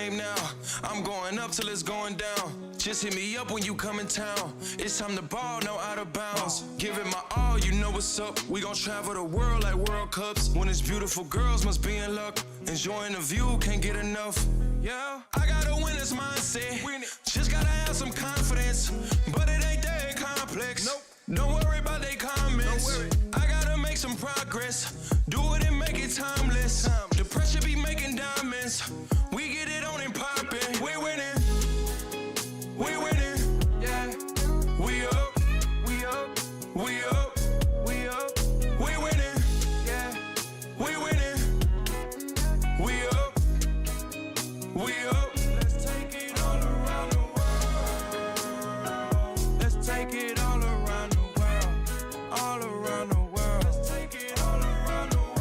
game now. I'm going up till it's going down. Just hit me up when you come in town. It's time to ball, no out of bounds. Give it my all, you know what's up. We gon' travel the world like World Cups. When it's beautiful girls, must be in luck. Enjoying the view, can't get enough. Yeah, I got a winner's mindset. Just gotta have some confidence. But it ain't that complex. Nope. Don't worry about they comments. I gotta make some progress. Do it and make it timeless. The pressure be making diamonds. We get it on and poppin'. We winning. We winning. Yeah. We up. We up. We up. We up. We winning. Yeah. We winning. We up. We up. Let's take it all around the world. Let's take it all around the world. All around the world. Let's take it all around the world.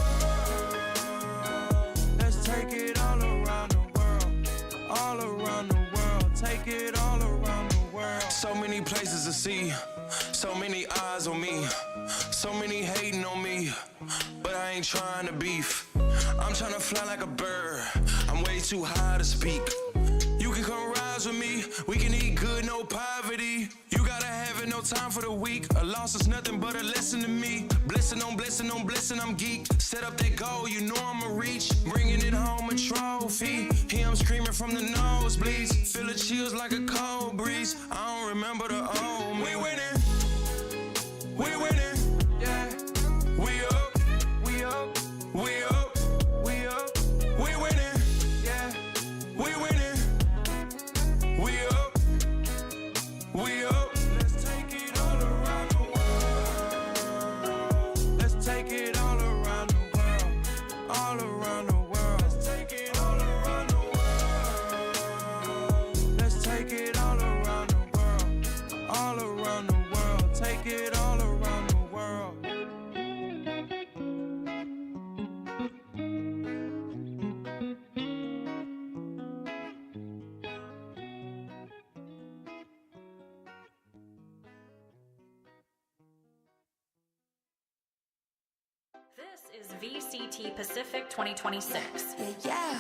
Let's take it all around the world. All around the world. Take it all around the world. So many places to see. So many eyes on me. So many hating on me. But I ain't trying to beef. I'm trying to fly like a bird. I'm way too high to speak. You can come rise with me. We can eat good, no poverty. You gotta have it, no time for the weak. A loss is nothing but a lesson to me. Blessing on blessing on blessing, I'm geeked. Set up that goal, you know I'ma reach. Bringing it home a trophy. Hear him screaming from the nosebleeds. Feel the chills like a cold breeze. I don't remember the old me. We winning. We winning. Yeah. We up. We up. We up. We up. We winning. Yeah. We winning. We up. We up. Let's take it all around the world. Let's take it all around the world. All around the world. Let's take it all around the world. Let's take it all around the world. All around the world. Take it all around the world. This is VCT Pacific 2026. Yeah,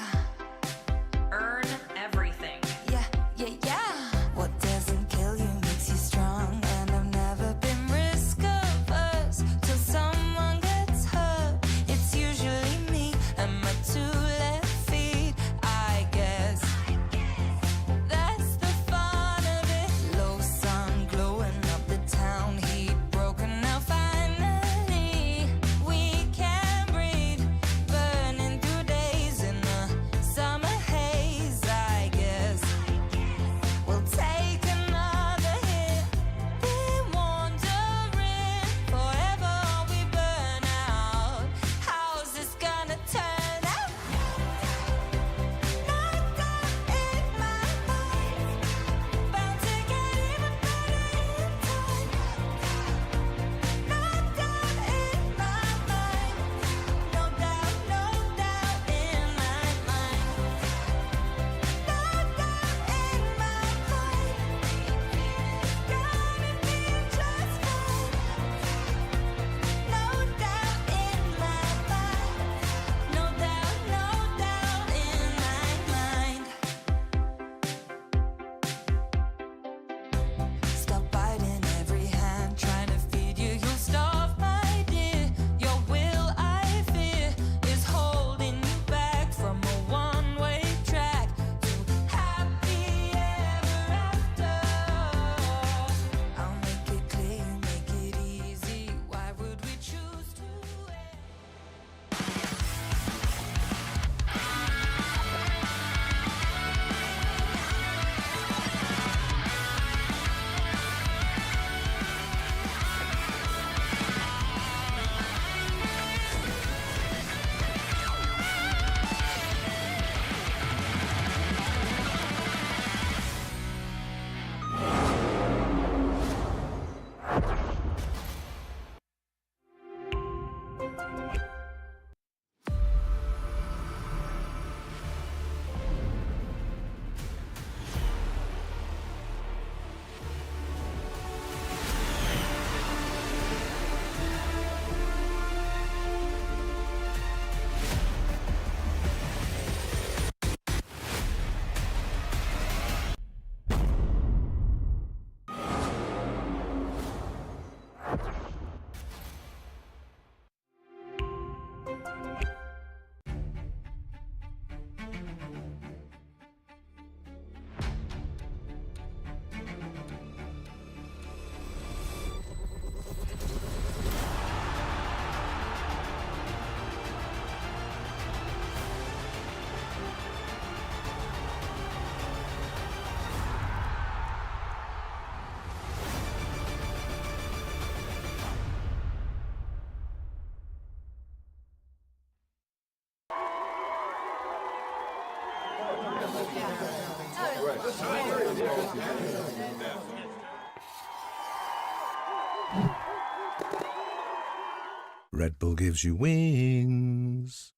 Earn everything. yeah, yeah, yeah. What doesn't kill you makes you strong, and I've never been risk averse till someone gets hurt. It's usually me and my two left feet, I guess. That's the fun of it. Low sun glowing up the town, heat broken now finally. We can breathe, burning through days in the Red Bull gives you wings.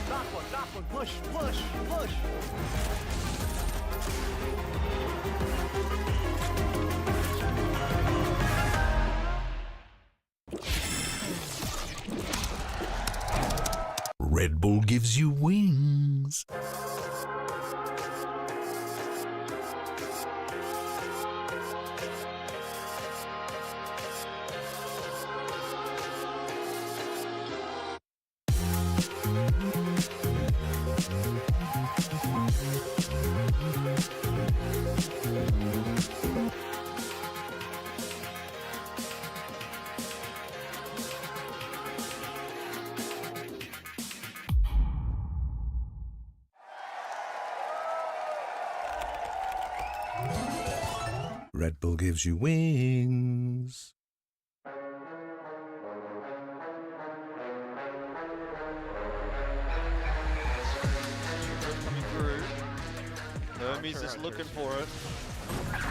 Knock one, push, push, push. Red Bull gives you wings. Red Bull gives you wings. Coming through. Hermes is looking for it.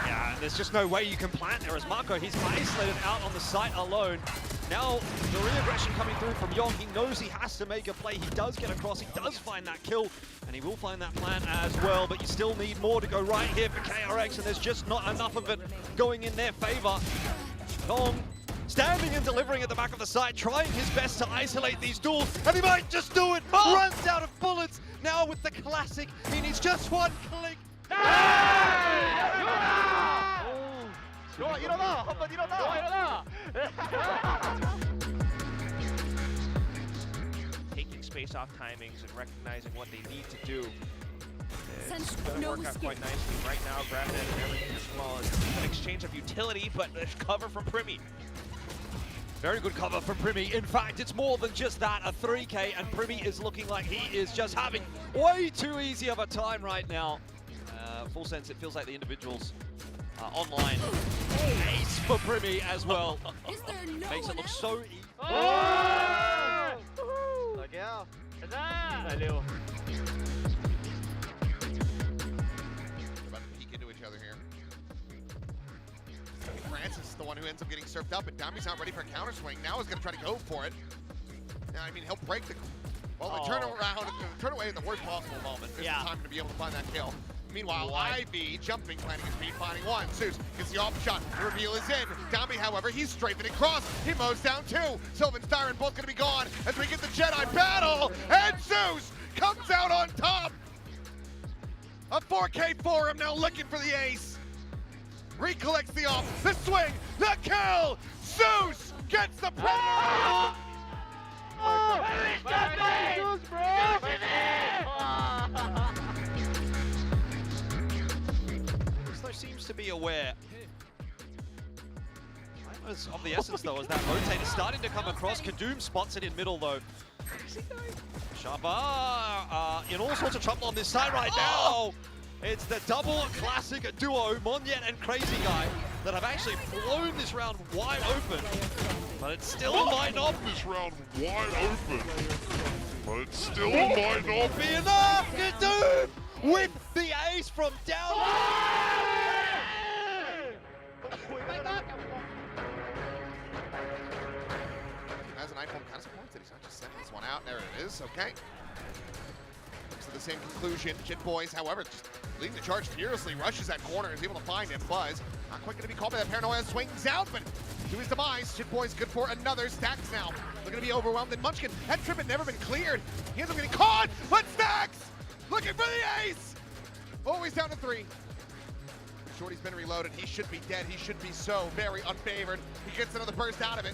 Yeah, there's just no way you can plant there as Marco, he's isolated out on the site alone. Now, the re-aggression coming through from Yong, he knows he has to make a play. He does get across, he does find that kill, and he will find that plant as well, but you still need more to go right here for KRX, and there's just not enough of it going in their favor. Yong standing and delivering at the back of the site, trying his best to isolate these duels, and he might just do it! Runs out of bullets, now with the classic, he needs just one click. Taking space off timings and recognizing what they need to do. It's going to work out quite nicely right now. Grab it and everything as well. It's an exchange of utility, but there's cover from Primi. Very good cover from Primi. In fact, it's more than just that, a 3K, and Primi is looking like he is just having way too easy of a time right now. Full sense, it feels like the individuals online. Ace for Primi as well. Makes it look so easy. About to peek into each other here. Francis is the one who ends up getting surfed up, and Dami's not ready for a counter swing. Now he's going to try to go for it. Yeah, I mean, he'll break the... Well, the turn away in the worst possible moment is the time to be able to find that kill. Meanwhile, Ivy jumping, planting his feet, finding one. Zeus gets the off shot. The reveal is in. Dami, however, he's strafing across. He mows down two. Sylvan Styron both going to be gone as we get the Jedi battle. And Zeus comes out on top. A 4K for him now looking for the ace. Recollects the off, the swing, the kill. Zeus gets the predator. Seems to be aware. Time is of the essence though, as that rotate is starting to come across. Kadoom spots it in middle though. Shabar in all sorts of trouble on this side right now. It's the double classic duo, Monyet and Crazy Guy, that have actually blown this round wide open. But it still might not be enough. Kadoom with the ace from down. Has an iPhone consequence that he's not just sending this one out. There it is. Okay. To the same conclusion. Jit Boys, however, just leading the charge furiously, rushes that corner, is able to find him. Buzz, not quite going to be caught by that paranoia, swings out, but to his demise. Jit Boys good for another. Stacks now. They're going to be overwhelmed. And Munchkin, that trip had never been cleared. He ends up getting caught, but Stacks looking for the ace. Always down to 3. Shorty's been reloaded. He should be dead. He should be so very unfavored. He gets another burst out of it.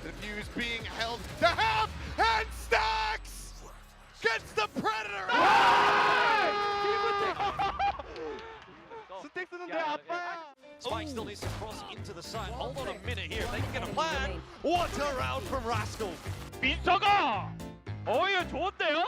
The fuse being held to half, and Stacks gets the Predator! Spike still needs to cross into the side. Hold on a minute here. They can get a plan. What a round from Rascal. 민서가! 이거 좋은데요?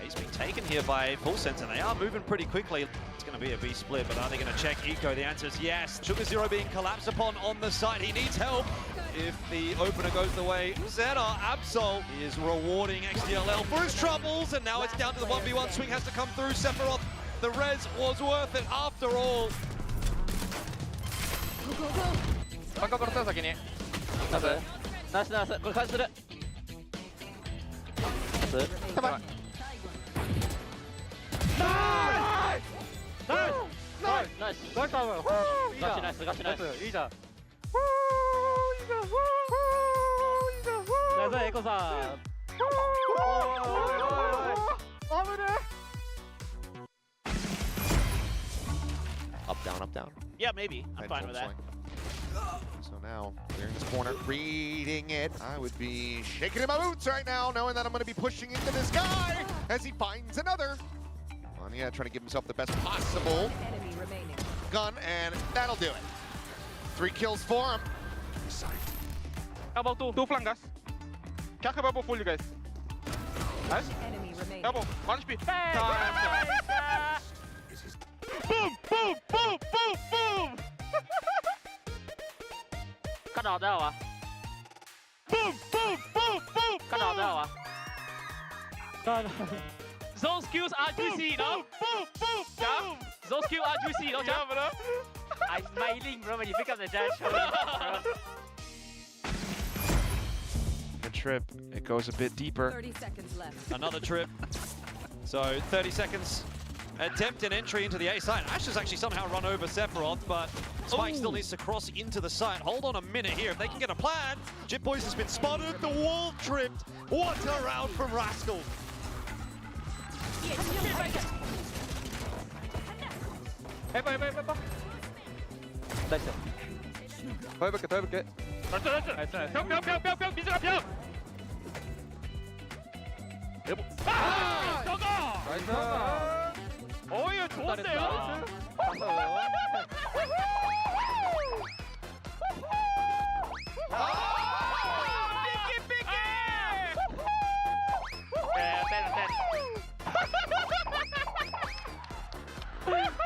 He's been taken here by Full Sense, and they are moving pretty quickly. It's going to be a V split, but are they going to check Eco? The answer is yes. Sugar Zero being collapsed upon on the side. He needs help. If the opener goes the way, ZETA, Absol is rewarding XDLL for his troubles, and now it's down to the 1v1. Swing has to come through. Sephiroth, the res was worth it after all. バックから先にナイスナイスナイスこれ返しするナイスナイスナイスナイスガチナイスガチナイスいいじゃんいいじゃんナイスエコさん危ね Up, down, up, down. Yeah, maybe. I'm fine with that. So now, clearing this corner, reading it. I would be shaking in my boots right now, knowing that I'm going to be pushing into this guy as he finds another. Well, yeah, trying to give himself the best possible gun, and that'll do it. 3 kills for him. Elbow two flank guys. Check elbow full you guys. Nice. Elbow 1 HP. Boom, boom, boom, boom, boom. 看到ได้เหรอวะ Boom, boom, boom, boom. 看到ได้เหรอวะ Those skills are juicy, no? Boom, boom, boom. Those skills are juicy, no? Yeah, bro. I'm smiling, bro, when you pick up the dash. Good trip. It goes a bit deeper. 30 seconds left. Another trip. So 30 seconds. Attempt an entry into the A site. Ash has actually somehow run over Sephiroth, but Spike still needs to cross into the site. Hold on a minute here. If they can get a plan. Jip Boys has been spotted. The wall tripped. What a round from Rascal. 나이스 더 해볼게 더 해볼게 나이스 병 민수가 병 여보 저거 나이스 이거 좋은데요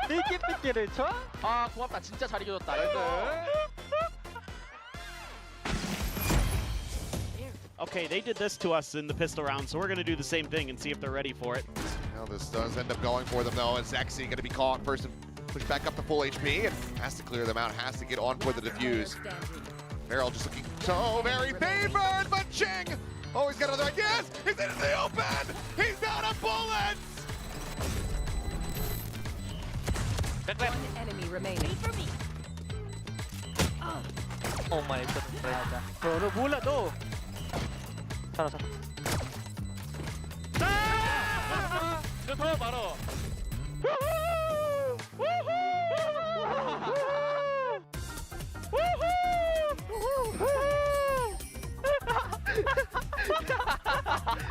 삐끼삐끼를 쳐? 아 고맙다 진짜 잘 이겨줬다 Okay, they did this to us in the pistol round, so we're going to do the same thing and see if they're ready for it. Now this does end up going for them though, as Zexy going to be caught first and push back up to full HP and has to clear them out, has to get on for the defuse. Meryl just looking so very favored, but Ching! Oh, he's got another one. Yes! He's into the open! He's out of bullets! One enemy remaining. 오 마이 갓 너 몰라 너 살아 이거 더 말어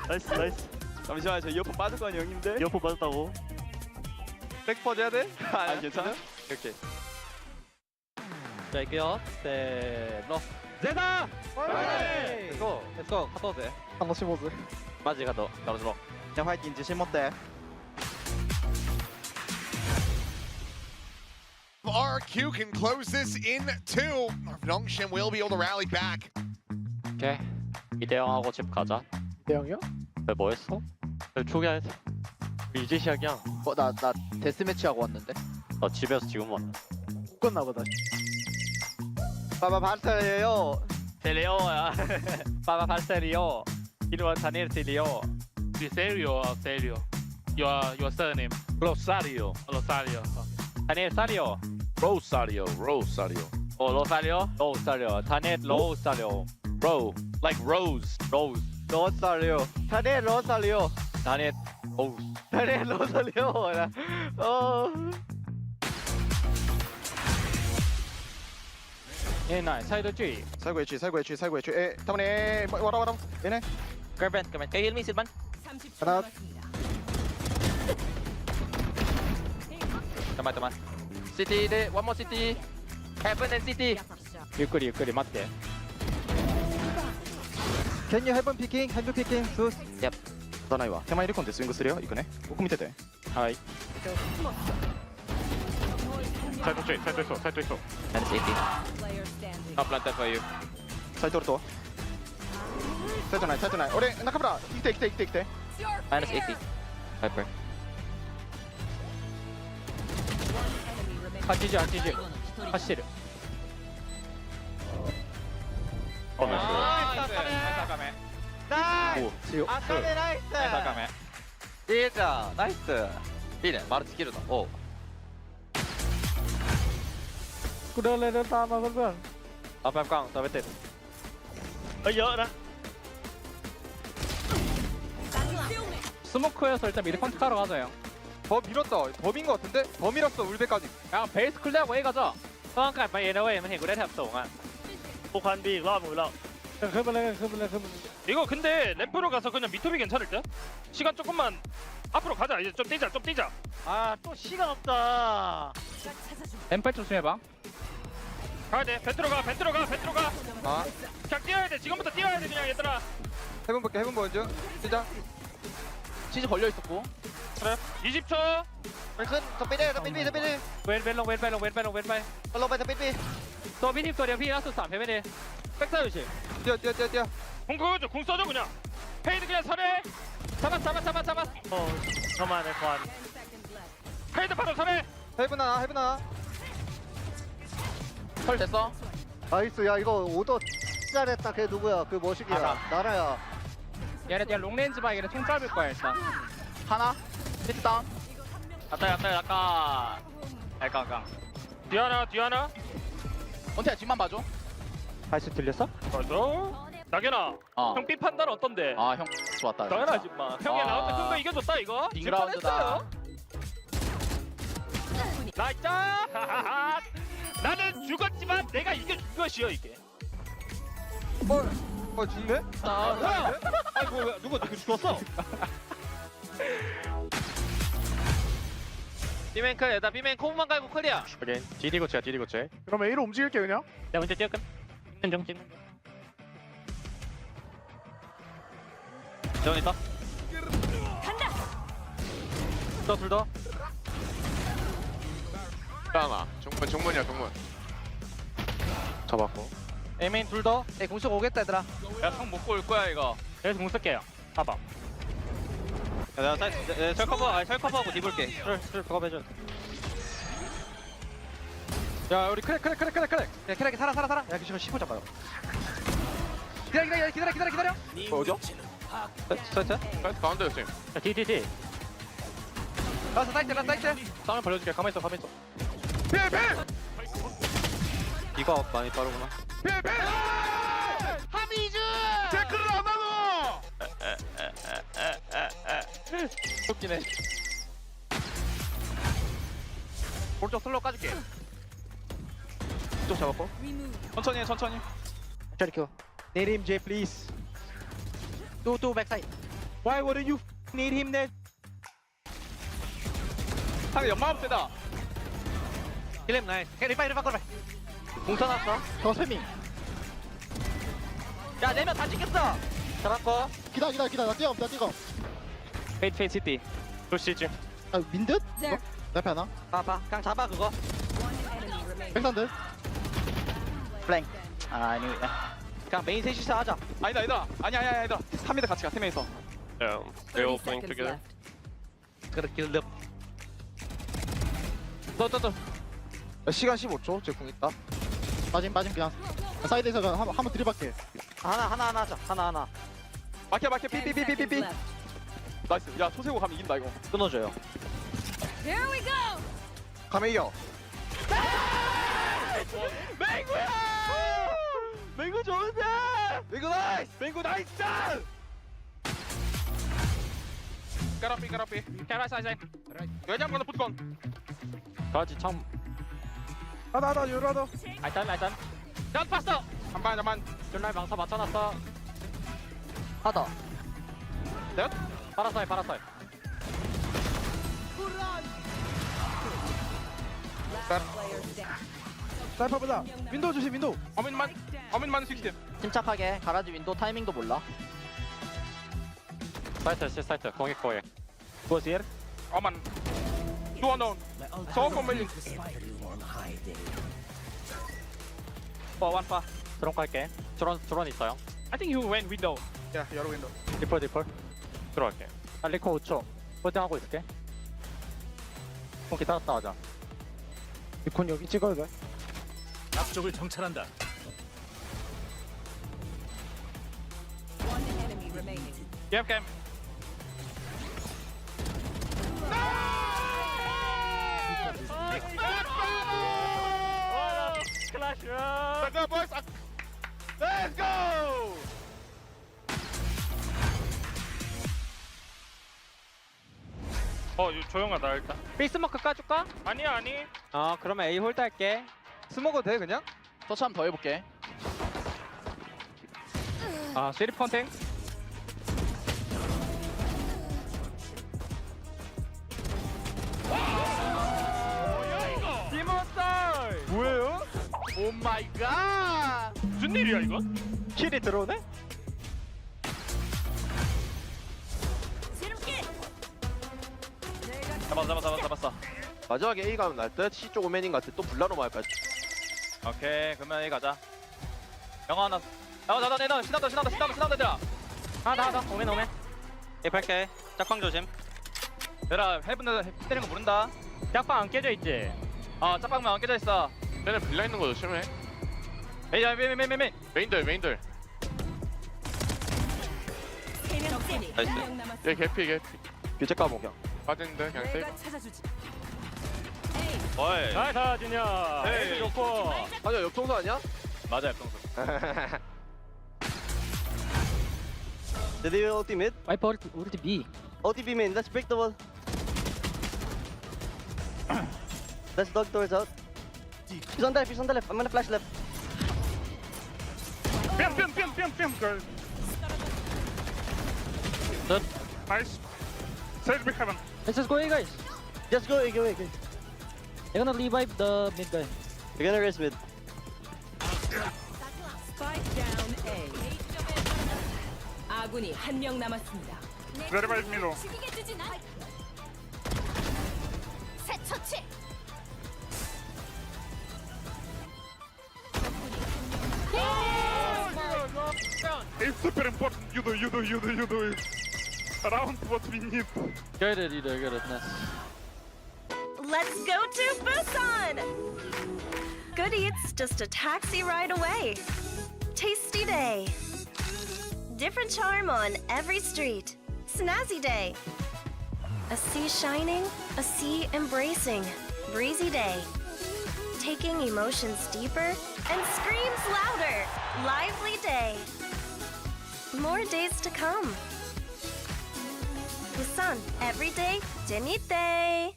나이스 나이스 잠시만요 저 이어폰 빠질 거 아니에요 형님들? 이어폰 빠졌다고 백퍼즈 해야 돼? 아 괜찮아? 오케이 자 할게요 셋너 ZETA! 렛츠고 렛츠고 갔다 오세 한번 심어줘 맞지 가도 나오지마 그냥 화이팅 이제 심었대 RQ can close this in 2. Nongshim will be able to rally back. 오케이 2대0하고 집 가자 2대0이요? 왜 뭐 했어? 초기 안 했어 이제 시작이야 나 데스매치 하고 왔는데. 나 집에서 지금 왔네 못 갔나 보다. 바바 발살이에요. Celio, Papa Parcelio, Kilo Tanir Celio. Celio or Celio? Your surname? Rosario. Rosario. Tanir Sario. Rosario, Rosario. Oh, Rosario? Rosario. Tanir Rosario. Ro, like Rose. Rose. 로사리오. 타네 로사리오. Tanir Rose. 타네 로사리오. Nice. Side G. 살고 있지. 에, 타모네. 와라. 얘네. Grab Can you heal me, Silvan? 하나. 잠깐만. CT 대 one more CT. Heaven and CT. 유끌이 맞대. Can you heaven picking? Heaven picking? sus. Yep. 打たないわ。手前リコンでスイングするよ。行くね。ここ見てて。はい。サイトちょい、サイトいそう、サイトいそう。 Minus 80. Player standing. I'll plant that for you. サイトおると。サイトない、サイトない。俺、中村、来て。 Minus 80. Viper. 80。走ってる。오,強っ。高め。いいじゃん、ナイス。いいね、マルチキルだ。おう。 กูเดินเลยตามมาเพื่อน เอาแป๊บกล้องตัวไปติด เฮ้ยเยอะนะ 스모크에서 일단 미드 컨택하러 가자 형. 더 밀었다. 더 민 거 같은데? 더 밀었어, 울베까지. 야 베이스 클리어하고 A 가자. ต้องกลับไปเอนะเว้ยมันเห็นกูได้แท็บสูงอ่ะ 또 간비อีกรอบอีกรอบ 이거 근데 램프로 가서 그냥 미토비 괜찮을 듯? 시간 조금만 앞으로 가자. 이제 좀 뛰자. 아 또 시간 없다. 엠팔 조심해봐. 가야 돼. 배 들어가. 아, 그냥 뛰어야 돼. 지금부터 뛰어야 돼 그냥 얘들아. 해본 볼게, 해본 먼저. 시작. 치즈 걸려 있었고. 그래. 20초. มันขึ้นสปีดได้สปีดบี เว้นลงไป ลงไปสปีดบี ตัวพี่ทีมตัวเดียวพี่ล่าสุด3เพชรไม่ดีแบ็กไซด์อยู่สิ เดี๋ยว 공 그거죠. 공 써줘 그냥. 페이드 그냥 서래. 잡았. 저만의 관. 10 seconds left. 페이드 바로 서래. 헤븐 하나. 털 됐어? 나이스. 야, 이거 오더 잘했다. 걔 누구야? 그 머시기야. 나라야. 얘네 롱레인지 봐. 얘네 총 짧을 거야 일단. 하나 히트 다운 약간 뒤하나. 원태야 뒷만 봐줘 다시 들렸어? 맞아. 낙연아. 어. 형 B 판단 어떤데? 아 형 좋았다 당연하지 마. 형이 아. 나올 때 큰 거 이겨줬다 이거. 빅라운드다. 나이스. 나는 죽었지만 내가 이겨준 것이요 이게. 죽네? 아이고 왜 누가 죽었어? B맨 클 일단 B맨 코브만 깔고 클리어 오케이. DD 고치야 DD 고치. 그럼 A로 움직일게 그냥. 내가 먼저 뛰어끔. 찍는 중. 재원 있다 둘 더. 하나. 정문이야. 잡았고 A메인 둘 더. A 공식 오겠다 얘들아. 야성 먹고 올 거야 이거 여기서 공 쓸게요. 봐봐. 야 내가 설 커버하고 뒤볼게 술 커버해줘. 야, 우리 크랙. 야, 크랙이 살아. 야, 지금 15 잡아요. 기다려. 어디야? 스타트? 가운데 쌤. 자 DD. 라스 사이트. 싸움을 벌려줄게. 가만히 있어. 이거 많이 빠르구나 태클을 안 하노. 웃기네 오른쪽 슬로우 까줄게 쪽 잡았고. 천천히 해 천천히 저리켜. Need him, Jay, please. To backside. Why wouldn't you need him then? 상대 연마업 세다 힐렘 나이스. 리파이. 공사 났어. 더 세밍. 야 4명 다 찍혔어 잡았고. 기다려 나 뛰어 페이트 시티. 도시지. 아 민듯? There. 내 앞에 하나 봐봐. 그냥 잡아 그거. One enemy remaining. 백산들 플랭. 아, 아니. 그냥 메인 셋이서 하자. 아니다 아니야 3m 같이 가 3명이서 30 seconds left. 그렇게 럽. 또. 시간 15초. 제 궁 있다. 빠짐 그냥 사이드에서 그냥 한번 들이박게 하나 하자. 하나. 막혀 10 seconds left. 나이스 야 초세고 가면 이긴다 이거 끊어줘요. Here we go. 가면 이겨. 맹구 좋은데 이거 나이스. 맹구 나이스 까라삐 캐라 사이사이 외장 가서 붙건 가지 참. 하나 유라도. 알단. 난 봤어 잠깐만 전날 망사 맞춰놨어. 하다. 파라사이. Players down. 사이퍼보다 윈도우 조심 윈도우. 어민만 60. 침착하게 가라지 윈도우 타이밍도 몰라. 사이트 사이트 공익 공익. Goes here. 어만. 두원온. 소금 밀린. 원파. 드론 갈게. 드론 있어요. I think you went window. 야, 여러 윈도우. 디폴 들어갈게. 리코 5초. 홀딩하고 있을게. 좀 기다렸다 하자. 이콘 여기 찍어도 돼? 앞쪽을 정찰한다. One enemy remaining. DFM. Let's go, boys! Let's go! 조용하다 일단. 필스모크 까줄까? 아니야 아니. 그러면 A 홀드 할게. 스모그 돼 그냥? 터치 한번 더 해볼게. 시리 펀팅. 뭐예요? 오 마이 갓! 무슨 일이야 이거? 킬이 들어오네? 잡았어. 마지막에 A 가면 날 듯. C 쪽 오맨인 같아. 또 불나로 말까. 오케이, 그러면 A 가자. 영화 하나. 나 신난다 얘들아. 하나 오멘. A 팔게. 짝방 조심. 얘들아, 헤븐 때리는 거 모른다. 짝방 안 깨져 있지? 짝방만 안 깨져 있어. 쟤네 빌려 있는 거 조심해. 에이, 야, 메인. 메인들. 적군이 나이스. 한명 남았습니다. 얘 개피. 교체 까먹여. 빠진데 그냥 세이브. 내가 찾아주지. 어이. 나이스 진영. 에이, 좋고. 아니야 옆통수 아니야? 맞아, 옆동수. Did they ultimate? 와이퍼 우리 B. OTP main, let's break the wall. Let's dog doors out. He's on the left. I'm gonna flash left. 뿅 girl. Good. Nice. Sage big heaven. Let's just go A guys. Just go. They're gonna revive the mid guy. You're gonna race mid. Spike down A. 아군이 한명 남았습니다. Revive middle. 새 처치. It's super important. You do it. Around what we need. Get it, nice. Let's go to Busan! Good eats, just a taxi ride away. Tasty day. Different charm on every street. Snazzy day. A sea shining, a sea embracing. Breezy day. Taking emotions deeper and screams louder. Lively day. More days to come. Busan, every day, 재밌대.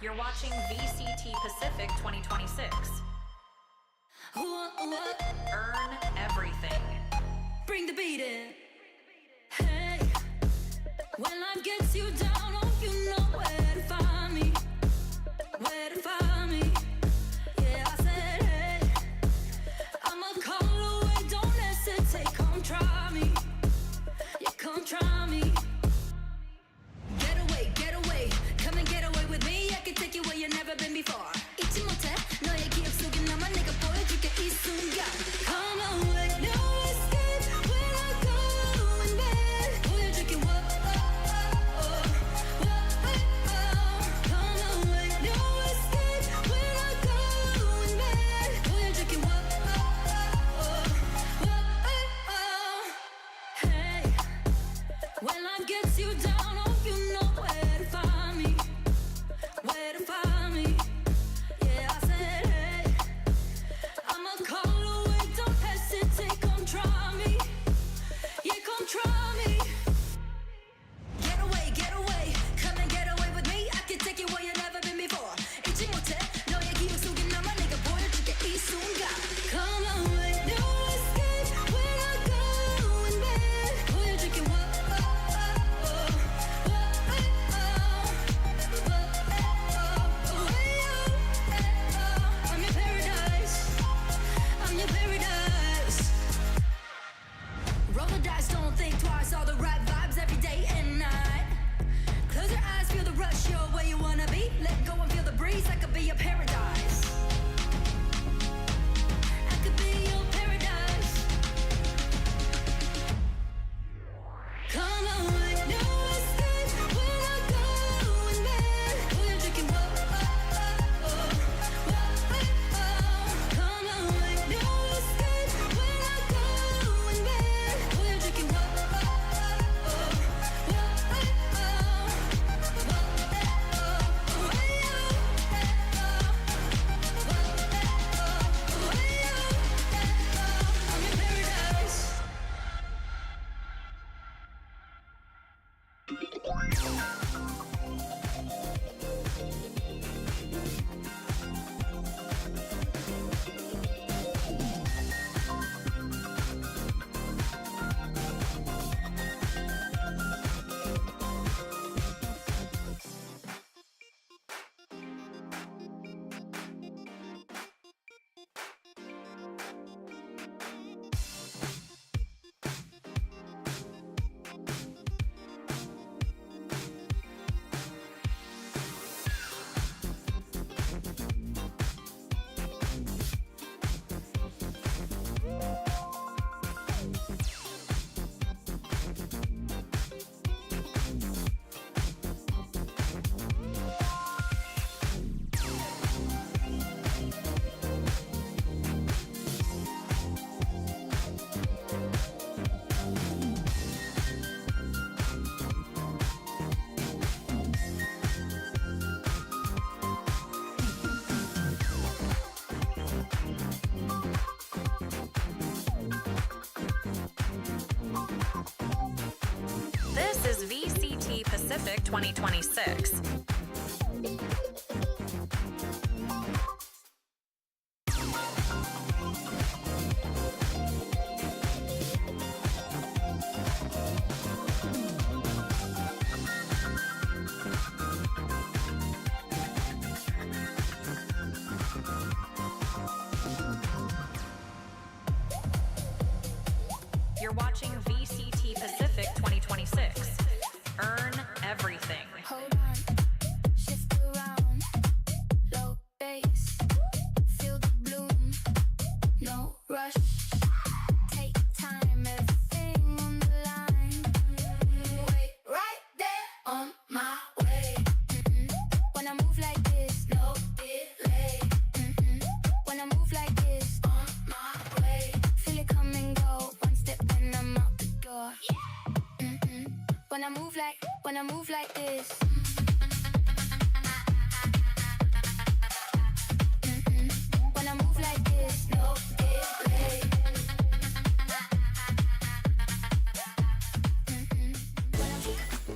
You're watching VCT Pacific 2026. Earn everything. Bring the beat in. Hey, when life gets you down, oh, you know where to find me. Where to find me. Yeah, I said, hey, I'm a call away, don't hesitate, come try me. Yeah, come try me. Get away, come and get away with me. I can take you where you've never been before. 잊지 못해, 너의 기억 속에 남아 내가 보여줄게 이 순간. Come away, no escape when I go in bed. 보여줄게 what, me, let go and feel the breeze. I could be your paradise. I could be your paradise. Come on, no escape when I go in bed. Oh, you're drinking, whoa, oh, oh, oh, oh. Come on, no escape when I go in bed. Oh, you're drinking, whoa, oh, oh, oh, oh, I'm your paradise. This is VCT Pacific 2026. You're watching VCT Pacific 2026. Earn everything. Hold on, shift around, low bass, feel the bloom, no rush, take time, everything on the line, wait right there on my way. When I move like this, no delay. When I move like this, on my way, feel it come and go, one step and I'm out the door. When I move like this. When I move like this, no delay.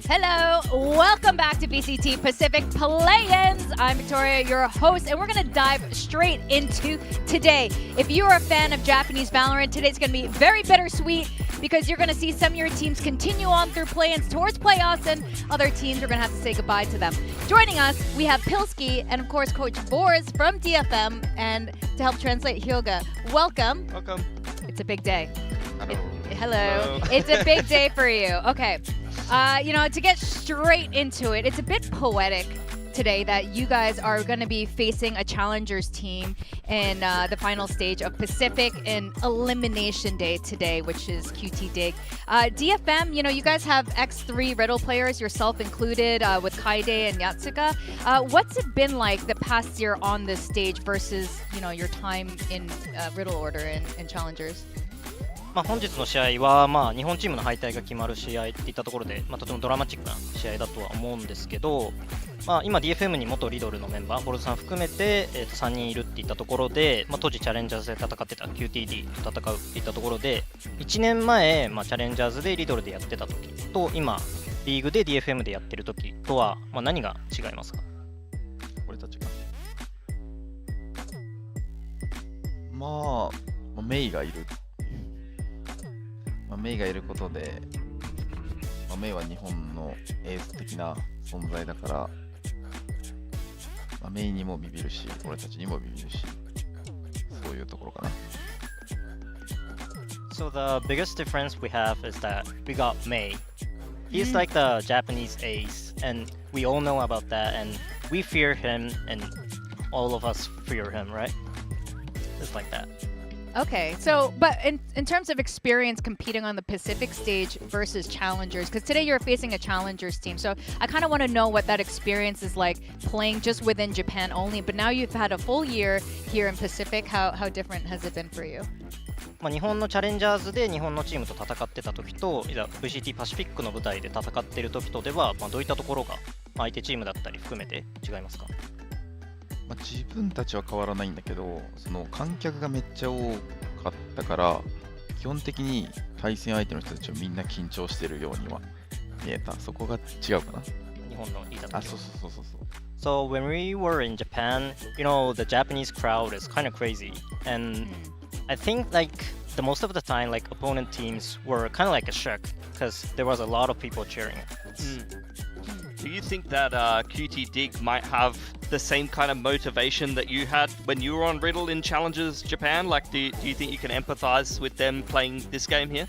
Hello, welcome back to VCT Pacific Play-ins. I'm Victoria, your host, and we're going to dive straight into today. If you are a fan of Japanese Valorant, today's going to be very bittersweet because you're going to see some of your teams continue on through play-ins towards playoffs, and other teams are going to have to say goodbye to them. Joining us, we have Pilski and, of course, Coach Boris from DFM, and to help translate, Hyoga. Welcome. Welcome. It's a big day. Hello. Hello. It's a big day for you. Okay. To get straight into it, it's a bit poetic today that you guys are going to be facing a challengers team in the final stage of Pacific in Elimination Day today, which is QTD. DFM, you guys have X3 Riddle players, yourself included, with Kaide and Yatsuka. What's it been like the past year on this stage versus, your time in Riddle order and challengers? 本日の試合は、日本チームの敗退が決まる試合っていったところで、とてもドラマチックな試合だとは思うんですけど、今 DFM に元リドルのメンバーボルトさん含めて、3人いるっていったところで、当時チャレンジャーズで戦ってた QTD と戦うっていったところで、1年前、チャレンジャーズでリドルでやってた時と今リーグで DFM でやってる時とは、何が違いますか？俺たちがメイがいる。メイがいることで、メイは日本のエース的な存在だから、メイにもビビるし、俺たちにもビビるし、そういうところかな。So the biggest difference we have is that we got Mei. He's like the Japanese ace and we all know about that, and we fear him, and all of us fear him, right? It's like that. Okay, so but in terms of experience competing on the Pacific stage versus challengers, because today you're facing a challengers team, so I kind of want to know what that experience is like playing just within Japan only, but now you've had a full year here in Pacific. How different has it been for you? 日本のチャレンジャーズで日本のチームと戦ってた時と、いざ VCT パシフィックの舞台で戦っている時とでは、どういったところが相手チームだったり含めて違いますか？自分たちは変わらないんだけど、その観客がめっちゃ多かったから、基本的に対戦相手の人たちはみんな緊張してるようには見えた。そこが違うかな。日本のいた時。あ、そう。So when we were in Japan, you know, the Japanese crowd is kind of crazy, and I think like the most of the time, like opponent teams were kind of like a shock because there was a lot of people cheering. Do you think that QTD might have the same kind of motivation that you had when you were on Riddle in Challengers Japan? Like, do you think you can empathize with them playing this game here?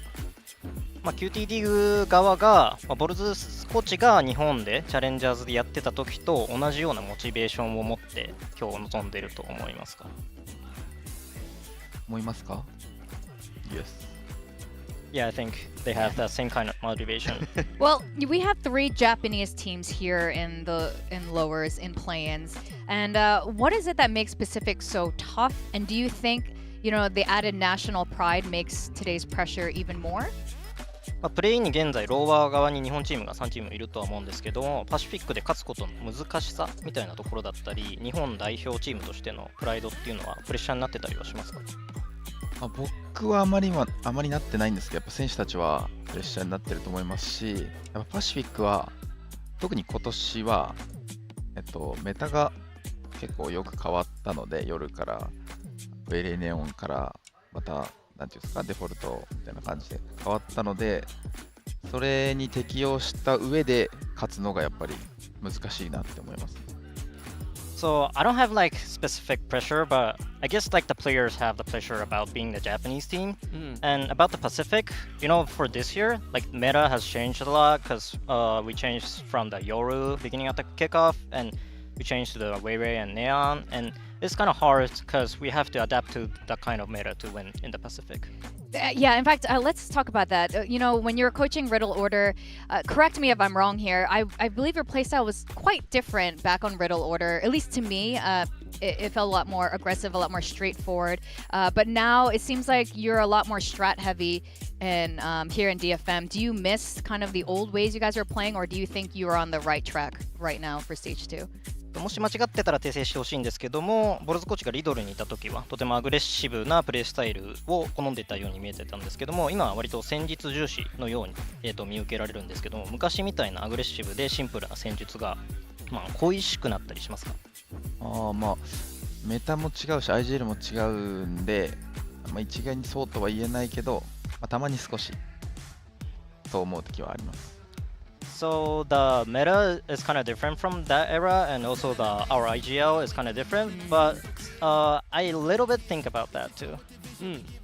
QTD 側が、ボルズコーチが日本でチャレンジャーズでやってた時と同じようなモチベーションを持って今日臨んでいると思いますか？思いますか？ Yes. Yeah, I think they have that same kind of motivation. Well, we have 3 Japanese teams here in lowers in play-ins, and what is it that makes Pacific so tough? And do you think, you know, the added national pride makes today's pressure even more? プレイに現在ローワー側に日本チームが3チームいるとは思うんですけど、パシフィックで勝つことの難しさみたいなところだったり、日本代表チームとしてのプライドっていうのはプレッシャーになってたりはしますか？僕はあまりなってないんですけど、やっぱ選手たちはプレッシャーになってると思いますし、やっぱパシフィックは特に今年はメタが結構よく変わったので、夜からベレーネオンからまたなんていうんですか、デフォルトみたいな感じで変わったので、それに適応した上で勝つのがやっぱり難しいなって思います。So I don't have like specific pressure, but I guess like the players have the pressure about being the Japanese team. And about the Pacific, you know, for this year, like meta has changed a lot because we changed from the Yoru beginning at the kickoff, and we changed to the Weiwei and Neon, and it's kind of hard because we have to adapt to that kind of meta to win in the Pacific. Yeah, in fact, let's talk about that. You know, when you're coaching Riddle Order, correct me if I'm wrong here, I believe your playstyle was quite different back on Riddle Order, at least to me. It felt a lot more aggressive, a lot more straightforward. But now it seems like you're a lot more strat heavy and here in DFM. Do you miss kind of the old ways you guys are playing, or do you think you are on the right track right now for Stage 2? もし間違ってたら訂正してほしいんですけども、ボルズコーチがリドルにいた時はとてもアグレッシブなプレースタイルを好んでいたように見えてたんですけども、今は割と戦術重視のように、見受けられるんですけども、昔みたいなアグレッシブでシンプルな戦術が、恋しくなったりしますか？メタも違うし IGL も違うんで、一概にそうとは言えないけど、たまに少しそう思う時はあります。So the meta is kind of different from that era, and also our IGL is kind of different. But I a little bit think about that too.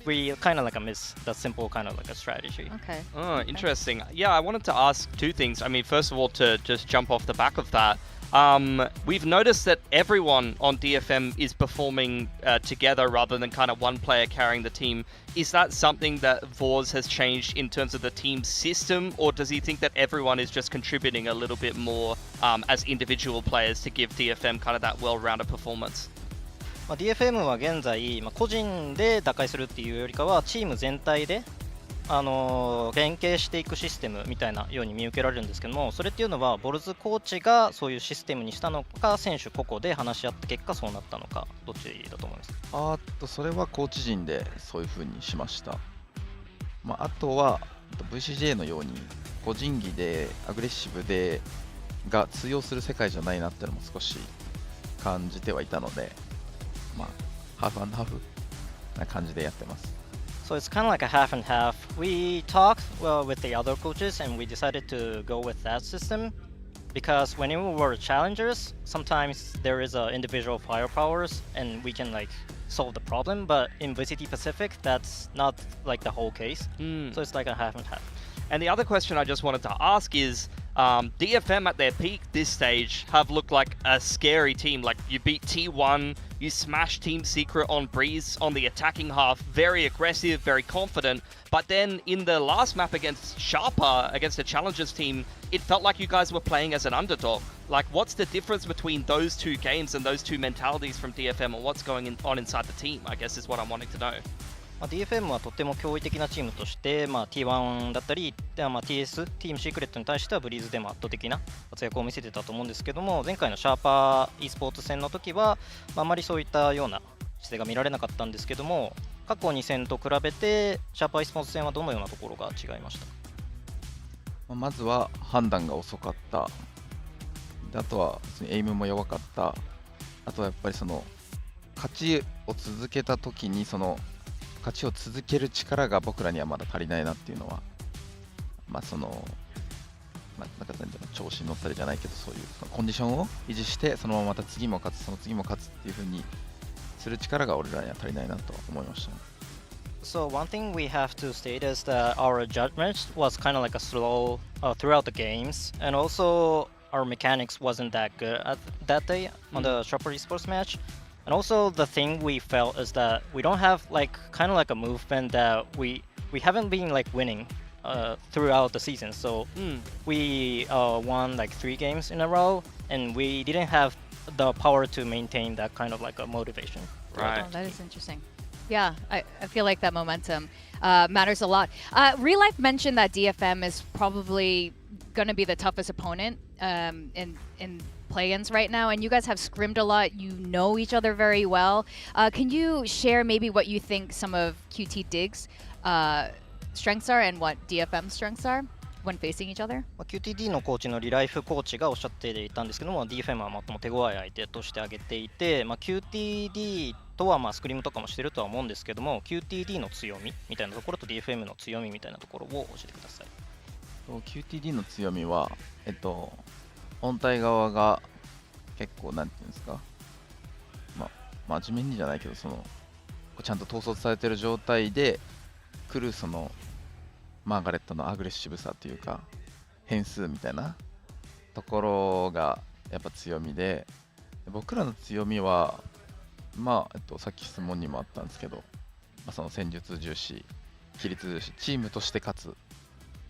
We kind of like miss the simple kind of like a strategy. Okay. Oh, interesting. Yeah, I wanted to ask 2 things. I mean, first of all, to just jump off the back of that, we've noticed that everyone on DFM is performing together rather than kind of one player carrying the team. Is that something that Vors has changed in terms of the team system, or does he think that everyone is just contributing a little bit more as individual players to give DFM kind of that well-rounded performance? DFM は現在、個人で打開するっていうよりかはチーム全体で連携していくシステムみたいなように見受けられるんですけども、それっていうのはボルズコーチがそういうシステムにしたのか、選手個々で話し合った結果そうなったのか、どっちだと思いますか？それはコーチ陣でそういう風にしました。あとは VCJ のように個人技でアグレッシブでが通用する世界じゃないなってのも少し感じてはいたので、ハーフ&ハーフな感じでやってます。So it's kind of like a half and half. We talked with the other coaches and we decided to go with that system because when we were challengers, sometimes there is individual firepowers and we can like solve the problem. But in VCT Pacific, that's not like the whole case. So it's like a half and half. And the other question I just wanted to ask is, DFM at their peak this stage have looked like a scary team. Like, you beat T1, you smashed Team Secret on Breeze on the attacking half, very aggressive, very confident, but then in the last map against Sharpa, against the Challengers team, it felt like you guys were playing as an underdog. Like, what's the difference between those two games and those two mentalities from DFM, or what's going on inside the team, I guess is what I'm wanting to know. DFM はとても驚異的なチームとして、T1 だったり、TS、ティームシークレットに対してはブリーズでも圧倒的な活躍を見せてたと思うんですけども、前回のシャーパー e スポーツ戦の時は、あまりそういったような姿勢が見られなかったんですけども、過去2戦と比べてシャーパー e スポーツ戦はどのようなところが違いました？まずは判断が遅かった。あとはエイムも弱かった。あとはやっぱりその勝ちを続けた時に勝ちを続ける力が僕らにはまだ足りないなっていうのは、なんか調子に乗ったりじゃないけど、そういうコンディションを維持して、そのまままた次も勝つ、その次も勝つっていう風にする力が俺らには足りないなと思いました。So one thing we have to state is that our judgment was kind of like a slow throughout the games, and also our mechanics wasn't that good at that day on the Sharper Esports match. And also the thing we felt is that we don't have like kind of like a movement that we haven't been like winning throughout the season. So we won like 3 games in a row, and we didn't have the power to maintain that kind of like a motivation. Right. Oh, that is interesting. Yeah, I feel like that momentum matters a lot. Real Life mentioned that DFM is probably going to be the toughest opponent in play-ins right now, and you guys have scrimmed a lot. You know each other very well. Can you share maybe what you think some of QT Dig's strengths are and what DFM's strengths are when facing each other? QTD のコーチのリライフコーチがおっしゃっていたんですけども、DFM は最も手強い相手として挙げていて、QTD とはスクリームとかもしてるとは思うんですけども、QTD の強みみたいなところと DFM の強みみたいなところを教えてください。QTD の強みは、本体側が結構なんていうんですか、真面目にじゃないけど、ちゃんと統率されてる状態で来るマーガレットのアグレッシブさというか変数みたいなところがやっぱ強みで、僕らの強みはさっき質問にもあったんですけど、戦術重視、規律重視、チームとして勝つっ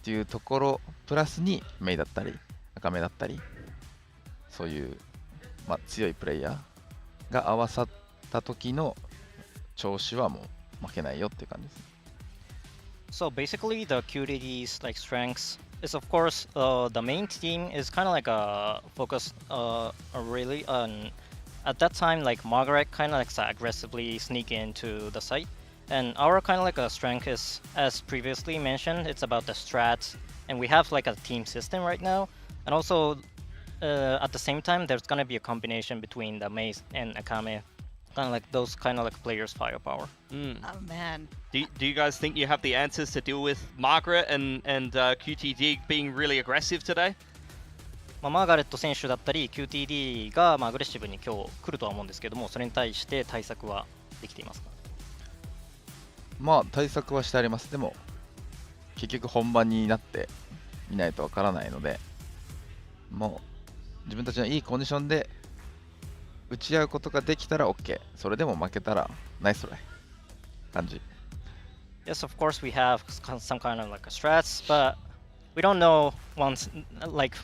ていうところプラスにメイだったり赤目だったり、そういう、強いプレイヤーが合わさった時の調子はもう負けないよっていう感じですね。So basically, the QTD's like strengths is of course the main team is kind of like a focus really on at that time like Margaret kind of like aggressively sneak into the site, and our kind of like a strength is, as previously mentioned, it's about the strats, and we have like a team system right now, and also at the same time there's gonna be a combination between the Maze and Akame, kind of like those kind of like players' firepower. Oh man. Do you guys think you have the answers to deal with Margaret and QTD being really aggressive today? マーガレット選手だったり QTD がアグレッシブに今日来るとは思うんですけども、それに対して対策はできていますか？対策はしてあります。でも結局本番になってみないとわからないので、もう自分たちのいいコンディションで打ち合うことができたら OK、 それでも負けたらナイストライ感じ。Yes, of course we have some kind of like a strats, but we don't know once like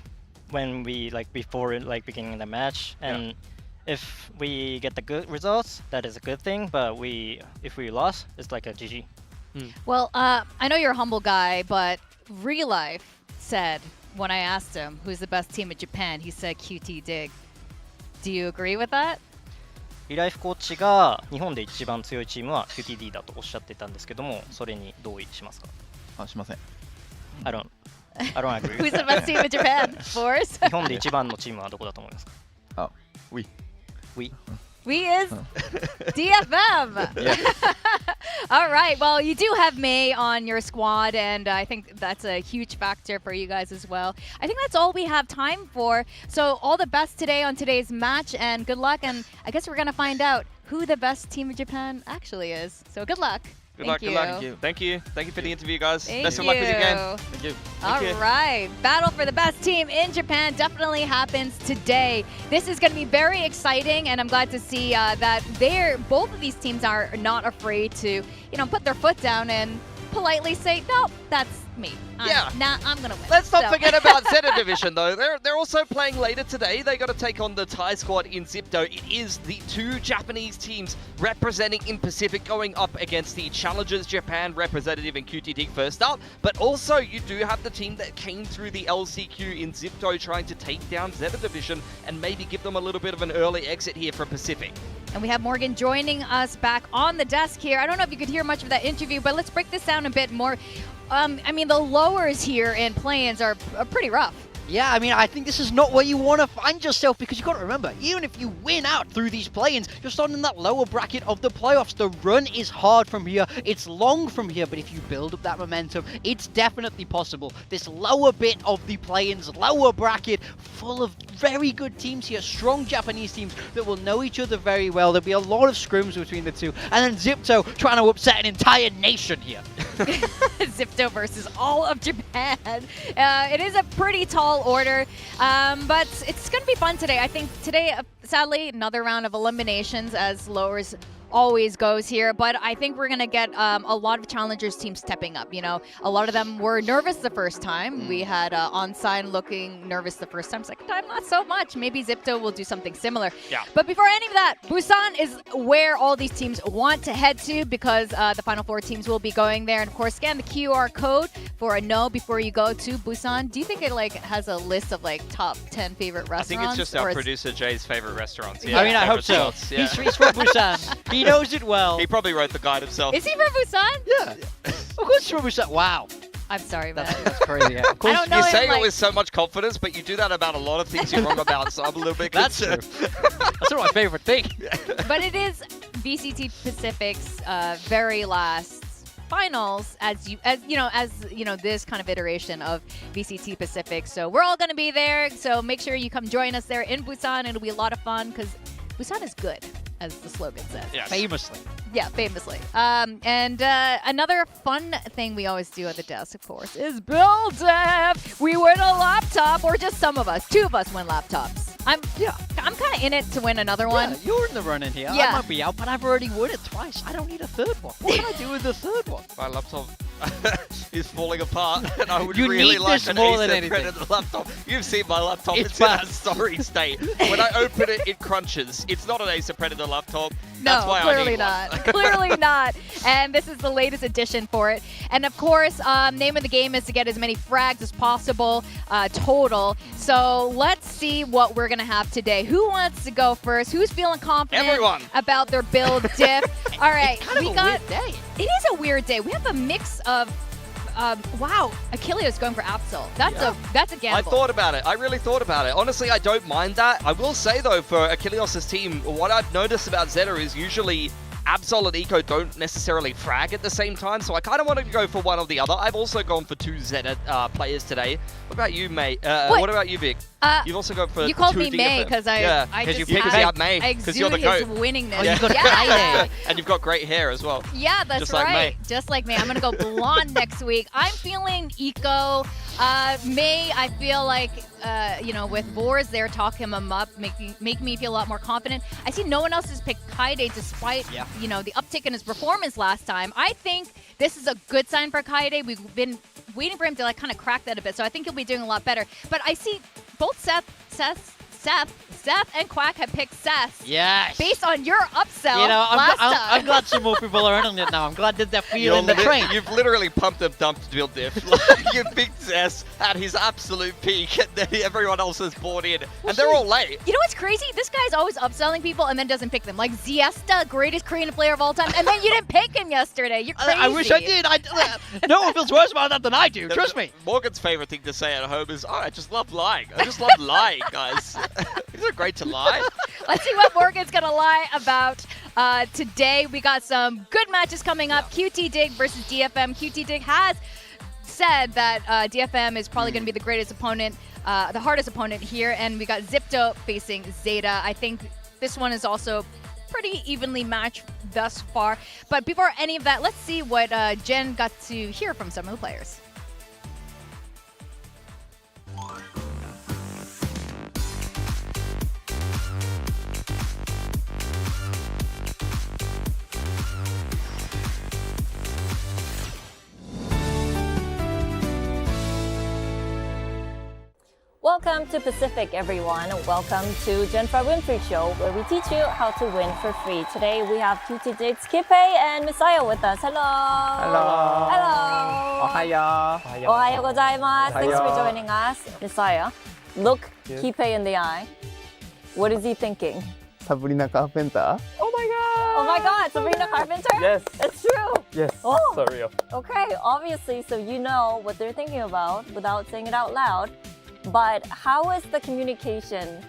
when we like before like beginning the match, and if we get the good results, that is a good thing, but if we lost, it's like a GG. Well, I know you're a humble guy, but Real Life said when I asked him who's the best team in Japan, he said QT Dig. Do you agree with that? リライフコーチが日本で一番強いチームは QTD だとおっしゃってたんですけども、それに同意しますか？しません。I don't agree. Who's the best team in Japan? Force? 日本で一番のチームはどこだと思いますか？We is DFM. All right. Well, you do have May on your squad, and I think that's a huge factor for you guys as well. I think that's all we have time for. So all the best today on today's match, and good luck. And I guess we're going to find out who the best team in Japan actually is. So good luck. Good luck. Thank Good luck. you. Thank you. Thank you for the interview, guys. Thank Best of luck with your game. you. Thank you. All right, battle for the best team in Japan definitely happens today. This is going to be very exciting, and I'm glad to see that both of these teams are not afraid to, put their foot down and politely say, no, that's me. I'm going to win. Let's not forget about ZETA Division, though. They're also playing later today. They got to take on the Thai squad in ZIPTO. It is the two Japanese teams representing in Pacific going up against the Challengers Japan representative in QTD first up. But also, you do have the team that came through the LCQ in ZIPTO trying to take down ZETA Division and maybe give them a little bit of an early exit here from Pacific. And we have Morgan joining us back on the desk here. I don't know if you could hear much of that interview, but let's break this down a bit more. I mean, the lowers here in play-ins are pretty rough. Yeah, I mean, I think this is not where you want to find yourself, because you've got to remember, even if you win out through these play-ins, you're starting in that lower bracket of the playoffs. The run is hard from here. It's long from here, but if you build up that momentum, it's definitely possible. This lower bit of the play-ins, lower bracket, full of very good teams here, strong Japanese teams that will know each other very well. There'll be a lot of scrims between the two, and then ZIPTO trying to upset an entire nation here. ZIPTO versus all of Japan. It is a pretty tall order, but it's going to be fun today. I think today, sadly, another round of eliminations as lowers always goes here, but I think we're going to get a lot of Challengers teams stepping up. A lot of them were nervous the first time. We had Onsign looking nervous the first time. Second time, not so much. Maybe ZIPTO will do something similar. Yeah. But before any of that, Busan is where all these teams want to head to, because the Final Four teams will be going there. And of course, scan the QR code for a no before you go to Busan. Do you think it has a list of top 10 favorite restaurants? I think it's just our producer Jay's favorite restaurants. I mean, I hope so. Yeah. He's from Busan. He knows it well. He probably wrote the guide himself. Is he from Busan? Yeah. Of course he's from Busan. Wow. I'm sorry, man. That's crazy. Yeah. Of course, I don't know You him, say it with so much confidence, but you do that about a lot of things you're wrong about, so I'm a little bit concerned. That's not my favorite thing. But it is VCT Pacific's very last finals as this kind of iteration of VCT Pacific. So we're all going to be there. So make sure you come join us there in Busan. It'll be a lot of fun because Busan is good, as the slogan says. Yes. Famously. Yeah, famously. And another fun thing we always do at the desk, of course, is build dev. We win a laptop, or just some of us. 2 of us win laptops. I'm kind of in it to win another one. Yeah, you're in the running here. Yeah. I might be out, but I've already won it twice. I don't need a third one. What can I do with the third one? My laptop is falling apart, and I would You really need like this an more than Acer anything. printed laptop. You've seen my laptop. It's It's in a bad. sorry state. When I open it, it crunches. It's not an Acer Predator laptop. That's No, why clearly I need not. one. Clearly not. And this is the latest edition for it. And of course, name of the game is to get as many frags as possible total. So let's see what we're going to have today. Who wants to go first? Who's feeling confident Everyone. about their build diff? All right. It's kind of a weird day. It is a weird day. We have a mix of wow, Achilles going for Absol. That's a gamble. I thought about it. I really thought about it. Honestly, I don't mind that. I will say, though, for Achilles' team, what I've noticed about ZETA is usually Absol and Eco don't necessarily frag at the same time, so I kind of wanted to go for one or the other. I've also gone for 2 ZETA players today. What about you, mate? What about you, Vic? You've also gone for You called 2 me May DFM. because Yeah, I just you picked had out May because you're the exude goat. his winningness. Oh, you've got yeah. And you've got great hair as well. Yeah, that's Just like right. May. Just like May. I'm going to go blonde next week. I'm feeling Eco. May, I feel like, with Boars there talking him up, make me feel a lot more confident. I see no one else has picked Kaide despite, the uptick in his performance last time. I think this is a good sign for Kaide. We've been waiting for him to kind of crack that a bit, so I think he'll be doing a lot better. But I see both Seth and Quack have picked Seth. Yes. Based on your upsell last time. I'm glad some more people are in on it now. I'm glad that they're feeling the train. You've literally pumped and dumped build diff. You picked Zess at his absolute peak, and then everyone else has bought in, and they're all late. You know what's crazy? This guy's always upselling people and then doesn't pick them. Like ZETA, greatest Korean player of all time, and then you didn't pick him yesterday. You're crazy. I wish I did. No one feels worse about that than I do. Trust me. Morgan's favorite thing to say at home is, I just love lying. I just love lying, guys. Isn't it great to lie? Let's see what Morgan's going to lie about today. We got some good matches coming up. QTD versus DFM. QTD has said that DFM is probably going to be the greatest opponent, the hardest opponent here. And we got ZIPTO facing ZETA. I think this one is also pretty evenly matched thus far. But before any of that, let's see what Jen got to hear from some of the players. Welcome to Pacific, everyone. Welcome to Jennifer Winfrey Show, where we teach you how to win for free. Today we have QTD, XIP, and Messiah with us. Hello. Hello. Hello. Ohayo. Ohayo gozaimasu. Thanks for joining us. Messiah, look Kipe in the eye. What is he thinking? Sabrina Carpenter? Oh my God, Sabrina Carpenter? Yes. It's true. Yes. Oh. So real. Okay, obviously, so you know what they're thinking about without saying it out loud. But how is the communication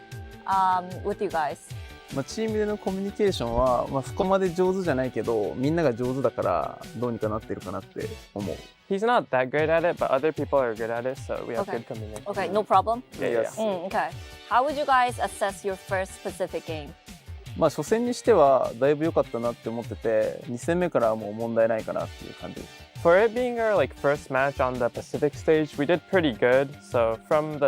with you guys? チームでのコミュニケーションは、そこまで上手じゃないけど、みんなが上手だからどうにかなってるかなって思う。 He's not that great at it, but other people are good at it, so we have good communication. Okay, no problem? Yeah. Okay. How would you guys assess your first Pacific game? 初戦にしてはだいぶ良かったなって思ってて、2戦目からはもう問題ないかなっていう感じです。 For it being our first match on the Pacific stage, we did pretty good. So from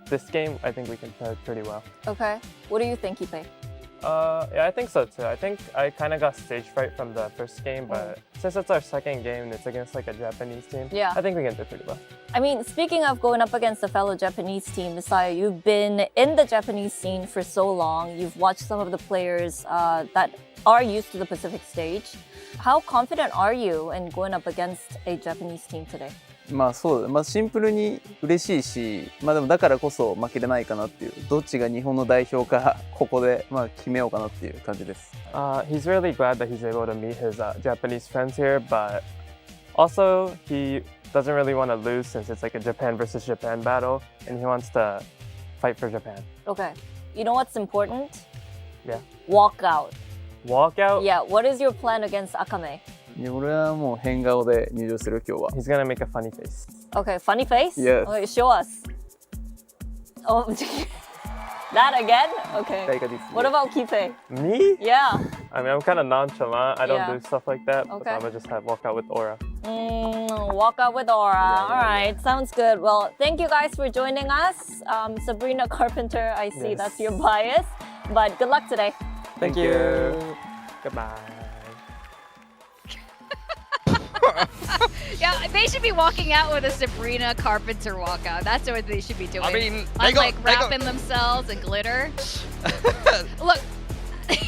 this game, I think we can play pretty well. Okay. What do you think, Kipe? Yeah, I think so too. I think I kind of got stage fright from the first game, but since it's our second game and it's against a Japanese team, I think we can do pretty well. I mean, speaking of going up against a fellow Japanese team, Messiah, you've been in the Japanese scene for so long. You've watched some of the players that are used to the Pacific stage. How confident are you in going up against a Japanese team today? そうだ、シンプルに嬉しいし、でもだからこそ負けれないかなっていう、どっちが日本の代表かここで決めようかなっていう感じです。He's really glad that he's able to meet his Japanese friends here, but also he doesn't really want to lose since it's like a Japan versus Japan battle, and he wants to fight for Japan. Okay. You know what's important? Yeah. Walk out. Walk out? Yeah. What is your plan against Akame? 俺はもう変顔で入場する今日は。He's gonna make a funny face. Okay, funny face? Yes. Okay, show us. Oh, that again? Okay. What about Kipe? Me? Yeah. I mean, I'm kind of nonchalant. I don't do stuff like that. Okay. But I'm gonna just walk out with aura. Walk out with aura. All right, sounds good. Well, thank you guys for joining us. Sabrina Carpenter, I see that's your bias. But good luck today. Thank you. Goodbye. Yeah, they should be walking out with a Sabrina Carpenter walkout. That's what they should be doing. I mean, wrapping themselves in glitter. Look.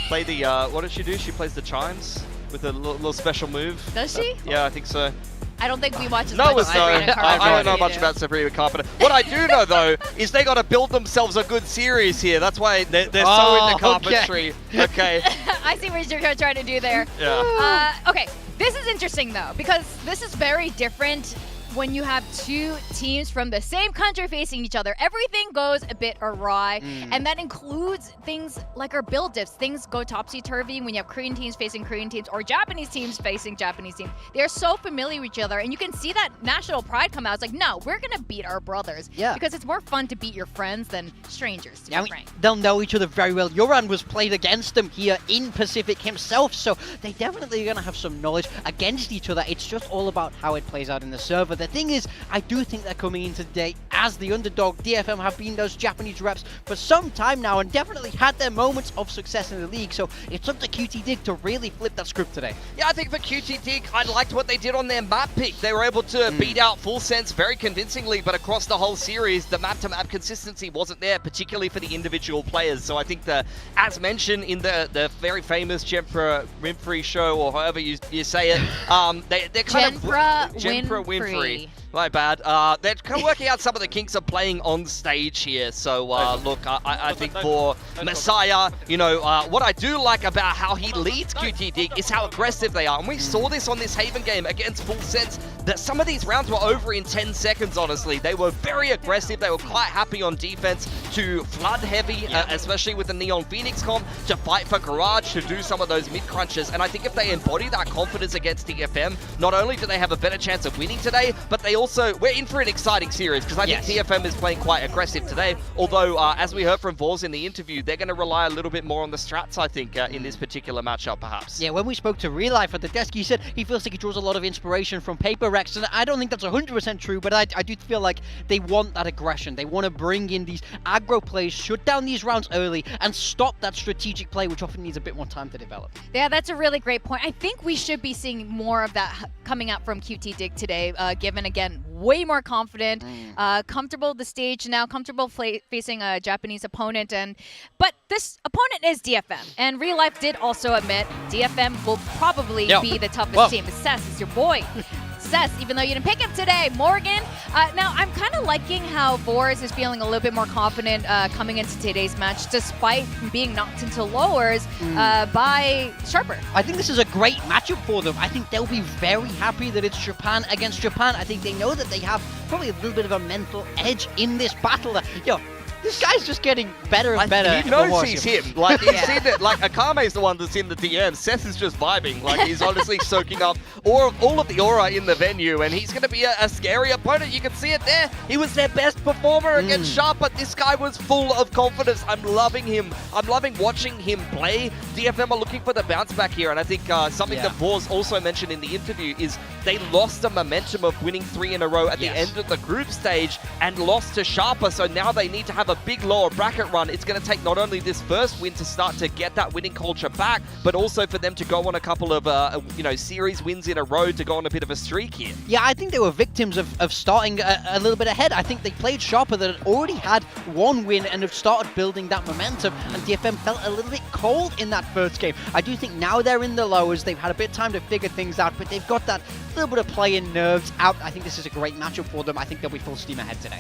Play the, what does she do? She plays the chimes with a little special move. Does she? Yeah, I think so. I don't think we watch as much No, Sabrina Carpenter. I don't know much about Sabrina Carpenter. What I do know, though, is they got to build themselves a good series here. That's why they're so into carpentry. Okay. I see what you're trying to do there. Yeah. Okay, this is interesting, though, because this is very different when you have two teams from the same country facing each other. Everything goes a bit awry, and that includes things like our build diffs. Things go topsy-turvy when you have Korean teams facing Korean teams or Japanese teams facing Japanese teams. They are so familiar with each other, and you can see that national pride come out. It's like, no, we're gonna beat our brothers. Yeah. Because it's more fun to beat your friends than strangers, to be frank. They'll know each other very well. Yoran was played against them here in Pacific himself, so they definitely are going to have some knowledge against each other. It's just all about how it plays out in the server. The thing is, I do think they're coming in today as the underdog. DFM have been those Japanese reps for some time now and definitely had their moments of success in the league, so it's up to QTD to really flip that script today. Yeah, I think for QTD, I liked what they did on their map pick. They were able to beat out Full Sense very convincingly, but across the whole series, the map-to-map consistency wasn't there, particularly for the individual players. So I think, as mentioned in the very famous Jennifer Winfrey show, or however you say it, they're kind of... Jennifer Winfrey. My bad. They're kind of working out some of the kinks of playing on stage here. So, look, I think for Messiah, you know, what I do like about how he leads QTD is how aggressive they are. And we saw this on this Haven game against Full Sense. that some of these rounds were over in 10 seconds, honestly. They were very aggressive. They were quite happy on defense to flood heavy, especially with the Neon Phoenix comp, to fight for Garage, to do some of those mid-crunches. And I think if they embody that confidence against DFM, not only do they have a better chance of winning today, but they also, we're in for an exciting series, because I think DFM is playing quite aggressive today. Although, as we heard from Vors in the interview, they're going to rely a little bit more on the strats, I think, in this particular matchup, perhaps. Yeah, when we spoke to Real Life at the desk, he said he feels like he draws a lot of inspiration from Paper Rex, and I don't think that's 100% true, but I do feel like they want that aggression. They want to bring in these aggro plays, shut down these rounds early, and stop that strategic play, which often needs a bit more time to develop. Yeah, that's a really great point. I think we should be seeing more of that coming out from QTD today, given, again, way more confident, comfortable the stage now, comfortable facing a Japanese opponent. But this opponent is DFM, and Real Life did also admit DFM will probably be the toughest team. Sess is your boy. Sess, even though you didn't pick him today. Morgan, now I'm kind of liking how Vors is feeling a little bit more confident coming into today's match, despite being knocked into lowers by Sharper. I think this is a great matchup for them. I think they'll be very happy that it's Japan against Japan. I think they know that they have probably a little bit of a mental edge in this battle. This guy's just getting better and better. He knows he's him. Like, he's seen it. Like, Akame's the one that's in the DM. Seth is just vibing. Like, he's honestly soaking up all of the aura in the venue, and he's going to be a scary opponent. You can see it there. He was their best performer against Sharp, but this guy was full of confidence. I'm loving him. I'm loving watching him play. DFM are looking for the bounce back here, and I think something that Vors also mentioned in the interview is they lost the momentum of winning 3 in a row at the end of the group stage and lost to Sharper, so now they need to have a big lower bracket run. It's going to take not only this first win to start to get that winning culture back, but also for them to go on a couple of series wins in a row to go on a bit of a streak here. Yeah, I think they were victims of starting a little bit ahead. I think they played Sharper that had already had one win and have started building that momentum, and DFM felt a little bit cold in that first game. I do think now they're in the lowers. They've had a bit of time to figure things out, but they've got that little bit of play and nerves out. I think this is a great matchup for them. I think they'll be full steam ahead today.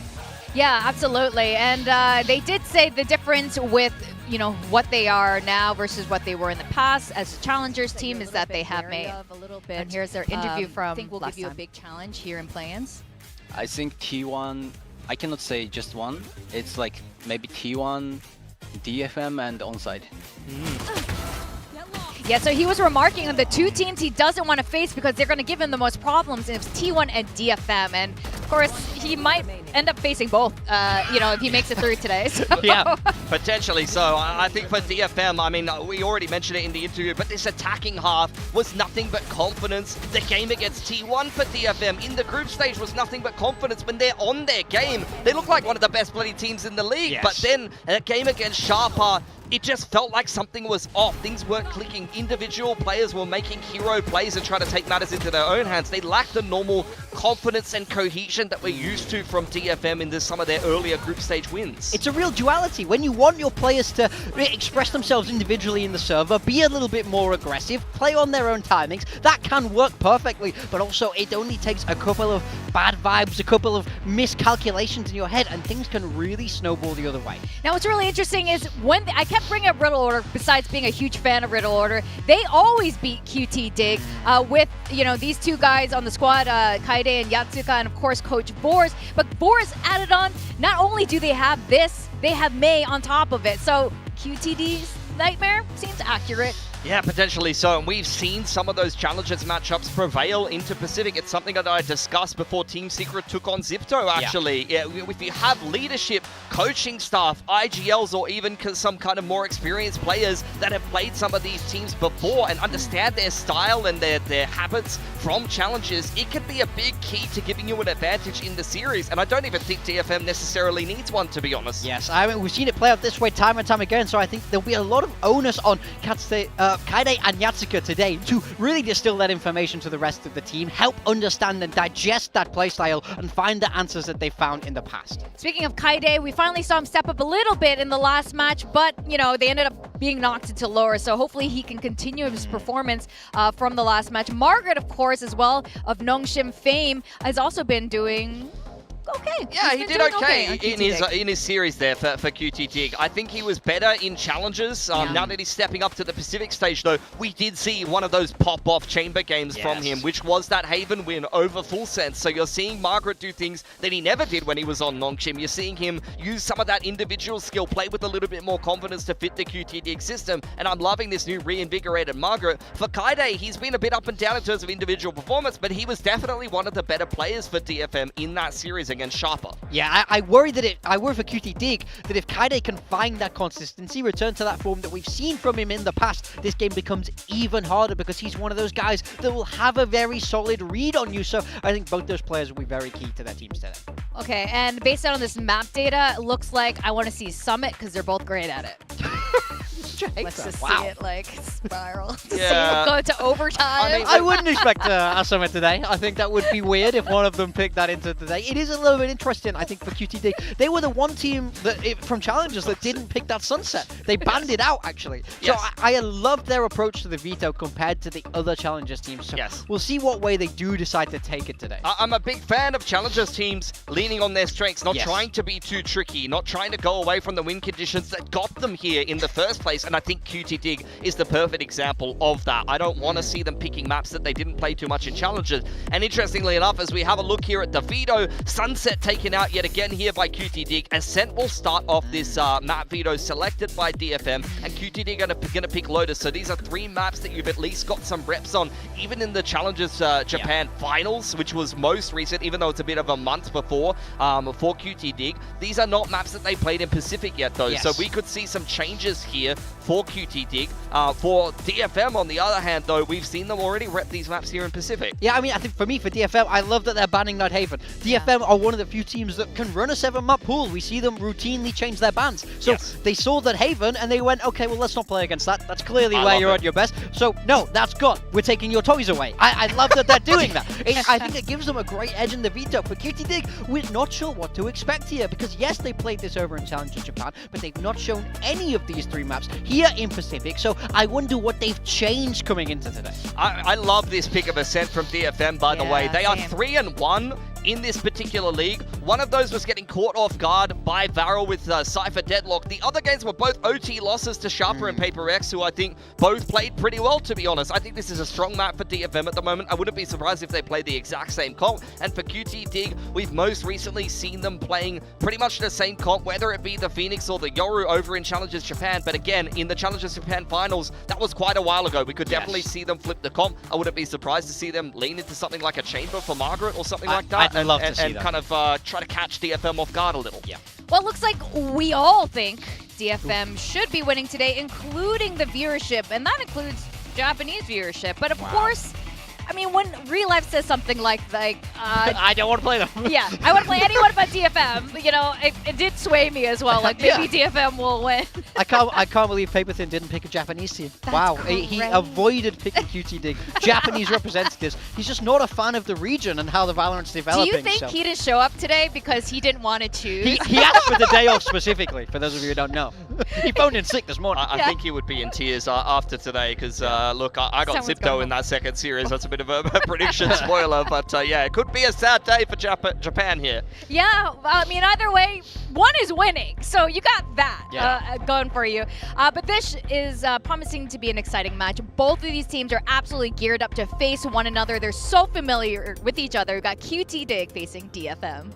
Yeah, absolutely. And they did say the difference with, what they are now versus what they were in the past as a challengers team is that they have made a little bit. And here's their interview from I think we'll give you a big challenge here in play-ins. I think T1, I cannot say just one. It's like maybe T1, DFM, and onside. Yeah, so he was remarking on the two teams he doesn't want to face because they're going to give him the most problems, and it's T1 and DFM. And of course, he might end up facing both, if he makes it through today. So. Yeah, potentially so. I think for DFM, I mean, we already mentioned it in the interview, but this attacking half was nothing but confidence. The game against T1 for DFM in the group stage was nothing but confidence. When they're on their game, they look like one of the best bloody teams in the league. But then a game against Sharper, it just felt like something was off. Things weren't clicking. Individual players were making hero plays and trying to take matters into their own hands. They lacked the normal confidence and cohesion that we're used to from DFM in some of their earlier group stage wins. It's a real duality. When you want your players to express themselves individually in the server, be a little bit more aggressive, play on their own timings, that can work perfectly. But also, it only takes a couple of bad vibes, a couple of miscalculations in your head, and things can really snowball the other way. Now, what's really interesting is when I kept bringing up Riddle Order, besides being a huge fan of Riddle Order, they always beat QTD with, these two guys on the squad, Kaide and Yatsuka, and of course, Coach Vors. But Vors added on, not only do they have this, they have May on top of it. So QTD's nightmare seems accurate. Yeah, potentially so. And we've seen some of those Challengers matchups prevail into Pacific. It's something that I discussed before Team Secret took on Zipto, actually. Yeah, if you have leadership, coaching staff, IGLs, or even some kind of more experienced players that have played some of these teams before and understand their style and their habits from Challengers, it can be a big key to giving you an advantage in the series. And I don't even think DFM necessarily needs one, to be honest. Yes, I mean, we've seen it play out this way time and time again, so I think there'll be a lot of onus on Kaide and Yatsuka today to really distill that information to the rest of the team, help understand and digest that playstyle, and find the answers that they found in the past. Speaking of Kaide, we finally saw him step up a little bit in the last match, but, they ended up being knocked into lower, so hopefully he can continue his performance from the last match. Margaret, of course, as well, of Nongshim fame, has also been doing okay. Yeah, He's he been did doing okay on in his series there for QTD. I think he was better in challenges. Now that he's stepping up to the Pacific stage, though, we did see one of those pop-off chamber games from him, which was that Haven win over Full Sense. So you're seeing Margaret do things that he never did when he was on Nongshim. You're seeing him use some of that individual skill, play with a little bit more confidence to fit the QTD system, and I'm loving this new reinvigorated Margaret. For Kaide, he's been a bit up and down in terms of individual performance, but he was definitely one of the better players for DFM in that series against Sharper. Yeah, I worry for QTD that if Kaide can find that consistency, return to that form that we've seen from him in the past, this game becomes even harder because he's one of those guys that will have a very solid read on you. So I think both those players will be very key to their teams today. Okay, and based on this map data, it looks like I want to see Summit because they're both great at it. Let's just see it like spiral. See it go to overtime. I wouldn't expect a Summit today. I think that would be weird if one of them picked that into today. It is a little bit interesting, I think, for QTD. They were the one team from Challengers that didn't pick that Sunset. They banned it out, actually. So I love their approach to the veto compared to the other Challengers teams. So we'll see what way they do decide to take it today. I'm a big fan of Challengers teams leaning on their strengths, not trying to be too tricky, not trying to go away from the win conditions that got them here in the first place. And I think QTD is the perfect example of that. I don't want to see them picking maps that they didn't play too much in Challengers. And interestingly enough, as we have a look here at the veto, Sunset taken out yet again here by QTD. Ascent will start off this map veto selected by DFM, and QTD gonna pick Lotus. So these are 3 maps that you've at least got some reps on, even in the Challengers Japan finals, which was most recent, even though it's a bit of a month before for QTD. These are not maps that they played in Pacific yet, though. So we could see some changes here for QTD. For DFM, on the other hand, though, we've seen them already rep these maps here in Pacific. Yeah, I mean, I think for me, for DFM, I love that they're banning Night Haven. DFM are one of the few teams that can run a 7-map pool. We see them routinely change their bans. So they saw that Haven, and they went, okay, well, let's not play against that. That's clearly where you're at your best. So, no, that's gone. We're taking your toys away. I love that they're doing that. I think it gives them a great edge in the veto. For QTD, we're not sure what to expect here, because yes, they played this over in Challengers Japan, but they've not shown any of these 3 maps here in Pacific. So I wonder what they've changed coming into today. I love this pick of Ascent from DFM, by the way. They are 3-1 in this particular league. One of those was getting caught off guard by Varel with Cypher Deadlock. The other games were both OT losses to Sharper and Paper X, who I think both played pretty well, to be honest. I think this is a strong map for DFM at the moment. I wouldn't be surprised if they play the exact same comp. And for QTD, we've most recently seen them playing pretty much the same comp, whether it be the Phoenix or the Yoru over in Challengers Japan. But again, in the Challengers Japan finals, that was quite a while ago. We could definitely see them flip the comp. I wouldn't be surprised to see them lean into something like a chamber for Margaret or something like that. I'd love to see that. And kind of try to catch DFM off guard a little. Well, it looks like we all think DFM should be winning today, including the viewership, and that includes Japanese viewership. But of course, I mean, when Real Life says something like I don't want to play them. Yeah, I want to play anyone but DFM. You know, it did sway me as well. Like maybe DFM will win. I can't believe Paperthin didn't pick a Japanese team. Wow, he avoided picking QTD. Japanese representatives. He's just not a fan of the region and how the Valorant's developing. Do you think he didn't show up today because he didn't want to choose? He asked for the day off specifically, for those of you who don't know. He phoned in sick this morning. I think he would be in tears after today because, look, I got Zipto in that second series. That's a bit of a prediction spoiler, but yeah, it could be a sad day for Japan here. Yeah, I mean, either way, one is winning, so you got that going for you. But this is promising to be an exciting match. Both of these teams are absolutely geared up to face one another. They're so familiar with each other. We've got QTD facing DFM.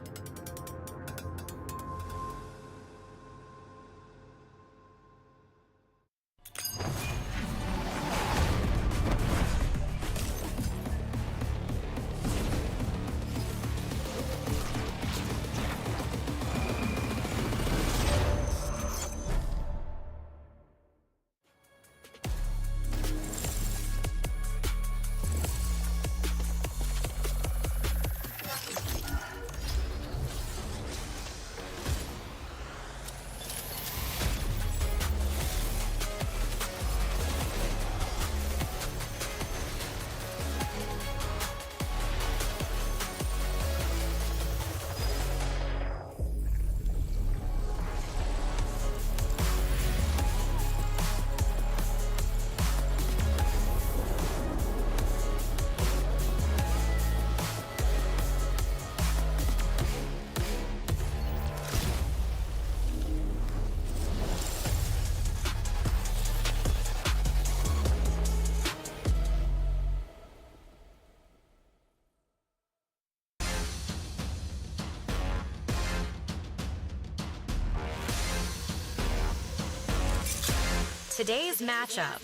Today's matchup.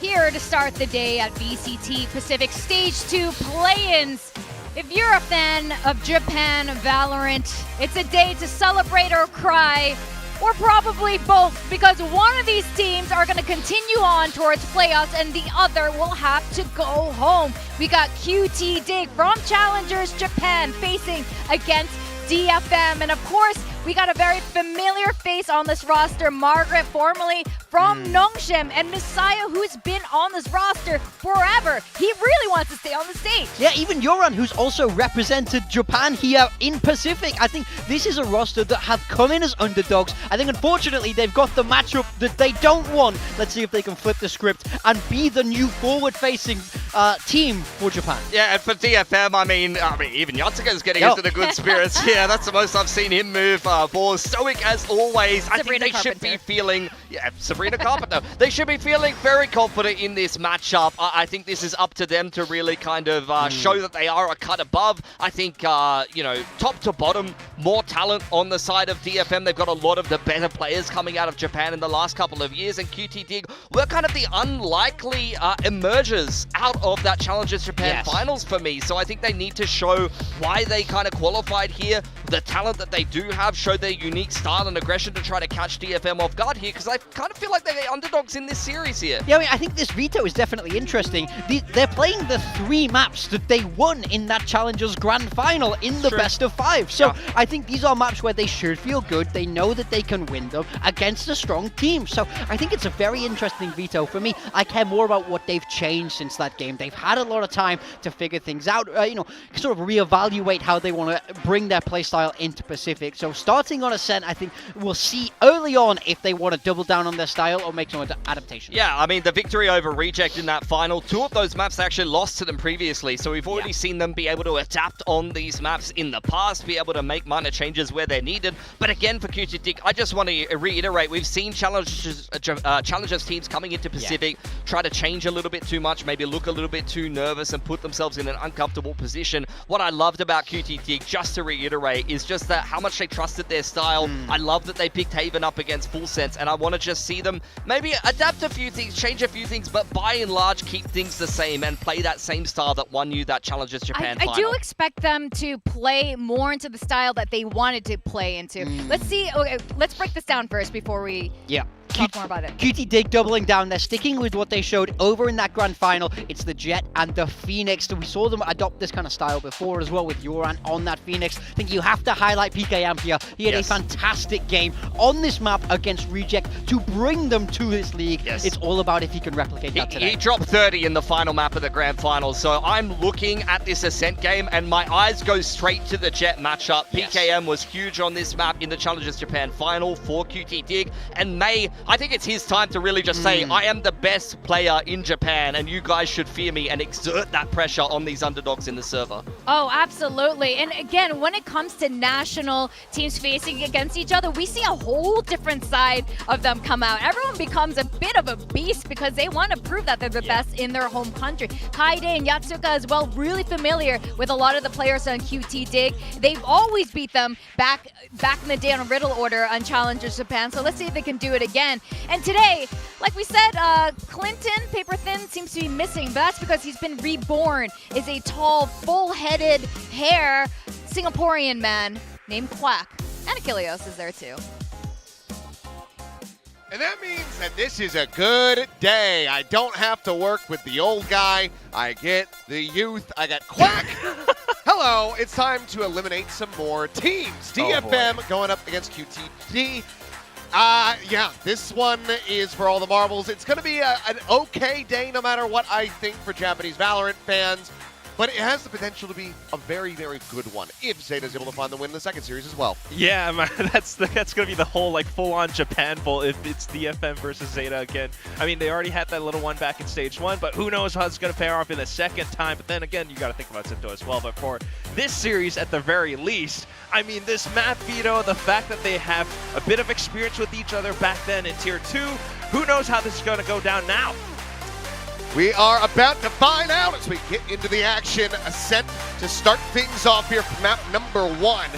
Here to start the day at VCT Pacific Stage 2 play-ins. If you're a fan of Japan Valorant, it's a day to celebrate or cry, or probably both, because one of these teams are going to continue on towards playoffs and the other will have to go home. We got QTD from Challengers Japan facing against DFM, and of course, we got a very familiar face on this roster, Margaret, formerly from Nongshim, and Messiah, who's been on this roster forever. He really wants to stay on the stage. Yeah, even Yoran, who's also represented Japan here in Pacific. I think this is a roster that have come in as underdogs. I think, unfortunately, they've got the matchup that they don't want. Let's see if they can flip the script and be the new forward-facing team for Japan. Yeah, and for DFM, I mean even Yatsuka's getting into the good spirits. Yeah, that's the most I've seen him move. Ball stoic as always. I think they should be feeling, Sabrina Carpenter. They should be feeling very confident in this matchup. I think this is up to them to really kind of show that they are a cut above. I think, you know, top to bottom, more talent on the side of DFM. They've got a lot of the better players coming out of Japan in the last couple of years, and QTD were kind of the unlikely emergers out of that Challengers Japan finals for me. So I think they need to show why they kind of qualified here, the talent that they do have, show their unique style and aggression to try to catch DFM off guard here, because I kind of feel like they're the underdogs in this series here. Yeah, I mean, I think this veto is definitely interesting. They're playing the 3 maps that they won in that Challengers Grand Final in the best of 5. So I think these are maps where they should feel good. They know that they can win them against a strong team. So I think it's a very interesting veto. For me, I care more about what they've changed since that game. They've had a lot of time to figure things out, you know, sort of reevaluate how they want to bring their playstyle into Pacific. So starting on Ascent, I think we'll see early on if they want to double down on their style or make some adaptations. Yeah, I mean, the victory over Reject in that final, 2 of those maps they actually lost to them previously, so we've already seen them be able to adapt on these maps in the past, be able to make minor changes where they're needed. But again, for QTD, I just want to reiterate, we've seen Challengers teams coming into Pacific try to change a little bit too much, maybe look a little bit too nervous and put themselves in an uncomfortable position. What I loved about QTD, just to reiterate, is just that how much they trusted their style. I love that they picked Haven up against Full Sense, and I want to just see them maybe adapt a few things, change a few things, but by and large keep things the same and play that same style that won you that Challengers Japan final. I do expect them to play more into the style that they wanted to play into. Let's see. Okay, let's break this down first before we talk more about it. QTD doubling down. They're sticking with what they showed over in that grand final. It's the Jet and the Phoenix. We saw them adopt this kind of style before as well with Yoran on that Phoenix. I think you have to highlight PK Amp here. He had a fantastic game on this map against Reject to bring them to this league. It's all about if he can replicate that today. He dropped 30 in the final map of the grand final, so I'm looking at this Ascent game and my eyes go straight to the Jet matchup. PKM was huge on this map in the Challengers Japan final for QTD, and May, I think it's his time to really just say, I am the best player in Japan and you guys should fear me, and exert that pressure on these underdogs in the server. Oh, absolutely. And again, when it comes to national teams facing against each other, we see a whole different side of them come out. Everyone becomes a bit of a beast because they want to prove that they're the best in their home country. Kaide and Yatsuka as well, really familiar with a lot of the players on QT Dig. They've always beat them back in the day on Riddle Order on Challengers Japan, so let's see if they can do it again. And today, like we said, Clinton, Paper Thin, seems to be missing, but that's because he's been reborn. Is a tall, full-headed hair Singaporean man named Quack. And Achilleos is there too. And that means that this is a good day. I don't have to work with the old guy. I get the youth. I got Quack. Hello, it's time to eliminate some more teams. DFM going up against QTD. Yeah, this one is for all the marbles. It's going to be an okay day no matter what I think for Japanese Valorant fans. But it has the potential to be a very, very good one if ZETA is able to find the win in the second series as well. Yeah, man, that's going to be the whole like full-on Japan Bowl if it's DFM versus ZETA again. I mean, they already had that little one back in stage 1, but who knows how it's going to pay off in the second time. But then again, you got to think about Zinto as well. But for this series, at the very least, I mean, this map veto, the fact that they have a bit of experience with each other back then in Tier 2, who knows how this is going to go down now? We are about to find out as we get into the action. Ascent to start things off here for map number 1.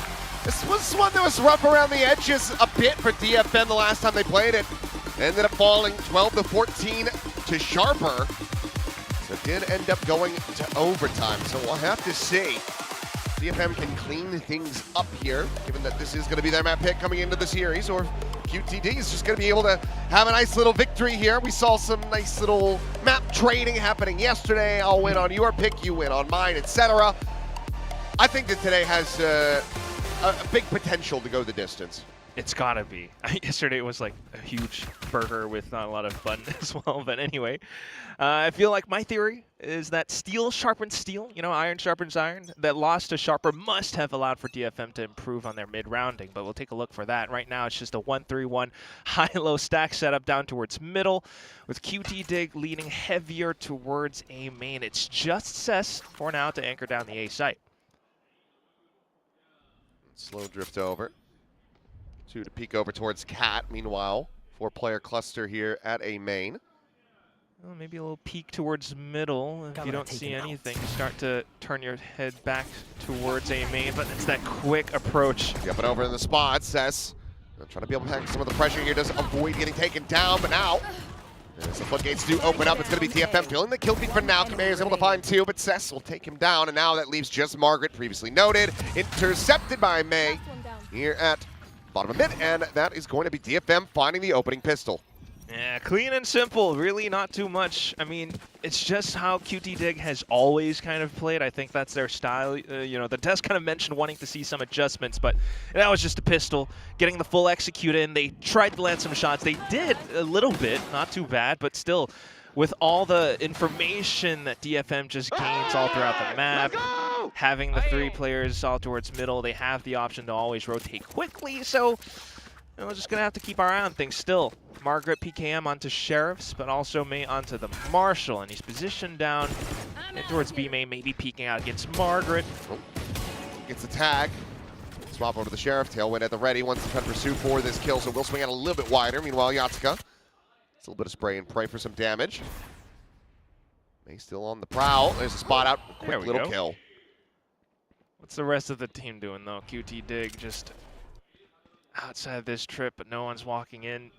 This was one that was rough around the edges a bit for DFM the last time they played it. Ended up falling 12-14 to Sharper. So it did end up going to overtime. So we'll have to see if DFM can clean things up here, given that this is going to be their map pick coming into the series, or QTD is just going to be able to have a nice little victory here. We saw some nice little map trading happening yesterday. I'll win on your pick, you win on mine, etc. I think that today has a big potential to go the distance. It's gotta be. Yesterday was like a huge burger with not a lot of fun as well. But anyway, I feel like my theory is that steel sharpens steel. You know, iron sharpens iron. That loss to Sharper must have allowed for DFM to improve on their mid-rounding. But we'll take a look for that. Right now, it's just a 1-3-1 high-low stack setup down towards middle, with QTD leaning heavier towards A main. It's just Cess for now to anchor down the A site. Slow drift over. 2 to peek over towards Cat. Meanwhile, 4-player cluster here at A main. Well, maybe a little peek towards middle. If you don't see anything, start to turn your head back towards A main, but it's that quick approach. Jumping over in the spot, Cess trying to be able to pack some of the pressure here, does avoid getting taken down, but now, as the floodgates do open up, it's going to be DFM feeling the kill feed for now. Kamei is able to find 2, but Cess will take him down, and now that leaves just Margaret, previously noted, intercepted by May here at bottom of mid, and that is going to be DFM finding the opening pistol. Yeah, clean and simple, really not too much. I mean, it's just how QTD has always kind of played. I think that's their style. You know, the test kind of mentioned wanting to see some adjustments, but that was just a pistol, getting the full execute in. They tried to land some shots. They did a little bit, not too bad, but still, with all the information that DFM just gains all throughout the map, having the 3 players all towards middle, they have the option to always rotate quickly, so we're just going to have to keep our eye on things still. Margaret PKM onto Sheriffs, but also May onto the Marshal, and he's positioned down towards B main, maybe peeking out against Margaret. Oh, gets the tag. Swap over to the Sheriff, Tailwind at the ready, wants to try to pursue for this kill, so we'll swing out a little bit wider. Meanwhile, Yatsuka, it's a little bit of spray and pray for some damage. May still on the prowl. There's a spot out, quick little kill. What's the rest of the team doing though? QTD just outside this trip, but no one's walking in.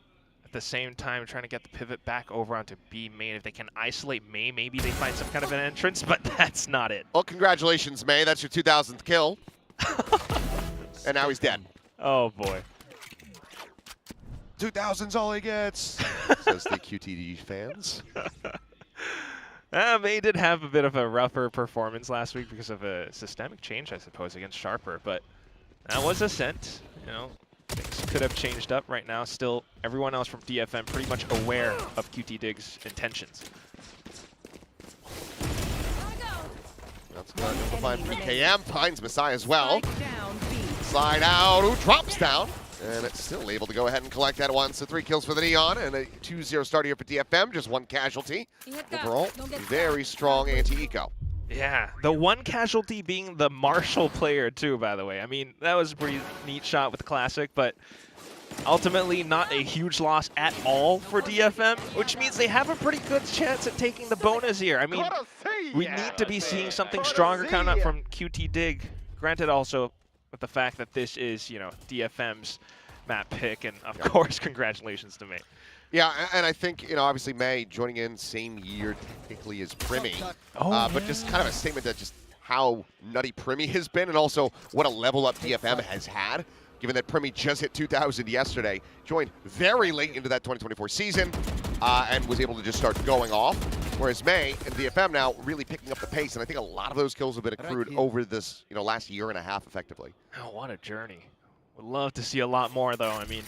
At the same time, trying to get the pivot back over onto B main. If they can isolate May, maybe they find some kind of an entrance, but that's not it. Well, congratulations, May. That's your 2000th kill. And now he's dead. Oh, boy. 2000's all he gets, says the QTD fans. May did have a bit of a rougher performance last week because of a systemic change, I suppose, against Sharper, but that was Ascent, you know. Things could have changed up right now. Still, everyone else from DFM pretty much aware of QTD's intentions. That's going to find PKM, finds Messiah as well. Slide out, who drops down. And it's still able to go ahead and collect that one. So 3 kills for the Neon and a 2-0 start here for DFM. Just 1 casualty. Overall, very strong anti-eco. Yeah, the 1 casualty being the Marshall player too, by the way. I mean, that was a pretty neat shot with Classic, but ultimately not a huge loss at all for DFM, which means they have a pretty good chance at taking the bonus here. I mean, we need to be seeing something stronger coming up from QTD. Granted also with the fact that this is, you know, DFM's map pick, and of course, congratulations to May. Yeah, and I think, you know, obviously May joining in same year technically as Primi, but just kind of a statement that just how nutty Primi has been, and also what a level up DFM has had, given that Primi just hit 2,000 yesterday, joined very late into that 2024 season, and was able to just start going off, whereas May and DFM now really picking up the pace, and I think a lot of those kills have been accrued over this, you know, last year and a half effectively. Oh, what a journey. Would love to see a lot more, though. I mean,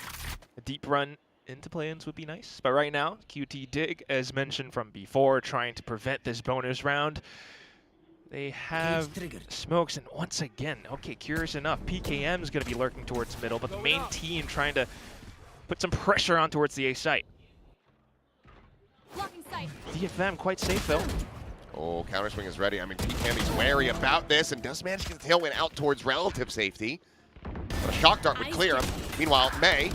a deep run into play-ins would be nice. But right now, QTD, as mentioned from before, trying to prevent this bonus round. They have smokes, and once again, okay, curious enough, PKM is going to be lurking towards middle, but the main team trying to put some pressure on towards the A site. DFM quite safe, though. Oh, counter swing is ready. I mean, PKM is wary about this and does manage to get the tailwind out towards relative safety. But a shock dart would clear him. Meanwhile, May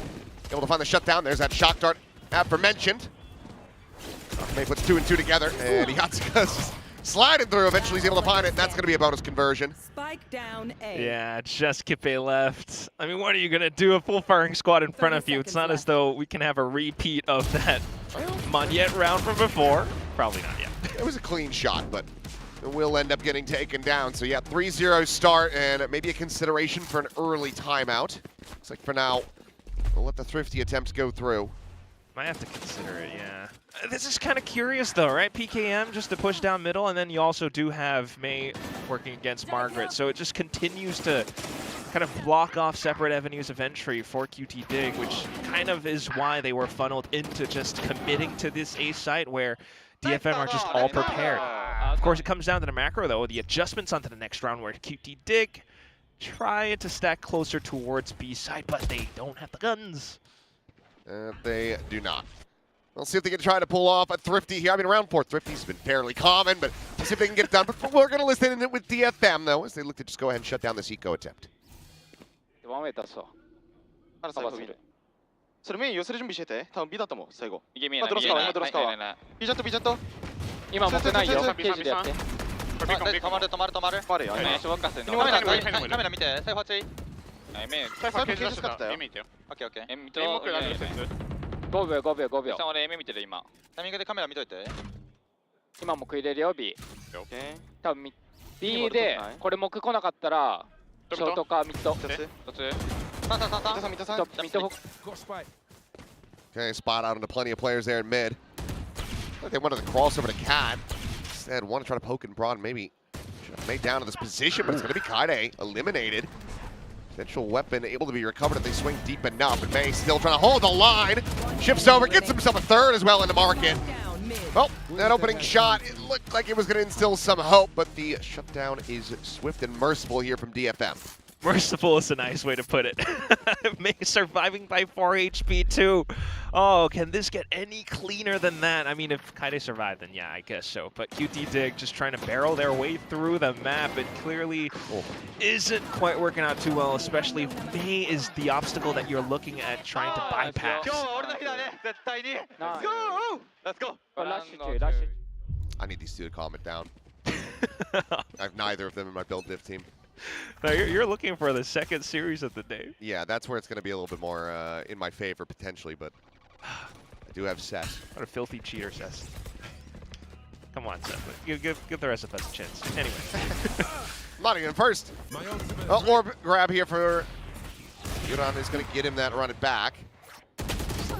able to find the shutdown. There's that shock dart aforementioned. May puts 2 and 2 together, and Yatsuka's sliding through. Eventually he's able to find it, and that's going to be a bonus conversion. Spike down A. Yeah, just QTD left. I mean, what are you going to do? A full firing squad in front of you. It's not as though we can have a repeat of that Monyet round from before. Probably not yet. It was a clean shot, but will end up getting taken down. So yeah, 3-0 start and maybe a consideration for an early timeout. Looks like for now, we'll let the thrifty attempts go through. Might have to consider it, yeah. This is kind of curious though, right? PKM just to push down middle, and then you also do have May working against Margaret. So it just continues to kind of block off separate avenues of entry for QTD, which kind of is why they were funneled into just committing to this A site where DFM are just all prepared. Of course, it comes down to the macro, though, the adjustments onto the next round where QTD try to stack closer towards B side, but they don't have the guns. They do not. We'll see if they can try to pull off a thrifty here. I mean, round 4 thrifty's been fairly common, but we'll see if they can get it done. But we're going to listen in it with DFM, though, as they look to just go ahead and shut down this eco attempt. ワンウェイ出すわ。あら、最後見る。それメイン寄せる準備してて。多分 B だと思う、最後。今ドロスカワ、今ドロスカワ。B チャット、B チャット。今持ってないよ。ケージでやって。止まる、止まる、止まる。止まるよ。カメラ見て、サイファーチェイ。サイファーケージ出したよ。オッケーオッケー。エミと5秒、5秒、5秒。俺エミ見てる今。タイミングでカメラ見といて。今も食い入れるよ、B。多分 B でこれ木来なかったら。ショートかミッド。Okay, spot out into plenty of players there in mid. Like they wanted to cross over to Cat. Instead, want to try to poke and broaden. Maybe should have made down to this position, but it's going to be Kaide eliminated. Potential weapon able to be recovered if they swing deep enough. But May still trying to hold the line. Shifts over, gets himself a third as well in the market. Well, that opening shot, it looked like it was going to instill some hope, but the shutdown is swift and merciful here from DFM. Merciful is a nice way to put it. May surviving by 4 HP too. Oh, can this get any cleaner than that? I mean, if Kaide survived, then yeah, I guess so. But QTD just trying to barrel their way through the map. It clearly isn't quite working out too well, especially if May is the obstacle that you're looking at trying to bypass. Let's go! I need these two to calm it down. I have neither of them in my build diff team. No, you're looking for the second series of the day. Yeah, that's where it's going to be a little bit more in my favor potentially, but I do have Seth. What a filthy cheater, Seth. Come on, Seth. Give the rest of us a chance. Anyway. Not even first. Orb grab here for Yuran is going to get him that run it back.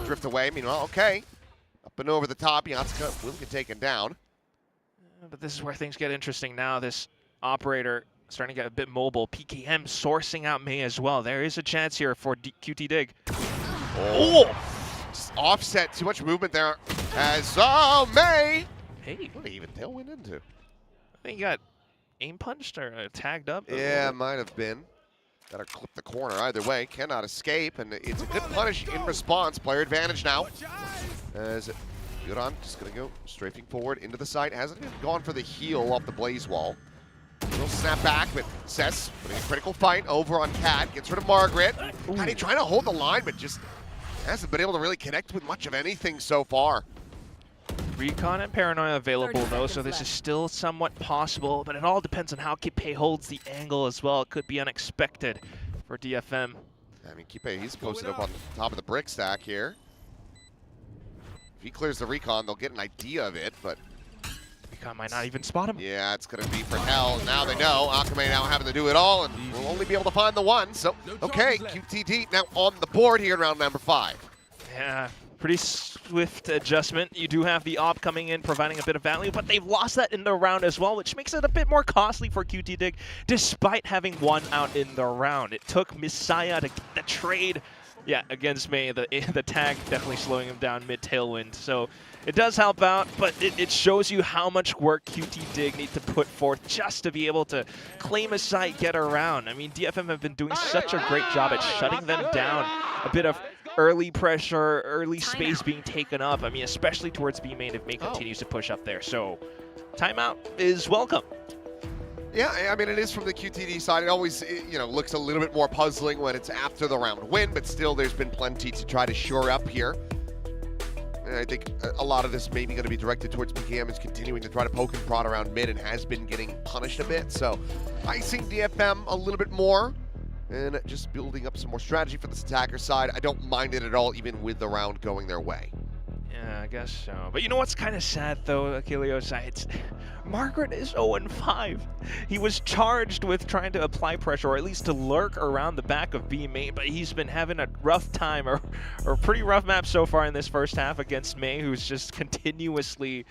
Drift away. Meanwhile, okay. Up and over the top. Yatsuka will get taken down. But this is where things get interesting now. This operator starting to get a bit mobile. PKM sourcing out May as well. There is a chance here for QTD. Oh! Just offset. Too much movement there. As May! Hey. What did he even tailwind into? I think he got aim punched or tagged up. Yeah, might have been. Gotta clip the corner either way. Cannot escape, and it's a good punish in response. Player advantage now. As Yuran just gonna go strafing forward into the site. Hasn't even gone for the heal off the blaze wall. Little snap back, but Cess putting a critical fight over on Cat. Gets rid of Margaret. Kaide trying to hold the line, but just hasn't been able to really connect with much of anything so far. Recon and Paranoia available though, so this is still somewhat possible, but it all depends on how Kipe holds the angle as well. It could be unexpected for DFM. I mean, Kipe, he's posted up on the top of the brick stack here. If he clears the recon, they'll get an idea of it, but Recon might not even spot him. yeah, it's going to be for hell. Now they know. Akame now having to do it all, and will only be able to find the one. So, okay, QTD now on the board here in round number 5. Yeah, pretty swift adjustment. You do have the op coming in, providing a bit of value, but they've lost that in the round as well, which makes it a bit more costly for QTD, despite having one out in the round. It took Messiah to get the trade. Yeah, against May, the tag definitely slowing him down mid-tailwind. So it does help out, but it shows you how much work QTD need to put forth just to be able to claim a site, get around. I mean, DFM have been doing such a great job at shutting them down. A bit of early pressure, early space being taken up. I mean, especially towards B main if May continues to push up there. So timeout is welcome. Yeah, I mean, it is from the QTD side. It always, looks a little bit more puzzling when it's after the round win, but still there's been plenty to try to shore up here. And I think a lot of this maybe going to be directed towards PKM is continuing to try to poke and prod around mid and has been getting punished a bit. So icing DFM a little bit more and just building up some more strategy for this attacker side. I don't mind it at all, even with the round going their way. Yeah, I guess so. But you know what's kind of sad, though, Achilleos? Margaret is 0-5. He was charged with trying to apply pressure, or at least to lurk around the back of B main, but he's been having a rough time, or pretty rough map so far in this first half against Mei, who's just continuously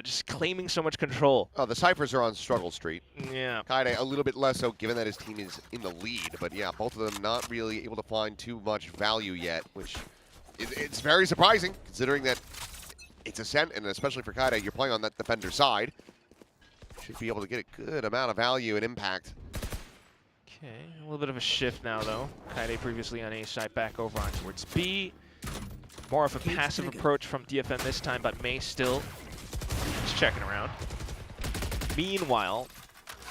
just claiming so much control. Oh, the Cyphers are on struggle street. Yeah. Kaide a little bit less so, given that his team is in the lead. But yeah, both of them not really able to find too much value yet, which it's very surprising, considering that it's Ascent, and especially for Kaide, you're playing on that defender side. Should be able to get a good amount of value and impact. Okay, a little bit of a shift now, though. Kaide previously on A side, back over on towards B. More of a passive approach from DFM this time, but Mei still just checking around. Meanwhile,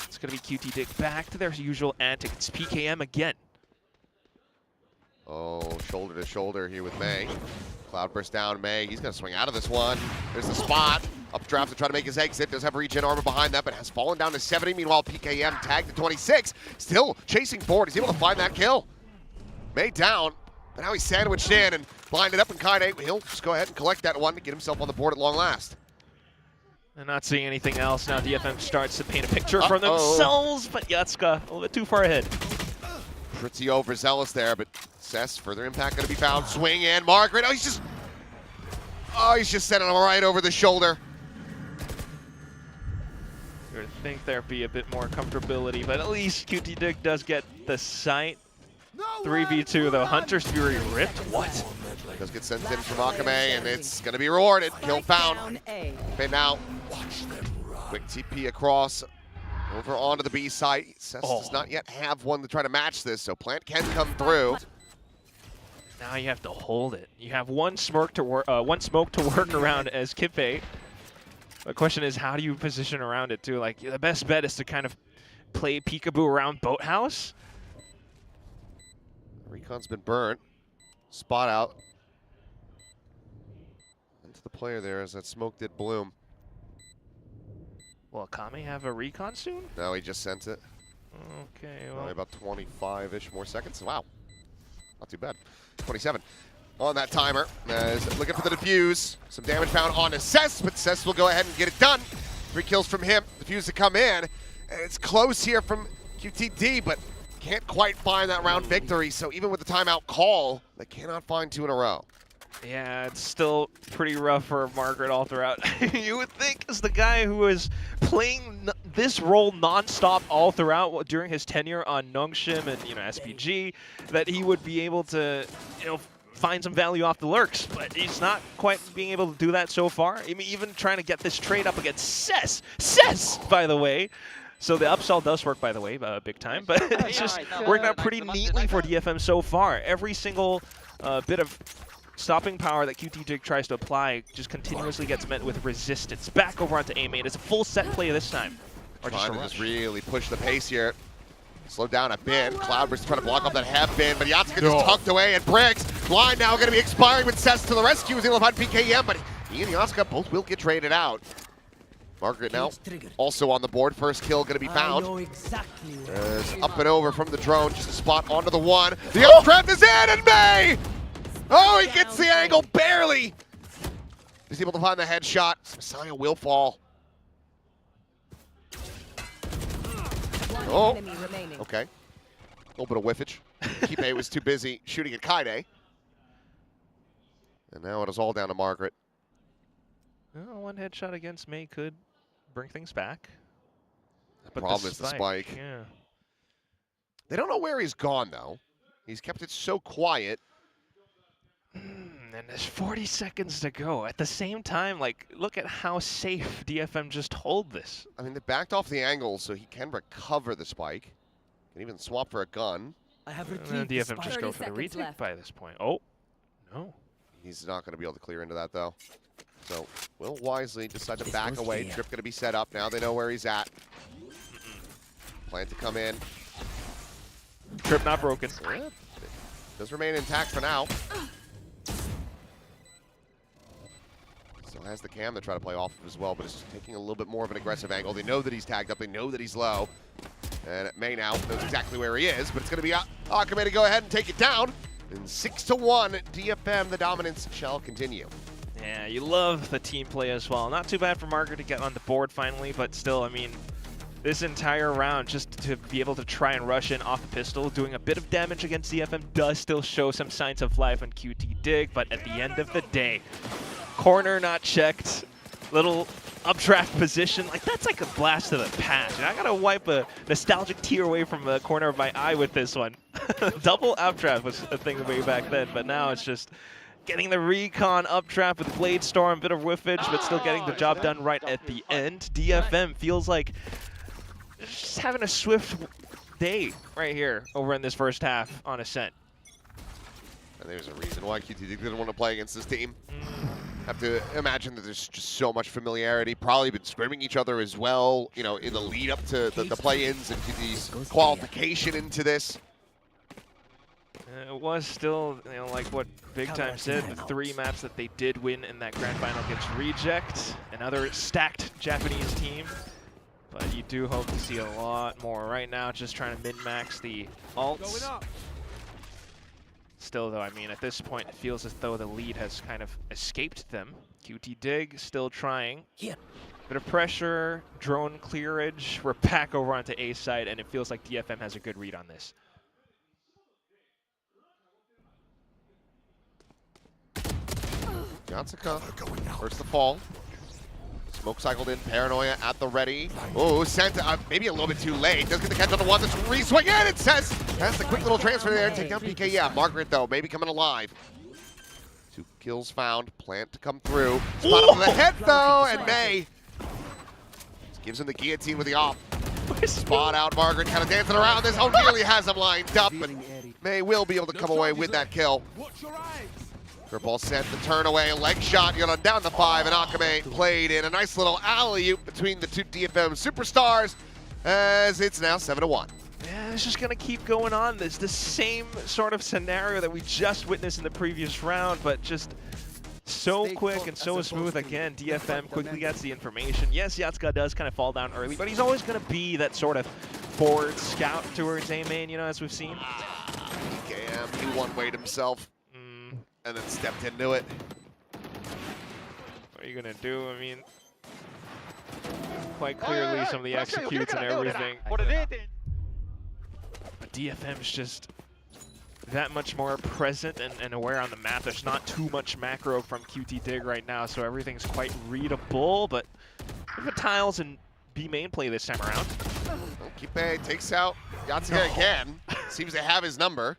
it's going to be QTD back to their usual antics. It's PKM again. Oh, shoulder to shoulder here with Mei. Cloudburst down, Mei. He's going to swing out of this one. There's the spot. Updraft to try to make his exit. Does have regen armor behind that, but has fallen down to 70. Meanwhile, PKM tagged to 26. Still chasing forward. He's able to find that kill. Mei down, but now he's sandwiched in and blinded up, and Kaide, he'll just go ahead and collect that one to get himself on the board at long last. They're not seeing anything else. Now DFM starts to paint a picture for themselves, but Yatsuka a little bit too far ahead. Pretty overzealous there, but Cess, further impact going to be found. Swing in, Margaret. He's just sending him right over the shoulder. You would think there'd be a bit more comfortability, but at least QTD does get the sight. 3v2 though. Hunter's Fury ripped. What? Does get sent in from Akame, and it's going to be rewarded. Kill found. Okay, now, quick TP across. Over onto the B site. Cess does not yet have one to try to match this, so Plant can come through. Now you have to hold it. You have one smoke to work around as Kippe. The question is, how do you position around it too? Like, the best bet is to kind of play peekaboo around Boathouse. Recon's been burnt. Spot out. Into the player there as that smoke did bloom. Will Akame have a recon soon? No, he just sent it. Okay, well. Only about 25-ish more seconds. Wow. Not too bad. 27 on that timer. As looking for the defuse. Some damage found on Cess, but Cess will go ahead and get it done. 3 kills from him. Defuse to come in. And it's close here from QTD, but can't quite find that round victory. So even with the timeout call, they cannot find 2 in a row. Yeah, it's still pretty rough for Margaret all throughout. You would think, as the guy who was playing this role non-stop all throughout during his tenure on Nongshim and SPG, that he would be able to find some value off the lurks, but he's not quite being able to do that so far. I mean, even trying to get this trade up against Cess, by the way. So the upsell does work, by the way, big time, but it's just working out pretty neatly for DFM so far. Every single bit of stopping power that QTD tries to apply just continuously gets met with resistance. Back over onto A main. It's a full set play this time. Or trying to just really push the pace here. Slow down a bit. Cloudburst trying to block off that half bin, but Yatsuka just tucked away, and Briggs, line now going to be expiring with Cess to the rescue. He's able to find PKM, but he and Yatsuka both will get traded out. Margaret now also on the board. First kill going to be found. Up and over from the drone, just a spot onto the one. The updraft is in, and Mei! Oh, he gets the angle, barely! He's able to find the headshot. Messiah will fall. Oh, okay. A little bit of whiffage. Kippe was too busy shooting at Kaide. And now it is all down to Margaret. Well, one headshot against Mei could bring things back. The problem is the spike. Yeah. They don't know where he's gone, though. He's kept it so quiet. And there's 40 seconds to go. At the same time, like, look at how safe DFM just hold this. I mean, they backed off the angle so he can recover the spike. Can even swap for a gun. And then DFM just go for the retake by this point. Oh, no. He's not going to be able to clear into that, though. So, will wisely decide to back away. Trip going to be set up. Now they know where he's at. Plan to come in. Trip not broken. Yeah, does remain intact for now. Still has the cam to try to play off of as well, but it's taking a little bit more of an aggressive angle. They know that he's tagged up. They know that he's low. And May now knows exactly where he is, but it's going to be Akame to go ahead and take it down. And 6-1, DFM, the dominance shall continue. Yeah, you love the team play as well. Not too bad for Margaret to get on the board finally, but still, I mean, this entire round, just to be able to try and rush in off the pistol, doing a bit of damage against DFM does still show some signs of life on QT Dig, but at the end of the day, corner not checked, little updraft position, like that's like a blast to the past. And I gotta wipe a nostalgic tear away from the corner of my eye with this one. Double updraft was a thing way back then, but now it's just getting the recon updraft with Blade Storm, bit of whiffage, but still getting the job done right at the end. DFM feels like just having a swift day right here over in this first half on Ascent. And there's a reason why QTD didn't want to play against this team. Have to imagine that there's just so much familiarity. Probably been scrimming each other as well, you know, in the lead up to the play-ins and QTD's qualification into this. It was still, you know, like what Big Time said, the 3 maps that they did win in that grand final against Reject, another stacked Japanese team. But you do hope to see a lot more. Right now, just trying to min-max the alts. Still, though, I mean, at this point, it feels as though the lead has kind of escaped them. QT Dig still trying. Yeah. Bit of pressure, drone clearage. We're back over onto A side, and it feels like DFM has a good read on this. Yatsuka, first the fall. Smoke cycled in, Paranoia at the ready. Oh, sent maybe a little bit too late. Does get the catch on the one that's re-swing in, it says. That's the quick little transfer there, take down PK. Yeah, Margaret though, maybe coming alive. 2 kills found, plant to come through. Spot him to the head though, and May gives him the guillotine with the off. Spot out Margaret, kind of dancing around this. Oh, nearly has him lined up, but May will be able to come away with that kill. Ball sent the turn away, leg shot, you know, down the 5, and Akame played in a nice little alley-oop between the 2 DFM superstars as it's now 7-1. Yeah, it's just gonna keep going on. It's the same sort of scenario that we just witnessed in the previous round, but just so quick and so smooth. Again, DFM quickly gets the information. Yes, Yatsuka does kind of fall down early, but he's always gonna be that sort of forward scout towards A main, you know, as we've seen. PKM, he one-wayed himself. And then stepped into it. What are you gonna do? I mean, quite clearly some of the executes and everything. But DFM's just that much more present and aware on the map. There's not too much macro from QT Dig right now, so everything's quite readable, but the tiles and B main play this time around. Kipe takes out Yatsuka again. Seems to have his number.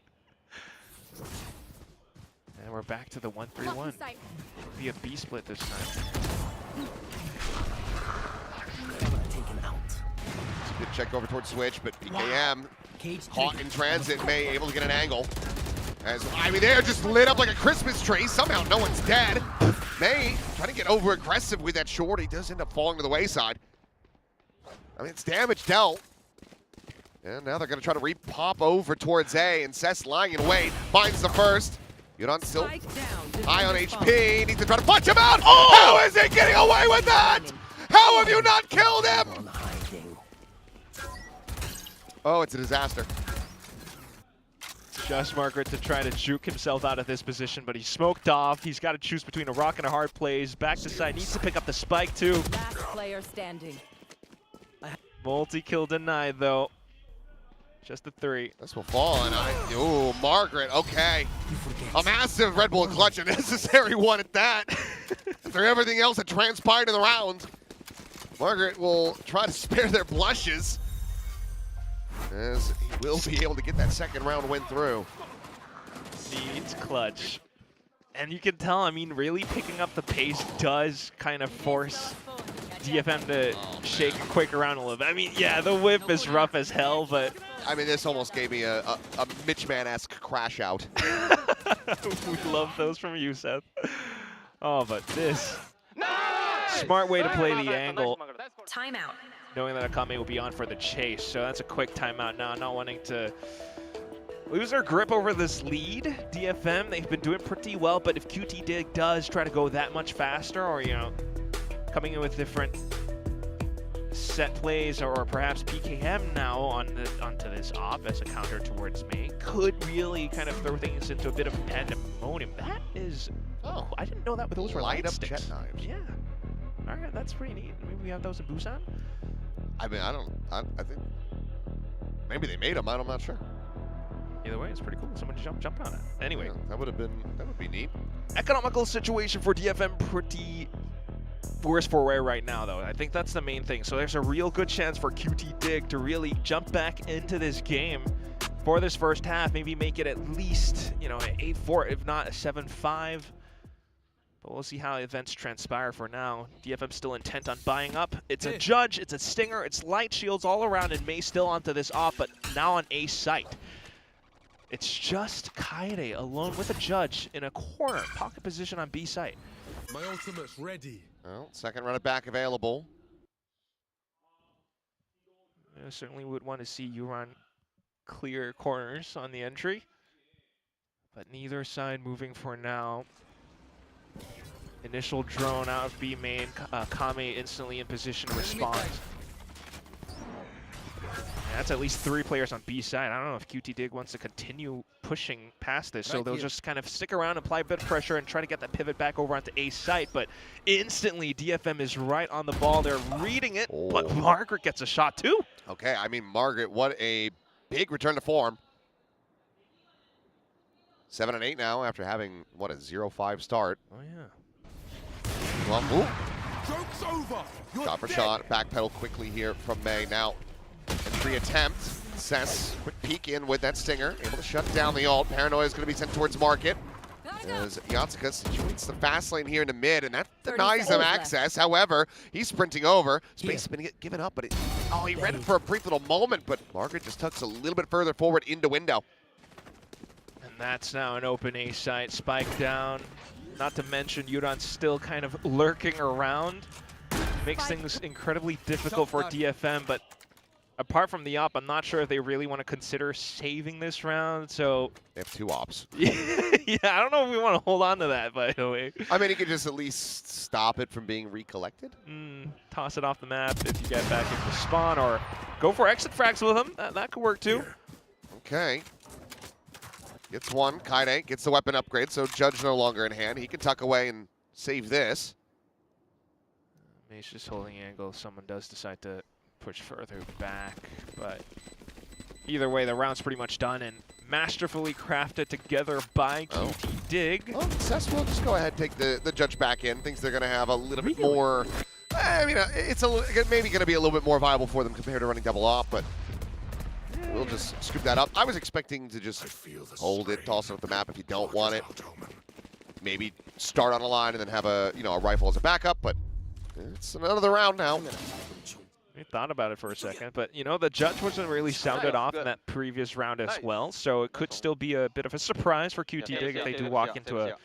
And we're back to the 1-3-1. Be a B split this time. It's a good check over towards Switch, but PKM caught in transit, May able to get an angle. As Ivy there just lit up like a Christmas tree. Somehow no one's dead. May trying to get over aggressive with that short. He does end up falling to the wayside. I mean, it's damage dealt. And now they're going to try to re-pop over towards A, and Cess lying in wait. Finds the first. Yudon still high on HP, needs to try to punch him out! Oh! How is he getting away with that? How have you not killed him? Oh, it's a disaster. Just Margaret to try to juke himself out of this position, but he's smoked off. He's got to choose between a rock and a hard plays. Back to side, needs to pick up the spike too. Last player standing. Multi-kill denied though. Just the 3. This will fall, and ooh, Margaret, okay. A massive Red Bull clutch, a necessary one at that. After everything else that transpired in the round, Margaret will try to spare their blushes, as he will be able to get that second round win through. Needs clutch. And you can tell, I mean, really picking up the pace does kind of force DFM to shake quick around a little bit. I mean, yeah, the whip is rough as hell, but... I mean, this almost gave me a Mitchman-esque crash out. We love those from you, Seth. Oh, but this... Smart way to play the angle. Timeout. Knowing that Akame will be on for the chase, so that's a quick timeout now, not wanting to lose their grip over this lead. DFM, they've been doing pretty well, but if QTD does try to go that much faster, or, you know, coming in with different set plays, or perhaps PKM now onto this op as a counter towards May, could really kind of throw things into a bit of pandemonium. That is, oh, I didn't know that with those were light up sticks. jet knives. Yeah. All right, that's pretty neat. Maybe we have those in Busan. I mean, I think maybe they made them. I'm not sure. Either way, it's pretty cool. Someone jump on it. Anyway, Yeah, that would be neat. Economical situation for DFM pretty worse for wear right now, though. I think that's the main thing. So there's a real good chance for QTD to really jump back into this game for this first half. Maybe make it at least, you know, an 8-4, if not a 7-5. But we'll see how events transpire for now. DFM still intent on buying up. It's a Judge, it's a Stinger, it's light shields all around, and May still onto this off, but now on A site. It's just Kaede alone with a Judge in a corner, pocket position on B site. My ultimate's ready. Well, second run it back available. I certainly would want to see Yuran clear corners on the entry, but neither side moving for now. Initial drone out of B main, Kame instantly in position to respond. And that's at least 3 players on B side. I don't know if QTD wants to continue pushing past this, so they'll just kind of stick around, apply a bit of pressure, and try to get that pivot back over onto A site. But instantly, DFM is right on the ball. They're reading it, but Margaret gets a shot too. Okay, I mean, Margaret, what a big return to form. 7 and 8 now after having, what, a 0-5 start. Oh, yeah. Well, ooh. Joke's over. You're Shot for dead. shot, backpedal quickly here from May. Now, entry attempt. Cess, quick peek in with that Stinger, able to shut down the ult. Paranoia is going to be sent towards Market. As Yatsuka situates the fast lane here in the mid, and that denies them access. However, he's sprinting over. Space has been given up, but he read it for a brief little moment, but Margaret just tucks a little bit further forward into window. And that's now an open A site, spike down. Not to mention Yuran's still kind of lurking around. Makes things incredibly difficult for DFM, but apart from the op, I'm not sure if they really want to consider saving this round, so... They have 2 ops. Yeah, I don't know if we want to hold on to that, by the way. I mean, you could just at least stop it from being recollected. Toss it off the map if you get back into spawn, or go for exit frags with them. That could work too. Okay. Gets one. Kaede gets the weapon upgrade, so Judge no longer in hand. He can tuck away and save this. May's just holding angle. Someone does decide to push further back, but either way, the round's pretty much done and masterfully crafted together by QTD. Well, Cess will just go ahead and take the Judge back in. Thinks they're going to have a little bit more... I mean, it's maybe going to be a little bit more viable for them compared to running double op, but we'll just scoop that up. I was expecting to just hold it, toss it up the map if you don't want it. Maybe start on a line and then have a rifle as a backup, but it's another round now. We thought about it for a second, but the Judge wasn't really sounded off in that previous round as well, so it could still be a bit of a surprise for QTD if they do walk into a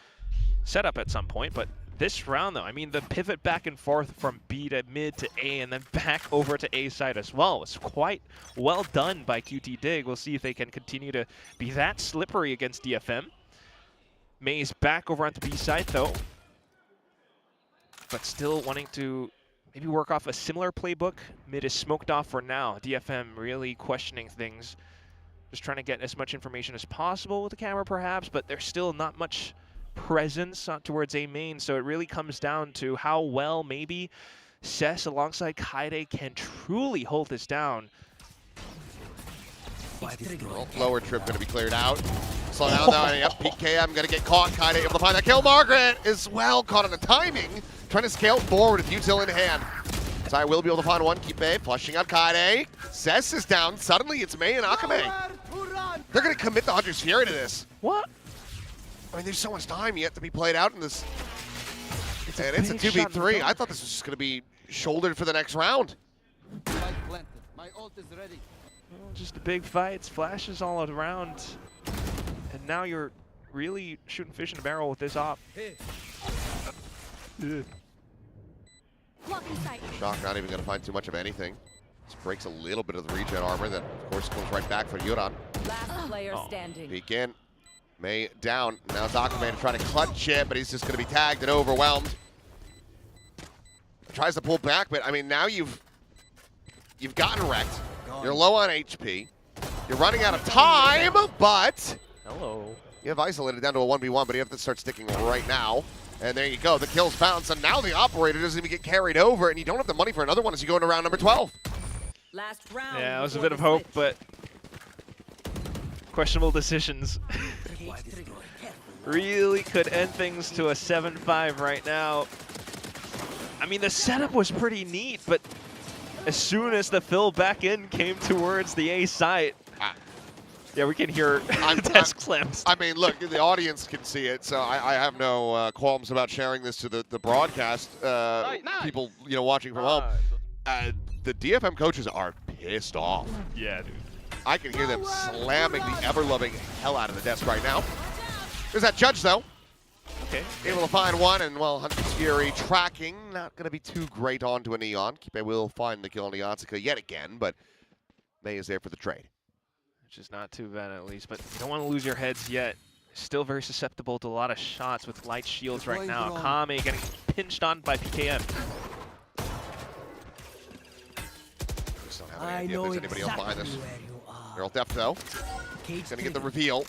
setup at some point. But this round, though, I mean, the pivot back and forth from B to mid to A and then back over to A side as well was quite well done by QTD. We'll see if they can continue to be that slippery against DFM. May's back over onto B side, though, but still wanting to maybe work off a similar playbook. Mid is smoked off for now. DFM really questioning things. Just trying to get as much information as possible with the camera, perhaps, but there's still not much presence towards A main, so it really comes down to how well maybe Cess alongside Kaede can truly hold this down. Lower trip going to be cleared out. Slow down now. Yep, PK, I'm going to get caught. Kaede able to find that kill. Margaret is well caught on the timing. Trying to scale forward with util in hand. So I will be able to find one. Keep A, flushing out Kaede. Cess is down. Suddenly it's May and Akame. They're going to commit the Hunter's Fury to this. What? I mean, there's so much time yet to be played out in this. And it's a 2v3. I thought this was just going to be shouldered for the next round. My ult is ready. Just the big fights, flashes all around. And now you're really shooting fish in a barrel with this op. Shock not even going to find too much of anything. Just breaks a little bit of the regen armor that, of course, comes right back for Yuran. Last player standing. Peek in. May down. Now it's Aquaman trying to clutch it, but he's just going to be tagged and overwhelmed. Tries to pull back, but I mean, now you've gotten wrecked. You're low on HP. You're running out of time, but Hello. you have isolated down to a 1v1, but you have to start sticking right now. And there you go. The kill's found. So now the operator doesn't even get carried over, and you don't have the money for another one as you go into round number 12. Last round. Yeah, it was a bit of hope, but questionable decisions. Really could end things to a 7-5 right now. I mean, the setup was pretty neat, but as soon as the fill back in came towards the A site, yeah, we can hear desk clamps. I mean, look, the audience can see it, so I have no qualms about sharing this to the broadcast people, watching from home. The DFM coaches are pissed off. Yeah, dude. I can hear them slamming the ever-loving hell out of the desk right now. There's that judge, though. Okay. Able to find one, and well, Hunter's Fury tracking. Not going to be too great onto a Neon. Kipe will find the kill on Yatsuka yet again, but May is there for the trade. Which is not too bad, at least, but you don't want to lose your heads yet. Still very susceptible to a lot of shots with light shields right now. Kame getting pinched on by PKM. Just don't have any idea if there's anybody else behind this. Neural Depth, though. He's going to get the reveal.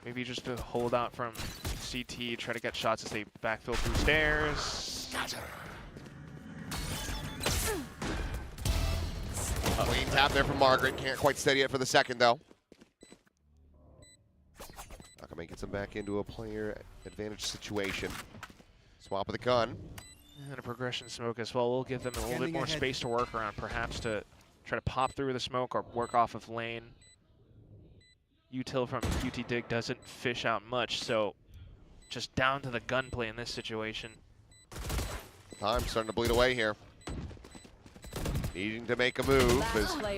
Maybe just to hold out from CT, try to get shots as they backfill through stairs. Clean tap there from Margaret. Can't quite steady it for the second, though. Akame gets him back into a player advantage situation. Swap of the gun. And a progression smoke as well. We'll give them a little bit more space to work around, perhaps to try to pop through the smoke or work off of lane. Util from QTD doesn't fish out much, so just down to the gunplay in this situation. Time starting to bleed away here. Needing to make a move.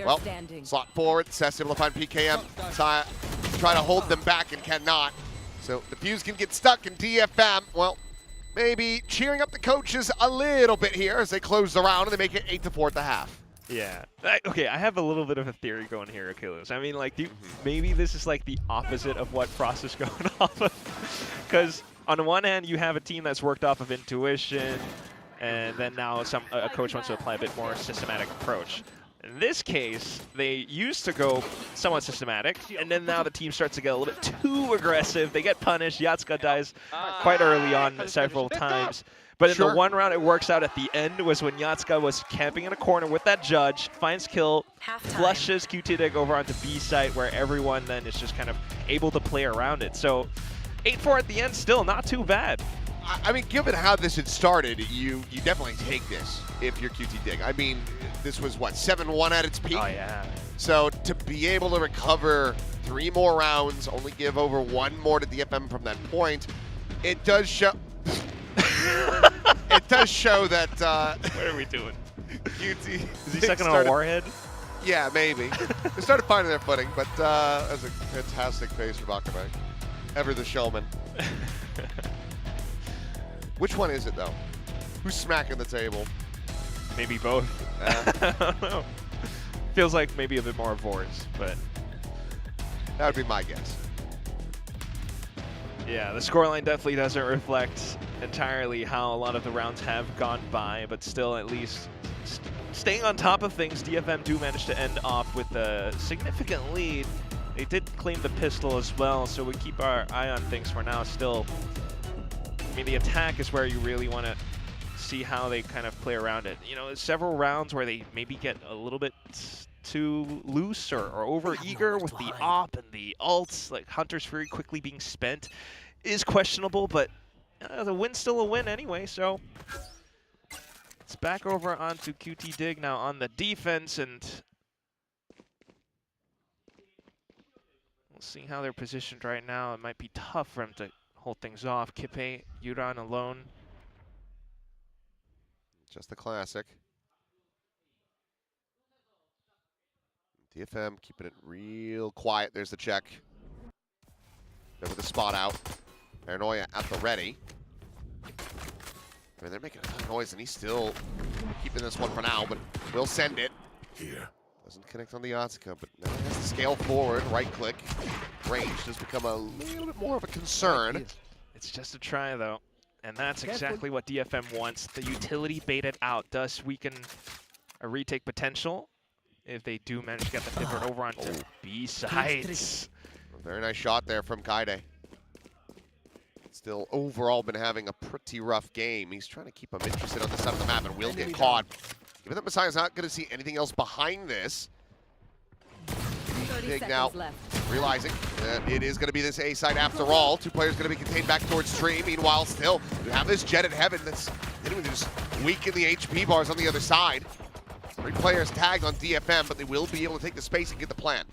Well, slot forward. Seth's able to find PKM. Try to hold them back and cannot. So the fuse can get stuck in DFM. Well, maybe cheering up the coaches a little bit here as they close the round and they make it 8-4 at the half. Yeah. Okay, I have a little bit of a theory going here, Achilles. I mean, like, maybe this is like the opposite of what Frost is going off of. Because on the one hand, you have a team that's worked off of intuition, and then now a coach wants to apply a bit more systematic approach. In this case, they used to go somewhat systematic, and then now the team starts to get a little bit too aggressive. They get punished. Yatsuka dies quite early on several times. But in the one round it works out at the end was when Yatsuka was camping in a corner with that judge, finds kill, flushes QTD over onto B site where everyone then is just kind of able to play around it. So 8-4 at the end, still not too bad. I mean, given how this had started, you definitely take this if you're QTD. I mean, this was, what, 7-1 at its peak? Oh, yeah. So to be able to recover 3 more rounds, only give over 1 more to DFM from that point, it does show... it does show that... what are we doing? QT... Is he second on a warhead? Yeah, maybe. They started finding their footing, but that's a fantastic face from Akame. Ever the showman. Which one is it, though? Who's smacking the table? Maybe both. I don't know. Feels like maybe a bit more of Vors, but... That would be my guess. Yeah, the scoreline definitely doesn't reflect entirely how a lot of the rounds have gone by, but still at least staying on top of things, DFM do manage to end off with a significant lead. They did claim the pistol as well, so we keep our eye on things for now still. I mean, the attack is where you really want to see how they kind of play around it. You know, several rounds where they maybe get a little bit too loose or over eager with the op and the ults, like Hunter's Fury quickly being spent is questionable, but the win's still a win anyway, so it's back over onto QTD now on the defense, and we'll see how they're positioned right now. It might be tough for them to hold things off. Kipe, Yuran alone. Just the classic. DFM keeping it real quiet. There's the check. There with the spot out. Paranoia at the ready. I mean, they're making a ton of noise, and he's still keeping this one for now, but we'll send it. Here. Doesn't connect on the Otsuka, but now he has to scale forward. Right click. Range does become a little bit more of a concern. It's just a try, though. And that's exactly what DFM wants. The utility baited out does weaken a retake potential if they do manage to get the pivot over onto B sides. A very nice shot there from Kaide. Still overall been having a pretty rough game. He's trying to keep him interested on the side of the map and will get caught. Given that Messiah's not going to see anything else behind this. Big now realizing that it is going to be this A side after all. Two players going to be contained back towards Stream. Meanwhile, still, you have this Jet in heaven that's going to just weaken the HP bars on the other side. 3 players tagged on DFM, but they will be able to take the space and get the plant.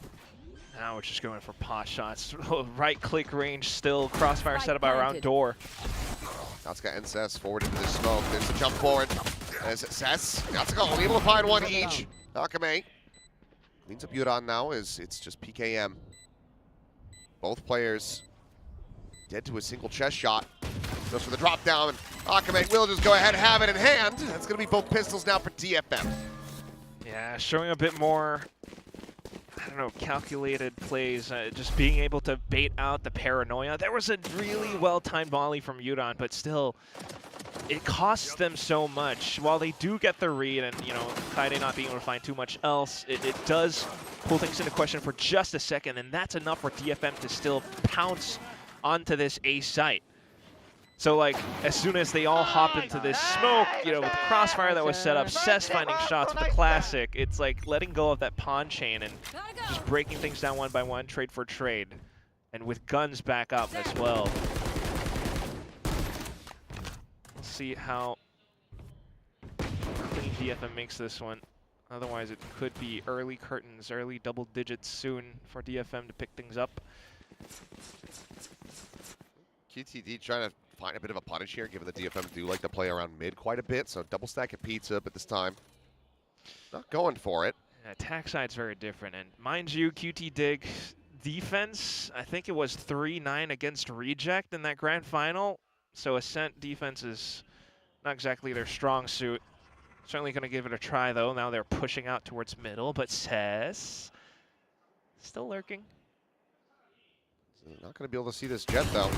Now we're just going for pot shots. Right click range still. Crossfire set up by around door. Natsuka and Sess forward into the smoke. There's a jump forward. As Sess, Natsuka only able to find one each. Nakame cleans up Yuran now as it's just PKM. Both players dead to a single chest shot. Goes for the drop down, and Nakame will just go ahead and have it in hand. That's going to be both pistols now for DFM. Yeah, showing a bit more, I don't know, calculated plays, just being able to bait out the paranoia. There was a really well-timed volley from Yuran, but still, it costs them so much. While they do get the read and, you know, Kaide not being able to find too much else, it does pull things into question for just a second, and that's enough for DFM to still pounce onto this A site. So, like, as soon as they all hop into this smoke, you know, with the crossfire that was set up, Sess finding shots with the classic, it's like letting go of that pawn chain and just breaking things down one by one, trade for trade. And with guns back up as well. We'll see how clean DFM makes this one. Otherwise, it could be early curtains, early double digits soon for DFM to pick things up. QTD trying to find a bit of a punish here, given the DFM do like to play around mid quite a bit, so double stack of pizza, but this time not going for it. Yeah, attack side's very different, and mind you, QT Dig defense, I think it was 3-9 against Reject in that grand final, so Ascent defense is not exactly their strong suit. Certainly going to give it a try, though. Now they're pushing out towards middle, but Sess still lurking. Not going to be able to see this Jet, though.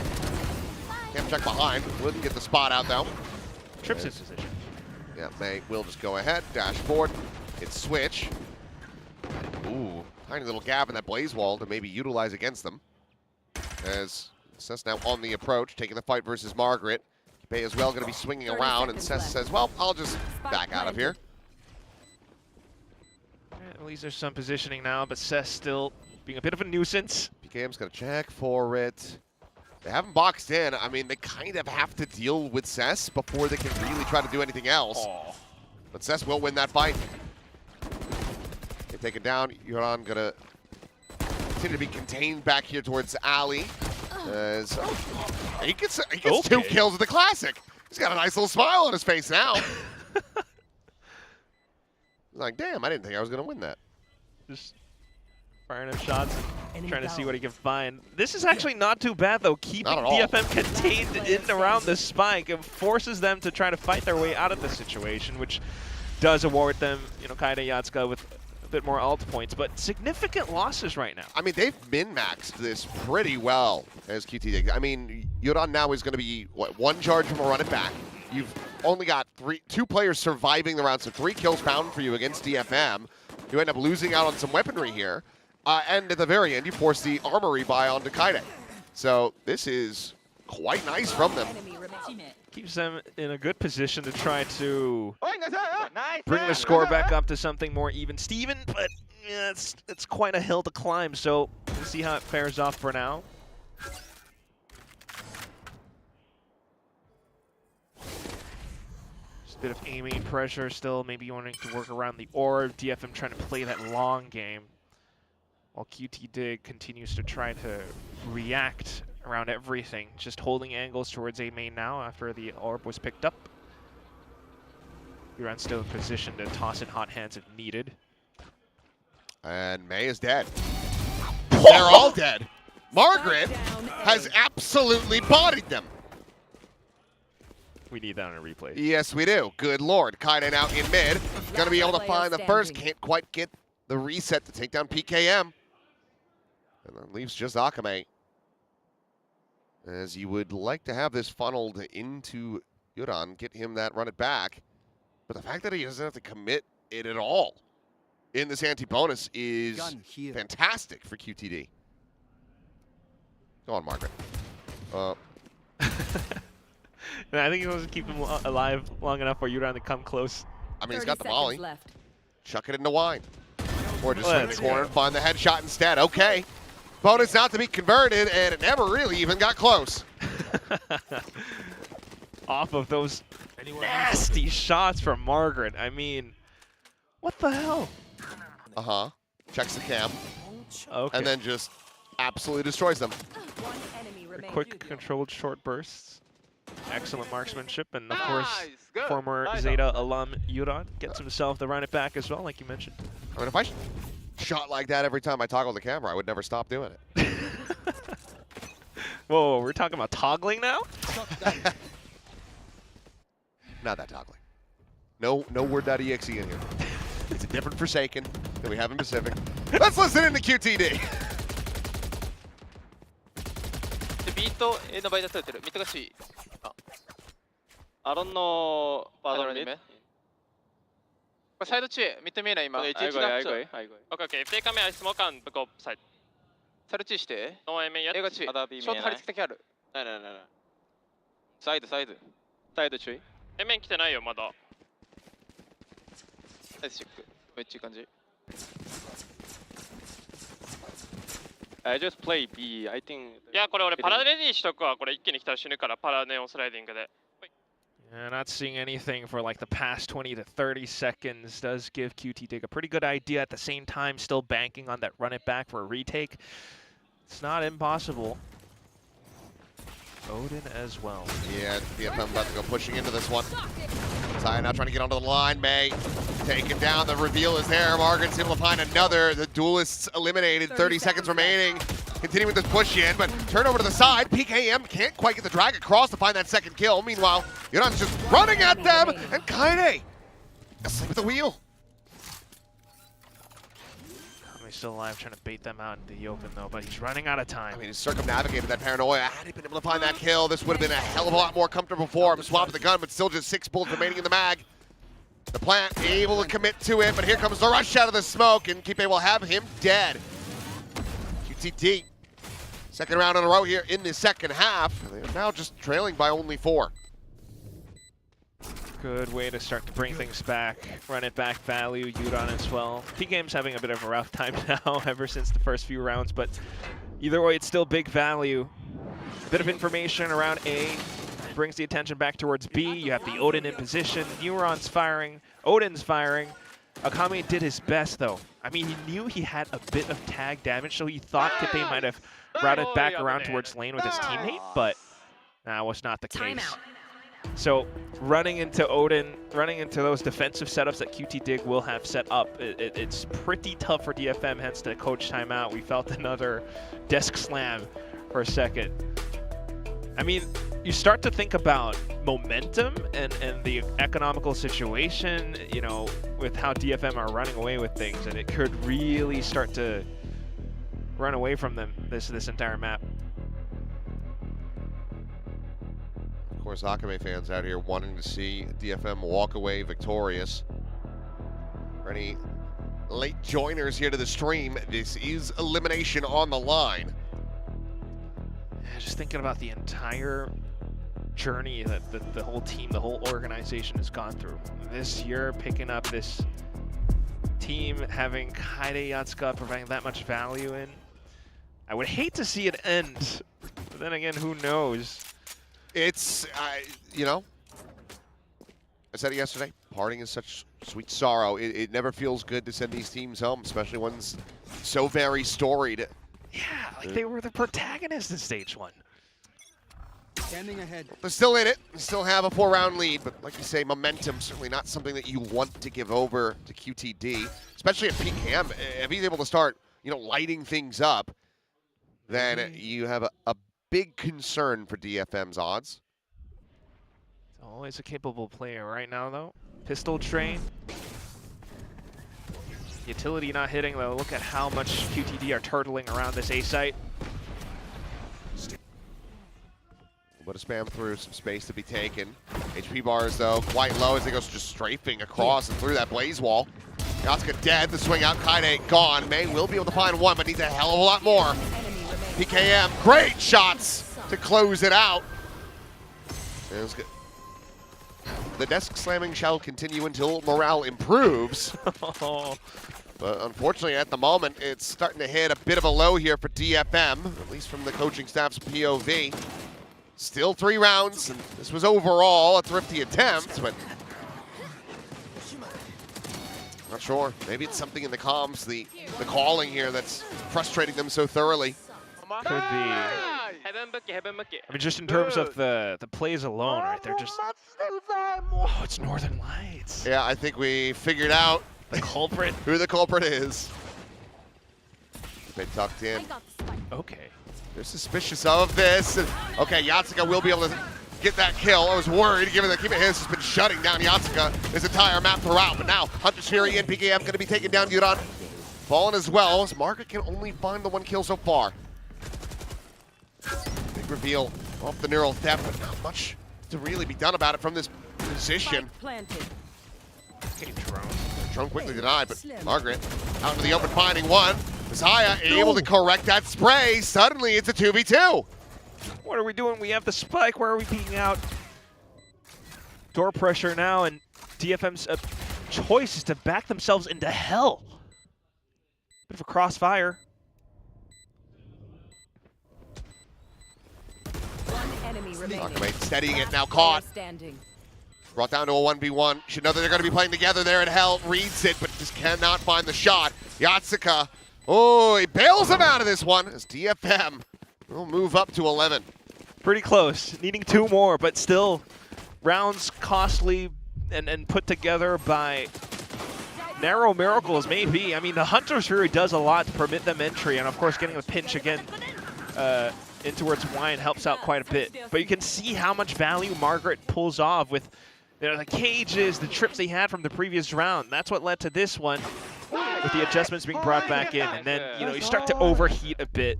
Can't check behind. Wouldn't get the spot out, though. Trips his position. Yeah, May will just go ahead. Dash forward. It's switch. Ooh, tiny little gap in that blaze wall to maybe utilize against them. As Sess now on the approach, taking the fight versus Margaret. Kipe as well going to be swinging around, and Sess says, well, I'll just back out of here. At least there's some positioning now, but Sess still being a bit of a nuisance. PKM's going to check for it. They haven't boxed in. I mean, they kind of have to deal with Sess before they can really try to do anything else. Oh. But Sess will win that fight. They take it down. Yuran going to continue to be contained back here towards Ali. As, he gets 2 kills with the classic. He's got a nice little smile on his face now. Like, damn, I didn't think I was going to win that. Just firing up shots, trying to see what he can find. This is actually not too bad, though. Keeping DFM contained in and around the spike, it forces them to try to fight their way out of the situation, which does award them, you know, Kaide Yatsuka with a bit more ult points, but significant losses right now. I mean, they've min-maxed this pretty well as QTD. I mean, Yuran now is going to be, what, 1 charge from a run it back. You've only got 2 players surviving the round, so 3 kills found for you against DFM. You end up losing out on some weaponry here. And at the very end, you force the armory buy onto Kaide. So this is quite nice from them. Keeps them in a good position to try to bring the score back up to something more even Steven, but yeah, it's quite a hill to climb, so we'll see how it fares off for now. Just a bit of aiming pressure still, maybe wanting to work around the orb. DFM trying to play that long game, while QT Dig continues to try to react around everything, just holding angles towards A main now after the orb was picked up. Yuran still in position to toss in hot hands if needed. And May is dead. They're all dead. Margaret has absolutely bodied them. We need that on a replay. Yes, we do. Good lord. Kaide now in mid. Gonna be able to find the first. Can't quite get the reset to take down PKM. And then leaves just Akame. As you would like to have this funneled into Yuran, get him that run it back. But the fact that he doesn't have to commit it at all in this anti-bonus is fantastic for QTD. Go on, Margaret. And I think he wants to keep him alive long enough for Yuran to come close. I mean, he's got the volley. Chuck it into wine. Or just swing the corner and find the headshot instead. Okay. Bonus not to be converted, and it never really even got close. Off of those nasty shots from Margaret. I mean, what the hell? Uh-huh. Checks the cam. Okay. And then just absolutely destroys them. Quick, controlled short bursts. Excellent marksmanship, and of course, former Zeta alum Yuran gets himself the run it back as well, like you mentioned. I mean, if I shot like that every time I toggle the camera, I would never stop doing it. Whoa, we're talking about toggling now? Not that toggling. No word.exe in here. It's a different Forsaken that we have in Pacific. Let's listen into QTD. ビート A の場合だったら打てる。ミッドが C。アロンのバードの2名。これサイド中、ミッド見えない今。1-1 だ。Okay, okay. If they come in, I smoke and go side. サイド中して。No, I mean, A が中。ショート張り付きだけある。ない。サイド。サイド注意。A 面来てないよ、まだ。サイドチェック。めっちゃいい感じ。I just play B, I think. いや、これ俺パラレディしとくわ。これ一気に来たら死ぬからパラネオンスライディングで。Yeah, not seeing anything for like the past 20 to 30 seconds does give QTD a pretty good idea. At the same time, still banking on that run it back for a retake. It's not impossible. Odin as well. Yeah, DFM about to go pushing into this one. Zaya now trying to get onto the line. May taken down. The reveal is there. Margaret's able to find another. The duelists eliminated. 30 seconds remaining. Continuing with this push in, but turnover to the side. PKM can't quite get the drag across to find that second kill. Meanwhile, Yuran's just running at them, and Kaine asleep at the wheel. He's still alive, trying to bait them out into the open though, but he's running out of time. I mean, he's circumnavigated that paranoia. Had he been able to find that kill, this would have been a hell of a lot more comfortable for him. Swapping the gun, but still just 6 bullets remaining in the mag. The plant able to commit to it, but here comes the rush out of the smoke, and Kipe will have him dead. QTD, second round in a row here in the second half. They're now just trailing by only 4. Good way to start to bring things back. Run it back value, Yuran as well. P-Game's having a bit of a rough time now ever since the first few rounds, but either way, it's still big value. Bit of information around A. Brings the attention back towards B. You have the Odin in position. Neuron's firing. Odin's firing. Akame did his best, though. I mean, he knew he had a bit of tag damage, so he thought Kipe might have routed back around towards lane with his teammate, but that was not the case. So running into Odin, running into those defensive setups that QTD will have set up, it's pretty tough for DFM, hence the coach timeout. We felt another desk slam for a second. I mean, you start to think about momentum and the economical situation, you know, with how DFM are running away with things, and it could really start to run away from them this entire map. Of course, Akame fans out here wanting to see DFM walk away victorious. For any late joiners here to the stream, this is elimination on the line. Yeah, just thinking about the entire journey that the whole team, the whole organization has gone through. This year, picking up this team, having Kaide Yatsuka providing that much value in. I would hate to see it end, but then again, who knows? It's, you know, I said it yesterday, parting is such sweet sorrow. It never feels good to send these teams home, especially ones so very storied. Yeah, like they were the protagonists in stage 1. Standing ahead. They're still in it. They still have a 4-round lead, but like you say, momentum certainly not something that you want to give over to QTD, especially at PKM. If he's able to start, you know, lighting things up, then you have a big concern for DFM's odds. Always a capable player right now, though. Pistol train. Utility not hitting, though. Look at how much QTD are turtling around this A site. But a spam through, some space to be taken. HP bars, though, quite low as he goes just strafing across and through that blaze wall. Yatsuka dead, the swing out, Kaide gone. May will be able to find one, but needs a hell of a lot more. PKM, great shots to close it out. It was good. The desk slamming shall continue until morale improves. But unfortunately, at the moment, it's starting to hit a bit of a low here for DFM, at least from the coaching staff's POV. Still 3 rounds, and this was overall a thrifty attempt, but not sure. Maybe it's something in the comms, the calling here that's frustrating them so thoroughly. Could be. I mean, just in terms of the plays alone, right? They're just. Oh, it's Northern Lights. Yeah, I think we figured out the culprit. Who the culprit is. Been tucked in. Okay. They're suspicious of this. Okay, Yatsuka will be able to get that kill. I was worried, given that Keep It His has been shutting down Yatsuka his entire map throughout. But now, Hunter's Fury and PKM going to be taking down Yuran. Fallen as well, as Margaret can only find the 1 kill so far. Big reveal off the neural theft, but not much to really be done about it from this position. Okay, drone. Drone quickly denied, but Margaret out into the open finding one. Messiah able to correct that spray. Suddenly it's a 2v2. What are we doing? We have the spike. Where are we beating out? Door pressure now, and DFM's choice is to back themselves into hell. Bit of a crossfire. Akamai steadying it, now caught. Brought down to a 1v1. Should know that they're going to be playing together there in hell. Reads it, but just cannot find the shot. Yatsuka, oh, he bails him out of this one as DFM will move up to 11. Pretty close, needing 2 more, but still rounds costly and put together by narrow miracles, maybe. I mean, the Hunter's Fury does a lot to permit them entry, and of course getting a pinch again in towards Wine helps out quite a bit. But you can see how much value Margaret pulls off with the cages, the trips they had from the previous round. That's what led to this one, with the adjustments being brought back in. And then, you start to overheat a bit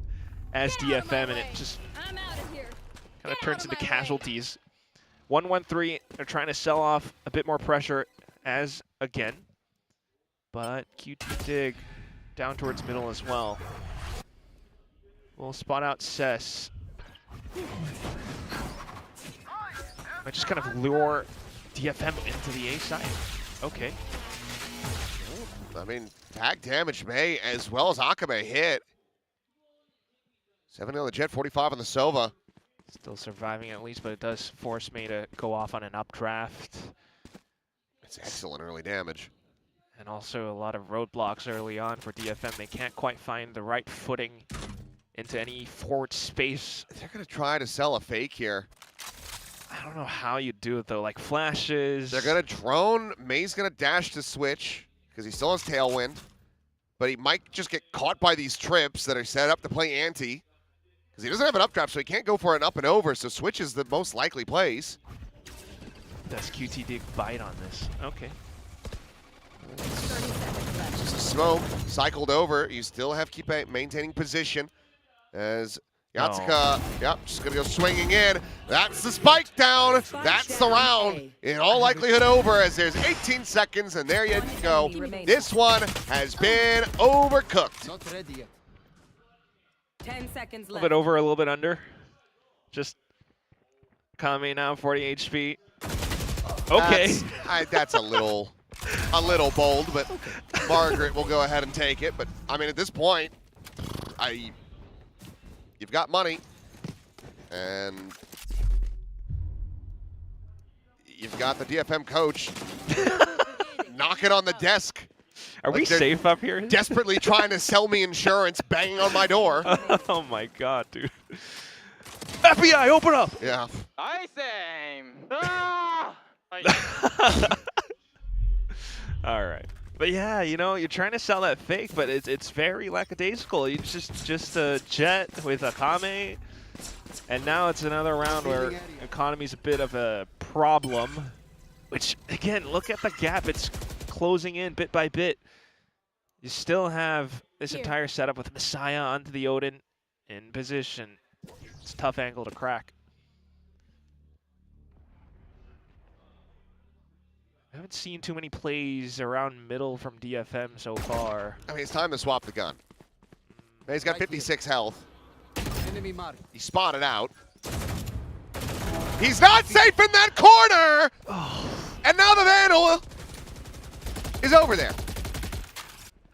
as DFM, and it just kind of turns into casualties. 1-1-3, they're trying to sell off a bit more pressure as again. But QT Dig down towards middle as well. We'll spot out Cess. Might just kind of lure DFM into the A side. Okay. I mean, tag damage May as well as Akamai hit. 7 on the Jet, 45 on the Sova. Still surviving at least, but it does force May to go off on an updraft. It's excellent early damage. And also a lot of roadblocks early on for DFM. They can't quite find the right footing into any forward space. They're going to try to sell a fake here. I don't know how you do it, though. Like flashes. They're going to drone. May's going to dash to switch because he still has Tailwind. But he might just get caught by these trips that are set up to play anti. Because he doesn't have an updraft, so he can't go for an up and over. So switch is the most likely plays. Does QTD bite on this? Okay. Just a smoke, cycled over. You still have keep maintaining position as Yatsuka, yep, just gonna go swinging in. That's the spike down. That's the round. In all likelihood over as there's 18 seconds and there you go. This one has been overcooked. 10 seconds A left. little bit over, a little bit under. Just Kame now, 40 HP. Okay. That's a little bold, but Margaret will go ahead and take it. But I mean, at this point, you've got money, and you've got the DFM coach knocking on the desk. Are we safe up here? Desperately trying to sell me insurance, banging on my door. Oh my god, dude. FBI, open up! Yeah. I same. All right. But yeah, you're trying to sell that fake, but it's very lackadaisical. It's just a Jet with Akame, and now it's another round where economy's a bit of a problem. Which, again, look at the gap. It's closing in bit by bit. You still have this entire setup with Messiah onto the Odin in position. It's a tough angle to crack. I haven't seen too many plays around middle from DFM so far. I mean, it's time to swap the gun. He's got 56 health. He spotted out. He's not safe in that corner! And now the Vandal is over there.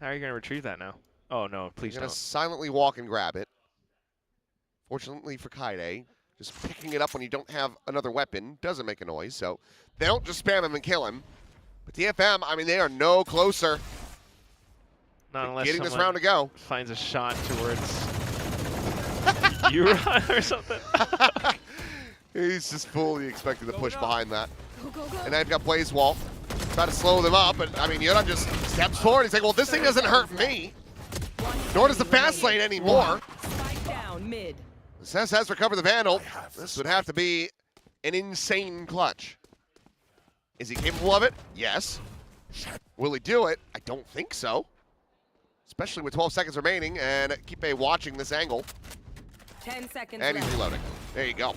How are you going to retrieve that now? Oh, no, please He's don't. going to silently walk and grab it. Fortunately for Kaide, just picking it up when you don't have another weapon doesn't make a noise, so they don't just spam him and kill him. But DFM, I mean, they are no closer. Not unless getting this someone round to go. finds a shot towards Euron or something. He's just fully expecting to push behind that. And now you've got Blaze Wall. Try to slow them up, but I mean, Euron just steps forward. He's like, well, this thing doesn't hurt me. Nor does the fast lane anymore. Spike down mid. Cess has recovered the Vandal. This would have to be an insane clutch. Is he capable of it? Yes. Will he do it? I don't think so. Especially with 12 seconds remaining, and Kipe watching this angle. 10 seconds And he's left. reloading. There you go.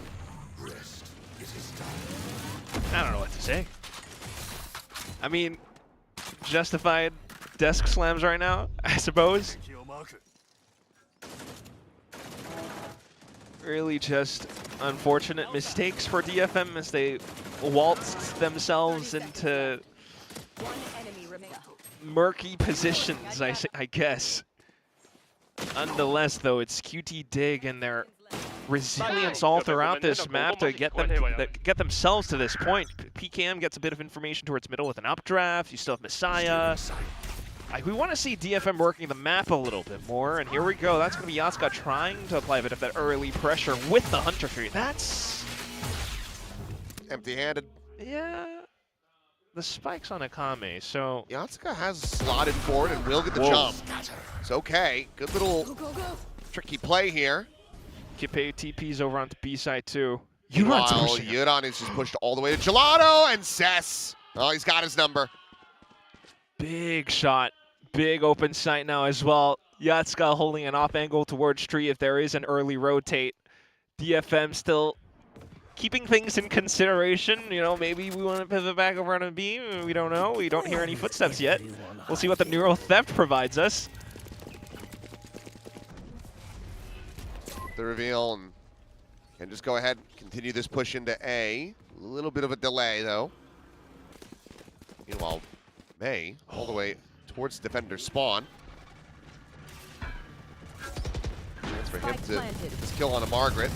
I don't know what to say. I mean, justified desk slams right now, I suppose. Really just unfortunate mistakes for DFM as they waltzed themselves into murky positions, I guess. Nonetheless, though, it's QT Dig and their resilience all throughout this map to get themselves to this point. PKM gets a bit of information towards middle with an updraft. You still have Messiah. We want to see DFM working the map a little bit more, and here we go. That's going to be Yatsuka trying to apply a bit of that early pressure with the Hunter Tree. That's empty-handed. Yeah. The spike's on Akame, so Yatsuka has slotted forward and will get the jump. It's okay. Good little tricky play here. Kipe TP's over onto B side too. Yuron is just pushed all the way to Gelato, and Cess. Oh, he's got his number. Big shot. Big open sight now as well. Yatsuka holding an off angle towards tree if there is an early rotate. DFM still keeping things in consideration. You know, maybe we want to pivot back over on a B. We don't know. We don't hear any footsteps yet. We'll see what the Neural Theft provides us. The reveal and just go ahead and continue this push into A. A little bit of a delay though. Meanwhile, May all the way towards defender spawn. Chance for him to kill on a Margaret.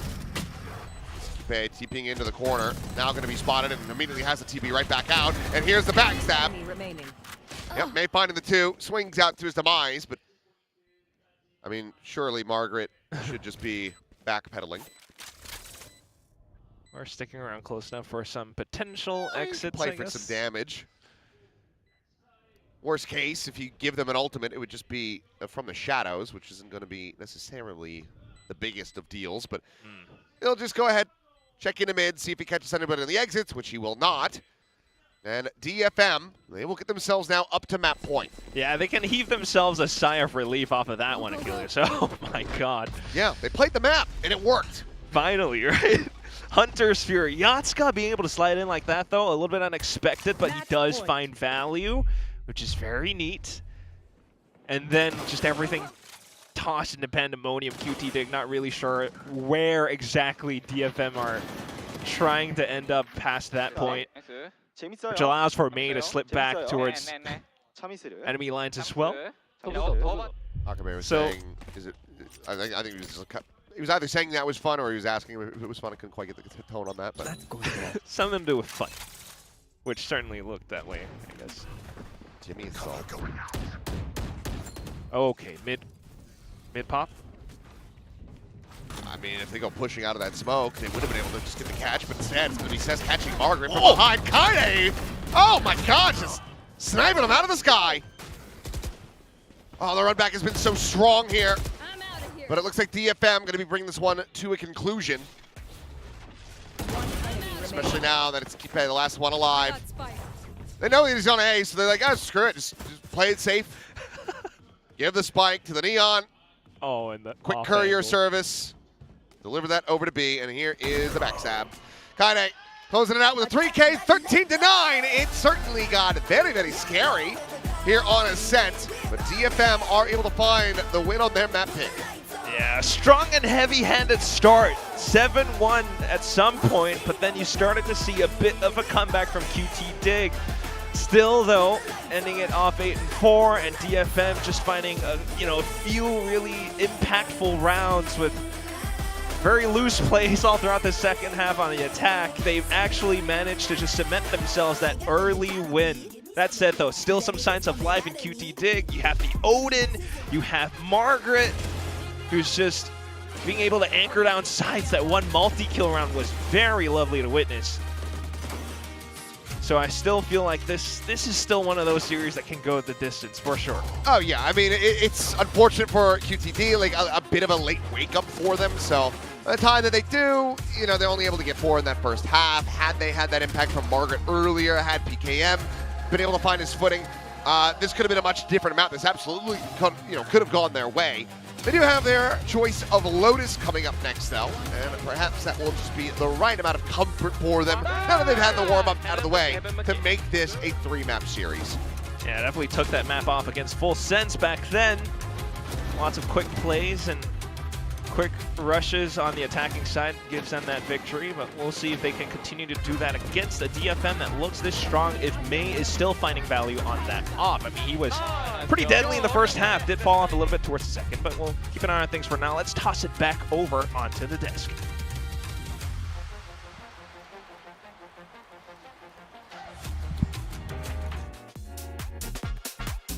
Kipe TPing into the corner. Now going to be spotted and immediately has the TP right back out. And here's the backstab. Yep, May finding the two. Swings out to his demise, but I mean, surely Margaret should just be backpedaling. We're sticking around close enough for some potential exits, Play I for guess. some damage. Worst case, if you give them an ultimate, it would just be from the shadows, which isn't going to be necessarily the biggest of deals, but he'll just go ahead, check into mid, see if he catches anybody on the exits, which he will not. And DFM, they will get themselves now up to map point. Yeah, they can heave themselves a sigh of relief off of that one, Achilles. Oh my god. Yeah, they played the map, and it worked. Finally, right? Hunter's Fury. Yatsuka being able to slide in like that, though, a little bit unexpected, but he does find value, which is very neat. And then just everything tossed into pandemonium. QT Dig not really sure where exactly DFM are trying to end up past that point, which allows for May to slip back towards enemy lines as well. Akame was saying, I think he was just he was either saying that was fun or he was asking if it was fun. I couldn't quite get the tone on that, but something to do with fun, which certainly looked that way, I guess. Jimmy is all. Okay, mid pop. I mean, if they go pushing out of that smoke, they would have been able to just get the catch, but instead it's going to be Cess catching Margaret from behind. Kaide! Oh my gosh, just sniping him out of the sky. Oh, the run back has been so strong here. But it looks like DFM going to be bringing this one to a conclusion. Especially now that it's Kipe, the last one alive. They know he's on A, so they're like, oh, screw it, just play it safe. Give the spike to the Neon. Oh, and the Quick off courier angle. service. Deliver that over to B, and here is the backstab. Kaide closing it out with a 3K, 13-9. It certainly got very, very scary here on Ascent, but DFM are able to find the win on their map pick. Yeah, strong and heavy-handed start. 7-1 at some point, but then you started to see a bit of a comeback from QTD. Still, though, ending it off 8-4, and DFM just finding a few really impactful rounds with very loose plays all throughout the second half on the attack. They've actually managed to just cement themselves that early win. That said, though, still some signs of life in QTD. You have the Odin, you have Margaret, who's just being able to anchor down sides. That one multi-kill round was very lovely to witness. So I still feel like this is still one of those series that can go the distance, for sure. Oh, yeah. I mean, it's unfortunate for QTD, like a bit of a late wake-up for them. So by the time that they do, they're only able to get 4 in that first half. Had they had that impact from Margaret earlier, had PKM been able to find his footing, this could have been a much different amount. This absolutely could have gone their way. They do have their choice of Lotus coming up next, though, and perhaps that will just be the right amount of comfort for them now that they've had the warm-up out of the way to make this a 3-map series. Yeah, definitely took that map off against Full Sense back then. Lots of quick plays and quick rushes on the attacking side gives them that victory, but we'll see if they can continue to do that against a DFM that looks this strong if May is still finding value on that off. I mean, he was pretty deadly in the first half, did fall off a little bit towards the second, but we'll keep an eye on things for now. Let's toss it back over onto the desk.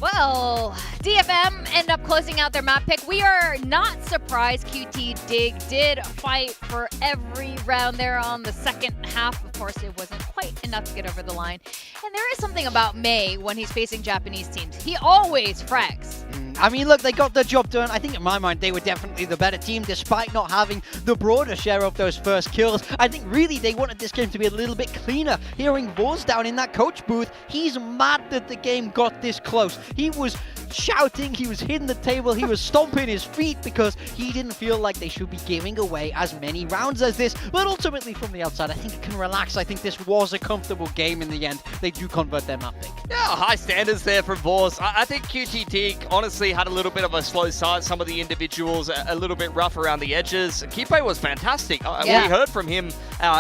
Well, DFM end up closing out their map pick. We are not surprised QTD did fight for every round there on the second half. Of course, it wasn't quite enough to get over the line. And there is something about May when he's facing Japanese teams. He always frags. I mean, look, they got the job done. I think in my mind, they were definitely the better team despite not having the broader share of those first kills. I think really they wanted this game to be a little bit cleaner. Hearing Vors down in that coach booth, he's mad that the game got this close. He was shouting, he was hitting the table, he was stomping his feet because he didn't feel like they should be giving away as many rounds as this. But ultimately, from the outside, I think it can relax. I think this was a comfortable game in the end. They do convert their map pick. Yeah, high standards there from Vors. I think QTD honestly had a little bit of a slow start. Some of the individuals a little bit rough around the edges. Kipe was fantastic. We heard from him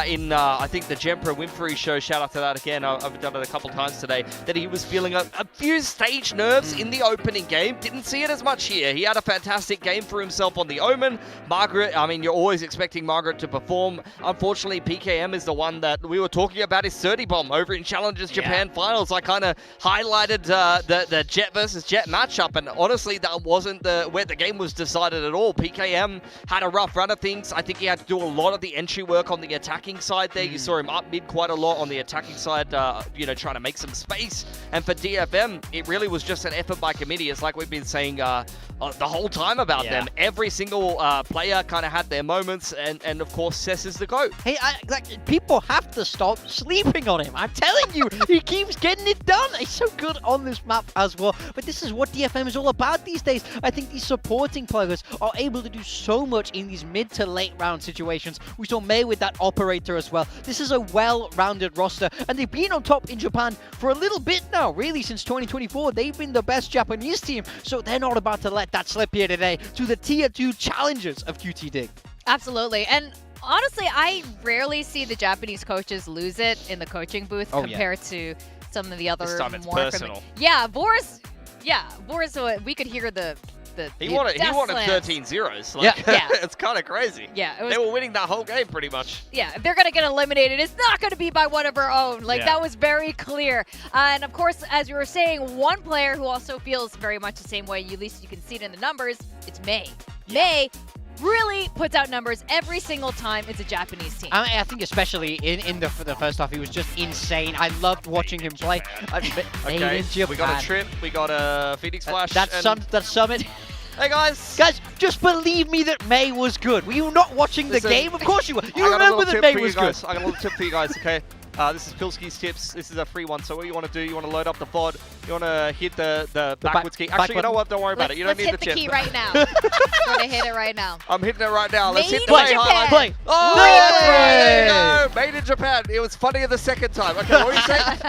in, I think, the Jempra Winfrey show. Shout out to that again. I've done it a couple times today. That he was feeling a few stage nerves in the opening game. Didn't see it as much here. He had a fantastic game for himself on the Omen. Margaret, I mean, you're always expecting Margaret to perform. Unfortunately, PKM is the one that we were talking about his 30 bomb over in Challengers Japan Finals. I kind of highlighted the Jet versus Jet matchup, and honestly, that wasn't where the game was decided at all. PKM had a rough run of things. I think he had to do a lot of the entry work on the attacking side there. You saw him up mid quite a lot on the attacking side, trying to make some space. And for DFM, it really was just an effort by committee. It's like we've been saying the whole time about them. Every single player kind of had their moments, and of course, Cess is the GOAT. Hey, people have to stop sleeping on him. I'm telling you, he keeps getting it done. He's so good on this map as well. But this is what DFM is all about these days. I think these supporting players are able to do so much in these mid to late round situations. We saw May with that operator as well. This is a well-rounded roster, and they've been on top in Japan for a little bit now, really, since 2024. They've been the best Japanese team, so they're not about to let that slip here today to the Tier 2 challengers of QTD. Absolutely. And honestly, I rarely see the Japanese coaches lose it in the coaching booth compared to some of the other This time it's more personal. Boris, we could hear he wanted 13 zeros. Like, it's kind of crazy. Yeah, they were winning that whole game pretty much. Yeah, if they're going to get eliminated, it's not going to be by one of our own. That was very clear. And of course, as you were saying, one player who also feels very much the same way, at least you can see it in the numbers, it's May. May really puts out numbers every single time it's a Japanese team. I think especially in the first half, he was just insane. I loved watching him play. Okay, we got a trip, we got a Phoenix Flash. That summit. Hey guys! Guys, just believe me that May was good. Were you not watching the game? Of course you were. You remember that May was good. I got a little tip for you guys, okay? This is Pilski's tips. This is a free one. So what you want to do, you want to load up the VOD. You want to hit the backwards key. Actually, you know what? Don't worry about it. You don't need the chip. Let's hit the key right now. I'm going to hit it right now. I'm hitting it right now. Let's hit the Made in highlight. Japan. Oh, there you go. Made in Japan. It was funnier the second time. Okay, what were you saying?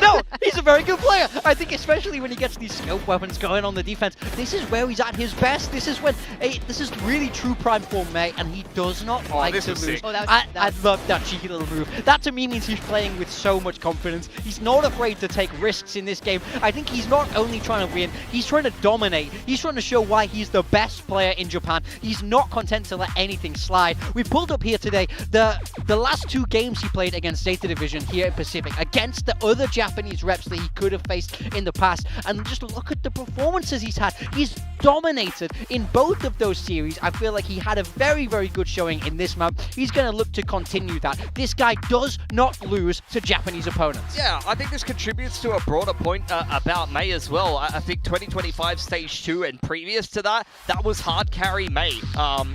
No, he's a very good player. I think especially when he gets these scope weapons going on the defense, this is where he's at his best. This is when this is really true prime form, mate, and he does not like to lose. Oh, I love that cheeky little move. That to me means he's playing with so much confidence. He's not afraid to take risks in this game. I think he's not only trying to win, he's trying to dominate. He's trying to show why he's the best player in Japan. He's not content to let anything slide. We pulled up here today the last 2 games he played against ZETA Division here in Pacific, against the other Japanese reps that he could have faced in the past, and just look at the performances he's had. He's dominated in both of those series. I feel like he had a very, very good showing in this map. He's going to look to continue that. This guy does not lose to Japanese opponents. Yeah, I think this contributes to a broader point about May as well. I think 2025 Stage 2 and previous to that, that was hard carry May.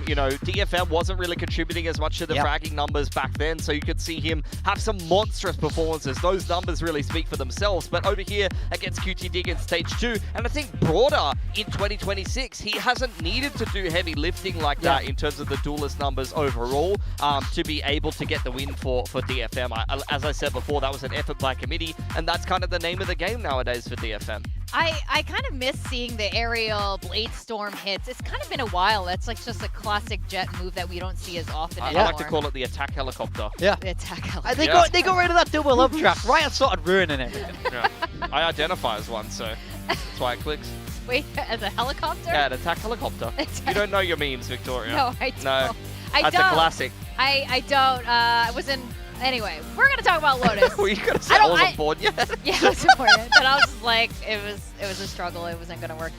You know, DFM wasn't really contributing as much to the fragging numbers back then, so you could see him have some monstrous performances. Those numbers really speak for themselves, but over here against QTD in Stage 2, and I think broader in 2026, he hasn't needed to do heavy lifting like that in terms of the duelist numbers overall to be able to get the win for DFM. As I said before, that was an effort by committee, and that's kind of the name of the game nowadays for DFM. I kind of miss seeing the aerial Blade Storm hits. It's kind of been a while. That's like just a classic Jet move that we don't see as often anymore. I like to call it the attack helicopter. Yeah. The attack helicopter. They got rid of that double up trap. Riot started ruining it. Yeah. I identify as one, so that's why it clicks. Wait, as a helicopter? Yeah, an attack helicopter. You don't know your memes, Victoria. No, I don't. No, I that's don't. a classic. I don't. I wasn't. Anyway, we're gonna talk about Lotus. Were you gonna say I wasn't bored yet? Yeah, I was bored. But I was just like, it was a struggle. It wasn't gonna work.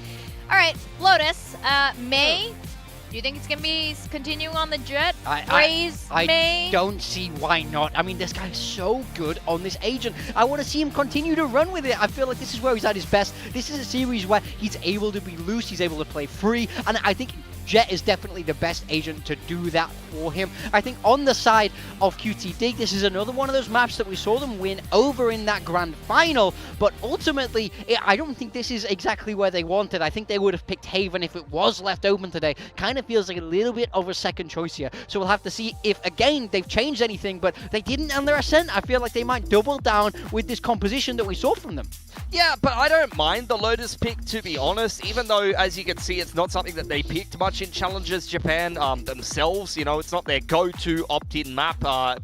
All right, Lotus. May. Do you think it's gonna be continuing on the Jet? Raise May? I don't see why not. I mean, this guy's so good on this agent. I want to see him continue to run with it. I feel like this is where he's at his best. This is a series where he's able to be loose, he's able to play free, and I think Jet is definitely the best agent to do that for him. I think on the side of QTD, this is another one of those maps that we saw them win over in that grand final, but ultimately, I don't think this is exactly where they wanted. I think they would have picked Haven if it was left open today. Kind of feels like a little bit of a second choice here. So we'll have to see if, again, they've changed anything, but they didn't on their ascent. I feel like they might double down with this composition that we saw from them. Yeah, but I don't mind the Lotus pick, to be honest, even though, as you can see, it's not something that they picked much in Challengers Japan themselves. You know, it's not their go-to opt-in map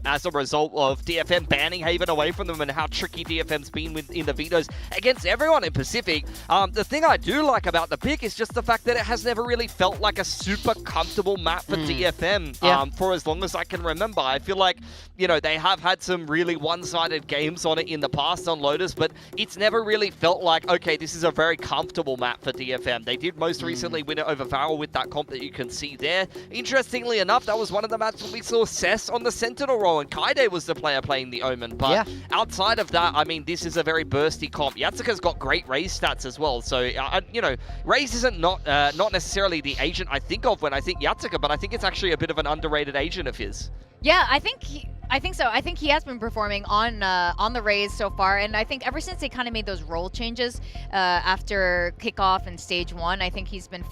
as a result of DFM banning Haven away from them and how tricky DFM's been in the vetoes against everyone in Pacific. The thing I do like about the pick is just the fact that it has never really felt like a super comfortable map for DFM for as long as I can remember. I feel like, you know, they have had some really one-sided games on it in the past on Lotus, but it's never really felt like, okay, this is a very comfortable map for DFM. They did most recently win it over VALORANT with that comp that you can see there. Interestingly enough, that was one of the maps where we saw Cess on the Sentinel role, and Kaide was the player playing the Omen. But outside of that, I mean, this is a very bursty comp. Yatsuka's got great Raze stats as well. So, you know, Raze isn't not necessarily the agent I think of when I think Yatsuka, but I think it's actually a bit of an underrated agent of his. Yeah, I think so. I think he has been performing on the Raze so far, and I think ever since they kind of made those role changes after kickoff and stage 1, I think he's been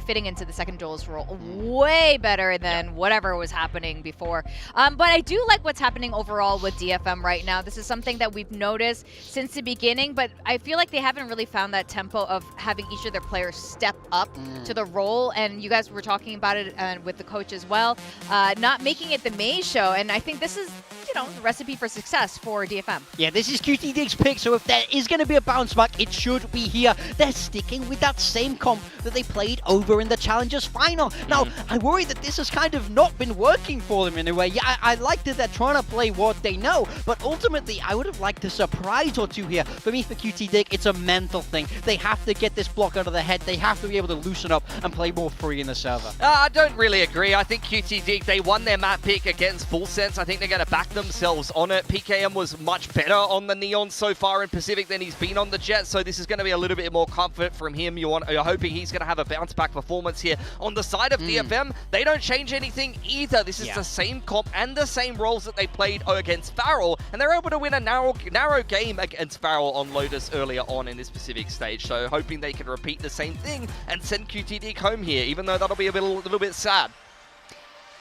fitting into the second duelist role way better than whatever was happening before. But I do like what's happening overall with DFM right now. This is something that we've noticed since the beginning, but I feel like they haven't really found that tempo of having each of their players step up to the role. And you guys were talking about it with the coach as well, not making it the main show, and I think this is, you know, the recipe for success for DFM. Yeah, this is QTD's pick, so if there is going to be a bounce back, it should be here. They're sticking with that same comp that they played over in the Challengers final. Now, I worry that this has kind of not been working for them in a way. Yeah, I like that they're trying to play what they know, but ultimately, I would have liked a surprise or two here. For me, for QTD, it's a mental thing. They have to get this block out of their head. They have to be able to loosen up and play more free in the server. I don't really agree. I think QTD, they won their map pick against Full Sense. I think they're going to back them themselves on it. PKM was much better on the Neon so far in Pacific than he's been on the Jet, so this is going to be a little bit more comfort from him. You're hoping he's going to have a bounce-back performance here. On the side of DFM, they don't change anything either. This is the same comp and the same roles that they played against Farrell, and they're able to win a narrow game against Farrell on Lotus earlier on in this Pacific stage, so hoping they can repeat the same thing and send QTD home here, even though that'll be a little bit sad.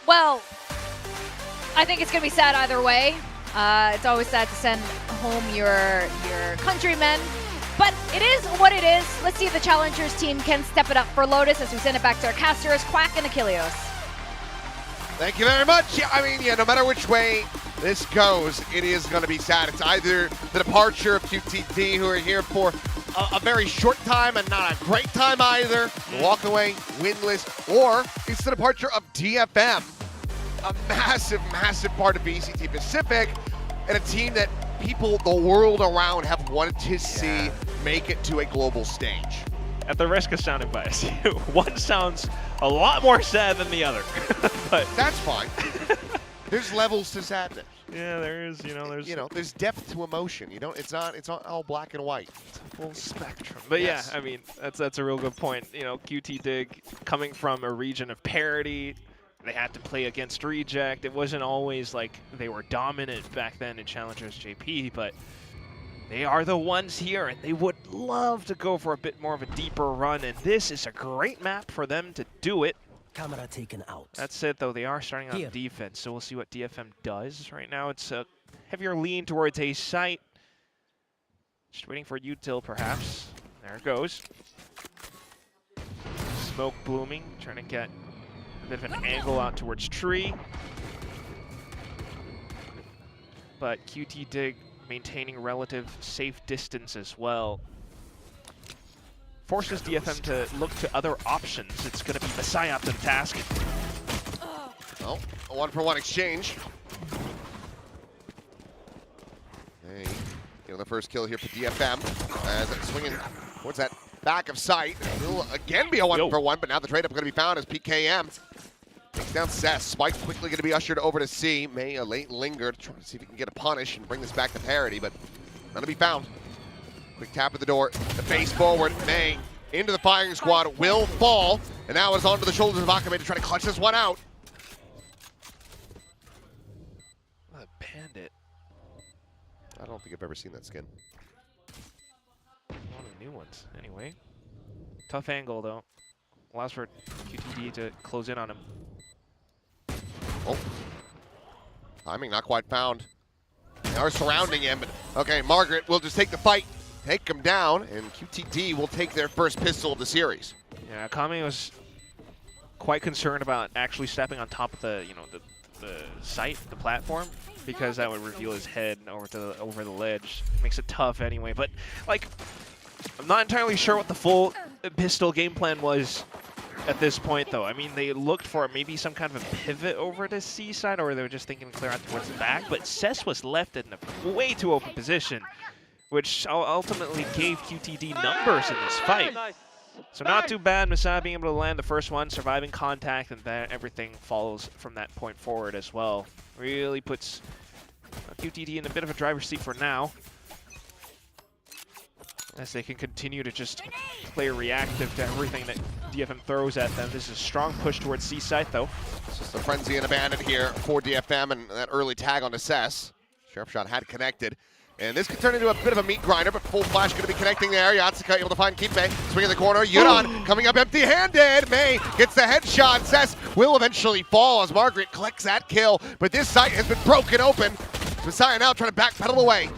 Well, I think it's going to be sad either way. It's always sad to send home your countrymen, but it is what it is. Let's see if the Challengers team can step it up for Lotus as we send it back to our casters, Quack and Achilleos. Thank you very much. Yeah, I mean, no matter which way this goes, it is going to be sad. It's either the departure of QTD, who are here for a very short time and not a great time either, walk away winless, or it's the departure of DFM, a massive, massive part of VCT Pacific, and a team that people the world around have wanted to see make it to a global stage. At the risk of sounding biased, one sounds a lot more sad than the other. But that's fine. There's levels to sadness. Yeah, there is. There's depth to emotion. It's not all black and white. It's a full spectrum. But yeah, I mean, that's a real good point. QT Dig coming from a region of parity, they had to play against Reject. It wasn't always like they were dominant back then in Challengers JP, but they are the ones here, and they would love to go for a bit more of a deeper run, and this is a great map for them to do it. Camera taken out. That's it, though. They are starting on defense, so we'll see what DFM does. Right now, it's a heavier lean towards a site. Just waiting for util, perhaps. There it goes. Smoke blooming, trying to get a bit of an angle out towards tree. But QT Dig maintaining relative safe distance as well. Forces DFM to look to other options. It's going to be Messiah up to the task. Oh, a one-for-one exchange. Hey, the first kill here for DFM as it's swinging towards that back of sight. It'll again be a one-for-one, but now the trade-up going to be found as PKM takes down Cess. Spike quickly going to be ushered over to C. May a late linger to try to see if he can get a punish and bring this back to parity, but none to be found. Quick tap at the door, the face forward, May into the firing squad, will fall, and now it's onto the shoulders of Akame to try to clutch this one out. A bandit. I don't think I've ever seen that skin. One of the new ones, anyway. Tough angle, though. Allows for QTD to close in on him. Oh. Timing not quite found. They are surrounding him, but okay, Margaret will just take the fight. Take him down, and QTD will take their first pistol of the series. Yeah, Akame was quite concerned about actually stepping on top of the site, the platform, because that would reveal his head over the ledge. Makes it tough anyway. But like, I'm not entirely sure what the full pistol game plan was at this point, though. I mean, they looked for maybe some kind of a pivot over to C side, or they were just thinking clear out towards the back. But Cess was left in a way too open position, which ultimately gave QTD numbers in this fight. So not too bad, Messiah being able to land the first one, surviving contact, and then everything follows from that point forward as well. Really puts QTD in a bit of a driver's seat for now, as they can continue to just play reactive to everything that DFM throws at them. This is a strong push towards C site, though. It's just a frenzy and abandon here for DFM, and that early tag onto Cess. Sheriff shot had connected. And this could turn into a bit of a meat grinder, but full flash going to be connecting there. Yatsuka able to find Kipe. Swing in the corner. Yuran coming up empty-handed. May gets the headshot. Cess will eventually fall as Margaret collects that kill. But this site has been broken open. Messiah now trying to backpedal away.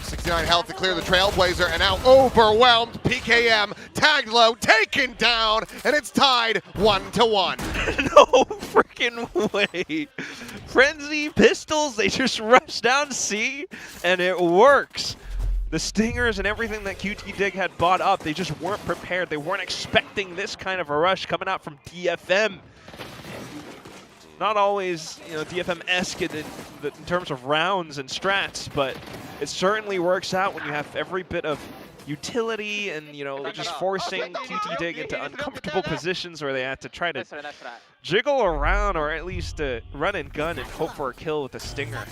69 health to clear the Trailblazer, and now overwhelmed. PKM tagged low, taken down, and it's tied 1-1. No freaking way. Frenzy pistols, they just rush down C, and it works. The stingers and everything that QT Dig had bought up, they just weren't prepared. They weren't expecting this kind of a rush coming out from DFM. Not always, DFM-esque in terms of rounds and strats, but it certainly works out when you have every bit of utility and, you know, just forcing QTD into uncomfortable positions where they had to try to jiggle around or at least run and gun and hope for a kill with a stinger.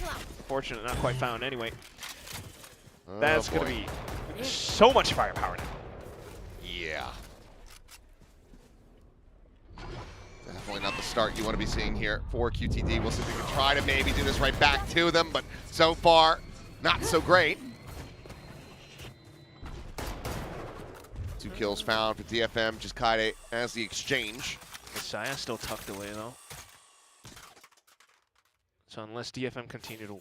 Fortunate, not quite found anyway. That's going to be so much firepower now. Yeah. Definitely not the start you want to be seeing here for QTD. We'll see if we can try to maybe do this right back to them, but so far, not so great. 2 kills found for DFM. Just Kaide as the exchange. Messiah still tucked away though. So unless DFM continue to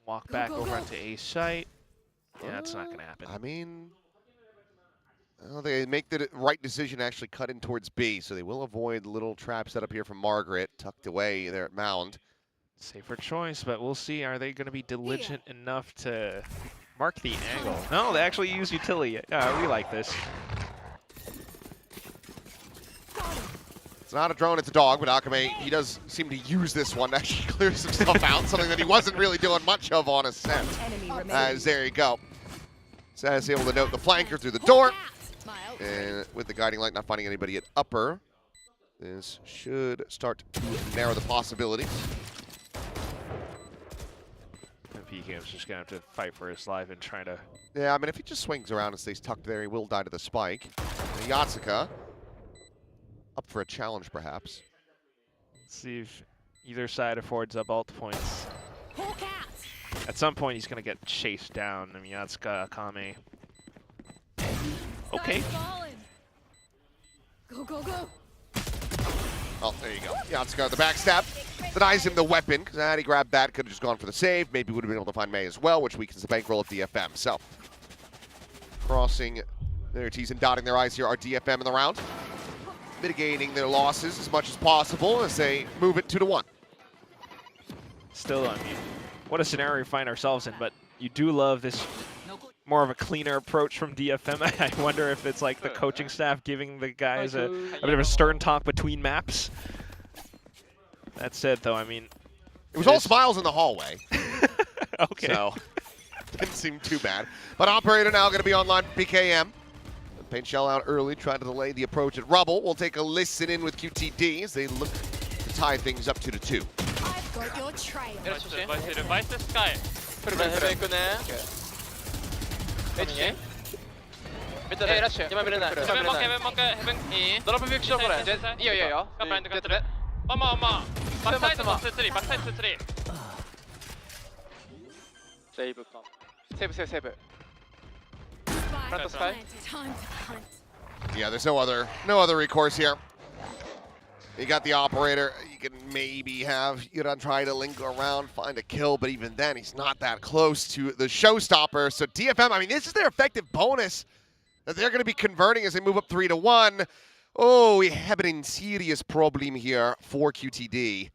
walk back over onto A site, yeah, that's not going to happen. I mean, well, they make the right decision to actually cut in towards B, so they will avoid the little trap set up here from Margaret, tucked away there at Mound. Safer choice, but we'll see. Are they going to be diligent enough to mark the angle? No, they actually use utility. We like this. It's not a drone, it's a dog, but Akame, he does seem to use this one to actually clear some stuff out, something that he wasn't really doing much of on Ascent. As there you go. Says able to note the flanker through the door. And with the guiding light not finding anybody at upper, this should start to narrow the possibilities. And PKM's just going to have to fight for his life and try to... Yeah, I mean, if he just swings around and stays tucked there, he will die to the spike. And Yatsuka, up for a challenge, perhaps. Let's see if either side affords up ult points. At some point, he's going to get chased down. I mean, Yatsuka, Akame. Okay. Go, go, go. Oh, there you go. Yatsuka, the backstab. Denies him the weapon, because had he grabbed that, could have just gone for the save. Maybe would have been able to find May as well, which weakens the bankroll of DFM. So, crossing their T's and dotting their I's here are DFM in the round. Mitigating their losses as much as possible as they move it 2-1. Still, I mean, what a scenario we find ourselves in, but you do love this more of a cleaner approach from DFM. I wonder if it's like the coaching staff giving the guys a bit of a stern talk between maps. That said, though, I mean... It was all smiles in the hallway. Okay. So, didn't seem too bad. But Operator now going to be online for PKM. Paint shell out early, trying to delay the approach at Rubble. We'll take a listen in with QTD as they look to tie things up 2-2. I've got your trail. Vice Sky. Yeah, there's no other recourse here. You got the Operator. You can maybe have Yuran try to link around, find a kill, but even then, he's not that close to the showstopper. So DFM, I mean, this is their effective bonus that they're going to be converting as they move up 3-1. Oh, we have a serious problem here for QTD.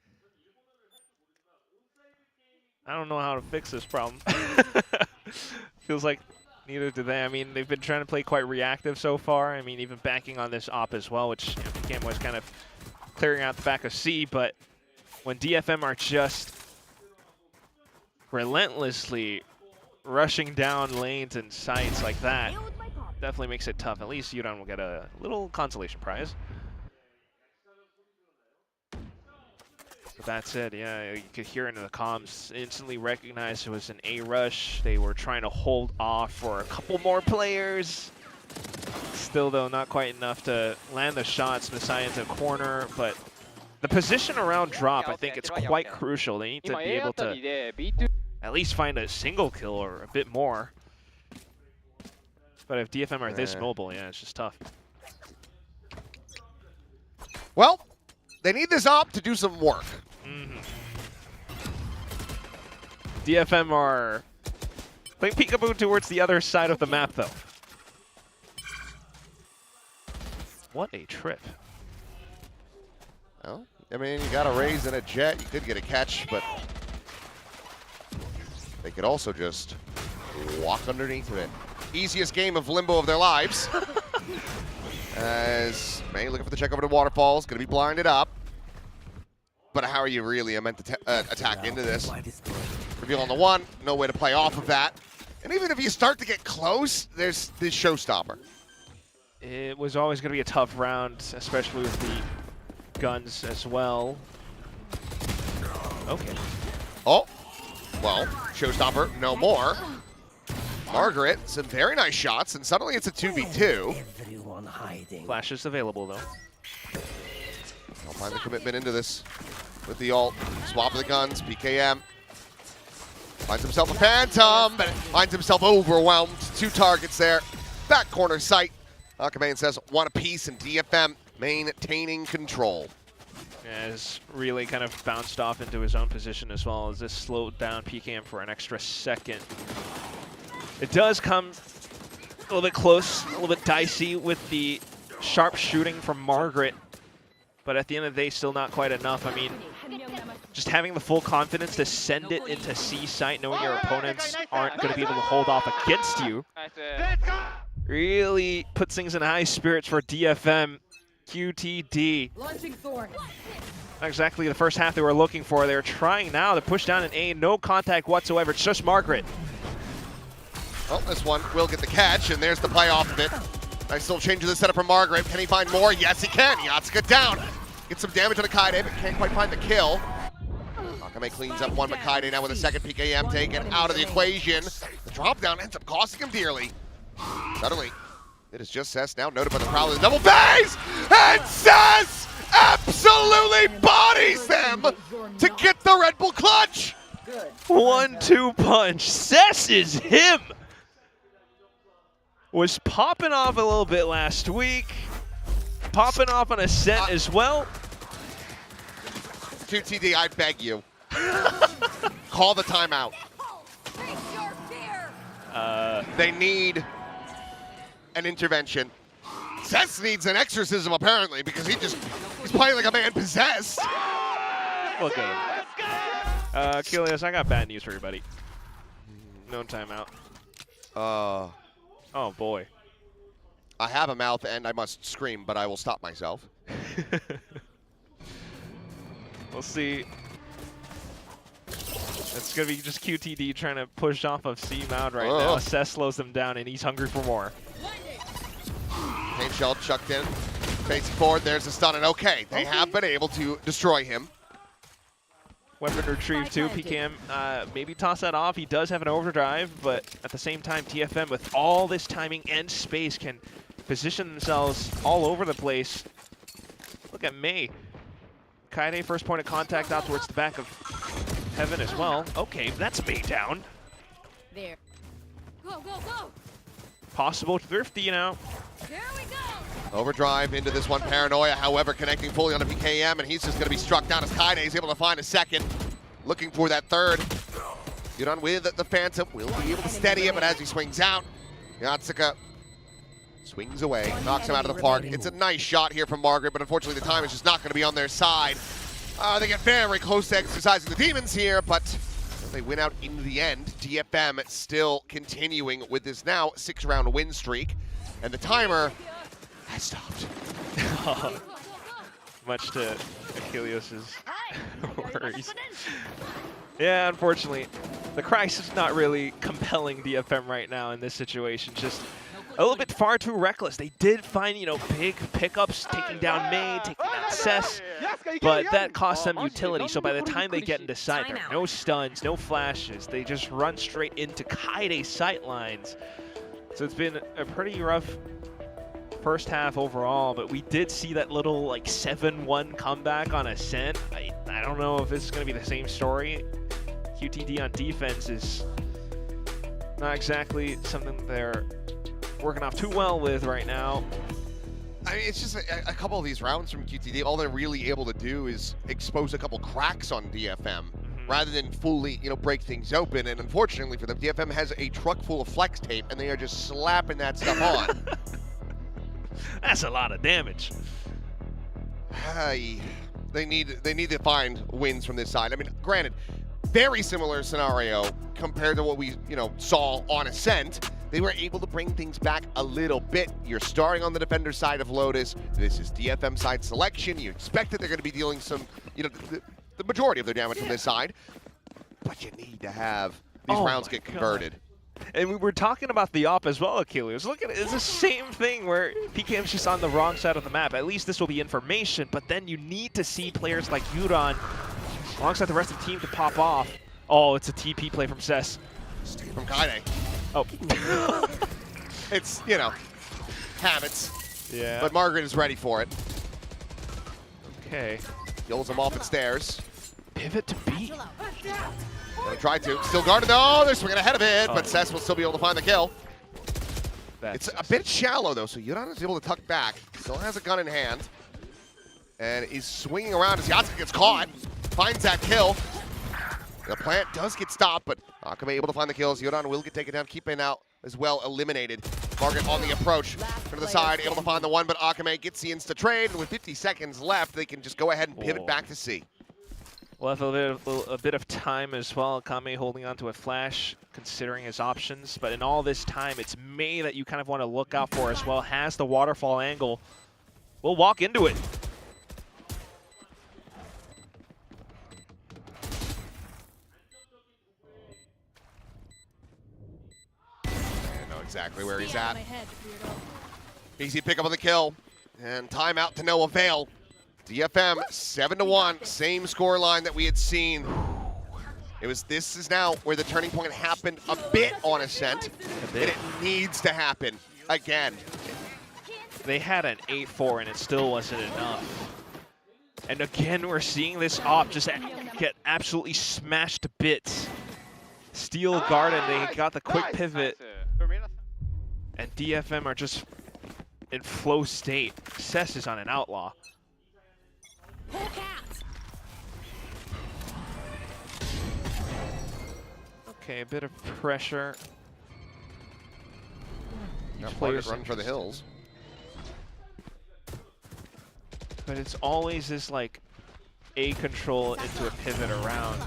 I don't know how to fix this problem. Feels like neither do they. I mean, they've been trying to play quite reactive so far. I mean, even banking on this op as well, which PKM was kind of clearing out the back of C, but when DFM are just relentlessly rushing down lanes and sites like that, definitely makes it tough. At least Yuran will get a little consolation prize. But that said, yeah, you could hear into the comms, instantly recognized it was an A rush. They were trying to hold off for a couple more players. Still, though, not quite enough to land the shots. Messiah into the corner, but the position around drop, I think it's quite crucial. They need to be able to at least find a single kill or a bit more. But if DFM are this mobile, yeah, it's just tough. Well, they need this op to do some work. DFM are playing peekaboo towards the other side of the map, though. What a trip. Well, I mean, you got a raise and a jet. You could get a catch, but they could also just walk underneath of it. Easiest game of Limbo of their lives. As May looking for the check over to Waterfalls, going to be blinded up. But how are you really meant to attack into this? Reveal on the one, no way to play off of that. And even if you start to get close, there's this showstopper. It was always going to be a tough round, especially with the guns as well. Okay. Oh, well, showstopper, no more. Margaret, some very nice shots, and suddenly it's a 2v2. Flashes available, though. I'll find the commitment into this with the ult. Swap of the guns, PKM. Finds himself a Phantom, but finds himself overwhelmed. 2 targets there. Back corner sight. Akaman says 1 apiece, and DFM maintaining control. Has really kind of bounced off into his own position as well as this slowed down PKM for an extra second. It does come a little bit close, a little bit dicey with the sharp shooting from Margaret, but at the end of the day, still not quite enough. I mean, just having the full confidence to send it into C site, knowing your opponents aren't going to be able to hold off against you, really puts things in high spirits for DFM. QTD. Launching Thorn. Not exactly the first half they were looking for. They're trying now to push down an A, no contact whatsoever. It's just Margaret. Well, this one will get the catch, and there's the play off of it. Nice little change of the setup from Margaret. Can he find more? Yes, he can. Yatsuka down. Gets some damage on Akaide, but can't quite find the kill. Akame cleans up one, but Kaide now with a second PKM taken out of the equation. The drop down ends up costing him dearly. Suddenly, it is just Cess now noted by the Prowler. The double phase! And Cess absolutely bodies them to get the Red Bull clutch! 1-2 punch. Cess is him! Was popping off a little bit last week. Popping off on a set as well. QTD, I beg you. Call the timeout. They need an intervention. Cess needs an exorcism, apparently, because he's playing like a man possessed. Look at him. Kilios, I got bad news for you, buddy. No timeout. Oh, boy. I have a mouth and I must scream, but I will stop myself. We'll see. It's going to be just QTD trying to push off of C Mound right now. Cess slows them down, and he's hungry for more. Pain shell chucked in. Facing forward, there's a stun, and okay, they have been able to destroy him. Weapon retrieve too. PKM maybe toss that off. He does have an overdrive, but at the same time, TFM with all this timing and space can position themselves all over the place. Look at Mei. Kaide first point of contact out towards the back of Heaven as well. Okay, that's Mei down. There. Go, go, go! Possible thrifty now. Here we go! Overdrive into this one, Paranoia, however, connecting fully on the PKM, and he's just going to be struck down as Kaide is able to find a second. Looking for that third. Get on with the Phantom. Will be able to steady it, but as he swings out, Yatsuka swings away, knocks him out of the park. It's a nice shot here from Margaret, but unfortunately the time is just not going to be on their side. They get very close to exercising the demons here, but they win out in the end. DFM still continuing with this now 6-round win streak, and the timer has stopped. Much to Achilles' worries. Yeah, unfortunately, the crisis is not really compelling DFM right now in this situation. Just a little bit far too reckless. They did find, big pickups, taking down Mei, taking down Cess, but that cost them utility. So by the time they get into sight, there are no stuns, no flashes. They just run straight into Kaide sight lines. So it's been a pretty rough first half overall, but we did see that little 7-1 comeback on Ascent. I don't know if this is going to be the same story. QTD on defense is not exactly something they're working off too well with right now. I mean, it's just a couple of these rounds from QTD, all they're really able to do is expose a couple cracks on DFM rather than fully, break things open. And unfortunately for them, DFM has a truck full of flex tape, and they are just slapping that stuff on. That's a lot of damage. They need to find wins from this side. I mean, granted, very similar scenario compared to what we, saw on Ascent. They were able to bring things back a little bit. You're starting on the defender side of Lotus. This is DFM side selection. You expect that they're going to be dealing some, the majority of their damage from this side. But you need to have these rounds get converted. And we were talking about the op as well, Achilles. Look at it. It's the same thing where PKM's just on the wrong side of the map. At least this will be information, but then you need to see players like Yuran alongside the rest of the team to pop off. Oh, it's a TP play from Cess. From Kaide. Oh. It's, you know, habits. Yeah. But Margaret is ready for it. Okay. Yells him off at stairs. Pivot to B. Gonna try to. Still guarded. Oh, they're swinging ahead of it, but Cess will still be able to find the kill. It's a bit shallow, though, so Yuran is able to tuck back. Still has a gun in hand. And he's swinging around as Yatsuka gets caught. Finds that kill. The plant does get stopped, but Akame able to find the kills. Yuran will get taken down. Kipe now as well eliminated. Margaret on the approach to the side, able to find the one, but Akame gets the insta-trade. With 50 seconds left, they can just go ahead and pivot back to C. We'll have a bit of time as well. Akame holding on to a flash, considering his options. But in all this time, it's Mei that you kind of want to look out for as well. Has the waterfall angle. We'll walk into it. I know exactly where he's at. Easy pick up on the kill. And timeout to no avail. DFM 7-1, same score line that we had seen. This is now where the turning point happened a bit on Ascent, and it needs to happen again. They had an 8-4 and it still wasn't enough. And again, we're seeing this op just get absolutely smashed to bits. Steel Garden, they got the quick pivot. And DFM are just in flow state. Cess is on an outlaw. Okay, a bit of pressure. Players run for the hills. But it's always this like A control into a pivot around.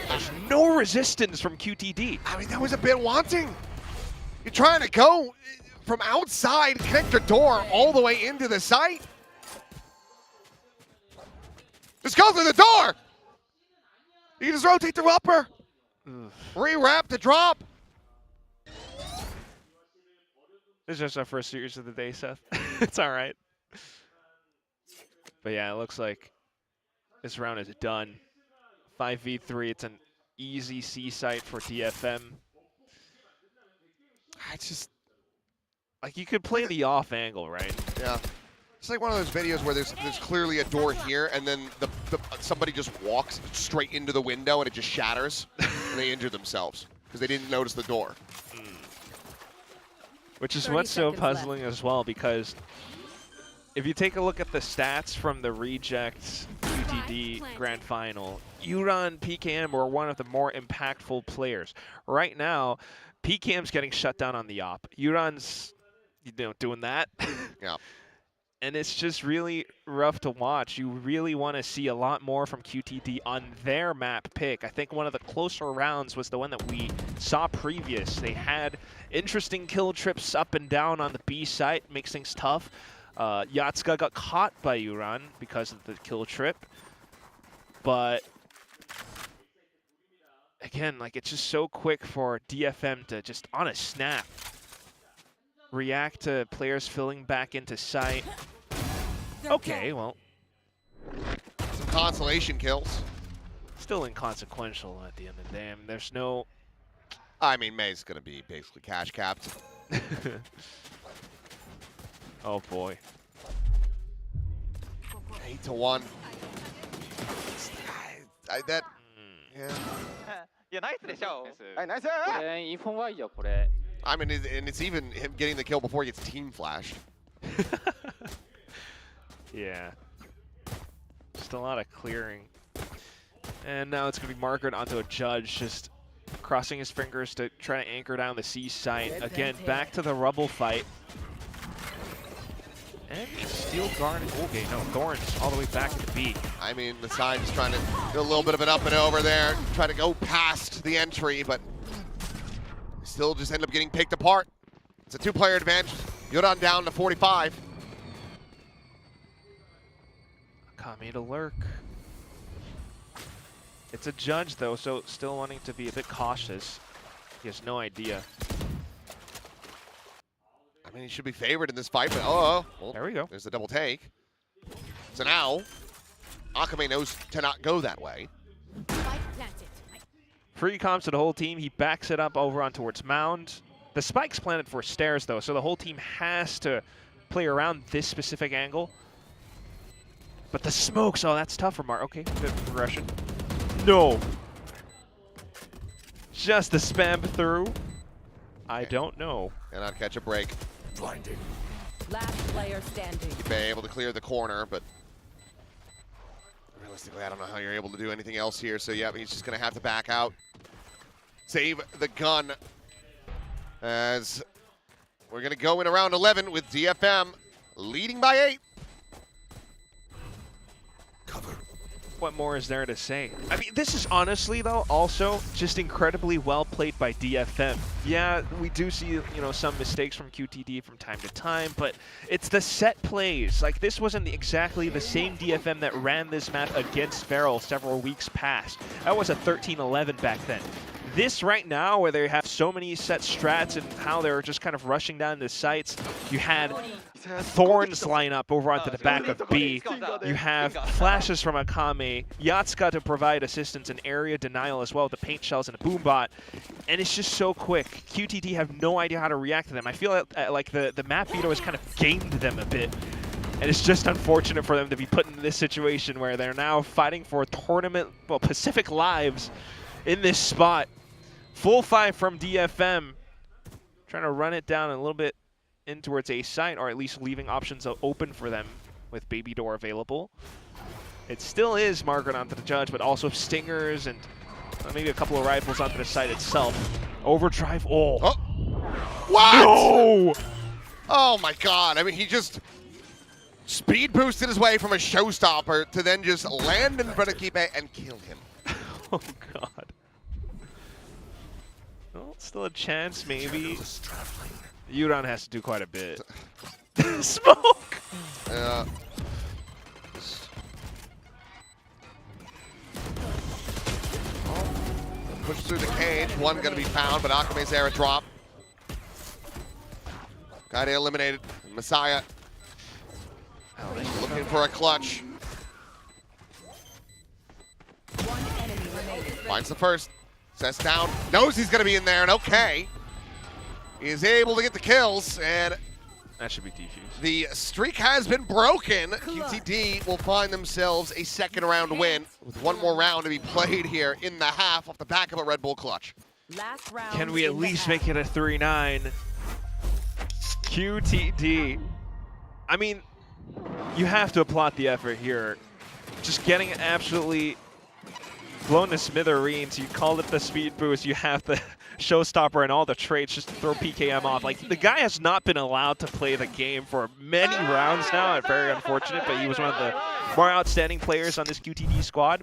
There's no resistance from QTD. I mean, that was a bit wanting. You're trying to go from outside, connect your door all the way into the site. Just go through the door. You just rotate the upper. Rewrap the drop. This is just our first series of the day, Seth. It's all right. But yeah, it looks like this round is done. 5v3, it's an easy C site for DFM. I just... Like, you could play the off angle, right? Yeah. It's like one of those videos where there's clearly a door here, and then somebody just walks straight into the window, and it just shatters, and they injure themselves because they didn't notice the door. Which is what's so puzzling as well, because if you take a look at the stats from the Reject QTD Grand Final, Yuran, PKM were one of the more impactful players. Right now, PKM's getting shut down on the op. Yuran's, doing that. Yeah. And it's just really rough to watch. You really want to see a lot more from QTD on their map pick. I think one of the closer rounds was the one that we saw previous. They had interesting kill trips up and down on the B site, makes things tough. Yatsuka got caught by Yuran because of the kill trip. But again, like, it's just so quick for DFM to just on a snap react to players filling back into sight. Okay, well. Some consolation kills. Still inconsequential at the end of the day. I mean, there's no... I mean, May's going to be basically cash capped. Oh, boy. 8-1. Yeah. いや、ナイスでしょ。はい、ナイス。これ、インフォンはいいよ、これ。 I mean, and it's even him getting the kill before he gets team flashed. Yeah. Just a lot of clearing. And now it's going to be Margaret onto a Judge, just crossing his fingers to try to anchor down the C site. Again, back to the rubble fight. And Steel Garden. Okay, no, Thorns all the way back to the B. I mean, the side is trying to do a little bit of an up and over there, try to go past the entry, but still just end up getting picked apart. It's a two-player advantage. Yuran down to 45. Akame to lurk. It's a Judge, though, so still wanting to be a bit cautious. He has no idea. I mean, he should be favored in this fight, but well, there we go. There's the double take. So now, Akame knows to not go that way. Free comms to the whole team. He backs it up over on towards Mound. The spike's planted for stairs, though, so the whole team has to play around this specific angle. But the smokes, oh, that's tough for Mark. Okay, good progression. No. Just the spam through. I don't know. Cannot catch a break. Blinding. Last player standing. You've been able to clear the corner, but realistically, I don't know how you're able to do anything else here. So, yeah, he's just going to have to back out. Save the gun. As we're going to go in around 11 with DFM leading by 8. What more is there to say? I mean, this is honestly, though, also just incredibly well played by DFM. Yeah, we do see, you know, some mistakes from QTD from time to time, but it's the set plays. Like, this wasn't exactly the same DFM that ran this map against Feral several weeks past. That was a 13-11 back then. This right now, where they have so many set strats and how they're just kind of rushing down the sites, you had Thorns line up over onto the back of B. You have flashes from Akame, Yatsuka to provide assistance and area denial as well with the paint shells and the boombot. And it's just so quick. QTD have no idea how to react to them. I feel like the map veto has kind of gamed them a bit. And it's just unfortunate for them to be put in this situation where they're now fighting for tournament, well, Pacific lives in this spot. Full 5 from DFM. Trying to run it down a little bit in towards A site, or at least leaving options open for them with Baby Door available. It still is Margaret onto the Judge, but also Stingers and maybe a couple of rifles onto the site itself. Overdrive. Oh. What? No! Oh my god. I mean, he just speed boosted his way from a showstopper to then just land in front of Kipe and kill him. Oh god. Well, still a chance, maybe. Yuran has to do quite a bit. Smoke! Yeah. Push through the cage. One going to be found, but Akame's there at drop. Got eliminated. Messiah looking for a clutch. Finds the first. Sets down. Knows he's going to be in there, and okay. He is able to get the kills, and that should be defused. The streak has been broken. QTD will find themselves a second round win with one more round to be played here in the half off the back of a Red Bull clutch. Last round. Can we at least make it a 3-9? QTD. I mean, you have to applaud the effort here. Just getting absolutely blown to smithereens. You called it the speed boost. You have the showstopper and all the traits just to throw PKM off. Like, the guy has not been allowed to play the game for many rounds now. Very unfortunate, but he was one of the more outstanding players on this QTD squad.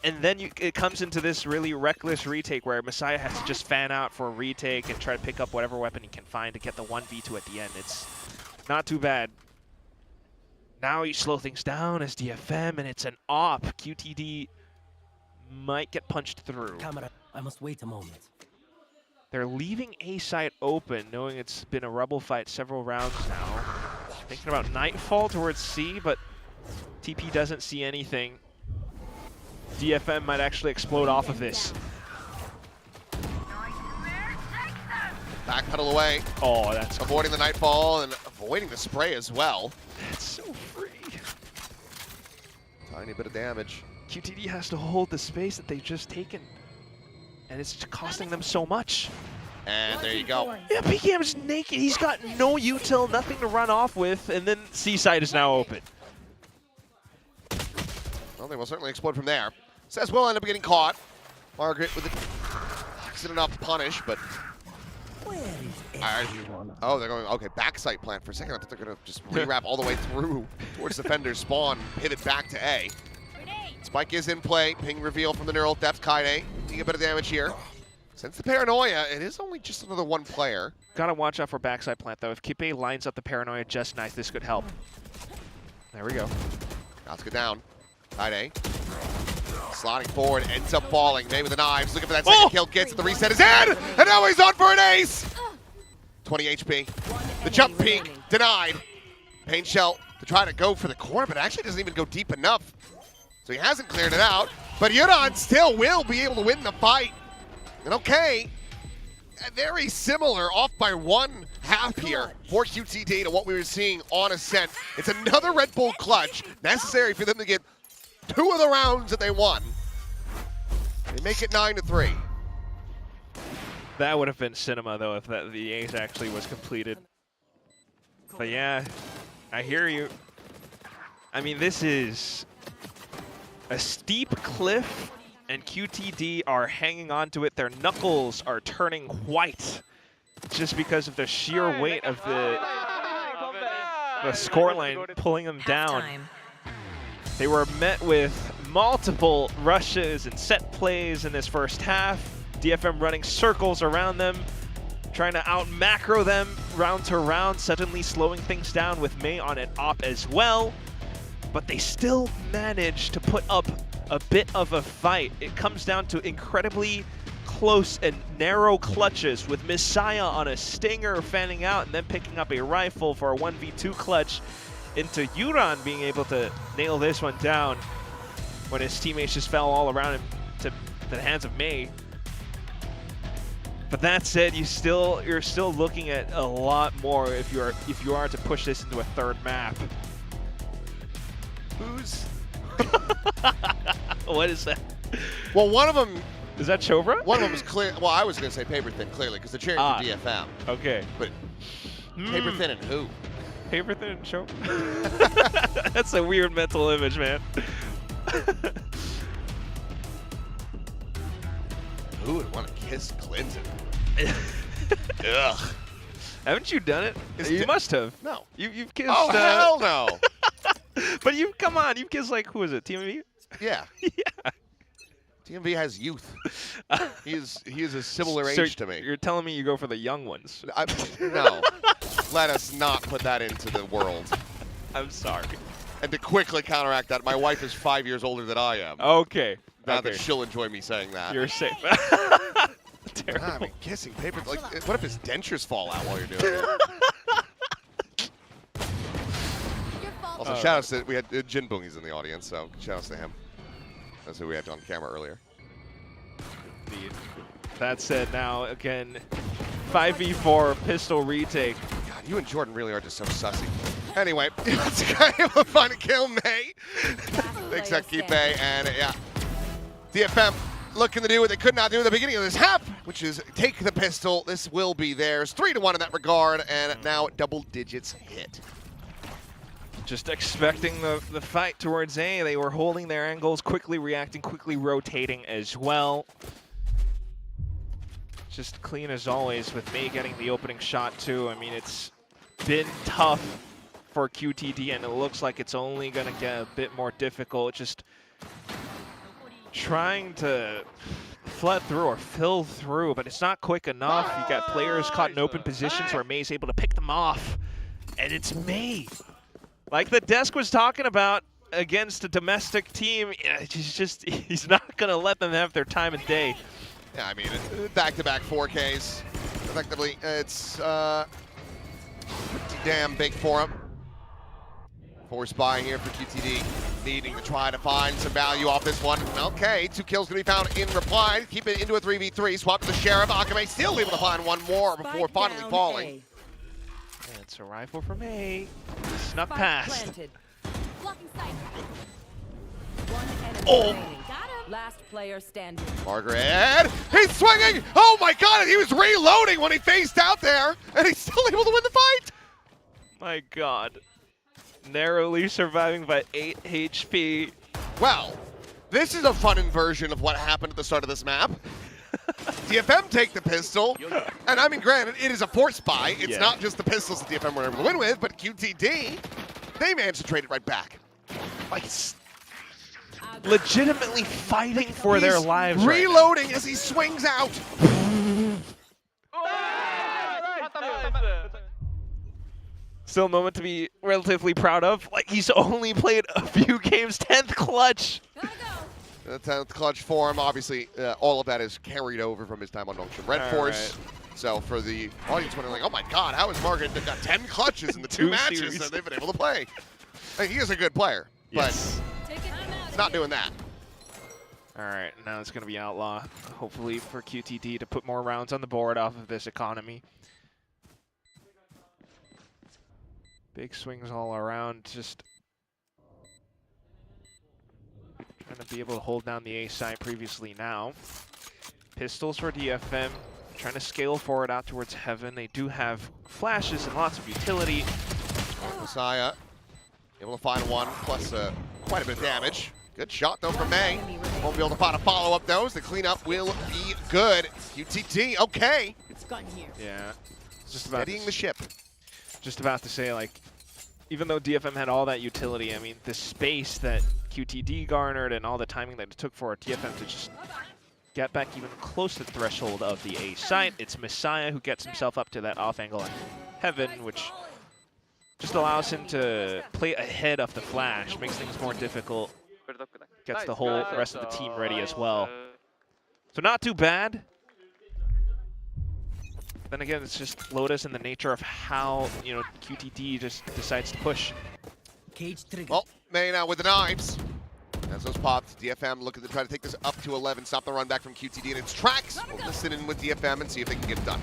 And then it comes into this really reckless retake where Messiah has to just fan out for a retake and try to pick up whatever weapon he can find to get the 1v2 at the end. It's not too bad. Now you slow things down as DFM, and it's an op. QTD might get punched through. Camera, I must wait a moment. They're leaving A site open, knowing it's been a Rebel fight several rounds now. Thinking about Nightfall towards C, but TP doesn't see anything. DFM might actually explode off of this. Backpedal away. Oh, that's avoiding the Nightfall and avoiding the spray as well. That's so free. Tiny bit of damage. QTD has to hold the space that they've just taken, and it's just costing them so much. And there you go. Yeah, PKM's naked. He's got no util, nothing to run off with, and then C-side is now open. Well, they will certainly explode from there. Says we'll end up getting caught. Margaret with an accident enough to punish, but... Oh, they're going, okay, backside plant. For a second, I thought they're going to just rewrap all the way through towards defender's spawn, pivot back to A. Spike is in play. Ping reveal from the neural depth. Kaide doing a bit of damage here. Since the paranoia, it is only just another one player. Gotta watch out for backside plant, though. If Kipe lines up the paranoia just nice, this could help. There we go. Let's get down. Kaide sliding forward, ends up falling. May with the knives, looking for that second kill, gets it, the reset is in, and now he's on for an ace! 20 HP. The jump peek, denied. Pain Shell to try to go for the corner, but actually doesn't even go deep enough. So he hasn't cleared it out, but Yuran still will be able to win the fight. And okay, very similar, off by 1/2 here for QTD to what we were seeing on Ascent. It's another Red Bull clutch, necessary for them to get 2 of the rounds that they won. They make it 9-3. That would have been cinema, though, if the ace actually was completed. But yeah, I hear you. I mean, this is a steep cliff, and QTD are hanging on to it. Their knuckles are turning white just because of the sheer weight of the scoreline pulling them down. They were met with multiple rushes and set plays in this first half. DFM running circles around them, trying to out-macro them round to round, suddenly slowing things down with May on an op as well. But they still manage to put up a bit of a fight. It comes down to incredibly close and narrow clutches, with Messiah on a stinger fanning out and then picking up a rifle for a 1v2 clutch, into Yuran being able to nail this one down when his teammates just fell all around him to the hands of May. But that said, you're still looking at a lot more if you are to push this into a third map. Who's? What is that? Well, one of them. Is that Chobra? One of them is clear. Well, I was going to say Paper Thin, clearly, because they're cheering for DFM. Okay. But Paper Thin and who? Paper Thin and Chobra? That's a weird mental image, man. Who would want to kiss Clinton? Ugh. Haven't you done it? You must have. No. You've kissed. Oh, hell no. But come on, you've kissed, like, who is it? TMV? Yeah. Yeah. TMV has youth. He is a similar So age to me. You're telling me you go for the young ones? No. Let us not put that into the world. I'm sorry. And to quickly counteract that, my wife is 5 years older than I am. Okay. Not that she'll enjoy me saying that. You're safe. Terrible. I mean, kissing Paper. Like, what if his dentures fall out while you're doing it? Also, shout outs to, we had Jin Boongies in the audience, so shout outs to him. That's who we had on camera earlier. Indeed. That said, now, again, 5v4 pistol retake. God, you and Jordan really are just so sussy. Anyway, let's go able to find a kill, May. Thanks, XIP, and yeah. DFM looking to do what they could not do at the beginning of this half, which is take the pistol. This will be theirs. 3-1 in that regard, and now double digits hit. Just expecting the fight towards A. They were holding their angles, quickly reacting, quickly rotating as well. Just clean as always with May getting the opening shot too. I mean, it's been tough for QTD, and it looks like it's only going to get a bit more difficult. Just trying to flood through or fill through, but it's not quick enough. You got players caught in open positions where May's able to pick them off, and it's May. Like the desk was talking about against a domestic team, he's not going to let them have their time of day. Yeah, I mean, back-to-back 4Ks. Effectively, it's pretty damn big for him. Forced buy here for QTD, needing to try to find some value off this one. Okay, 2 kills going to be found in reply. Keep it into a 3v3. Swap to the Sheriff. Akame still able to find one more before finally falling. And it's a rifle from A. Snuck past. Oh! Last player standing. Margaret, he's swinging! Oh my god, he was reloading when he faced out there, and he's still able to win the fight! My god. Narrowly surviving by 8 HP. Well, this is a fun inversion of what happened at the start of this map. DFM take the pistol, and I mean, granted, it is a force buy. It's not just the pistols that DFM were able to win with, but QTD, they managed to trade it right back. Like, legitimately fighting for their lives. Reloading as he swings out. Still a moment to be relatively proud of. Like, he's only played a few games, 10th clutch. 10th clutch for him. Obviously, all of that is carried over from his time on Nongshim Red Force. So for the audience wondering, like, oh my God, how has Margaret got 10 clutches in the two matches series that they've been able to play? I mean, he is a good player, but he's not doing that. All right, now it's going to be Outlaw, hopefully for QTD to put more rounds on the board off of this economy. Big swings all around, just trying to be able to hold down the A side previously now. Pistols for DFM, trying to scale forward out towards Heaven. They do have flashes and lots of utility. Messiah able to find one, plus quite a bit of damage. Good shot though from May. Won't be able to find a follow-up though, as the cleanup will be good. QTD, okay. Yeah, just about steadying the ship. Just about to say, like, even though DFM had all that utility, I mean, the space that QTD garnered and all the timing that it took for DFM to just get back even close to the threshold of the A site. It's Messiah who gets himself up to that off angle on Heaven, which just allows him to play ahead of the flash, makes things more difficult, gets the whole rest of the team ready as well. So not too bad. Then again, it's just Lotus and the nature of how, you know, QTD just decides to push. Well, May now with the knives. As those popped, DFM looking to try to take this up to 11, stop the run back from QTD in its tracks. We'll listen in with DFM and see if they can get it done.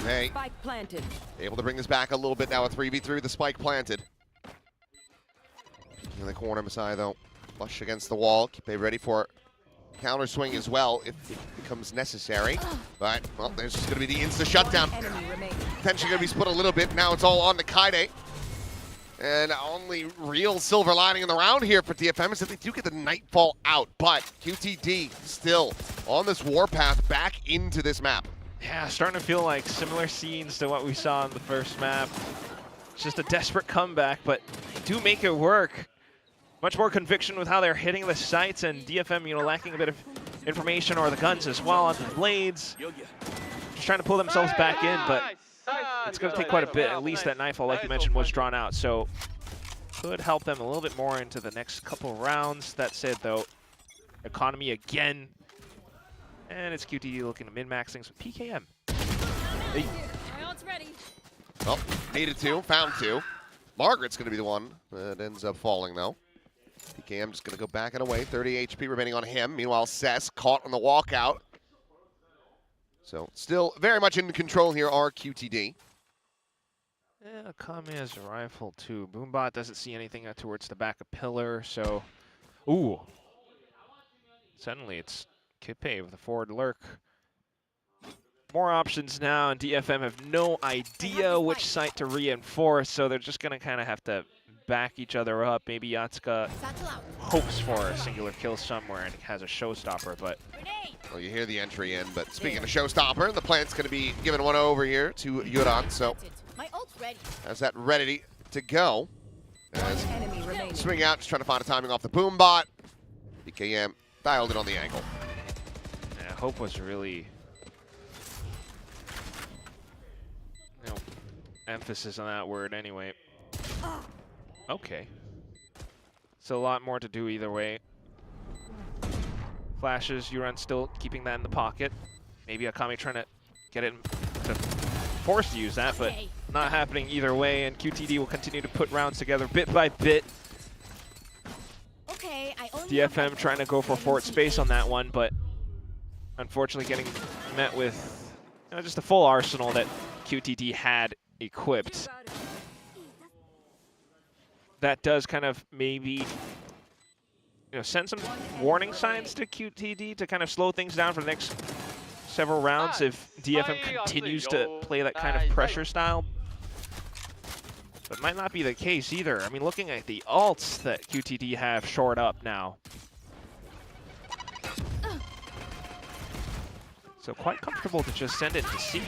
Hey, able to bring this back a little bit now, a 3v3 with the spike planted. In the corner, Messiah though, flush against the wall. Keep it ready for counter swing as well if it becomes necessary. But, well, there's just going to be the insta shutdown. Potentially going to be split a little bit. Now it's all on the Kaide. And only real silver lining in the round here for DFM is that they do get the Nightfall out. But QTD still on this warpath back into this map. Yeah, starting to feel like similar scenes to what we saw in the first map. It's just a desperate comeback, but do make it work. Much more conviction with how they're hitting the sights, and DFM, you know, lacking a bit of information, or the guns as well onto the blades. Just trying to pull themselves back in, but it's going to take quite a bit. At least that Nightfall, like you mentioned, was drawn out, so could help them a little bit more into the next couple rounds. That said, though, economy again, and it's QTD looking to min-max things with PKM. Hey. Well, needed to, found to. Margaret's going to be the one that ends up falling, though. PKM just going to go back and away. 30 HP remaining on him. Meanwhile, Cess caught on the walkout. So still very much in control here are QTD. Yeah, Kami has a rifle too. Boombot doesn't see anything towards the back of pillar, so... Ooh. Suddenly it's Kipe with a forward lurk. More options now, and DFM have no idea which site to reinforce, so they're just going to kind of have to back each other up. Maybe Yatsuka hopes for a singular kill somewhere and has a showstopper, but... Well, you hear the entry in, but speaking of showstopper, the plant's going to be giving one over here to Yuran, so has that ready to go. As swing out, just trying to find a timing off the boom bot. BKM dialed it on the angle. Yeah, hope was really... emphasis on that word anyway. Okay. So a lot more to do either way. Flashes, Yuran still keeping that in the pocket. Maybe Akami trying to get it to force to use that, but not happening either way, and QTD will continue to put rounds together bit by bit. DFM trying to go for forward space on that one, but unfortunately getting met with, you know, just a full arsenal that QTD had equipped. That does kind of maybe, you know, send some warning signs to QTD to kind of slow things down for the next several rounds if DFM continues to play that kind of pressure style. But might not be the case either. I mean, looking at the ults that QTD have shored up now. So quite comfortable to just send it to C.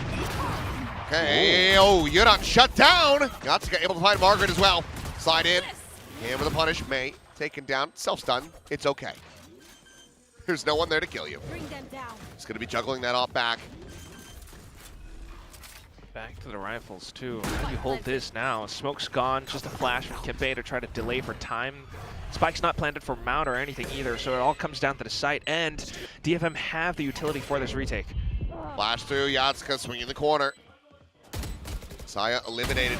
Okay, oh, Yuran shut down. Yatsuka able to find Margaret as well. Slide in, and with a punish, May taken down, self-stun. It's okay. There's no one there to kill you. Bring them down. He's going to be juggling that off back. Back to the rifles too. How do you hold this now? Smoke's gone, just a flash from Kimbe to try to delay for time. Spike's not planted for Mount or anything either, so it all comes down to the site, and DFM have the utility for this retake. Flash through, Yatsuka swinging the corner. Saya eliminated.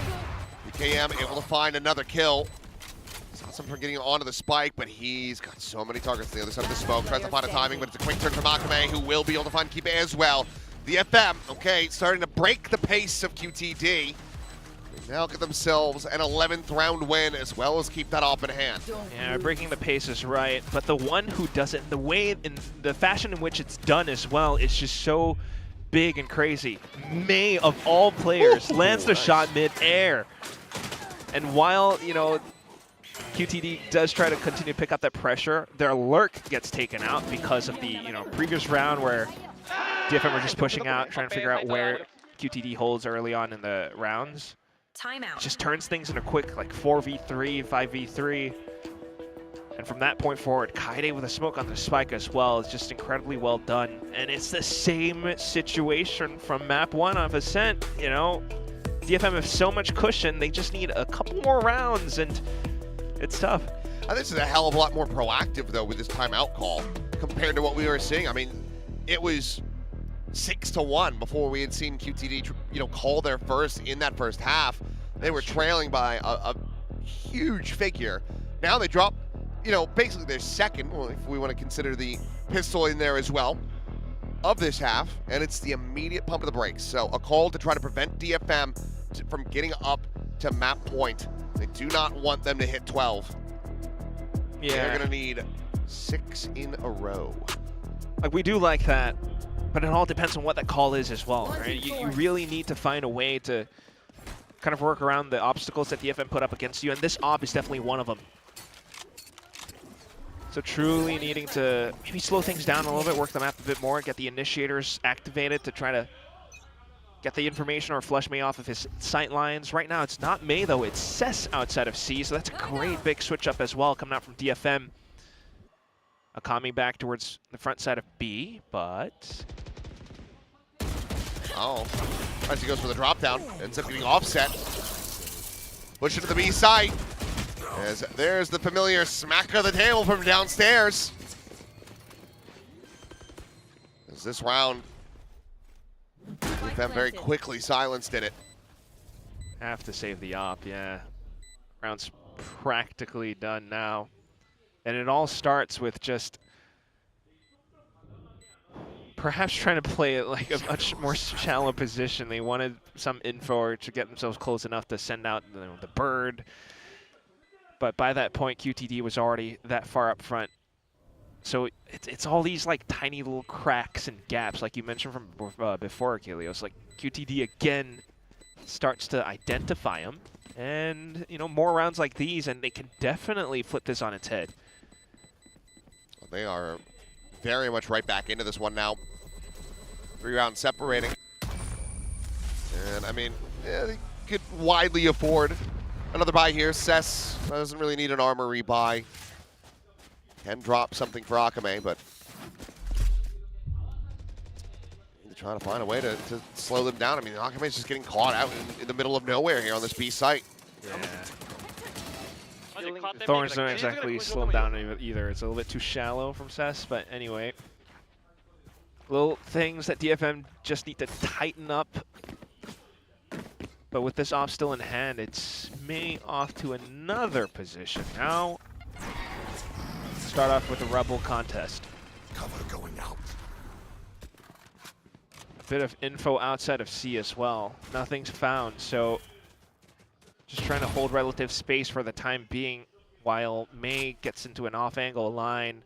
BKM able to find another kill. Stops him from getting onto the spike, but he's got so many targets on the other side of the smoke. Tries to find a timing, but it's a quick turn from Akame, who will be able to find Kibe as well. The DFM, okay, starting to break the pace of QTD. They now get themselves an 11th round win, as well as keep that op in hand. Yeah, breaking the pace is right, but the one who does it, the way, in the fashion in which it's done as well, is just so big and crazy. May, of all players, lands the shot mid-air. And while, you know, QTD does try to continue to pick up that pressure, their lurk gets taken out because of the, you know, previous round where DFM were just pushing out, trying to figure out where QTD holds early on in the rounds. Timeout. Just turns things into quick, like 4v3, 5v3. And from that point forward, Kaide with a smoke on the spike as well is just incredibly well done. And it's the same situation from map 1 of Ascent, you know. DFM have so much cushion, they just need a couple more rounds, and it's tough. I think this is a hell of a lot more proactive, though, with this timeout call compared to what we were seeing. I mean, it was 6-1 before we had seen QTD, you know, call their first in that first half. They were trailing by a huge figure. Now they drop, you know, basically their second, well, if we want to consider the pistol in there as well, of this half, and it's the immediate pump of the brakes. So a call to try to prevent DFM from getting up to map point. They do not want them to hit 12. Yeah. They're going to need 6 in a row. Like, we do like that, but it all depends on what that call is as well, right? You really need to find a way to kind of work around the obstacles that DFM put up against you, and this op is definitely one of them. So truly needing to maybe slow things down a little bit, work the map a bit more, get the initiators activated to try to get the information or flush May off of his sight lines. Right now it's not May though, it's Cess outside of C, so that's a great big switch up as well coming out from DFM. Akami back towards the front side of B, but... Oh, as he goes for the drop down, ends up getting offset. Push it to the B side. As there's the familiar smack of the table from downstairs. As this round, DFM very quickly silenced in it. Have to save the op, yeah. Round's practically done now. And it all starts with just perhaps trying to play it like a much more shallow position. They wanted some info to get themselves close enough to send out, you know, the bird. But by that point, QTD was already that far up front. So it's all these like tiny little cracks and gaps, like you mentioned from before, Achilles. Like QTD again starts to identify them, and you know, more rounds like these, and they can definitely flip this on its head. They are very much right back into this one now. 3 rounds separating, and I mean, yeah, they could widely afford another buy here. Cess doesn't really need an armor rebuy. Can drop something for Akame, but need to try to find a way to slow them down. I mean, Akame's just getting caught out in the middle of nowhere here on this B site. Yeah. Thorns don't exactly slow him down either. It's a little bit too shallow from Cess, but anyway. Little things that DFM just need to tighten up. But with this off still in hand, it's May off to another position. Now, start off with a Rebel contest. Cover going out. A bit of info outside of C as well. Nothing's found, so just trying to hold relative space for the time being while May gets into an off-angle line.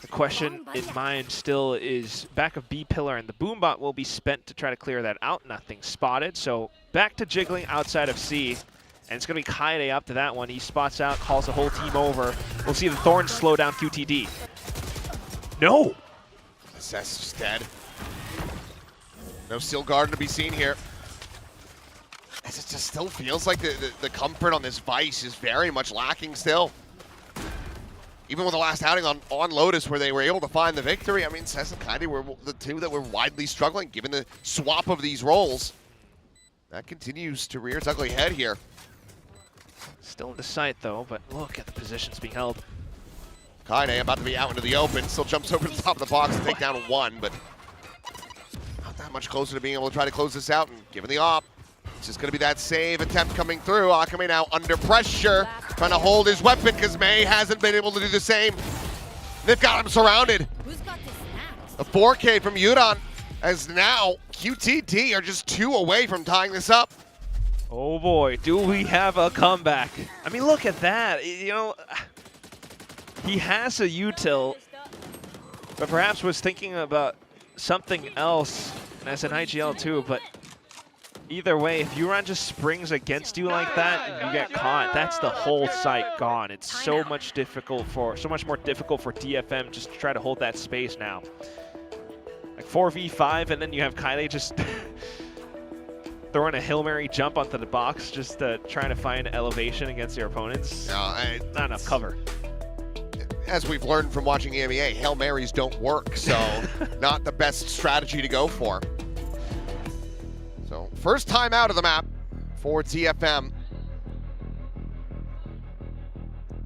The question in mind still is back of B pillar, and the boombot will be spent to try to clear that out. Nothing spotted, so back to jiggling outside of C. And it's going to be Kaede up to that one. He spots out, calls the whole team over. We'll see the Thorns slow down QTD. No! Cess just dead. No Steel Garden to be seen here. As it just still feels like the comfort on this Vice is very much lacking still. Even with the last outing on Lotus where they were able to find the victory, I mean, Cess and Kaede were the two that were widely struggling given the swap of these roles. That continues to rear its ugly head here. Still in the sight though, but look at the positions being held. Kaede about to be out into the open, still jumps over the top of the box to take down one, but not that much closer to being able to try to close this out. And given the op, it's just going to be that save attempt coming through. Akame now under pressure, trying to hold his weapon because May hasn't been able to do the same. They've got him surrounded. A 4K from Yuran, as now QTD are just 2 away from tying this up. Oh boy, do we have a comeback. I mean, look at that. You know, he has a util, but perhaps was thinking about something else as an IGL too, but either way, if Yuran just springs against you like that and you get caught, that's the whole site gone. It's so much more difficult for DFM just to try to hold that space now. Like 4v5, and then you have Kaede just throwing a Hail Mary jump onto the box, just trying to find elevation against your opponents. Not enough cover. As we've learned from watching EMEA, Hail Marys don't work, so not the best strategy to go for. So first time out of the map for DFM.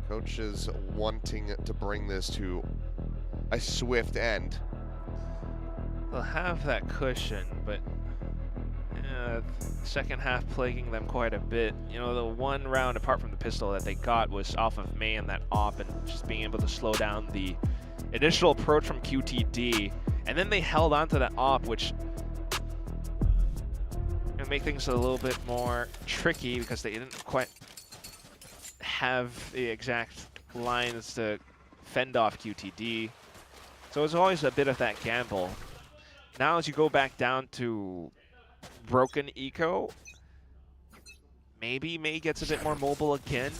Coach is wanting to bring this to a swift end. They'll have that cushion, but second half plaguing them quite a bit. You know, the one round apart from the pistol that they got was off of May and that op, and just being able to slow down the initial approach from QTD. And then they held on to that op, which make things a little bit more tricky because they didn't quite have the exact lines to fend off QTD. So it's always a bit of that gamble. Now as you go back down to broken eco, maybe May gets a bit more mobile again.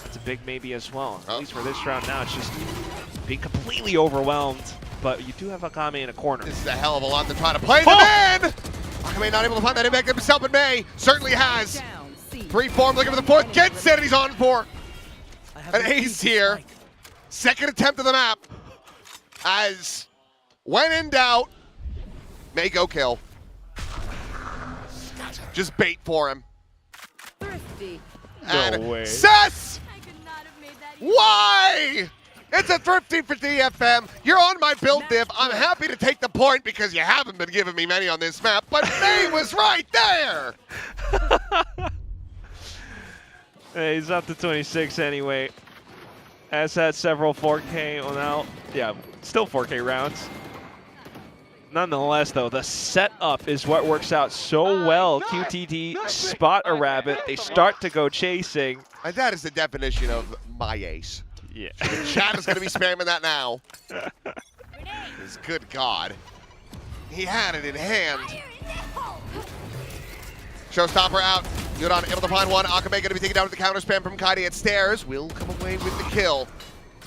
That's a big maybe as well. At least for this round now, it's just being completely overwhelmed. But you do have Akame in a corner. This is a hell of a lot to try to play them in! Akame not able to find that impact himself, but May certainly has. Free form looking for the fourth, gets it, and he's on for an ace here. Second attempt of the map. As when in doubt, May go kill. Just bait for him. No way. Cess! Why? It's a thrifty for DFM. You're on my build div. I'm happy to take the point because you haven't been giving me many on this map, but May was right there. Hey, he's up to 26 anyway. Has had several 4K, well now, yeah, still 4K rounds. Nonetheless, though, the setup is what works out so well. QTD spot a rabbit. They start to go chasing. And that is the definition of my ace. Yeah. Chad is going to be spamming that now. His good God. He had it in hand. Showstopper out. Yuran able to find one. Akame going to be taken down with the counter spam from Kaede at stairs. Will come away with the kill.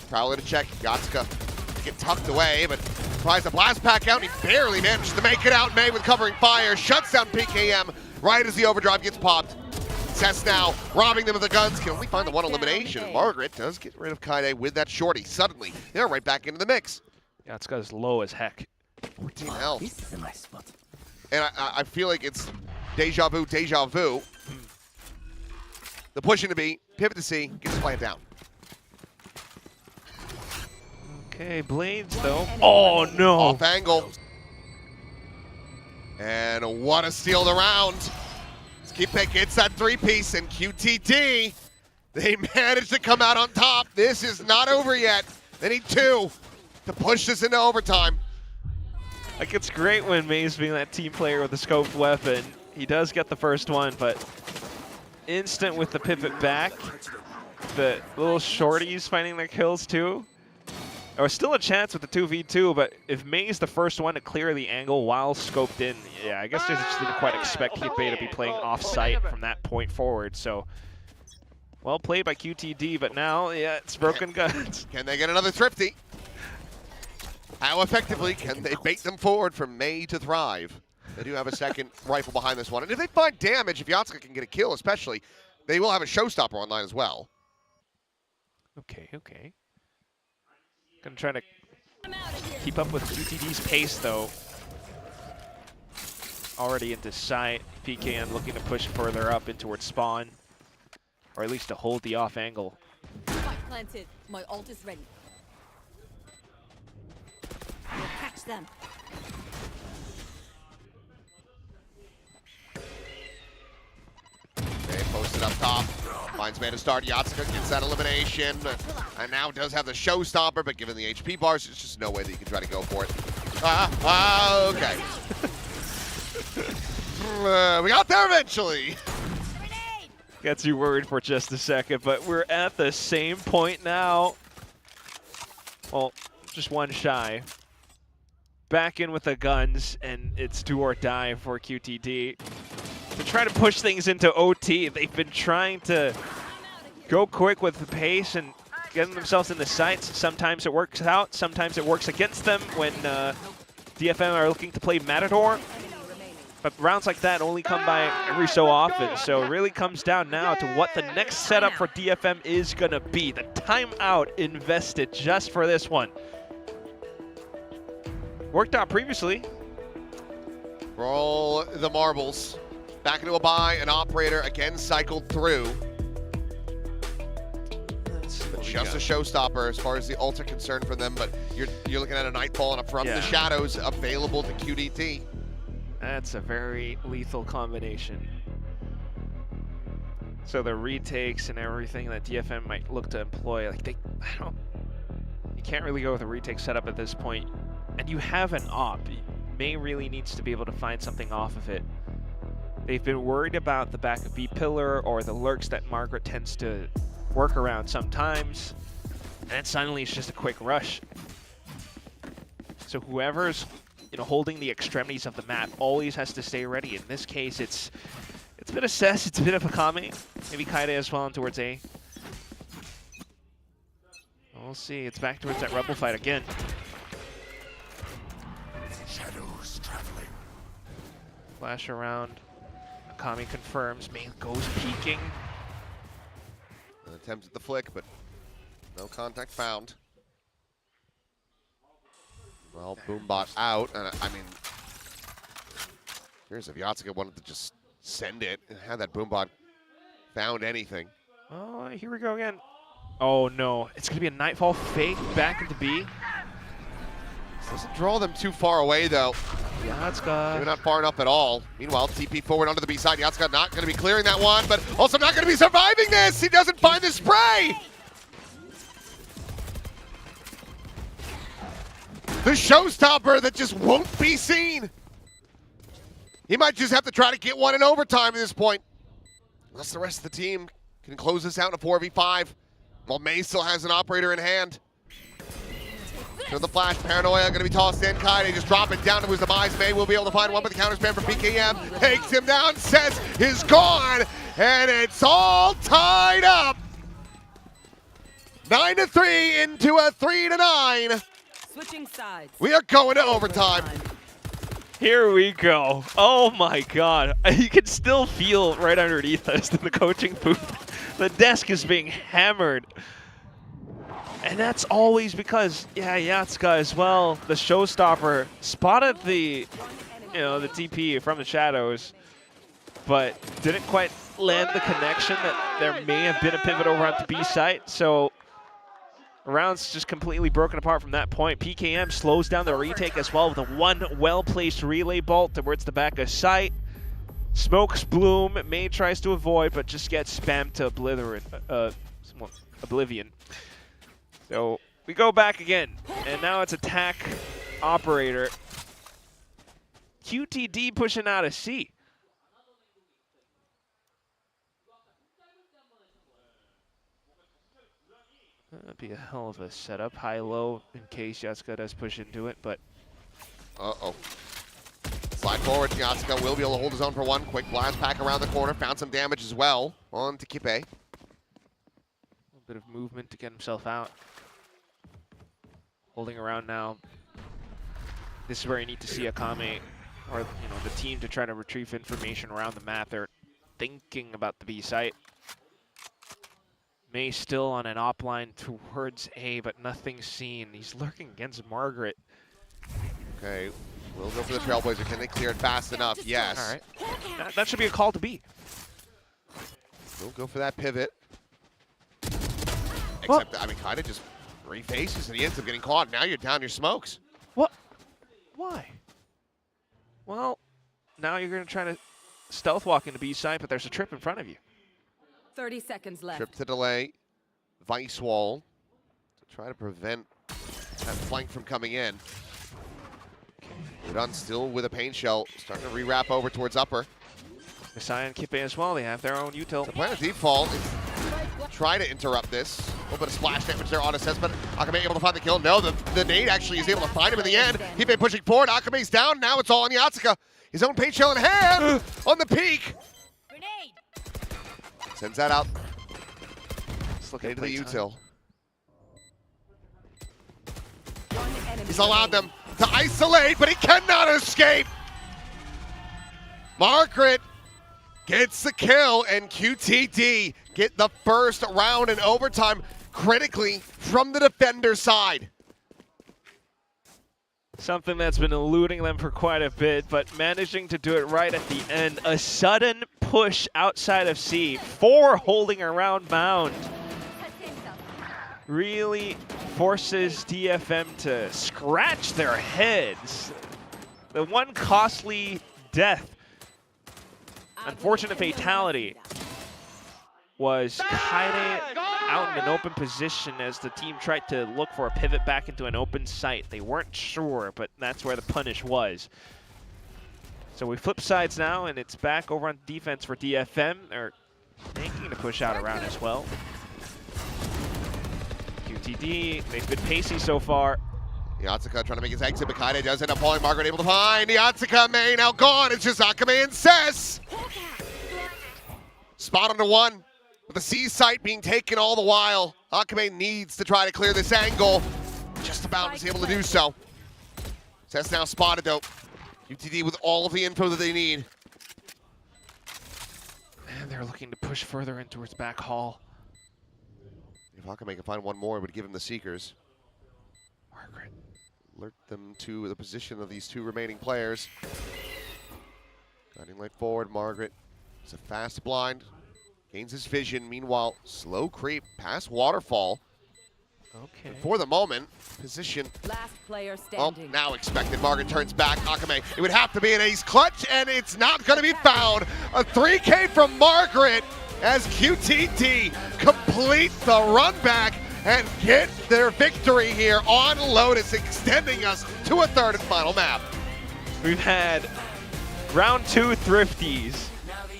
Prowler to check. Yatsuka get tucked away, but tries to blast pack out. And he barely manages to make it out. May with covering fire. Shuts down PKM right as the overdrive gets popped. Cess now robbing them of the guns. Can only find the one elimination. Margaret does get rid of Kaede with that shorty. Suddenly, they're right back into the mix. Yatsuka's low as heck. 14 health. And I feel like it's deja vu, deja vu. The push into B, pivot to C, gets the plant down. Okay, Blades though. Oh no! Off angle. And what a steal the round. Skipe gets that three-piece, and QTD, they managed to come out on top. This is not over yet. They need 2 to push this into overtime. Like, it's great when May's being that team player with the scoped weapon. He does get the first one, but instant with the pivot back. The little shorties finding their kills too. There was still a chance with the 2v2, but if May's the first one to clear the angle while scoped in, yeah, I guess they just didn't quite expect QTD to be playing off-site from that point forward. So, well played by QTD, but now, yeah, it's broken guns. Can they get another Thrifty? How effectively can they bait them forward from May to Thrive? They do have a second rifle behind this one. And if they find damage, if Yatsuka can get a kill especially, they will have a showstopper online as well. Okay. Gonna try to keep up with QTD's pace, though. Already into sight. PKM looking to push further up in towards spawn. Or at least to hold the off angle. Spike planted. My ult is ready. We'll catch them. They posted up top. Finds man to start. Yatsuka gets that elimination. And now does have the showstopper, but given the HP bars, there's just no way that you can try to go for it. Okay. We got there eventually. Got you worried for just a second, but we're at the same point now. Well, just one shy. Back in with the guns, and it's do or die for QTD. To try to push things into OT, they've been trying to go quick with the pace and getting themselves in the sights. Sometimes it works out, sometimes it works against them when DFM are looking to play Matador. But rounds like that only come by every so often, so it really comes down now to what the next setup for DFM is going to be. The timeout invested just for this one. Worked out previously. Roll the marbles. Back into a buy, an operator again cycled through. But just a showstopper as far as the ult are concerned for them, but you're looking at a Nightfall and a From the Shadows available to QTD. That's a very lethal combination. So the retakes and everything that DFM might look to employ, like you can't really go with a retake setup at this point. And you have an op. May really needs to be able to find something off of it. They've been worried about the back of B pillar or the lurks that Margaret tends to work around sometimes. And then suddenly it's just a quick rush. So whoever's holding the extremities of the map always has to stay ready. In this case, it's a bit of Cess, it's a bit of Akame, maybe Kaide as well towards A. We'll see. It's back towards that Rebel fight again. Shadows traveling. Flash around. Akame confirms. Main goes peeking. An attempt at the flick, but no contact found. Well, Boombot out, and I mean, here's if Yatsuka wanted to just send it and had that Boombot found anything. Oh, here we go again. Oh no, it's gonna be a Nightfall fake back into B. Doesn't draw them too far away though. Yatsuka. Maybe not far enough at all. Meanwhile, TP forward onto the B side. Yatsuka not going to be clearing that one, but also not going to be surviving this. He doesn't find the spray. The showstopper that just won't be seen. He might just have to try to get one in overtime at this point. Unless the rest of the team can close this out in a 4v5. While May still has an operator in hand. So the flash, Paranoia going to be tossed in. Kaide just drop it down to his demise. May will be able to find one, but the counter spam from PKM takes him down. Cess is gone, and it's all tied up. 9-3 into a 3-9. Switching sides. We are going to overtime. Here we go. Oh my god. You can still feel right underneath us in the coaching booth. The desk is being hammered. And that's always because, Yatsuka as well, the showstopper, spotted the, the TP from the shadows, but didn't quite land the connection that there may have been a pivot over at the B site. So round's just completely broken apart from that point. PKM slows down the retake as well with a one well-placed relay bolt towards the back of site. Smokes Bloom. May tries to avoid, but just gets spammed to Oblivion. So we go back again, and now it's attack operator. QTD pushing out a C. That'd be a hell of a setup. High-low in case Yatsuka does push into it, but... Uh-oh. Slide forward, Yatsuka will be able to hold his own for one. Quick blast pack around the corner, found some damage as well on to Kipe. A bit of movement to get himself out. Holding around now. This is where you need to see Akame, or the team, to try to retrieve information around the map. They're thinking about the B site. May still on an op line towards A, but nothing seen. He's lurking against Margaret. Okay, we'll go for the Trailblazer. Can they clear it fast enough? Yes. All right. That should be a call to B. We'll go for that pivot. Except, I mean, kind of just refaces and he ends up getting caught. Now you're down your smokes. What? Why? Well, now you're going to try to stealth walk into B side, but there's a trip in front of you. 30 seconds left. Trip to delay. Vice wall to try to prevent that flank from coming in. Udon still with a pain shell, starting to re-wrap over towards upper. Messiah and Kippe as well, they have their own util. The plan of default is try to interrupt this. A little bit of splash damage there on assessment. Akame able to find the kill. No, the nade actually is able to find him in the end. Kippe pushing forward. Akame's down. Now it's all on Yatsuka. His own pain shell in hand on the peak. Sends that out. Let's look into the util. One enemy He's allowed them to isolate, but he cannot escape. Margaret gets the kill, and QTD get the first round in overtime critically from the defender side. Something that's been eluding them for quite a bit, but managing to do it right at the end. A sudden push outside of C. 4 holding around bound. Really forces DFM to scratch their heads. The one costly death, unfortunate fatality, was Kaide out in an open position as the team tried to look for a pivot back into an open site. They weren't sure, but that's where the punish was. So we flip sides now, and it's back over on defense for DFM. They're making to push out around as well. QTD, they've been pacey so far. Yatsuka trying to make his exit, but Kaide does end up pulling. Margaret able to find Yatsuka. May now gone. It's just Akame and Cess. Spot under one. With the C site being taken all the while, Akame needs to try to clear this angle. Just about was able to do so. Cess now spotted though. QTD with all of the info that they need. And they're looking to push further in towards back hall. If Akame can find one more, it would give him the Seekers. Margaret. Alert them to the position of these two remaining players. Guiding light forward, Margaret. It's a fast blind. Gains his vision. Meanwhile, slow creep past waterfall. Okay. And for the moment, position. Last player Well, standing. now expected. Margaret turns back. Akame. It would have to be an ace clutch, and it's not going to be found. A 3K from Margaret as QTD complete the run back and get their victory here on Lotus, extending us to a third and final map. We've had round 2 Thrifties.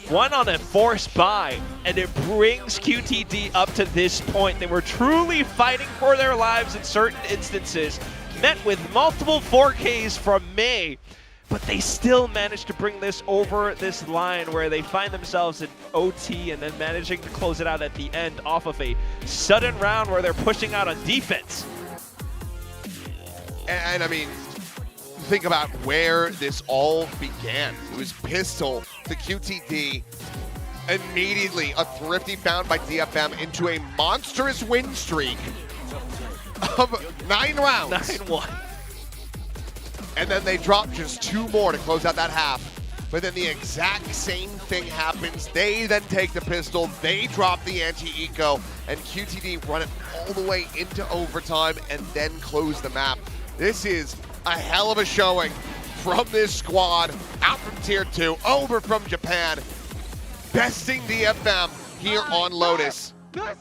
One on a forced buy, and it brings QTD up to this point. They were truly fighting for their lives in certain instances, met with multiple 4Ks from May, but they still managed to bring this over this line where they find themselves in OT and then managing to close it out at the end off of a sudden round where they're pushing out on defense. And I mean, think about where this all began. It was pistol to QTD. Immediately, a Thrifty found by DFM into a monstrous win streak of 9 rounds. 9-1. And then they drop just 2 more to close out that half. But then the exact same thing happens. They then take the pistol, they drop the anti-eco, and QTD run it all the way into overtime and then close the map. This is a hell of a showing from this squad, out from Tier 2, over from Japan, besting DFM here on Lotus. A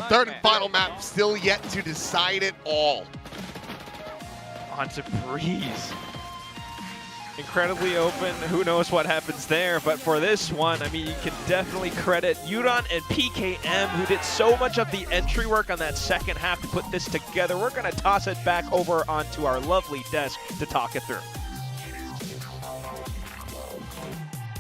third and final map still yet to decide it all. On to Breeze. Incredibly open. Who knows what happens there? But for this one, I mean, you can definitely credit Yuran and PKM, who did so much of the entry work on that second half to put this together. We're going to toss it back over onto our lovely desk to talk it through.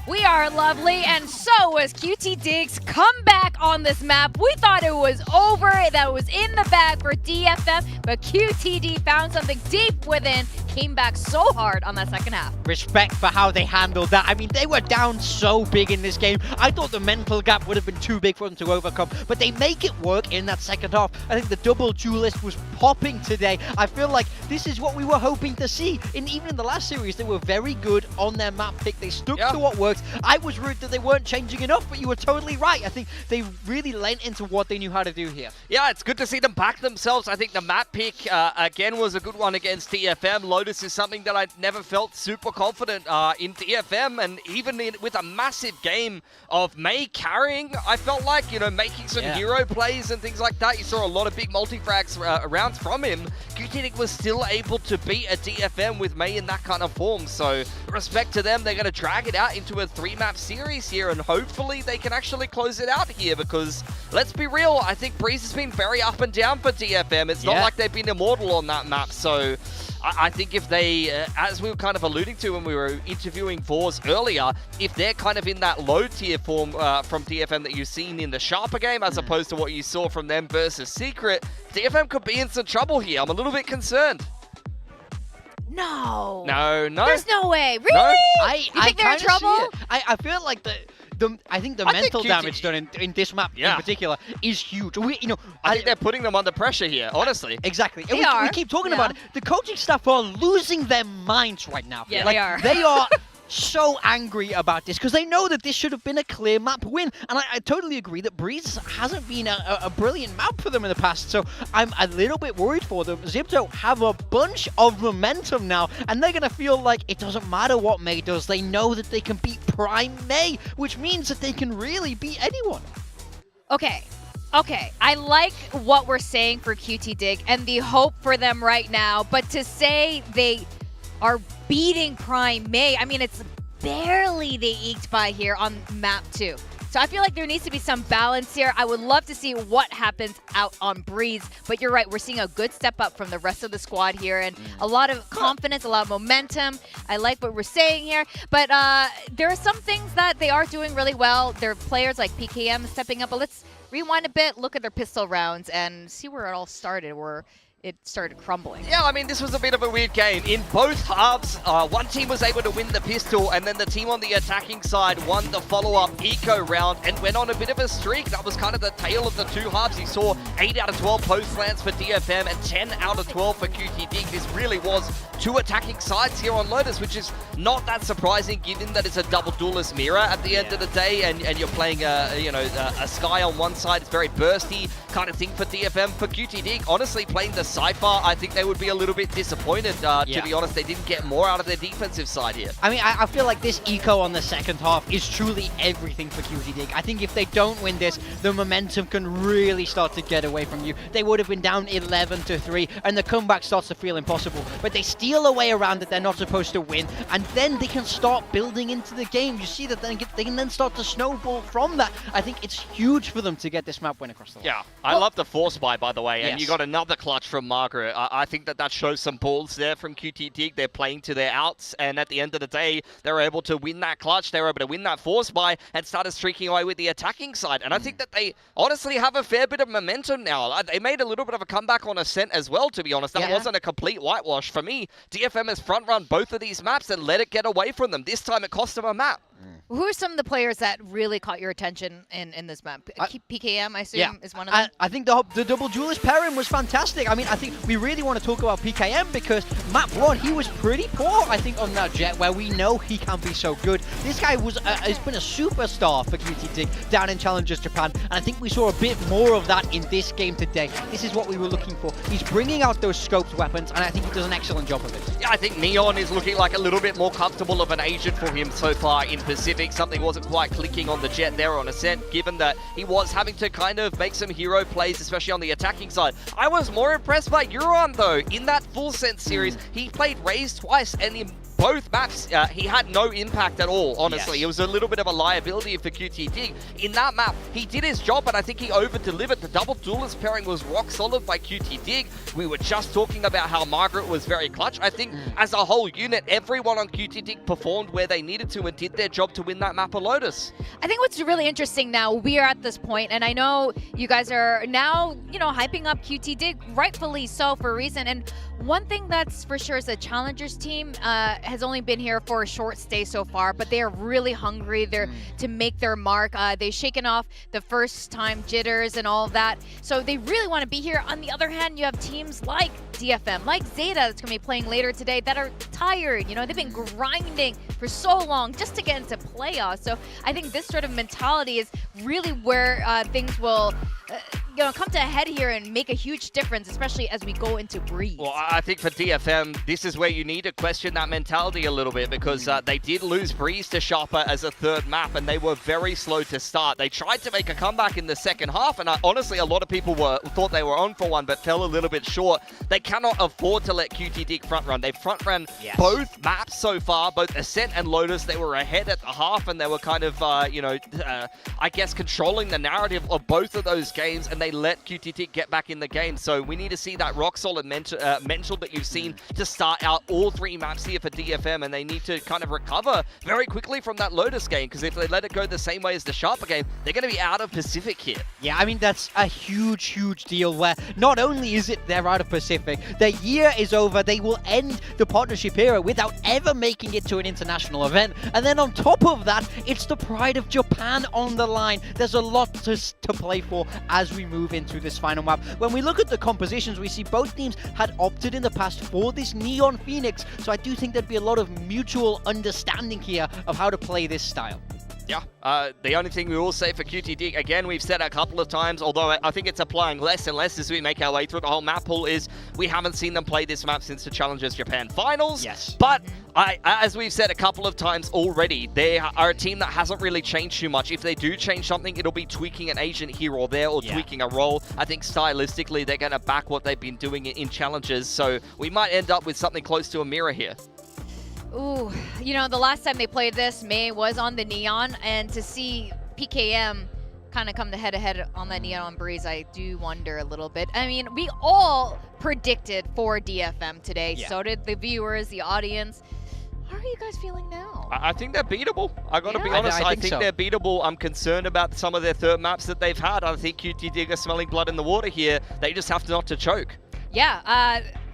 We are lovely, and so was QTD's comeback on this map. We thought it was over, that it was in the bag for DFM, but QTD found something deep within, came back so hard on that second half. Respect for how they handled that. I mean, they were down so big in this game. I thought the mental gap would have been too big for them to overcome, but they make it work in that second half. I think the double duelist was popping today. I feel like this is what we were hoping to see. Even in the last series, they were very good on their map pick. They stuck to what worked. I was worried that they weren't changing enough, but you were totally right. I think they really lent into what they knew how to do here. Yeah, it's good to see them back themselves. I think the map pick, again, was a good one against DFM. Lotus is something that I never felt super confident in DFM, and even with a massive game of May carrying, I felt like, you know, making some hero plays and things like that. You saw a lot of big multi-frags rounds from him. QTD was still able to beat a DFM with May in that kind of form, so respect to them. They're going to drag it out into a 3-map series here, and hopefully they can actually close it out here, because let's be real, I think Breeze has been very up and down for DFM. It's not like they've been immortal on that map, so I think if they, as we were kind of alluding to when we were interviewing Vors earlier, if they're kind of in that low tier form from DFM that you've seen in the Sharper game, as opposed to what you saw from them versus Secret, DFM could be in some trouble here. I'm a little bit concerned. No. No. There's no way. Really? No. You think they're in trouble? I feel like I think the mental damage done in this map in particular is huge. I think they're putting them under pressure here, honestly. Exactly. They We keep talking about it. The coaching staff are losing their minds right now. Yeah, they are. They are so angry about this because they know that this should have been a clear map win. And I totally agree that Breeze hasn't been a brilliant map for them in the past. So I'm a little bit worried for them. ZETA have a bunch of momentum now, and they're going to feel like it doesn't matter what May does. They know that they can beat Prime May, which means that they can really beat anyone. Okay, I like what we're saying for QTD and the hope for them right now, but to say they are beating Prime May, I mean, it's barely they eked by here on map 2. So I feel like there needs to be some balance here. I would love to see what happens out on Breeze, but you're right, we're seeing a good step up from the rest of the squad here, and a lot of confidence, a lot of momentum. I like what we're saying here, but there are some things that they are doing really well. There are players like PKM stepping up, but let's rewind a bit, look at their pistol rounds, and see where it all started, where it started crumbling. Yeah, I mean, this was a bit of a weird game. In both halves, one team was able to win the pistol, and then the team on the attacking side won the follow-up eco round and went on a bit of a streak. That was kind of the tale of the two halves. You saw 8 out of 12 post lands for DFM and 10 out of 12 for QTD. This really was two attacking sides here on Lotus, which is not that surprising given that it's a double duelist mirror at the end of the day, and you're playing a Sky on one side. It's very bursty kind of thing for DFM. For QTD, honestly, playing the Cypher, I think they would be a little bit disappointed. To be honest, they didn't get more out of their defensive side here. I mean, I feel like this eco on the second half is truly everything for QTD. I think if they don't win this, the momentum can really start to get away from you. They would have been down 11-3, and the comeback starts to feel impossible. But they steal away around that they're not supposed to win, and then they can start building into the game. You see that they can then start to snowball from that. I think it's huge for them to get this map win across the line. Yeah, I love the force buy, by the way, and you got another clutch from Margaret. I think that shows some balls there from QTD. They're playing to their outs, and at the end of the day, they were able to win that clutch. They were able to win that force buy and started streaking away with the attacking side. And I think that they honestly have a fair bit of momentum now. They made a little bit of a comeback on Ascent as well, to be honest. That wasn't a complete whitewash. For me, DFM has front-run both of these maps and let it get away from them. This time, it cost them a map. Who are some of the players that really caught your attention in this map? PKM, I assume, is one of them? I think the double duelist pairing was fantastic. I mean, I think we really want to talk about PKM because map 1, he was pretty poor, I think, on that jet, where we know he can be so good. This guy has been a superstar for QTD down in Challengers Japan, and I think we saw a bit more of that in this game today. This is what we were looking for. He's bringing out those scoped weapons, and I think he does an excellent job of it. Yeah, I think Neon is looking like a little bit more comfortable of an agent for him so far in Pacific. Something wasn't quite clicking on the jet there on Ascent, given that he was having to kind of make some hero plays, especially on the attacking side. I was more impressed by Euron, though. In that full Sense series, he played Raze twice, and in both maps, he had no impact at all, honestly. Yes. It was a little bit of a liability for QTD. In that map, he did his job, but I think he over-delivered. The double duelist pairing was rock solid by QTD. We were just talking about how Margaret was very clutch. I think as a whole unit, everyone on QTD performed where they needed to and did their job to win that map of Lotus. I think what's really interesting now, we are at this point, and I know you guys are now, hyping up QTD, rightfully so for a reason. And one thing that's for sure is the Challengers team has only been here for a short stay so far, but they are really hungry. They're to make their mark. They've shaken off the first time jitters and all of that. So they really want to be here. On the other hand, you have teams like DFM, like ZETA that's going to be playing later today that are tired. They've been grinding for so long just to get into playoffs. So I think this sort of mentality is really where things will come to a head here and make a huge difference, especially as we go into Breeze. Well, I think for DFM, this is where you need to question that mentality a little bit, because they did lose Breeze to Sharper as a third map, and they were very slow to start. They tried to make a comeback in the second half, and honestly, a lot of people thought they were on for one, but fell a little bit short. They cannot afford to let QTD front run. They've front run both maps so far, both Ascent and Lotus. They were ahead at the half, and they were kind of, I guess, controlling the narrative of both of those games, and they let QTD get back in the game. So we need to see that rock-solid mental that you've seen to start out all three maps here for DFM, and they need to kind of recover very quickly from that Lotus game, because if they let it go the same way as the Sharper game, they're going to be out of Pacific here. Yeah, I mean, that's a huge, huge deal where not only is it they're out of Pacific, their year is over, they will end the partnership era without ever making it to an international event. And then on top of that, it's the pride of Japan on the line. There's a lot to play for as we move into this final map. When we look at the compositions, we see both teams had opted in the past for this Neon Phoenix, so I do think there'd be a lot of mutual understanding here of how to play this style. Yeah, the only thing we will say for QTD, again, we've said a couple of times, although I think it's applying less and less as we make our way through the whole map pool, is we haven't seen them play this map since the Challengers Japan Finals. Yes. But as we've said a couple of times already, they are a team that hasn't really changed too much. If they do change something, it'll be tweaking an agent here or there, or tweaking a role. I think stylistically, they're going to back what they've been doing in Challengers, so we might end up with something close to a mirror here. Ooh, the last time they played this, May was on the Neon, and to see PKM kind of come to head-to-head on that Neon on Breeze, I do wonder a little bit. I mean, we all predicted for DFM today. So did the viewers, the audience. How are you guys feeling now? I think they're beatable. I got to be honest. I think they're beatable. I'm concerned about some of their third maps that they've had. I think QTD are smelling blood in the water here. They just have to not to choke. Yeah,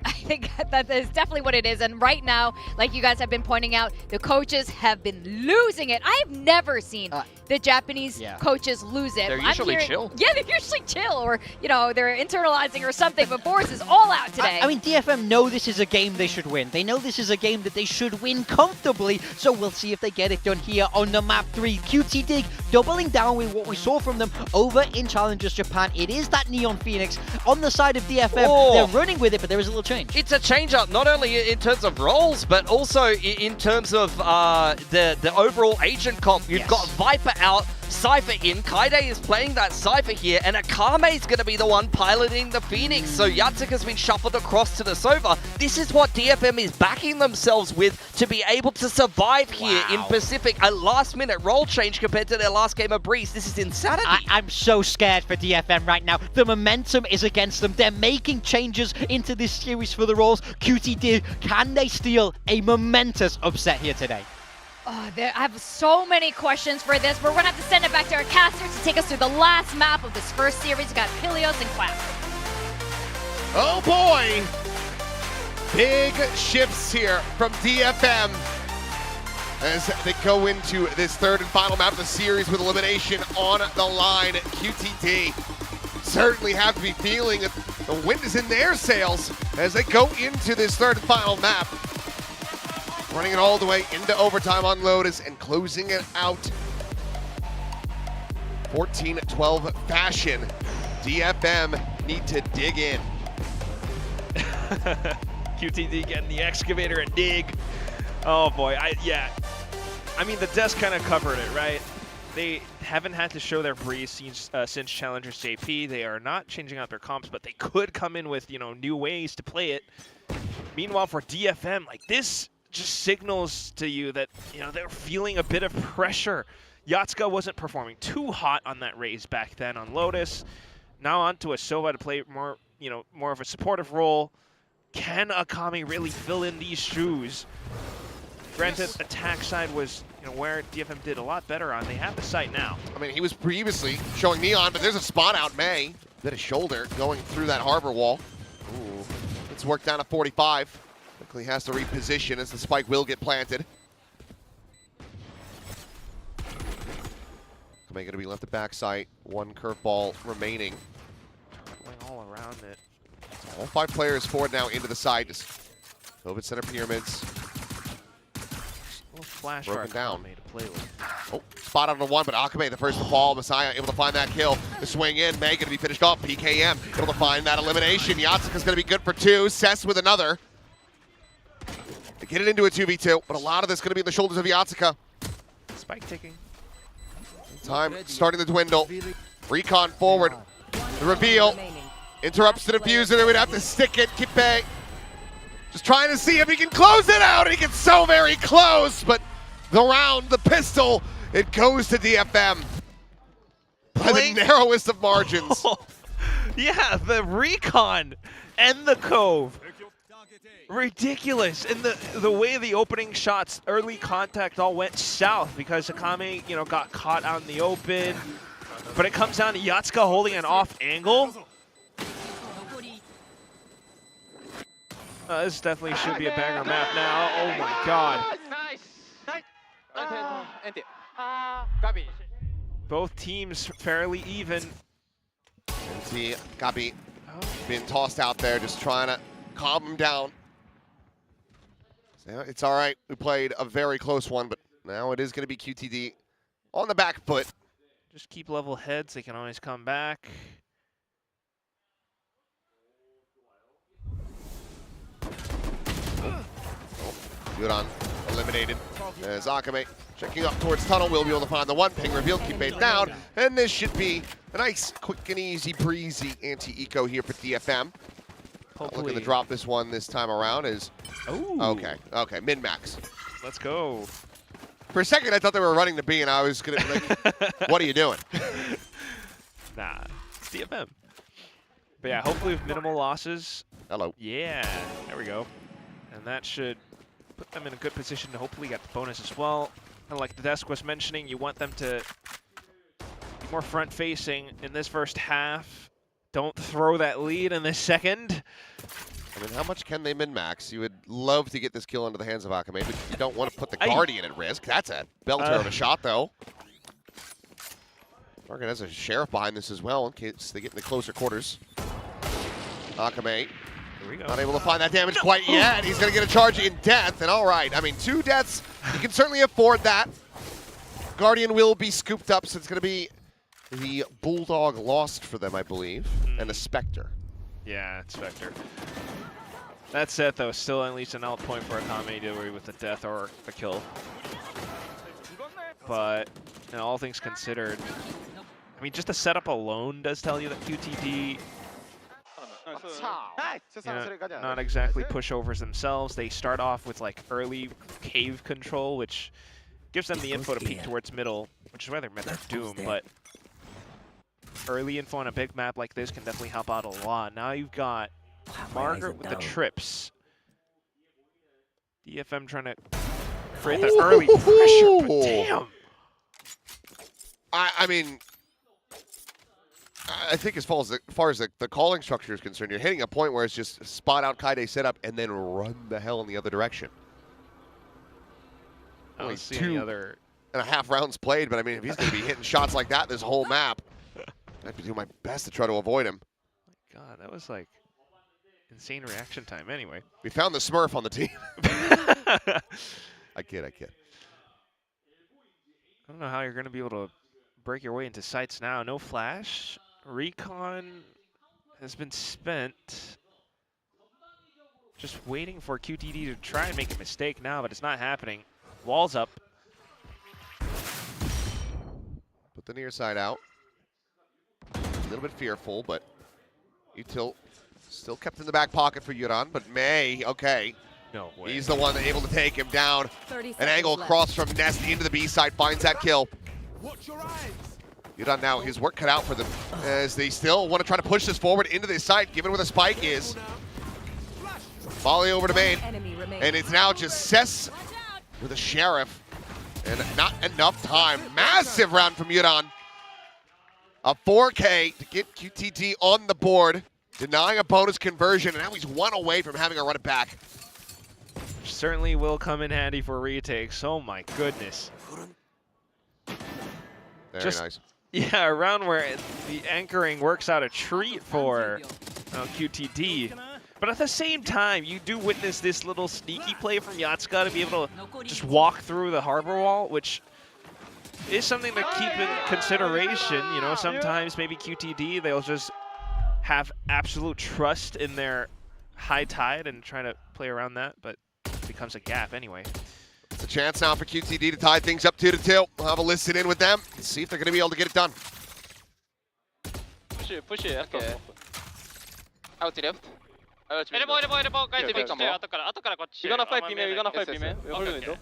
I think that is definitely what it is. And right now, like you guys have been pointing out, the coaches have been losing it. I've never seen the Japanese coaches lose it. They're usually chill. Yeah, they're usually chill, or, they're internalizing or something, but Boris is all out today. I mean, DFM know this is a game they should win. They know this is a game that they should win comfortably, so we'll see if they get it done here on the map 3. QTD doubling down with what we saw from them over in Challengers Japan. It is that Neon Phoenix on the side of DFM. They're running with it, but there is a little change. It's a change-up, not only in terms of roles, but also in terms of the overall agent comp. You've got Viper out, Cypher in. Kaide is playing that Cypher here, and Akame is going to be the one piloting the Phoenix. So Yatsuk has been shuffled across to the Sova. This is what DFM is backing themselves with to be able to survive here in Pacific. A last-minute role change compared to their last game of Breeze. This is insanity. I'm so scared for DFM right now. The momentum is against them. They're making changes into this series for the roles. QTD, can they steal a momentous upset here today? Oh, I have so many questions for this. We're going to have to send it back to our casters to take us through the last map of this first series. We've got Pilios and Quack. Oh boy! Big shifts here from DFM as they go into this third and final map of the series with elimination on the line. QTD certainly have to be feeling that the wind is in their sails as they go into this third and final map. Running it all the way into overtime on Lotus and closing it out 14-12 fashion. DFM need to dig in. QTD getting the excavator and dig. Oh boy, I mean, the desk kind of covered it, right? They haven't had to show their Breeze since Challengers JP. They are not changing out their comps, but they could come in with, new ways to play it. Meanwhile, for DFM, like this just signals to you that, they're feeling a bit of pressure. Yatsuka wasn't performing too hot on that raise back then on Lotus. Now onto a Sova to play more, more of a supportive role. Can Akame really fill in these shoes? Granted, attack side was where DFM did a lot better on. They have the site now. I mean, he was previously showing Neon, but there's a spot out May. Bit of shoulder going through that harbor wall. Ooh. It's worked down to 45. Quickly has to reposition as the spike will get planted. Akame going to be left at backside. One curveball remaining. Going all around it. All 5 players forward now into the side. Just COVID center pyramids. Flash broken down. To play with. Oh, spot on the one, but Akame the first to fall. Messiah able to find that kill. The swing in. May going to be finished off. PKM able to find that elimination. Yatsuka's going to be good for 2. Cess with another. They get it into a 2v2, but a lot of this going to be in the shoulders of Yatsuka. Spike ticking. Time starting to dwindle. Recon forward. The reveal. Interrupts the diffuser. They would have to stick it. Kippe just trying to see if he can close it out. He gets so very close, but the round, the pistol, it goes to DFM by the narrowest of margins. Yeah, the recon and the cove. Ridiculous. And the way the opening shots, early contact all went south because Akame, got caught out in the open. But it comes down to Yatsuka holding an off angle. This definitely should be a banger map now. Oh my god. Both teams fairly even. See Gabi being tossed out there, just trying to calm him down. So it's all right. We played a very close one, but now it is going to be QTD on the back foot. Just keep level heads. They can always come back. Yuran eliminated as Akame checking up towards tunnel. Will be able to find the one ping reveal, keep it down, and this should be a nice, quick and easy, breezy anti-eco here for DFM. Looking to drop this one this time around is okay, min-max. Let's go. For a second, I thought they were running the B, and I was gonna be like, "What are you doing?" Nah, it's DFM. But yeah, hopefully with minimal losses. Hello. Yeah, there we go, and that should put them in a good position to hopefully get the bonus as well. And like the desk was mentioning, you want them to be more front-facing in this first half. Don't throw that lead in the second. I mean, how much can they min-max? You would love to get this kill into the hands of Akame, but you don't want to put the Guardian at risk. That's a belter of a shot, though. Target has a Sheriff behind this as well in case they get into closer quarters. Akame not able to find that damage quite yet. He's going to get a charge in death, and all right. I mean, 2 deaths, you can certainly afford that. Guardian will be scooped up, so it's going to be the Bulldog lost for them, I believe, and the Spectre. Yeah, it's Spectre. That said, though, still at least an out point for Akame to with a death or a kill. But, all things considered, I mean, just the setup alone does tell you that QTD, not exactly pushovers themselves. They start off with like early cave control, which gives them the info to peek towards middle, which is why they're met their doom. But early info on a big map like this can definitely help out a lot. Now you've got Margaret with the trips. DFM trying to create that early pressure, but damn. I mean, I think as far as the calling structure is concerned, you're hitting a point where it's just spot out Kaide setup and then run the hell in the other direction. Only 2.5 rounds played, but I mean, if he's going to be hitting shots like that this whole map, I have to do my best to try to avoid him. God, that was like insane reaction time anyway. We found the Smurf on the team. I kid. I don't know how you're going to be able to break your way into sites now. No flash. Recon has been spent. Just waiting for QTD to try and make a mistake now, but it's not happening. Walls up. Put the near side out. A little bit fearful, but Util still kept in the back pocket for Yuran, but May, okay. No way. He's the one that able to take him down. 30 An seconds angle left. across from Nest into the B side, finds that kill. Yudan now, his work cut out for them as they still want to try to push this forward into this site, given where the spike is. Volley over to main, Enemy remains. and it's now just Cess with a Sheriff. And not enough time. Massive round from Yudan. A 4K to get QTD on the board, denying a bonus conversion, and now he's one away from having a run it back. Certainly will come in handy for retakes. Oh my goodness. Very Just, nice. Yeah, a round where the anchoring works out a treat for QTD. But at the same time, you do witness this little sneaky play from Yatsuka to be able to just walk through the harbor wall, which is something to keep in consideration. You know, sometimes maybe QTD, they'll just have absolute trust in their high tide and try to play around that, but it becomes a gap anyway. It's a chance now for QTD to tie things up 2-2. We'll have a listen in with them and see if they're going to be able to get it done. Push it. Okay. Out to left. Elbow, guys, Okay, big come stay. on. 後からこっち。 You're gonna fight B man, you're gonna fight Yes, B man. yes, We're holding okay, window. okay.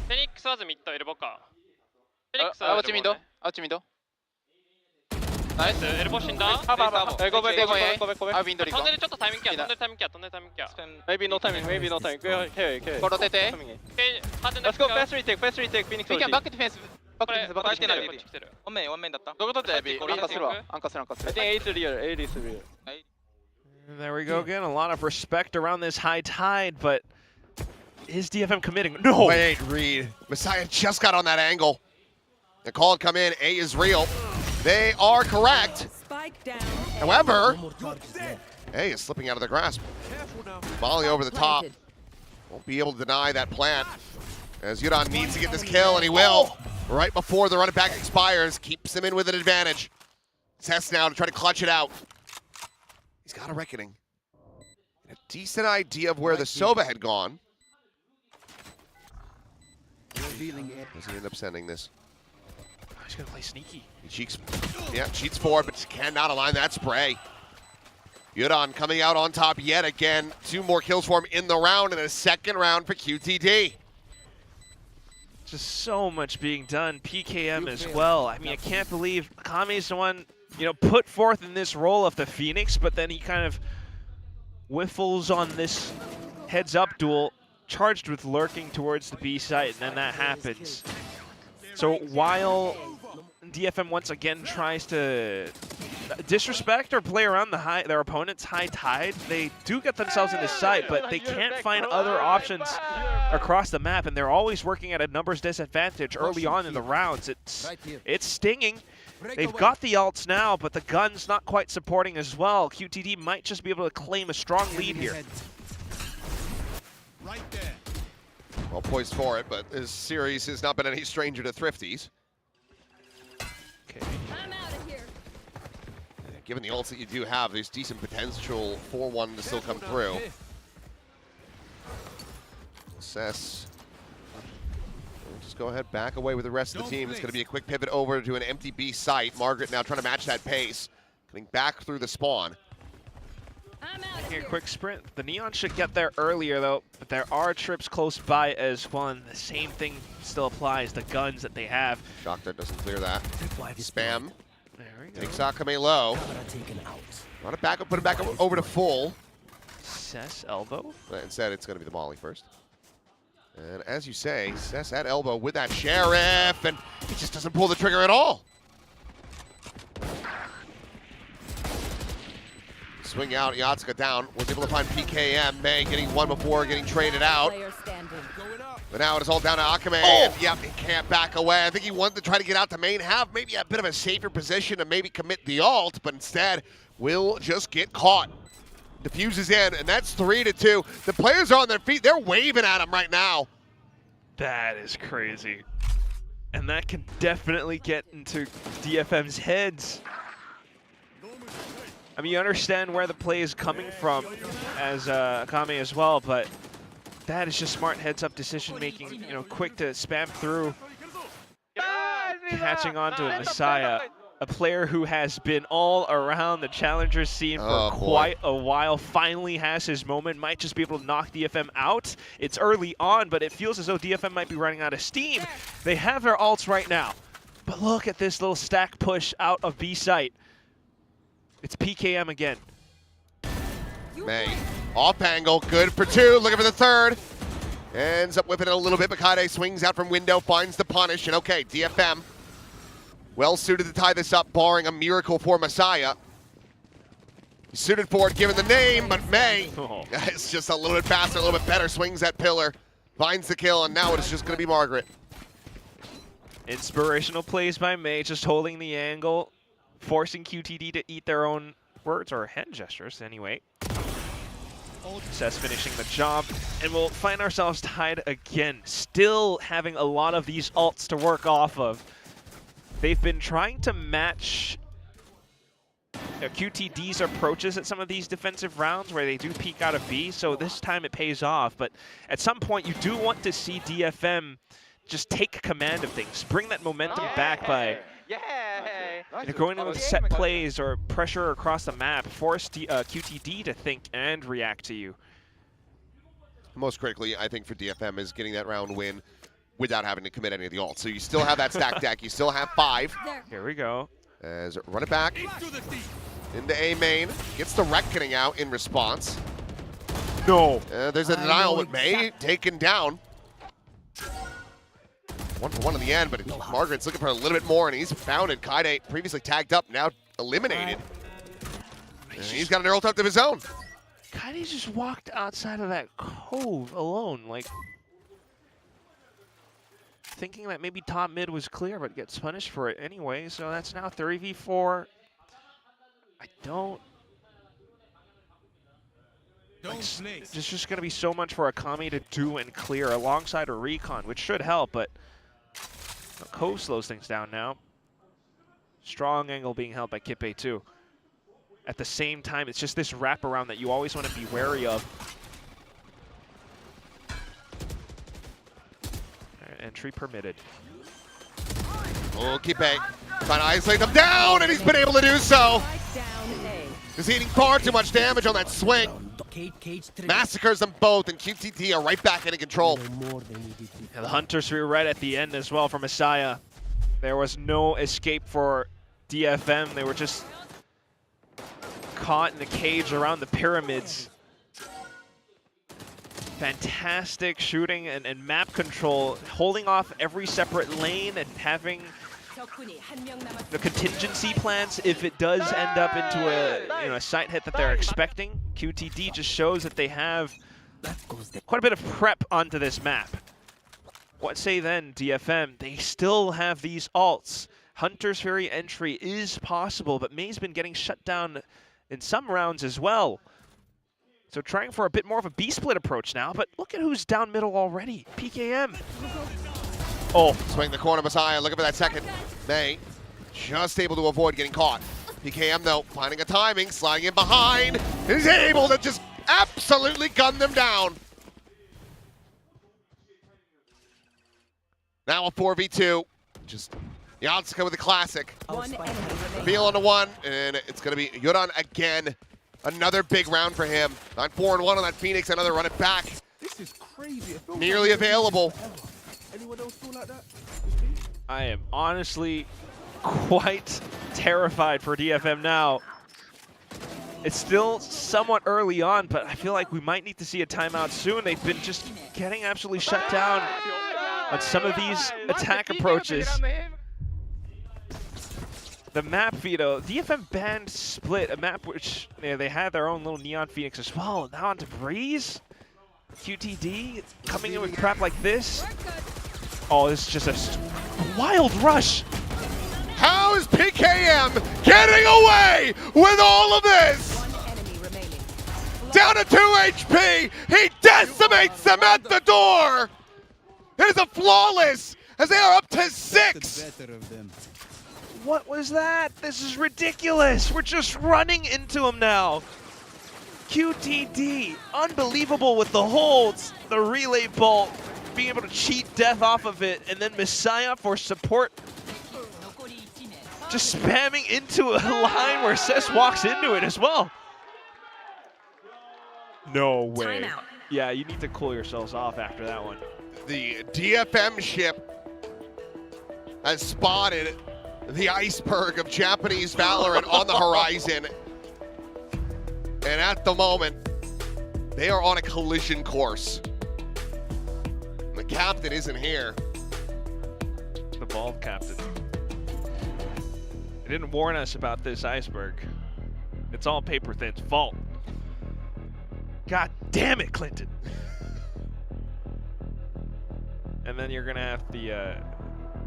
フェニックスはミッド、エルボか。フェニックスはアウチミド。アウチミド。ナイス。エルボ死んだ。Go back. Go back. トンネルちょっとタイミングケア、トンネルタイミングケア、トンネルタイミングケア。 Maybe no timing. Okay. Rotate. Let's go fast retake. Phoenix. We can back defense. これ、バック来てない。こっち来てる。ワンメインだった。どういうことだよ、アンカーするわ。I think A is real. A is real. And there we go again. A lot of respect around this high tide, but is DFM committing? No! Wait, Reed. Messiah just got on that angle. The call had come in. A is real. They are correct. Spike down. However, A is slipping out of their grasp. Volley over the top. Won't be able to deny that plant. As Yudan needs to get this kill, and he will. Right before the run it back expires. Keeps him in with an advantage. Test now to try to clutch it out. He's got a reckoning. A decent idea of where the Soba had gone. Does he end up sending this? He's going to play sneaky. He cheats forward, but just cannot align that spray. Yudan coming out on top yet again. 2 more kills for him in the round, and a second round for QTD. Just so much being done. PKM as well. I mean, I can't believe Kame's the one, put forth in this role of the Phoenix, but then he kind of whiffles on this heads-up duel, charged with lurking towards the B site, and then that happens. So while DFM once again tries to disrespect or play around their opponent's high tide, they do get themselves in this site, but they can't find other options across the map, and they're always working at a numbers disadvantage early on in the rounds. It's stinging. They've got the ults now, but the gun's not quite supporting as well. QTD might just be able to claim a strong lead here. Well poised for it, but this series has not been any stranger to thrifties. Okay. I'm out of here. Given the ults that you do have, there's decent potential for one to still come through. Cess. We'll just go ahead, back away with the rest of the team. It's going to be a quick pivot over to an empty B site. Margaret now trying to match that pace. Coming back through the spawn. I'm out of Here, here. quick sprint. The Neon should get there earlier, though, but there are trips close by as well, and the same thing still applies, the guns that they have. Shocker doesn't clear that. Spam. There we go. Takes Akame low. Run it back, put it back over to full. Cess elbow. But instead, it's going to be the Molly first. And as you say, Cess at elbow with that Sheriff, and he just doesn't pull the trigger at all. Swing out, Yatsuka down. Was able to find PKM. May getting one before getting traded out. Player standing. But now it is all down to Akame. Oh. Yep, he can't back away. I think he wanted to try to get out to main, have maybe a bit of a safer position and maybe commit the ult, but instead will just get caught. Diffuses in, and that's 3-2. The players are on their feet. They're waving at him right now. That is crazy. And that can definitely get into DFM's heads. I mean, you understand where the play is coming from as Akame as well, but that is just smart heads-up decision-making, quick to spam through, catching onto a Messiah. a player who has been all around the challenger scene for quite a while, finally has his moment, might just be able to knock DFM out. It's early on, but it feels as though DFM might be running out of steam. They have their ults right now, but look at this little stack push out of B site. It's PKM again. May, off angle, good for two, looking for the third. Ends up whipping it a little bit, Makade swings out from window, finds the punish, and okay, DFM well suited to tie this up, barring a miracle for Messiah. He's suited for it, given the name, but May is just a little bit faster, a little bit better. Swings that pillar, finds the kill, and now it's just going to be Margaret. Inspirational plays by May, just holding the angle, forcing QTD to eat their own words, or hand gestures anyway. Success finishing the job, and we'll find ourselves tied again. Still having a lot of these ults to work off of. They've been trying to match QTD's approaches at some of these defensive rounds where they do peek out of B, so this time it pays off. But at some point, you do want to see DFM just take command of things, bring that momentum back by going into set plays or pressure across the map, force QTD to think and react to you. Most critically, I think, for DFM is getting that round win without having to commit any of the ults. So you still have that stack deck. You still have 5. Here we go. As run it back into A main. Gets the reckoning out in response. No. There's a denial with May taken down. 1 for 1 in the end, but Margaret's looking for a little bit more, and he's found it. Kaide previously tagged up, now eliminated. And he's got an ult up of his own. Kaide just walked outside of that cove alone, like thinking that maybe top mid was clear, but gets punished for it anyway. So that's now 3v4. It's just going to be so much for Akami to do and clear alongside a recon, which should help, but Cove slows things down now. Strong angle being held by Kipe too. At the same time, it's just this wraparound that you always want to be wary of. Entry permitted. Oh, Kipe trying to isolate them down, and he's been able to do so. He's eating far too much damage on that swing. Massacres them both, and QTD are right back into control. And the Hunters were right at the end as well for Messiah. There was no escape for DFM. They were just caught in the cage around the pyramids. Fantastic shooting and map control, holding off every separate lane and having the contingency plans if it does end up into a site hit that they're expecting. QTD just shows that they have quite a bit of prep onto this map. What say then, DFM? They still have these ults. Hunter's Fury entry is possible, but May's been getting shut down in some rounds as well. So trying for a bit more of a B-split approach now, but look at who's down middle already. PKM. Oh, swing the corner, Messiah, looking for that second. May just able to avoid getting caught. PKM, though, finding a timing, sliding in behind, is able to just absolutely gun them down. Now a 4v2. Just Yatsuka with the classic. Feel on the 1, and it's going to be Yoran again. Another big round for him. 9-4-1 on that Phoenix, another run it back. This is crazy. Nearly available. Anyone else feel like that? I am honestly quite terrified for DFM now. It's still somewhat early on, but I feel like we might need to see a timeout soon. They've been just getting absolutely shut down on some of these attack approaches. The map veto, DFM banned Split, a map which they had their own little Neon Phoenix as well. Now onto Breeze. QTD coming in with crap like this. Oh, this is just a wild rush. How is PKM getting away with all of this? Down to 2 HP, he decimates them at the door. It is a flawless, as they are up to 6. What was that? This is ridiculous. We're just running into him now. QTD, unbelievable with the holds, the relay bolt, being able to cheat death off of it, and then Messiah for support. Just spamming into a line where Cess walks into it as well. No way. Timeout. Yeah, you need to cool yourselves off after that one. The DFM ship has spotted the iceberg of Japanese Valorant on the horizon. And at the moment, they are on a collision course. The captain isn't here. The bald captain. They didn't warn us about this iceberg. It's all Paper Thin's fault. God damn it, Clinton. And then you're gonna have the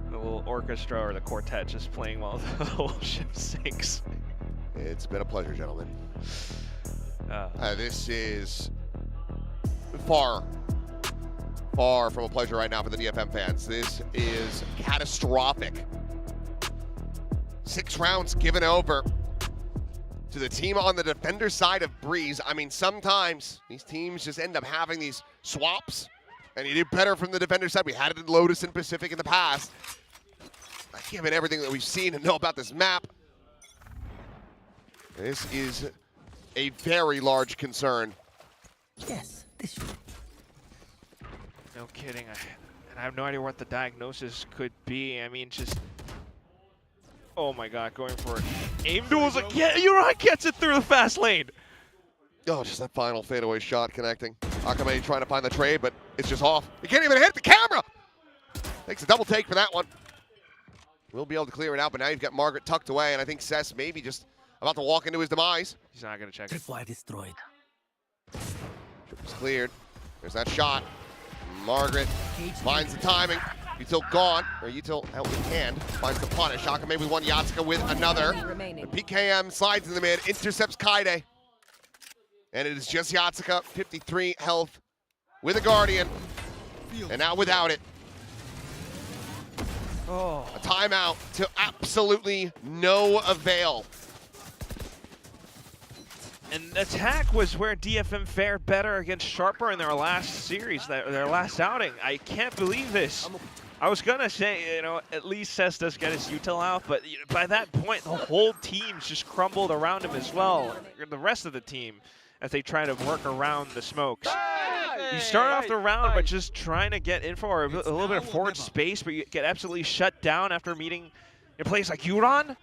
little orchestra or the quartet just playing while the whole ship sinks. It's been a pleasure, gentlemen. This is far from a pleasure right now for the DFM fans. This is catastrophic. 6 rounds given over to the team on the defender side of Breeze. I mean, sometimes these teams just end up having these swaps, and you do better from the defender side. We had it in Lotus and Pacific in the past. Given everything that we've seen and know about this map, this is a very large concern. Yes, this. No kidding. And I have no idea what the diagnosis could be. I mean, just... Oh my god, going for it. Aim duels again. Yuran gets it through the fast lane. Oh, just that final fadeaway shot connecting. Akame trying to find the trade, but it's just off. He can't even hit the camera. Takes a double take for that one. We'll be able to clear it out, but now you've got Margaret tucked away, and I think Cess maybe just about to walk into his demise. He's not going to check it. Tripwire destroyed. Trip's cleared. There's that shot. Margaret finds the timing. Util gone, or Util out in hand. Finds the punish. Akame with one, Yatsuka with another. Remaining. The PKM slides in the mid, intercepts Kaide. And it is just Yatsuka, 53 health with a Guardian. And now without it. Oh. A timeout to absolutely no avail. And attack was where DFM fared better against Sharper in their last series, their last outing. I can't believe this. I was gonna say, you know, at least Cess does get his util out, but by that point, the whole team's just crumbled around him as well. The rest of the team, as they try to work around the smokes. You start off the round by just trying to get info or a little bit of forward space, but you get absolutely shut down after meeting a place like Yuran.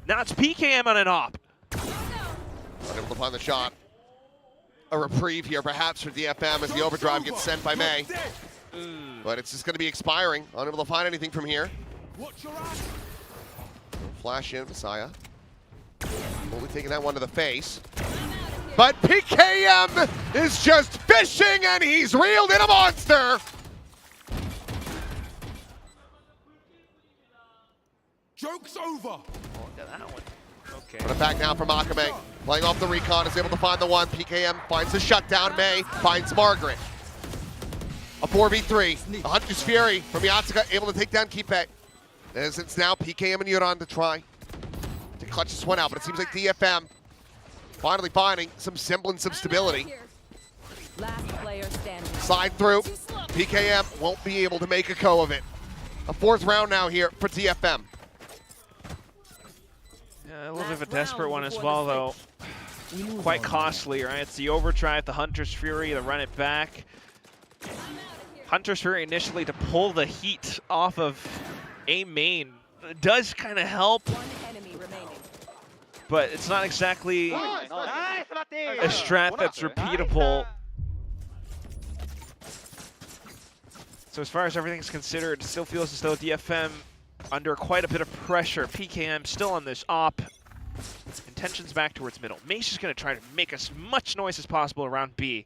Now it's PKM on an op. Unable to find the shot. A reprieve here, perhaps, for DFM as the overdrive gets sent by May. But it's just going to be expiring. Unable to find anything from here. Flash in, Messiah. Only taking that one to the face. But PKM is just fishing, and he's reeled in a monster. Joke's over. Oh, look at that one. Okay. But a back now from Akame. Playing off the recon, is able to find the one. PKM finds the shutdown. May finds Margaret. A 4v3. A Hunter's Fury from Yatsuka, able to take down Kipe. As it's now PKM and Yuran to try to clutch this one out, but it seems like DFM finally finding some semblance of stability. Last player standing. Slide through. PKM won't be able to make a go of it. A 4th round now here for DFM. Yeah, a little bit of a desperate one as well, though. Quite costly, right? It's the overdrive, the Hunter's Fury to run it back. Hunter's Fury initially to pull the heat off of A main. It does kind of help, but it's not exactly a strat that's repeatable. So as far as everything's considered, it still feels as though DFM under quite a bit of pressure. PKM still on this op. Intentions back towards middle. Mace is going to try to make as much noise as possible around B.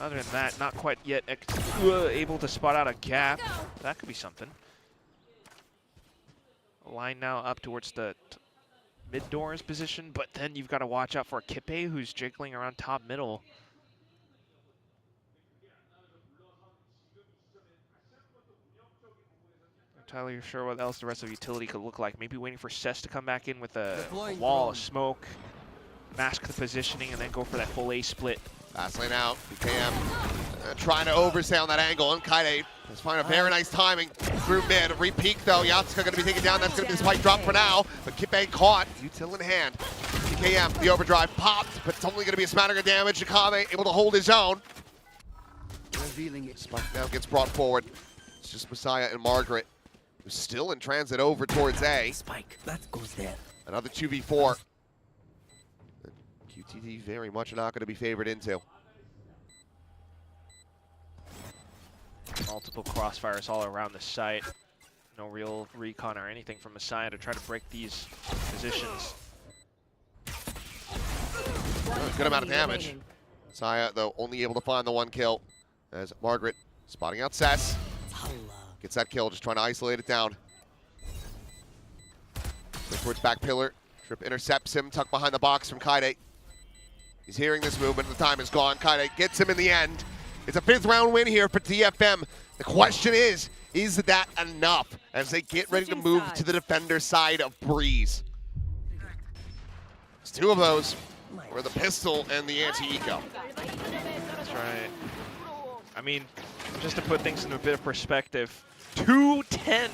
Other than that, not quite yet able to spot out a gap. That could be something. Line now up towards the mid doors position, but then you've got to watch out for Kipe, who's jiggling around top middle. Not entirely sure what else the rest of utility could look like. Maybe waiting for Cess to come back in with a wall of smoke, mask the positioning, and then go for that full A split. Fast lane out. PKM Trying to overstay on that angle, and Kaide has found a very nice timing through mid. Re-peek though, Yatsuka going to be taken down. That's going to be the spike drop for now, but Kippe caught, util in hand. PKM, the overdrive popped, but it's only going to be a smattering of damage. Akame able to hold his own. Revealing it. Spike now gets brought forward. It's just Messiah and Margaret, who's still in transit over towards A. Spike, that goes there. Another 2v4. QTD very much not going to be favored into. Multiple crossfires all around the site. No real recon or anything from Messiah to try to break these positions. Good amount of damage. Messiah, though, only able to find the one kill as Margaret spotting out Cess. Gets that kill, just trying to isolate it down. Goes towards back pillar. Trip intercepts him, tucked behind the box from Kaide. He's hearing this movement, the time is gone. Kaide gets him in the end. It's a 5th round win here for DFM. The question is that enough as they get ready to move to the defender side of Breeze? It's 2 of those were the pistol and the anti-eco. That's right. I mean, just to put things into a bit of perspective, 2-10.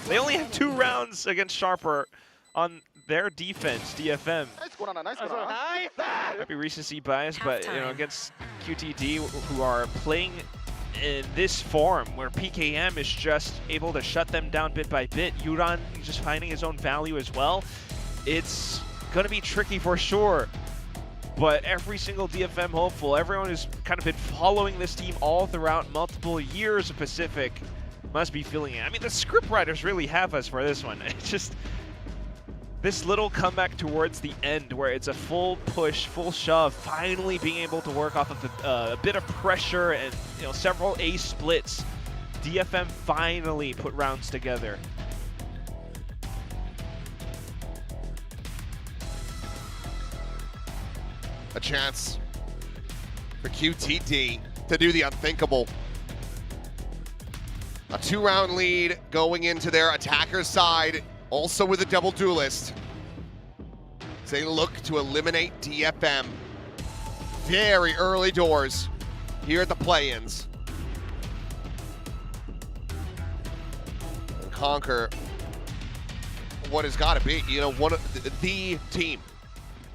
They only have 2 rounds against Sharper on their defense, DFM. Might be recency bias, but you know, against QTD, who are playing in this form where PKM is just able to shut them down bit by bit. Yuran just finding his own value as well. It's gonna be tricky for sure. But every single DFM hopeful, everyone who's kind of been following this team all throughout multiple years of Pacific must be feeling it. I mean, the script writers really have us for this one. It's just this little comeback towards the end where it's a full push, full shove, finally being able to work off of a bit of pressure and several A splits. DFM finally put rounds together. A chance for QTD to do the unthinkable. A 2-round lead going into their attacker's side, also with a double duelist. As they look to eliminate DFM. Very early doors here at the play-ins. And conquer what has got to be, one of the team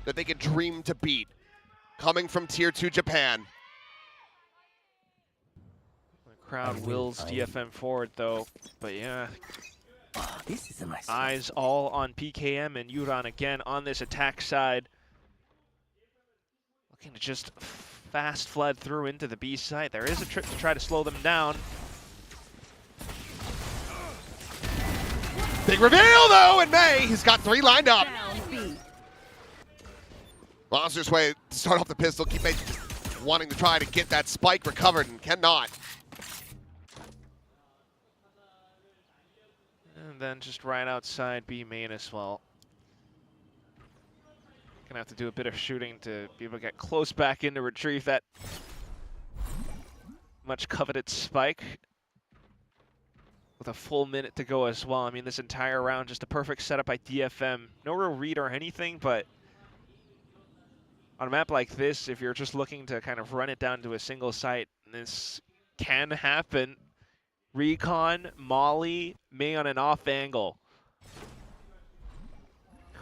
that they could dream to beat. Coming from Tier 2 Japan. The crowd wills DFM forward though, but yeah. This is a nice eyes all on PKM and Yuran again on this attack side. Looking to just fast flood through into the B side. There is a trick to try to slow them down. Big reveal though, and May, he's got 3 lined up. Monster's way to start off the pistol. Keep wanting to try to get that spike recovered and cannot. And then just right outside B main as well. Gonna have to do a bit of shooting to be able to get close back in to retrieve that much coveted spike. With a full minute to go as well. I mean, this entire round, just a perfect setup by DFM. No real read or anything, but on a map like this, if you're just looking to kind of run it down to a single site, this can happen. Recon, Molly, May on an off angle.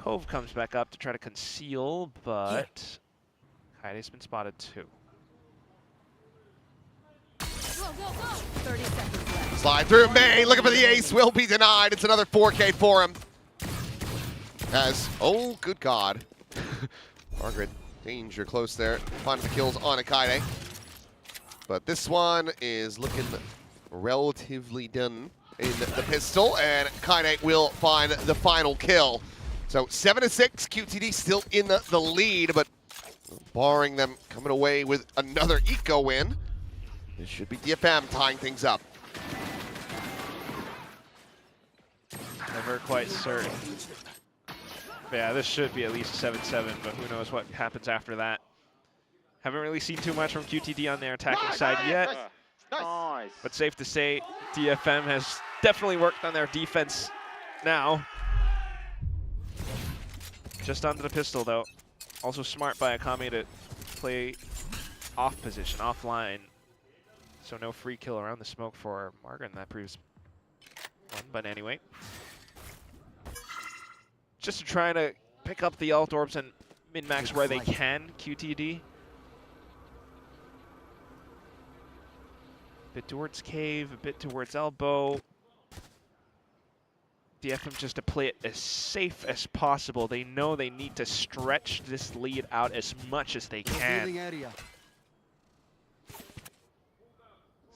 Cove comes back up to try to conceal, but Kaide's been spotted too. Go, go, go. 30 seconds left. Slide through May, looking for the ace, will be denied. It's another 4K for him. Oh, good God. Margaret, danger close there. Finding the kills on Kaide. But this one is looking relatively done in the pistol, and Kaide will find the final kill. So 7-6, QTD still in the lead, but barring them coming away with another eco win, this should be DFM tying things up. Never quite certain. Yeah, this should be at least 7-7, but who knows what happens after that. Haven't really seen too much from QTD on their attacking side yet. Nice. But safe to say, DFM has definitely worked on their defense now. Just onto the pistol, though. Also smart by Akame to play off position, offline. So no free kill around the smoke for Margaret in that previous one. But anyway, just to try to pick up the alt orbs and min-max where they can, QTD. A bit towards cave, a bit towards elbow. DFM just to play it as safe as possible. They know they need to stretch this lead out as much as they can.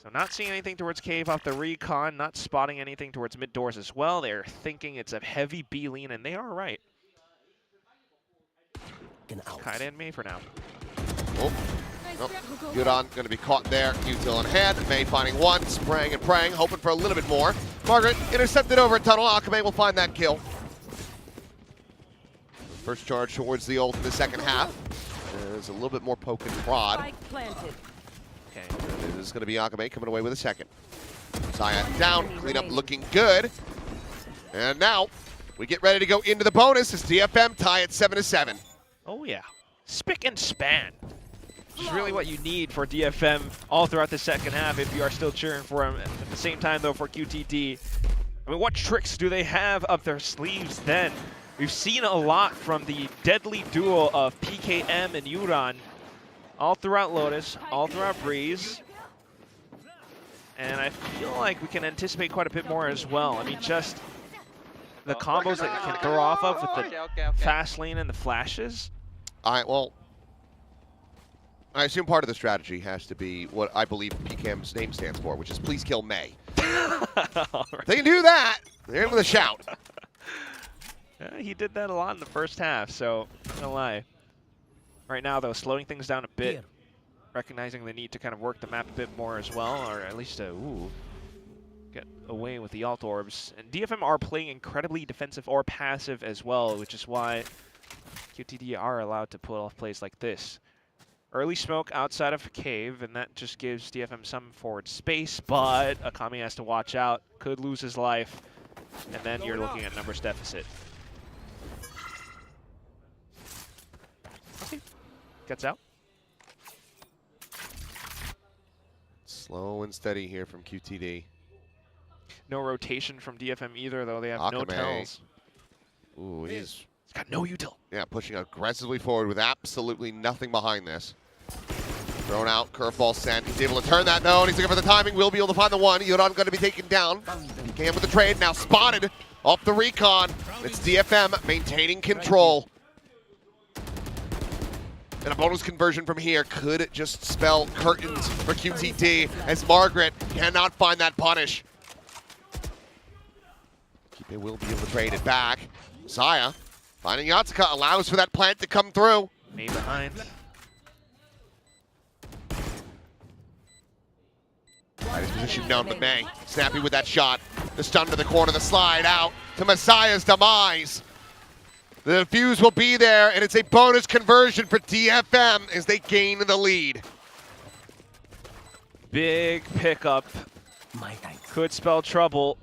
So not seeing anything towards cave off the recon, not spotting anything towards mid doors as well. They're thinking it's a heavy B lean, and they are right. Kaida and May for now. Oh. Nope. Yuran going to be caught there. Util in hand. May finding one, spraying and praying, hoping for a little bit more. Margaret intercepted over a tunnel. Akame will find that kill. First charge towards the ult in the second half. There's a little bit more poke and prod. Okay, this is going to be Akame coming away with a second. Saya down, cleanup looking good. And now we get ready to go into the bonus as DFM tie at 7-7. Oh yeah, spick and span. Which is really what you need for DFM all throughout the second half if you are still cheering for him. At the same time though, for QTD, I mean, what tricks do they have up their sleeves then? We've seen a lot from the deadly duo of PKM and Yuran all throughout Lotus, all throughout Breeze. And I feel like we can anticipate quite a bit more as well. I mean, just the combos that you can throw off of with the fast lane and the flashes. All right, well, I assume part of the strategy has to be what I believe PKM's name stands for, which is please kill May. Right. They can do that. They're in with a shout. He did that a lot in the first half, so not gonna lie. Right now, though, slowing things down a bit, recognizing the need to kind of work the map a bit more as well, or at least get away with the alt orbs. And DFM are playing incredibly defensive or passive as well, which is why QTD are allowed to pull off plays like this. Early smoke outside of cave, and that just gives DFM some forward space, but Akame has to watch out, could lose his life, and then you're looking at numbers deficit. Okay, gets out. Slow and steady here from QTD. No rotation from DFM either, though. They have no tells. Ooh, he's got no util. Yeah, pushing aggressively forward with absolutely nothing behind this. Thrown out, curveball sent. He's able to turn that though, and he's looking for the timing. Will be able to find the one. Yuran going to be taken down. He came with the trade, now spotted off the recon. It's DFM maintaining control. And a bonus conversion from here could just spell curtains for QTD as Margaret cannot find that punish. Kipe will be able to trade it back. Saya finding Yatsuka allows for that plant to come through. May behind. Right, his position known, but May snappy with that shot. The stun to the corner, the slide out to Messiah's demise. The fuse will be there, and it's a bonus conversion for DFM as they gain the lead. Big pickup. Could spell trouble.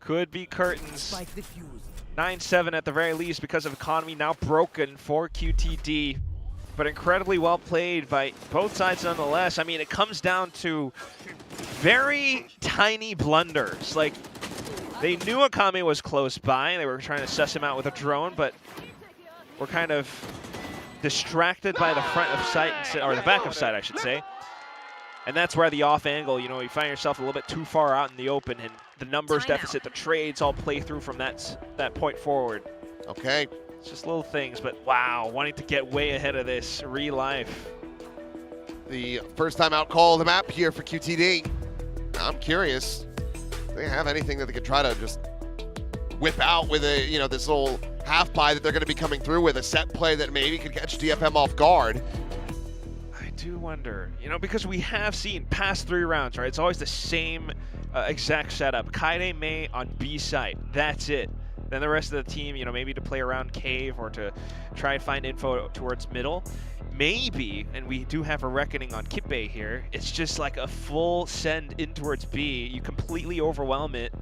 Could be curtains. 9-7 at the very least because of economy now broken for QTD. But incredibly well played by both sides nonetheless. I mean, it comes down to very tiny blunders. Like, they knew Akame was close by. They were trying to suss him out with a drone, but were kind of distracted by the front of sight, or the back of sight, I should say. And that's where the off angle, you know, you find yourself a little bit too far out in the open, and the numbers deficit, the trades all play through from that point forward. Okay. It's just little things, but wow, wanting to get way ahead of this, re-life. The first time out call of the map here for QTD. I'm curious. Do they have anything that they could try to just whip out with a, you know, this little half pie that they're going to be coming through with, a set play that maybe could catch DFM off guard? I do wonder, you know, because we have seen past 3 rounds, right? It's always the same exact setup. Kaide May on B site, that's it. Then the rest of the team, you know, maybe to play around cave or to try and find info towards middle. Maybe, and we do have a reckoning on Kippe here, it's just like a full send in towards B. You completely overwhelm it.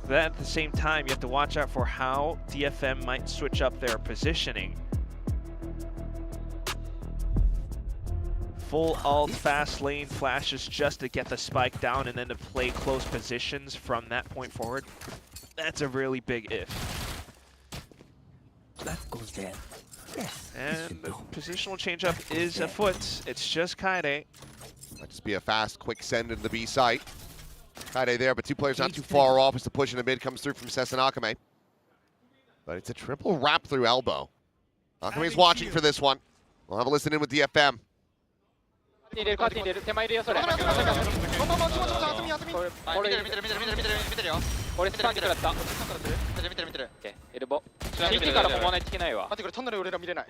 But at the same time, you have to watch out for how DFM might switch up their positioning. full ult, fast lane flashes just to get the spike down and then to play close positions from that point forward. That's a really big if. That goes there. Yes. And the positional changeup is afoot. It's just Kaide. Might just be a fast, quick send into the B site. Kaide there, but two players not too far off as the push in the mid comes through from Sesen Akame. But it's a triple wrap through elbow. Akame's watching for this one. We'll have a listen in with DFM. CT からももわないといけないわ。待ってこれトンネル俺ら見れない。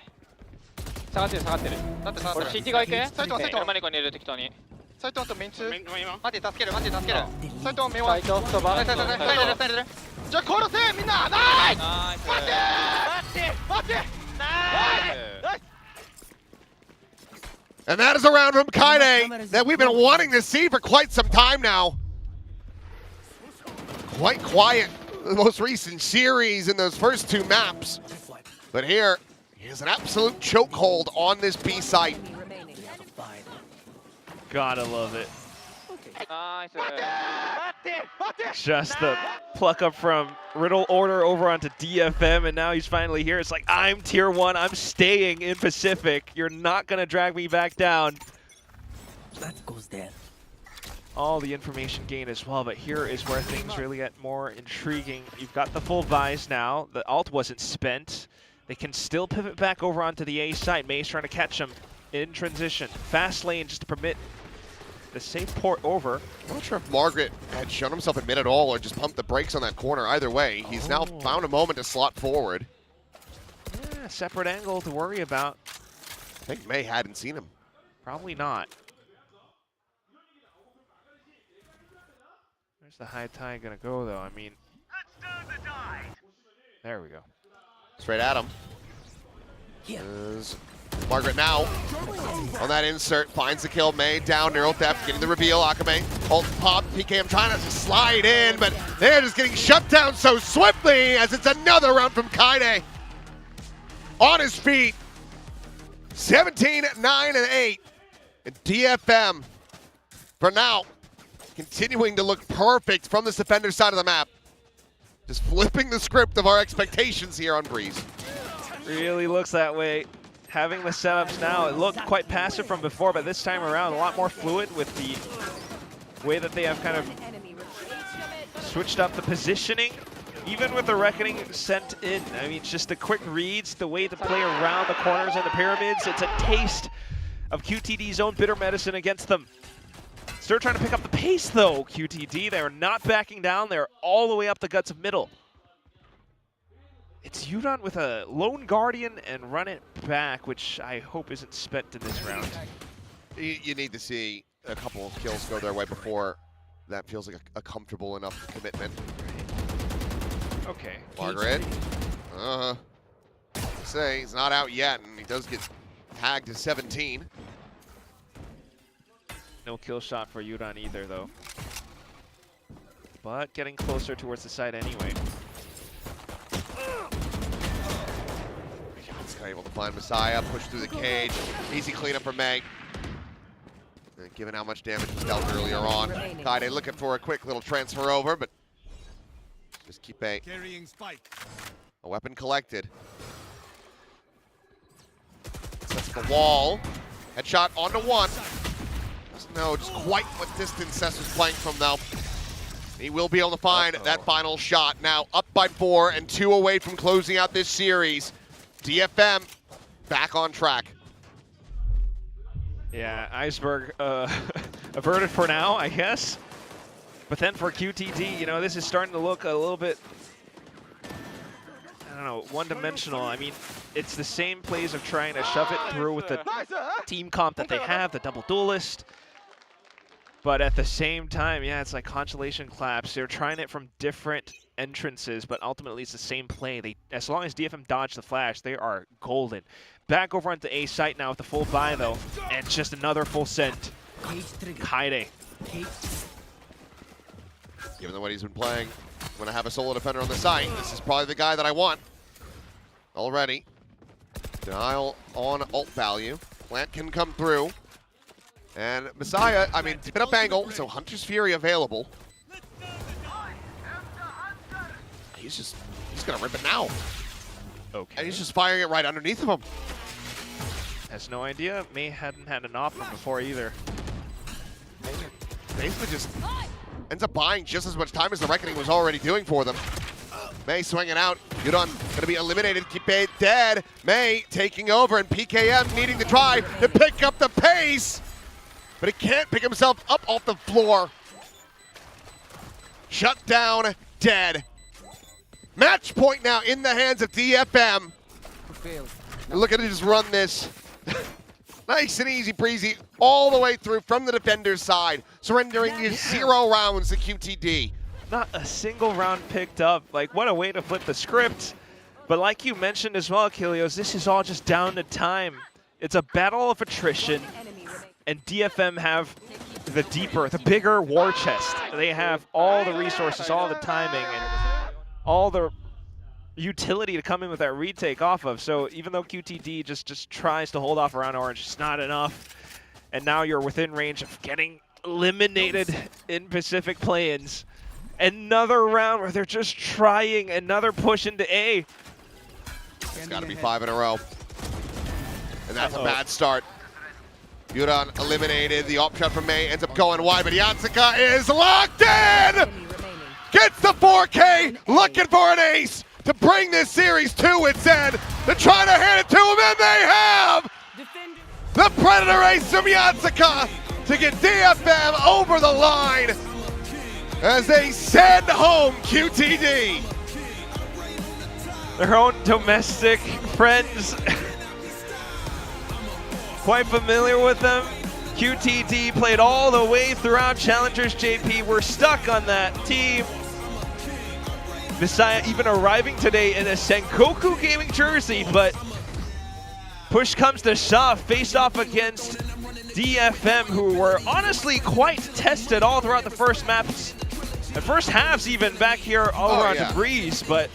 下がってる下がってる。だってさ、俺 CT 側行く？斉藤マニコに入れる適当に。斉藤あとメンツ。待って助ける待って助ける。斉藤メンワン。斉藤そば。じゃあ殺せみんな。ナイス。待って。ナイス。 And that is a round from Kaide that we've been wanting to see for quite some time now. Quite quiet in the most recent series in those first two maps. But here, he has an absolute chokehold on this B site. Gotta love it. Just the pluck up from Riddle Order over onto DFM, and now he's finally here. It's like, I'm tier 1, I'm staying in Pacific. You're not gonna drag me back down. That goes there. All the information gain as well, but here is where things really get more intriguing. You've got the full Vise now. The ult wasn't spent. They can still pivot back over onto the A side. May's trying to catch him in transition. Fast lane just to permit the safe port over. I'm not sure if Margaret had shown himself in mid at all or just pumped the brakes on that corner. Either way, he's now found a moment to slot forward. Yeah, separate angle to worry about. I think May hadn't seen him. Probably not. Where's the high tide gonna go though? I mean, there we go. Straight at him. Is Margaret now on that insert, finds the kill. May down, neural theft, getting the reveal. Akame, ult pop, PKM trying to just slide in, but they're just getting shut down so swiftly as it's another round from Kaide. On his feet, 17, 9, and 8. And DFM, for now, continuing to look perfect from this defender side of the map. Just flipping the script of our expectations here on Breeze. Really looks that way. Having the setups now, it looked quite passive from before, but this time around a lot more fluid with the way that they have kind of switched up the positioning. Even with the Reckoning sent in, I mean, just the quick reads, the way to play around the corners and the pyramids, it's a taste of QTD's own bitter medicine against them. Still trying to pick up the pace though, QTD. They're not backing down, they're all the way up the guts of middle. It's Yudon with a Lone Guardian and run it back, which I hope isn't spent in this round. You need to see a couple of kills go their way before that feels like a comfortable enough commitment. Okay. Margaret. Say he's not out yet, and he does get tagged to 17. No kill shot for Yudon either, though. But getting closer towards the side anyway. Able to find Messiah, push through the cage. Easy cleanup for May. And given how much damage was dealt earlier on, Kaide looking for a quick little transfer over, but just keep a weapon collected. Sets the wall. Headshot onto one. Doesn't know just quite what distance Cess was playing from though. He will be able to find that final shot. Now up by 4 and 2 away from closing out this series. DFM back on track. Yeah, Iceberg averted for now, I guess. But then for QTD, you know, this is starting to look a little bit, I don't know, one-dimensional. I mean, it's the same plays of trying to shove it through with the team comp that they have, the double duelist. But at the same time, yeah, it's like constellation claps. They're trying it from different entrances, but ultimately it's the same play. As long as DFM dodge the flash, they are golden. Back over onto A site now with the full buy though, and just another full send. Kaide. Given what he's been playing, I'm going to have a solo defender on the site. This is probably the guy that I want already. Denial on ult value. Plant can come through. And Messiah, I mean, spin up angle, so Hunter's Fury available. He's gonna rip it now. Okay. And he's just firing it right underneath of him. Has no idea. May hadn't had an op before either. Basically just ends up buying just as much time as the Reckoning was already doing for them. May swinging out. Yudon gonna be eliminated. Kipe dead. May taking over, and PKM needing to try to pick up the pace, but he can't pick himself up off the floor. Shut down, dead. Match point now in the hands of DFM. And look at it just run this. Nice and easy breezy all the way through from the defender's side, surrendering his 0 rounds to QTD. Not a single round picked up. Like, what a way to flip the script. But like you mentioned as well, Kilios, this is all just down to time. It's a battle of attrition, and DFM have the bigger war chest. They have all the resources, all the timing, and all the utility to come in with that retake off of. So even though QTD just tries to hold off around orange, it's not enough. And now you're within range of getting eliminated in Pacific play-ins. Another round where they're just trying, another push into A. It's got to be 5 in a row. And that's a bad start. Yudon eliminated. The op shot from May ends up going wide, but Yatsuka is locked in! Gets the 4K, looking for an ace to bring this series to its end. They're trying to hand it to him, and they have! The Predator ace from Yatsuka to get DFM over the line as they send home QTD. Their own domestic friends. Quite familiar with them. QTD played all the way throughout Challengers JP. We're stuck on that team. Messiah even arriving today in a Sengoku Gaming jersey, but push comes to shove, face off against DFM, who were honestly quite tested all throughout the first maps. The first halves even back here all around the breeze, but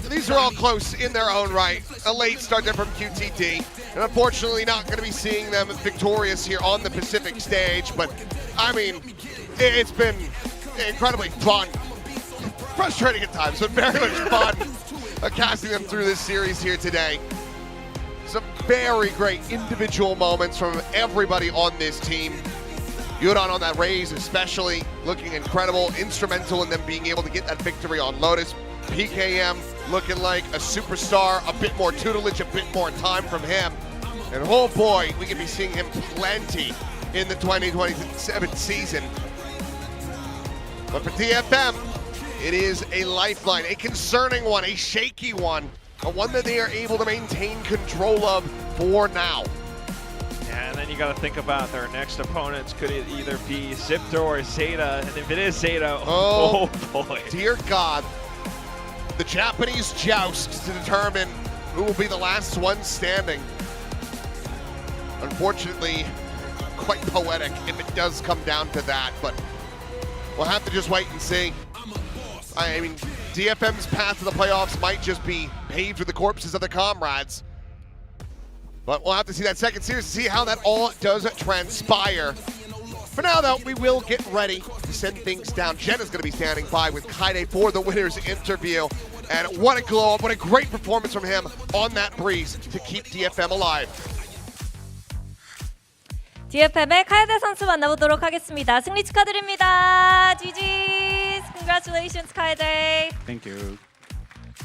these are all close in their own right. A late start there from QTD, and unfortunately not going to be seeing them victorious here on the Pacific stage, but I mean, it's been incredibly fun. Frustrating at times, but very much fun casting them through this series here today. Some very great individual moments from everybody on this team. Yudon on that raise especially, looking incredible, instrumental in them being able to get that victory on Lotus. PKM looking like a superstar, a bit more tutelage, a bit more time from him. And oh boy, we could be seeing him plenty in the 2027 season. But for DFM, it is a lifeline, a concerning one, a shaky one, but one that they are able to maintain control of for now. And then you got to think about their next opponents. Could it either be ZETA or ZETA? And if it is ZETA, oh boy. Dear God. The Japanese joust to determine who will be the last one standing. Unfortunately, quite poetic if it does come down to that, but we'll have to just wait and see. I mean, DFM's path to the playoffs might just be paved with the corpses of their comrades. But we'll have to see that second series to see how that all does transpire. For now, though, we will get ready to send things down. Jen is going to be standing by with Kaide for the winner's interview. And what a glow up, what a great performance from him on that breeze to keep DFM alive. DFM의 카에데 선수 만나보도록 하겠습니다. 승리 축하드립니다. GG's. Congratulations, 카에데. Thank you.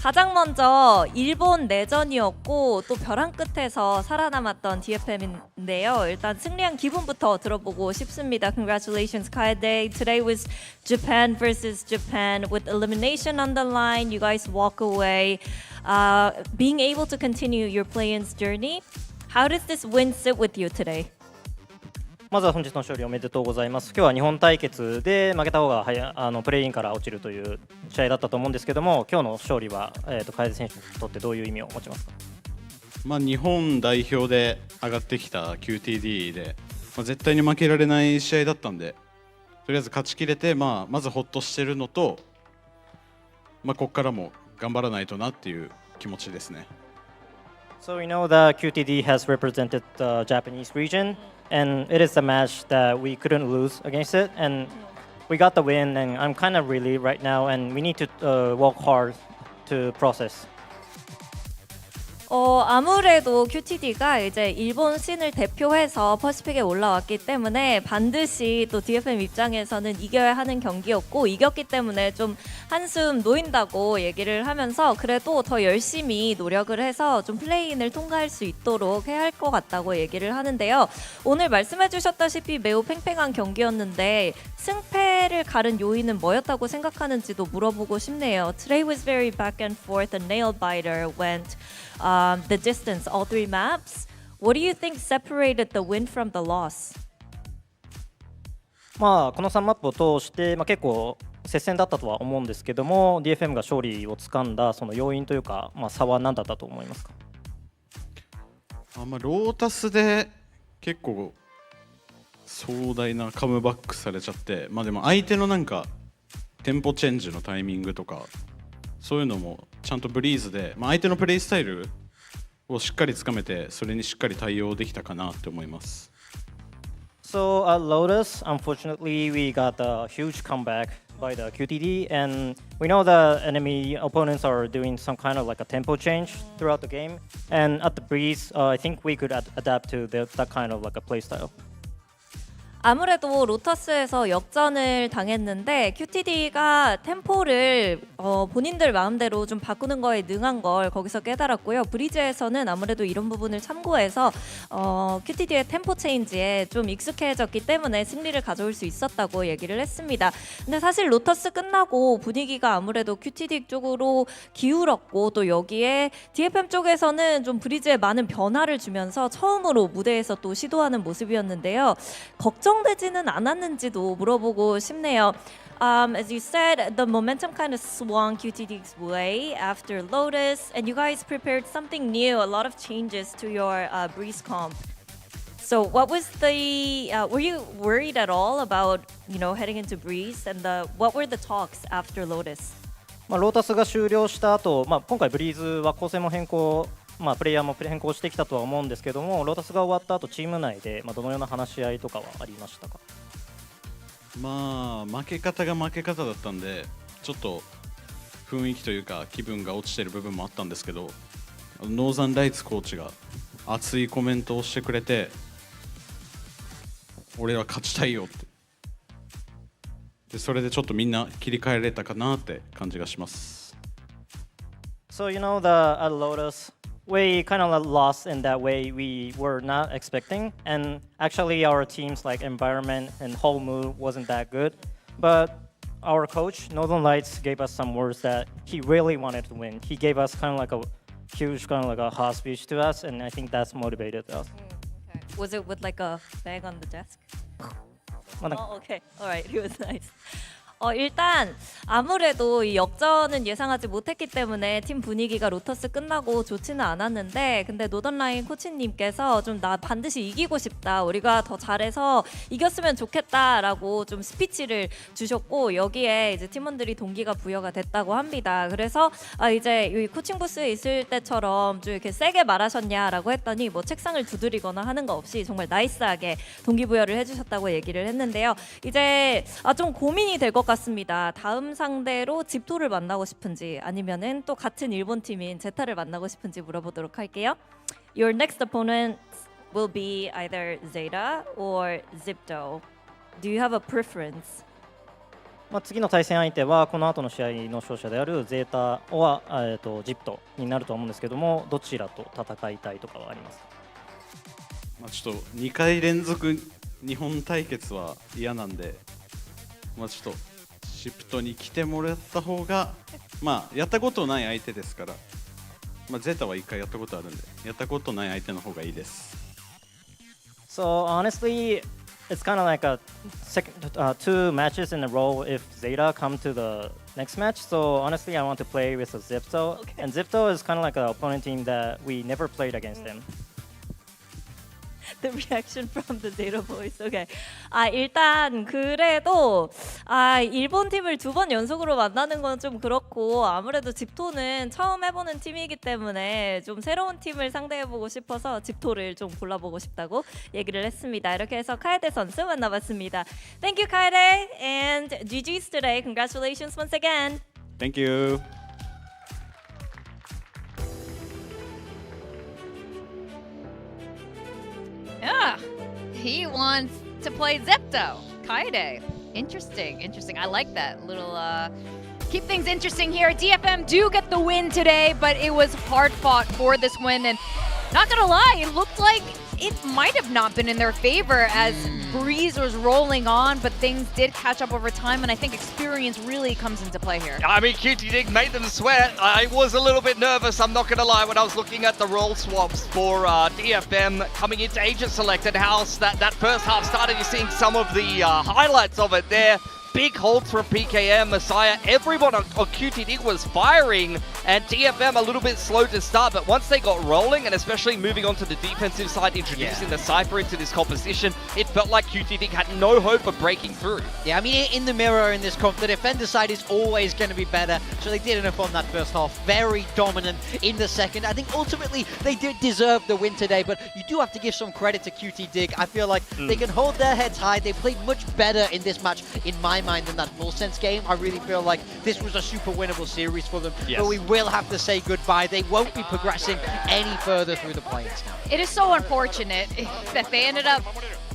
가장 먼저 일본 내전이었고 또 벼랑 끝에서 살아남았던 DFM인데요. 일단 승리한 기분부터 들어보고 싶습니다. Congratulations, Kaede. Today was Japan versus Japan with elimination on the line. You guys walk away, being able to continue your play-ins journey. How does this win sit with you today? まずは本日の勝利おめでとうございます。今日は日本対決で負けた方がプレイインから落ちるという試合だったと思うんですけども、今日の勝利は楓選手にとってどういう意味を持ちますか？日本代表で上がってきた QTD で、絶対に負けられない試合だったんで、とりあえず勝ちきれて、まずほっとしてるのと、ここからも頑張らないとなっていう気持ちですね。So we know that QTD has represented the Japanese region, and it is a match that we couldn't lose against it, and we got the win, and I'm kind of relieved right now, and we need to work hard to process. 아무래도 QTD가 이제 일본 씬을 대표해서 퍼시픽에 올라왔기 때문에 반드시 또 DFM 입장에서는 이겨야 하는 경기였고 이겼기 때문에 좀 한숨 놓인다고 얘기를 하면서 그래도 더 열심히 노력을 해서 좀 플레이인을 통과할 수 있도록 해야 할 것 같다고 얘기를 하는데요. 오늘 말씀해 주셨다시피 매우 팽팽한 경기였는데 승패를 가른 요인은 뭐였다고 생각하는지도 물어보고 싶네요. Today was very back and forth. A nail biter went the distance, all three maps. What do you think separated the win from the loss? まあこの3マップを通して、結構接戦だったとは思うんですけども DFM が勝利をつかんだその要因というか、差は何だったと思いますか？ロータスで結構壮大なカムバックされちゃって、でも相手のなんかテンポチェンジのタイミングとかそういうのもちゃんとブリーズで、相手のプレイスタイルをしっかりつかめてそれにしっかり対応できたかなって思います。So at Lotus, unfortunately, we got a huge comeback by the QTD, and we know the enemy opponents are doing some kind of like a tempo change throughout the game. And at the Breeze, I think we could adapt to that kind of like a play style. 아무래도 로터스에서 역전을 당했는데 QTD가 템포를 본인들 마음대로 좀 바꾸는 거에 능한 걸 거기서 깨달았고요. 브리즈에서는 아무래도 이런 부분을 참고해서 QTD의 템포 체인지에 좀 익숙해졌기 때문에 승리를 가져올 수 있었다고 얘기를 했습니다. 근데 사실 로터스 끝나고 분위기가 아무래도 QTD 쪽으로 기울었고 또 여기에 DFM 쪽에서는 좀 브리즈에 많은 변화를 주면서 처음으로 무대에서 또 시도하는 모습이었는데요. 걱정되지는 않았는지도 물어보고 싶네요. As you said, the momentum kind of swung QTD's way after Lotus, and you guys prepared something new, a lot of changes to your Breeze comp. So what was the, were you worried at all about, heading into Breeze, and what were the talks after Lotus? ロータスが終了した後、今回ブリーズは構成も変更、プレイヤーも変更してきたとは思うんですけども、ロータスが終わった後チーム内でどのような話し合いとかはありましたか？負け方が負け方だったんでちょっと雰囲気というか気分が落ちてる部分もあったんですけど、ノーザンライツコーチが熱いコメントをしてくれて、俺は勝ちたいよってで、それでちょっとみんな切り替えれたかなって感じがします。 So at Lotus, we kind of lost in that way we were not expecting, and actually our team's like environment and whole mood wasn't that good, but our coach Northern Lights gave us some words that he really wanted to win. He gave us kind of like a huge kind of like a hot speech to us, and I think that's motivated us. Okay. Was it with like a bag on the desk? Okay. All right. It was nice. 일단 아무래도 이 역전은 예상하지 못했기 때문에 팀 분위기가 로터스 끝나고 좋지는 않았는데, 근데 노던라인 코치님께서 좀 나 반드시 이기고 싶다, 우리가 더 잘해서 이겼으면 좋겠다라고 좀 스피치를 주셨고, 여기에 이제 팀원들이 동기가 부여가 됐다고 합니다. 그래서 이제 이 코칭 부스에 있을 때처럼 좀 이렇게 세게 말하셨냐라고 했더니 뭐 책상을 두드리거나 하는 거 없이 정말 나이스하게 동기부여를 해주셨다고 얘기를 했는데요. 이제 좀 고민이 될 것 같습니다. 다음 상대로 집토를 만나고 싶은지 아니면은 또 같은 일본 팀인 제타를 만나고 싶은지 물어보도록 할게요. Your next opponent will be either ZETA or ZIPTO. Do you have a preference? 次の対戦相手はこの後の試合の勝者であるゼータはZIPTOになると思うんですけども、どちらと戦いたいとかはありますか？ちょっと2回連続日本対決は嫌なんで、ちょっとシプトに来てもらった方が、やったことない相手ですから、ゼータは1回やったことあるんで、やったことない相手の方がいいです。So honestly, it's kind of like a two matches in a row if ZETA come to the next match. So honestly, I want to play with a ZIPTO, and ZIPTO is kind of like an opponent team that we never played against them. the reaction from the Zeta boys. Okay. 일단 그래도 일본 팀을 2번 연속으로 만나는 건 좀 그렇고 아무래도 집토는 처음 해보는 팀이기 때문에 좀 새로운 팀을 상대해보고 싶어서 집토를 좀 골라보고 싶다고 얘기를 했습니다. 이렇게 해서 카에데 선수 만나봤습니다. Thank you, Kaede, and GG's today. Congratulations once again. Thank you. Yeah, he wants to play Zepto. Kaede. Interesting. I like that little keep things interesting here. DFM do get the win today, but it was hard fought for this win, and not gonna lie, it looked like it might have not been in their favor as Breeze was rolling on, but things did catch up over time, and I think experience really comes into play here. I mean, QTD made them sweat. I was a little bit nervous, I'm not going to lie, when I was looking at the role swaps for DFM coming into Agent Selected House. That first half started, you're seeing some of the highlights of it there. Big holds from PKM, Messiah. Everyone on QTD was firing, and DFM a little bit slow to start, but once they got rolling, and especially moving on to the defensive side, introducing the Cypher into this composition, it felt like QTD had no hope of breaking through. Yeah, I mean, in the mirror in this comp, the defender side is always going to be better, so they did enough on that first half. Very dominant in the second. I think ultimately they did deserve the win today, but you do have to give some credit to QTD. I feel like they can hold their heads high. They played much better in this match, in my mind, than that Full Sense game. I really feel like this was a super winnable series for them, but we will have to say goodbye. They won't be progressing any further through the play-ins now. It is so unfortunate that they ended up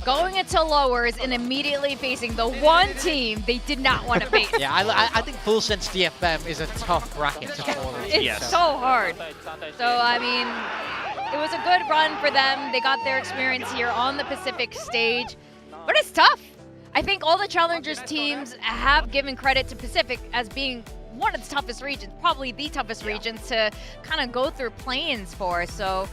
going into lowers and immediately facing the one team they did not want to face. Yeah, I think Full Sense DFM is a tough bracket to fall into. It's so hard. So, I mean, it was a good run for them. They got their experience here on the Pacific stage, but it's tough. I think all the Challengers teams have given credit to Pacific as being one of the toughest regions, probably the toughest region to kind of go through play-ins for. So,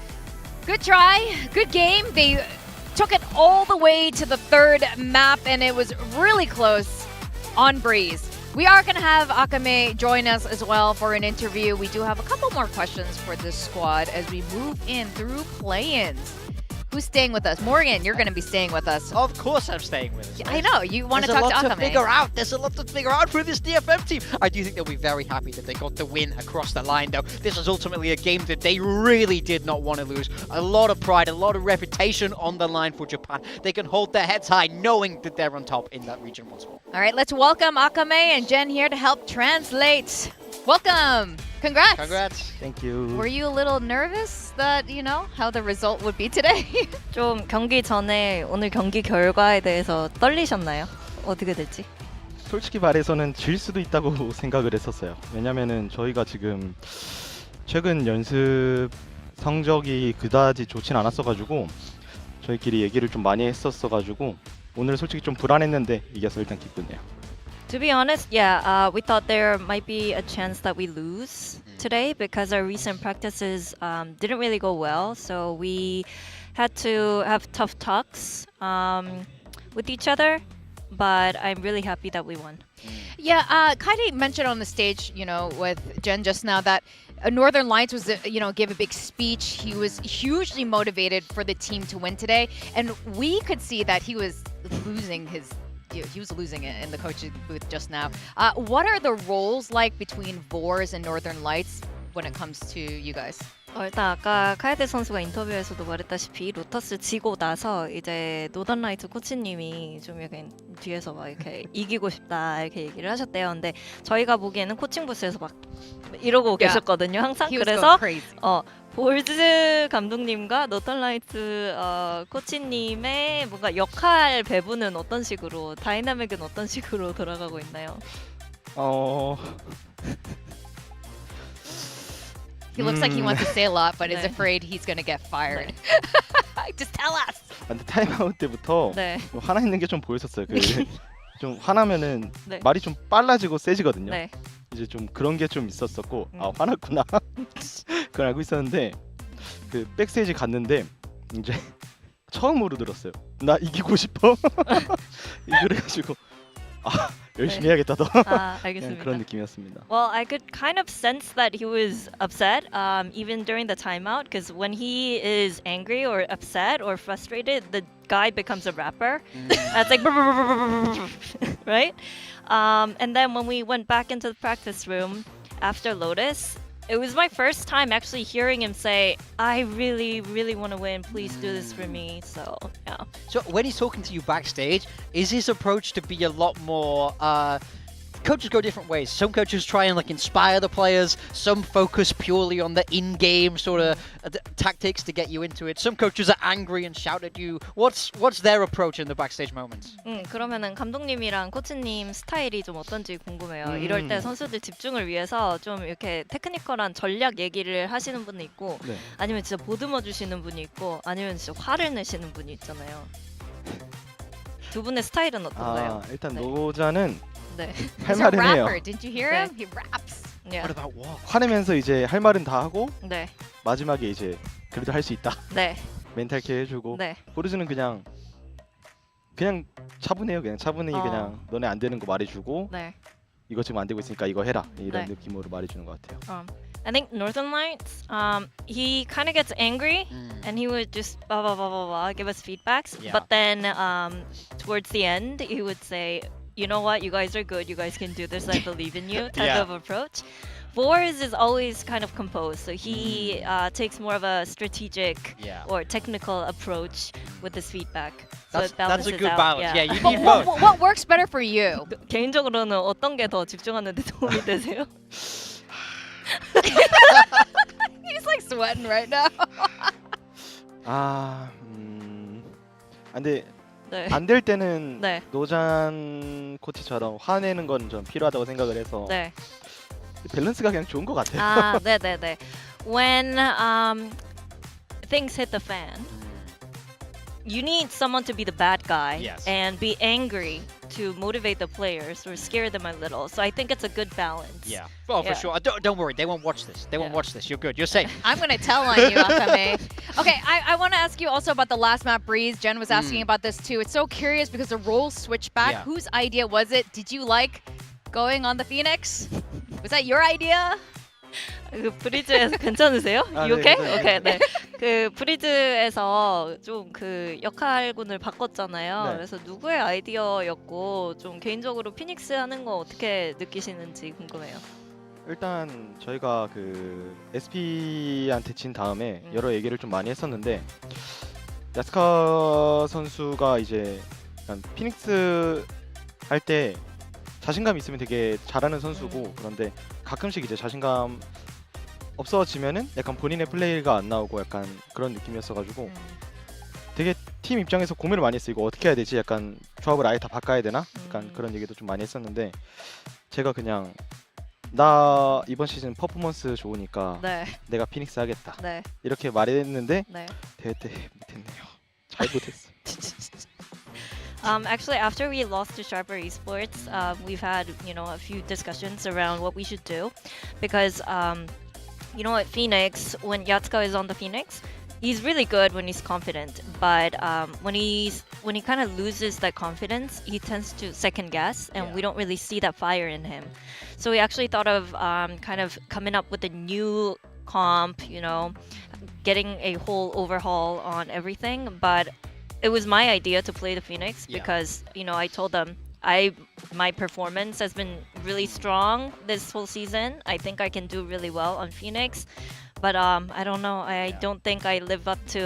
good try, good game. They took it all the way to the third map, and it was really close on Breeze. We are going to have Akame join us as well for an interview. We do have a couple more questions for this squad as we move in through play-ins. Who's staying with us? Morgan, you're going to be staying with us. Of course I'm staying with us. I know, you want to talk to Akame. There's a lot to figure out. There's a lot to figure out for this DFM team. I do think they'll be very happy that they got the win across the line, though. This is ultimately a game that they really did not want to lose. A lot of pride, a lot of reputation on the line for Japan. They can hold their heads high knowing that they're on top in that region once more. All right, let's welcome Akame and Jen here to help translate. Welcome. Congrats. Congrats. Thank you. Were you a little nervous that, you know, how the result would be today? 좀 경기 전에 오늘 경기 결과에 대해서 떨리셨나요? 어떻게 될지? 솔직히 말해서는 질 수도 있다고 생각을 했었어요. 왜냐면은 저희가 지금 최근 연습 성적이 그다지 좋진 않았어가지고 저희끼리 얘기를 좀 많이 했었어가지고 오늘 솔직히 좀 불안했는데 이겨서 일단 기쁘네요. To be honest, we thought there might be a chance that we lose today because our recent practices didn't really go well. So we had to have tough talks with each other, but I'm really happy that we won. Yeah, Kaede mentioned on the stage, you know, with Jen just now that Northern Lights was, gave a booth speech. He was hugely motivated for the team to win today, and we could see that he was losing it in the coaching booth just now. What are the roles like between Vors and Northern Lights when it comes to you guys? 일단 아까 카에데 선수가 인터뷰에서도 말했다시피 로터스 지고 나서 이제 노던 라이트 코치님이 좀 약간 뒤에서 막 이렇게 이기고 싶다 이렇게 얘기를 하셨대요. 근데 저희가 보기에는 코칭 부스에서 막 이러고 계셨거든요. 항상. 그래서 볼즈 감독님과 노던 라이트 코치님의 뭔가 역할 배분은 어떤 식으로, 다이나믹은 어떤 식으로 돌아가고 있나요? He looks like he wants to say a lot, but is afraid he's going to get fired. Just tell us. 근데 타임아웃 때부터 좀 화나 있는 게 좀 보였었어요. 좀 화나면은 말이 좀 빨라지고 세지거든요. 이제 좀 그런 게 좀 있었었고 아 화났구나 그걸 알고 있었는데 그 백스테이지 갔는데 이제 처음으로 들었어요. 나 이기고 싶어. 그래가지고 아 열심히 해야겠다 더. 아, 그냥 알겠습니다. 그런 느낌이었습니다. Well, I could kind of sense that he was upset, even during the timeout, because when he is angry or upset or frustrated, the guy becomes a rapper. It's like, right? And then when we went back into the practice room after Lotus, it was my first time actually hearing him say, I really, really want to win. Please do this for me. So, yeah. So when he's talking to you backstage, is his approach to be a lot more... coaches go different ways. Some coaches try and like inspire the players. Some focus purely on the in-game sort of tactics to get you into it. Some coaches are angry and shout at you. What's their approach in the backstage moments? 그러면은 감독님이랑 코치님 스타일이 좀 어떤지 궁금해요. 이럴 때 선수들 집중을 위해서 좀 이렇게 테크니컬한 전략 얘기를 하시는 분이 있고, 네. 아니면 진짜 보듬어 주시는 분이 있고, 아니면 진짜 화를 내시는 분이 있잖아요. 두 분의 스타일은 어떤가요? 일단 노자는 네. 할 He's a 말은 해요. rapper. Didn't you hear him? He raps. Yeah. What about what? 화내면서 이제 할 말은 다 하고 네. 마지막에 이제 그래도 할 수 있다. 네. 멘탈 케어 해주고. 네. 보르즈는 그냥 차분해요. 그냥 차분히 그냥 너네 안 되는 거 말해주고. 네. 이거 지금 안 되고 있으니까 이거 해라. 이런 네. 느낌으로 말해주는 것 같아요. I think Northern Lights, he kind of gets angry and he would just blah, blah, blah, blah, blah, give us feedbacks. Yeah. But then towards the end, he would say, you know what, you guys are good, you guys can do this, I believe in you, type Yeah. of approach. Boris is always kind of composed, so he takes more of a strategic or technical approach with his feedback. So it That's a balances good out. balance. Yeah, you But need both. what works better for you? 개인적으로는 어떤 게 더 집중하는 데 도움이 되세요? He's like sweating right now. 근데 네. 안 될 때는 네. 노잔 코치처럼 화내는 건 좀 필요하다고 생각을 해서 네. 밸런스가 그냥 좋은 것 같아요. 아, 네네네. When things hit the fan, you need someone to be the bad guy and be angry to motivate the players or scare them a little. So I think it's a good balance. Yeah. Well, for sure. Don't worry. They won't watch this. They won't watch this. You're good. You're safe. I'm going to tell on you, Akame. Okay, I want to ask you also about the last map breeze. Jen was asking about this too. It's so curious because the roles switched back. Yeah. Whose idea was it? Did you like going on the Phoenix? Was that your idea? 그 브리즈에서 괜찮으세요? You okay? Okay, 네. 그 브리즈에서 좀 그 역할군을 바꿨잖아요. 네. 그래서 누구의 아이디어였고 좀 개인적으로 피닉스 하는 거 어떻게 느끼시는지 궁금해요. 일단 저희가 그 SP한테 진 다음에 여러 얘기를 좀 많이 했었는데 야스카 선수가 이제 약간 피닉스 할 때 자신감 있으면 되게 잘하는 선수고 그런데 가끔씩 이제 자신감 없어지면은 약간 본인의 플레이가 안 나오고 약간 그런 느낌이었어가지고 되게 팀 입장에서 고민을 많이 했어요. 이거 어떻게 해야 되지? 약간 조합을 아예 다 바꿔야 되나? 약간 그런 얘기도 좀 많이 했었는데 제가 그냥 나 이번 시즌 퍼포먼스 좋으니까 네. 내가 피닉스 하겠다. 네. 이렇게 말했는데 네. 대회 때 못했네요. 잘 못했어. Actually, after we lost to Sharper Esports, we've had a few discussions around what we should do, because at Phoenix, when Yatsuko is on the Phoenix, he's really good when he's confident, but when he kind of loses that confidence, he tends to second guess, and we don't really see that fire in him. So we actually thought of kind of coming up with a new comp, getting a whole overhaul on everything, but it was my idea to play the Phoenix because I told them my performance has been really strong this whole season. I think I can do really well on Phoenix, but I don't know. I don't think I live up to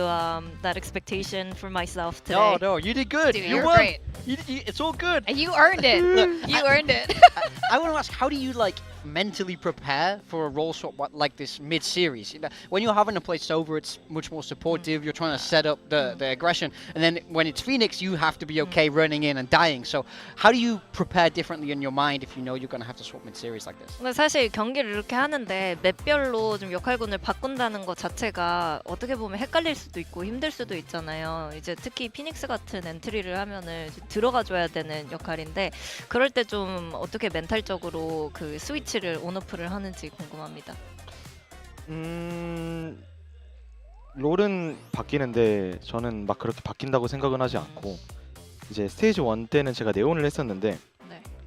that expectation for myself today. No, you did good. Dude, you you're won. great. It's all good. And you earned it. Look, You earned it. I want to ask, how do you mentally prepare for a role swap like this mid-series? When you're having to play Sova, it's much more supportive. You're trying to set up the aggression, and then when it's Phoenix, you have to be okay running in and dying. So how do you prepare differently in your mind if you know you're going to have to swap mid-series like this? 근데 사실 경기를 이렇게 하는데 맵별로 좀 역할군을 바꾼다는 것 자체가 어떻게 보면 헷갈릴 수도 있고 힘들 수도 있잖아요. 이제 특히 피닉스 같은 엔트리를 하면은 들어가줘야 되는 역할인데 그럴 때 좀 어떻게 멘탈적으로 그 스위치를 온오프를 하는지 궁금합니다. 롤은 바뀌는데 저는 막 그렇게 바뀐다고 생각은 하지 않고 이제 스테이지 1 때는 제가 네온을 했었는데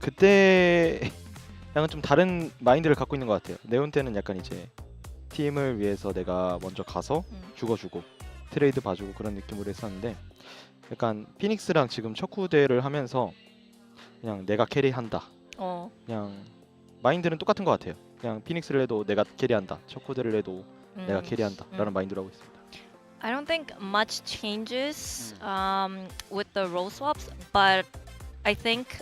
그때랑은 좀 다른 마인드를 갖고 있는 것 같아요. 네온 때는 약간 이제 팀을 위해서 내가 먼저 가서 죽어주고 트레이드 봐주고 그런 느낌으로 했었는데 약간 피닉스랑 지금 척후대를 하면서 그냥 내가 캐리한다. 그냥 마인드는 똑같은 것 같아요. 그냥 피닉스를 해도 내가 캐리한다. 척후대를 해도 내가 캐리한다. 라는 마인드로 하고 있습니다. I don't think much changes with the role swaps, but I think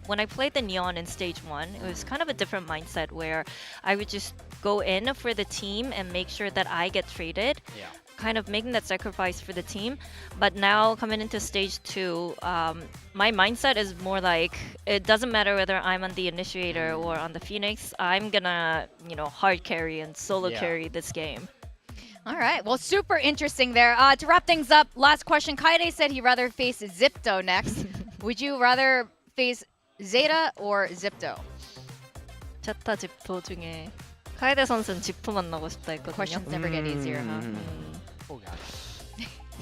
when I played the Neon in stage 1, it was kind of a different mindset where I would just go in for the team and make sure that I get traded, kind of making that sacrifice for the team. But now coming into stage 2, my mindset is more like it doesn't matter whether I'm on the initiator or on the Phoenix, I'm gonna, hard carry and solo carry this game. All right. Well, super interesting there. To wrap things up, last question. Kaede said he'd rather face ZETA next. Would you rather face ZETA or ZETA? ZETA ZIPTO 중에 카이데 선수는 ZIPTO 만나고 싶다 했거든요. Questions never get easier, huh?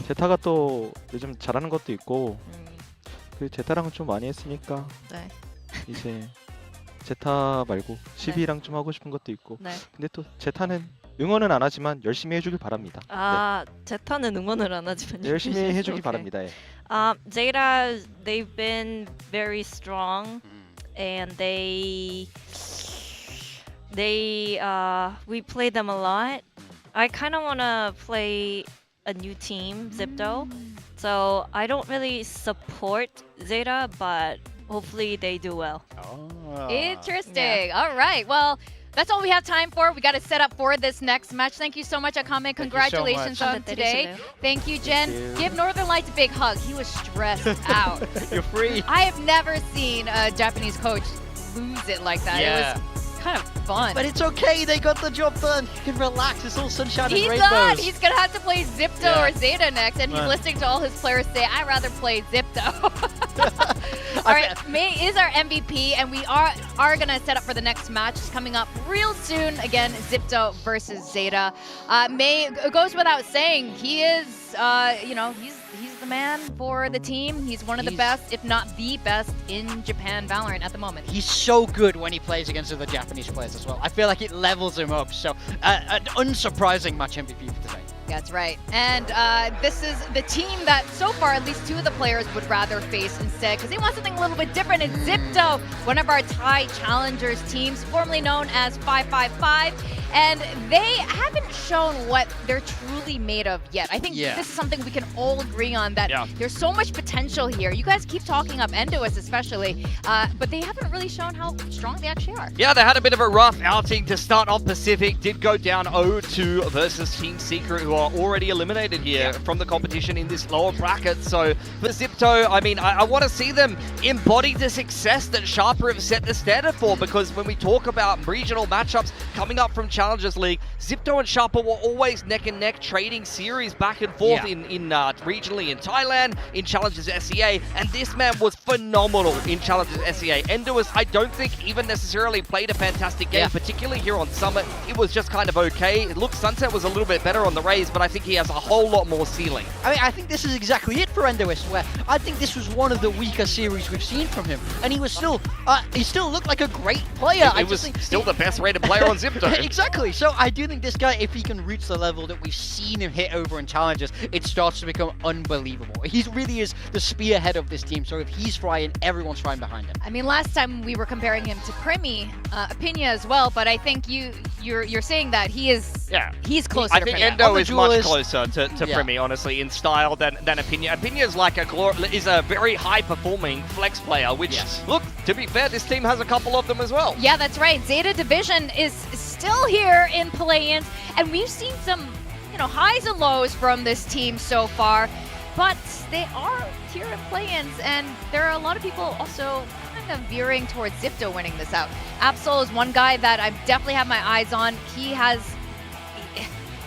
제타가 또 요즘 잘하는 것도 있고 그 제타랑은 좀 많이 했으니까 네. 이제 제타 말고 12랑 좀 하고 싶은 것도 있고 네. 근데 또 제타는 응원은 안 하지만 열심히 해주길 바랍니다. 제타는 응원을 안 하지만 열심히 해주길 바랍니다. 예. ZETA, they've been very strong, and we play them a lot. I kind of want to play a new team, ZIPTO, so I don't really support ZETA, but hopefully they do well. Interesting. All right. Well, that's all we have time for. We got to set up for this next match. Thank you so much, Akame. Congratulations on today. Thank you, Jen. Give Northern Lights a big hug. He was stressed out. You're free. I have never seen a Japanese coach lose it like that. Yeah. It was kind of fun. But it's okay. They got the job done. You can relax. It's all sunshine and He's rainbows. not. He's going to have to play ZIPTO or ZETA next, and he's listening to all his players say, I'd rather play ZIPTO. All right, May is our MVP, and we are going to set up for the next match. It's coming up real soon. Again, ZIPTO versus ZETA. May, it goes without saying, he is, he's the man for the team. He's one of the best, if not the best, in Japan Valorant at the moment. He's so good when he plays against other Japanese players as well. I feel like it levels him up. So, an unsurprising match MVP for today. That's right. And this is the team that so far at least 2 of the players would rather face instead because they want something a little bit different. It's ZIPTO, one of our Thai challengers teams, formerly known as 555. And they haven't shown what they're truly made of yet. I think this is something we can all agree on, that there's so much potential here. You guys keep talking up Endois especially, but they haven't really shown how strong they actually are. Yeah, they had a bit of a rough outing to start off Pacific. Did go down 0-2 versus Team Secret, who are already eliminated here from the competition in this lower bracket. So for ZIPTO, I mean, I want to see them embody the success that Sharper have set the standard for, because when we talk about regional matchups coming up from Challengers League, ZIPTO and Sharper were always neck and neck, trading series back and forth in regionally in Thailand, in Challengers SEA, and this man was phenomenal in Challengers SEA. Endois, I don't think even necessarily played a fantastic game, particularly here on Summit. It was just kind of okay. It looks Sunset was a little bit better on the Rays, but I think he has a whole lot more ceiling. I mean, I think this is exactly it for Endois, where I think this was one of the weaker series we've seen from him, and he was still, he still looked like a great player. It was still the best rated player on ZIPTO. Exactly. So I do think this guy, if he can reach the level that we've seen him hit over in Challengers, it starts to become unbelievable. He really is the spearhead of this team, so if he's flying, everyone's flying behind him. I mean, last time we were comparing him to Primi, Apinia as well, but I think you're saying that he is he's closer I to think Primi. Endo is much closer to Primi, honestly, in style than Apinia. Apinia is like is a very high performing flex player, which look, to be fair, this team has a couple of them as well. Yeah, that's right. ZETA Division is still here in play-ins, and we've seen some, highs and lows from this team so far, but they are here in play-ins, and there are a lot of people also kind of veering towards ZIPTO winning this out. Absol is one guy that I definitely have my eyes on. He has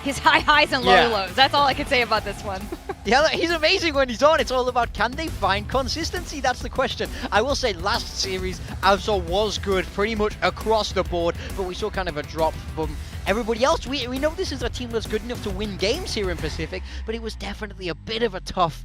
his high highs and low lows. That's all I can say about this one. Yeah, he's amazing when he's on. It's all about, can they find consistency? That's the question. I will say last series, Absol was good pretty much across the board, but we saw kind of a drop from everybody else, we know this is a team that's good enough to win games here in Pacific, but it was definitely a bit of a tough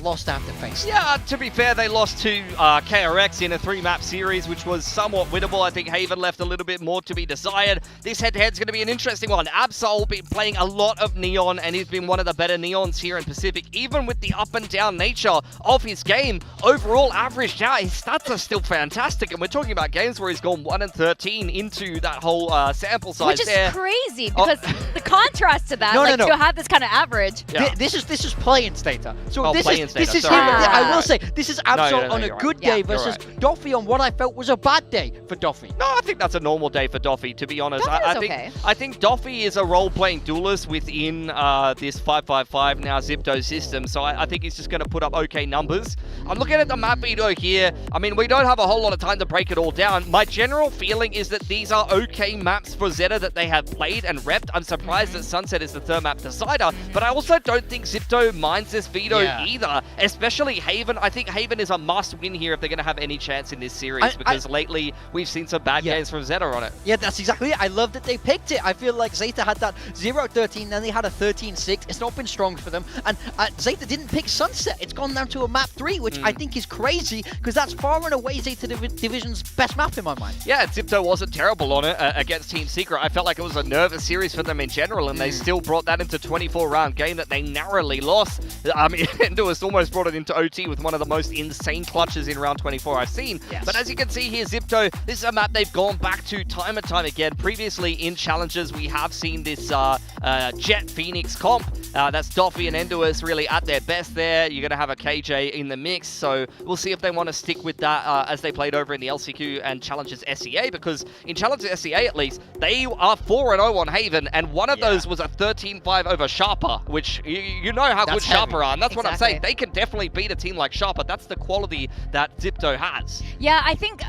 loss to have to face. Yeah, to be fair, they lost to KRX in a 3-map series, which was somewhat winnable. I think Haven left a little bit more to be desired. This head-to-head's going to be an interesting one. Absol been playing a lot of Neon, and he's been one of the better Neons here in Pacific, even with the up and down nature of his game. Overall, averaged out, his stats are still fantastic, and we're talking about games where he's gone 1-13 into that whole sample size. Which is there. crazy, because the contrast to that, to have this kind of average. Yeah. This is play-in Stata. So this is sorry. I will say, this is Absol on a good right. day versus Doffy on what I felt was a bad day for Doffy. No, I think that's a normal day for Doffy, to be honest. I think Doffy is a role-playing duelist within this 555 now Zipto system, so I think he's just going to put up okay numbers. I'm looking at the map video here. I mean, we don't have a whole lot of time to break it all down. My general feeling is that these are okay maps for ZETA that they have played and repped. I'm surprised that Sunset is the third map decider, but I also don't think Zipto minds this veto either, especially Haven. I think Haven is a must-win here if they're going to have any chance in this series, because lately we've seen some bad games from ZETA on it. Yeah, that's exactly it. I love that they picked it. I feel like ZETA had that 0-13, then they had a 13-6. It's not been strong for them, and ZETA didn't pick Sunset. It's gone down to a map 3, which I think is crazy, because that's far and away ZETA Division's best map in my mind. Yeah, Zipto wasn't terrible on it against Team Secret. I felt like it was a nervous series for them in general, and they still brought that into 24-round game that they narrowly lost. I mean, Enduous almost brought it into OT with one of the most insane clutches in round 24 I've seen. Yes. But as you can see here, Zipto, this is a map they've gone back to time and time again. Previously in challenges, we have seen this Jet Phoenix comp. That's Doffy and Enduous really at their best there. You're going to have a KJ in the mix, so we'll see if they want to stick with that as they played over in the LCQ and Challenges SEA, because in Challenges SEA at least, they are 4-0 on Haven, and one of those was a 13-5 over Sharper, which you know how good Sharper are, and that's what I'm saying. They can definitely beat a team like Sharper. That's the quality that Zipto has. Yeah, I think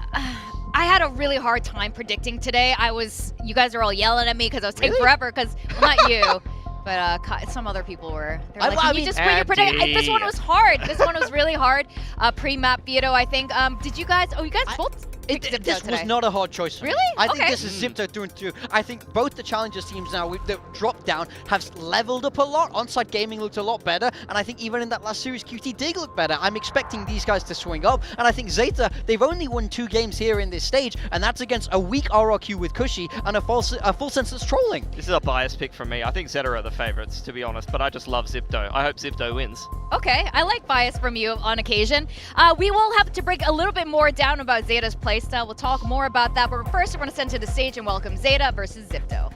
I had a really hard time predicting today. You guys are all yelling at me because I was taking forever, because, well, not you. But some other people were. They're like, can you just put your prediction? This one was hard. This one was really hard. Pre-map veto, I think. Did you guys? Oh, you guys both. This was not a hard choice for me. Really? I think this is Zipto through and through. I think both the Challengers teams now, with the drop down, have leveled up a lot. Onside Gaming looked a lot better, and I think even in that last series, QTD looked better. I'm expecting these guys to swing up, and I think ZETA, they've only won 2 games here in this stage, and that's against a weak RRQ with Cushy and a full senseless trolling. This is a biased pick from me. I think ZETA are the favorites, to be honest, but I just love Zipto. I hope Zipto wins. Okay, I like bias from you on occasion. We will have to break a little bit more down about ZETA's playstyle. We'll talk more about that, but first we're going to send to the stage and welcome ZETA versus Zipto.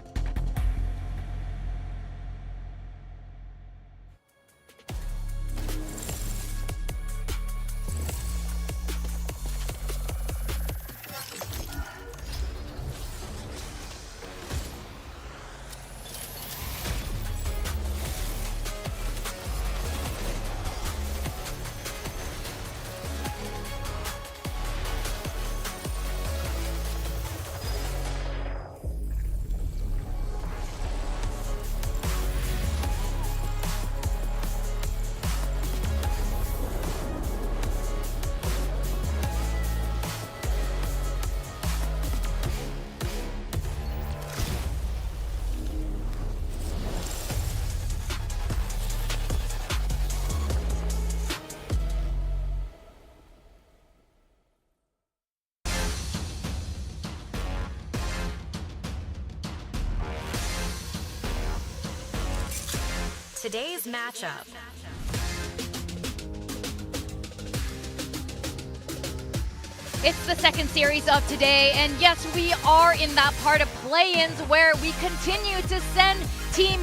Today's matchup. It's the second series of today, and yes, we are in that part of play-ins where we continue to send team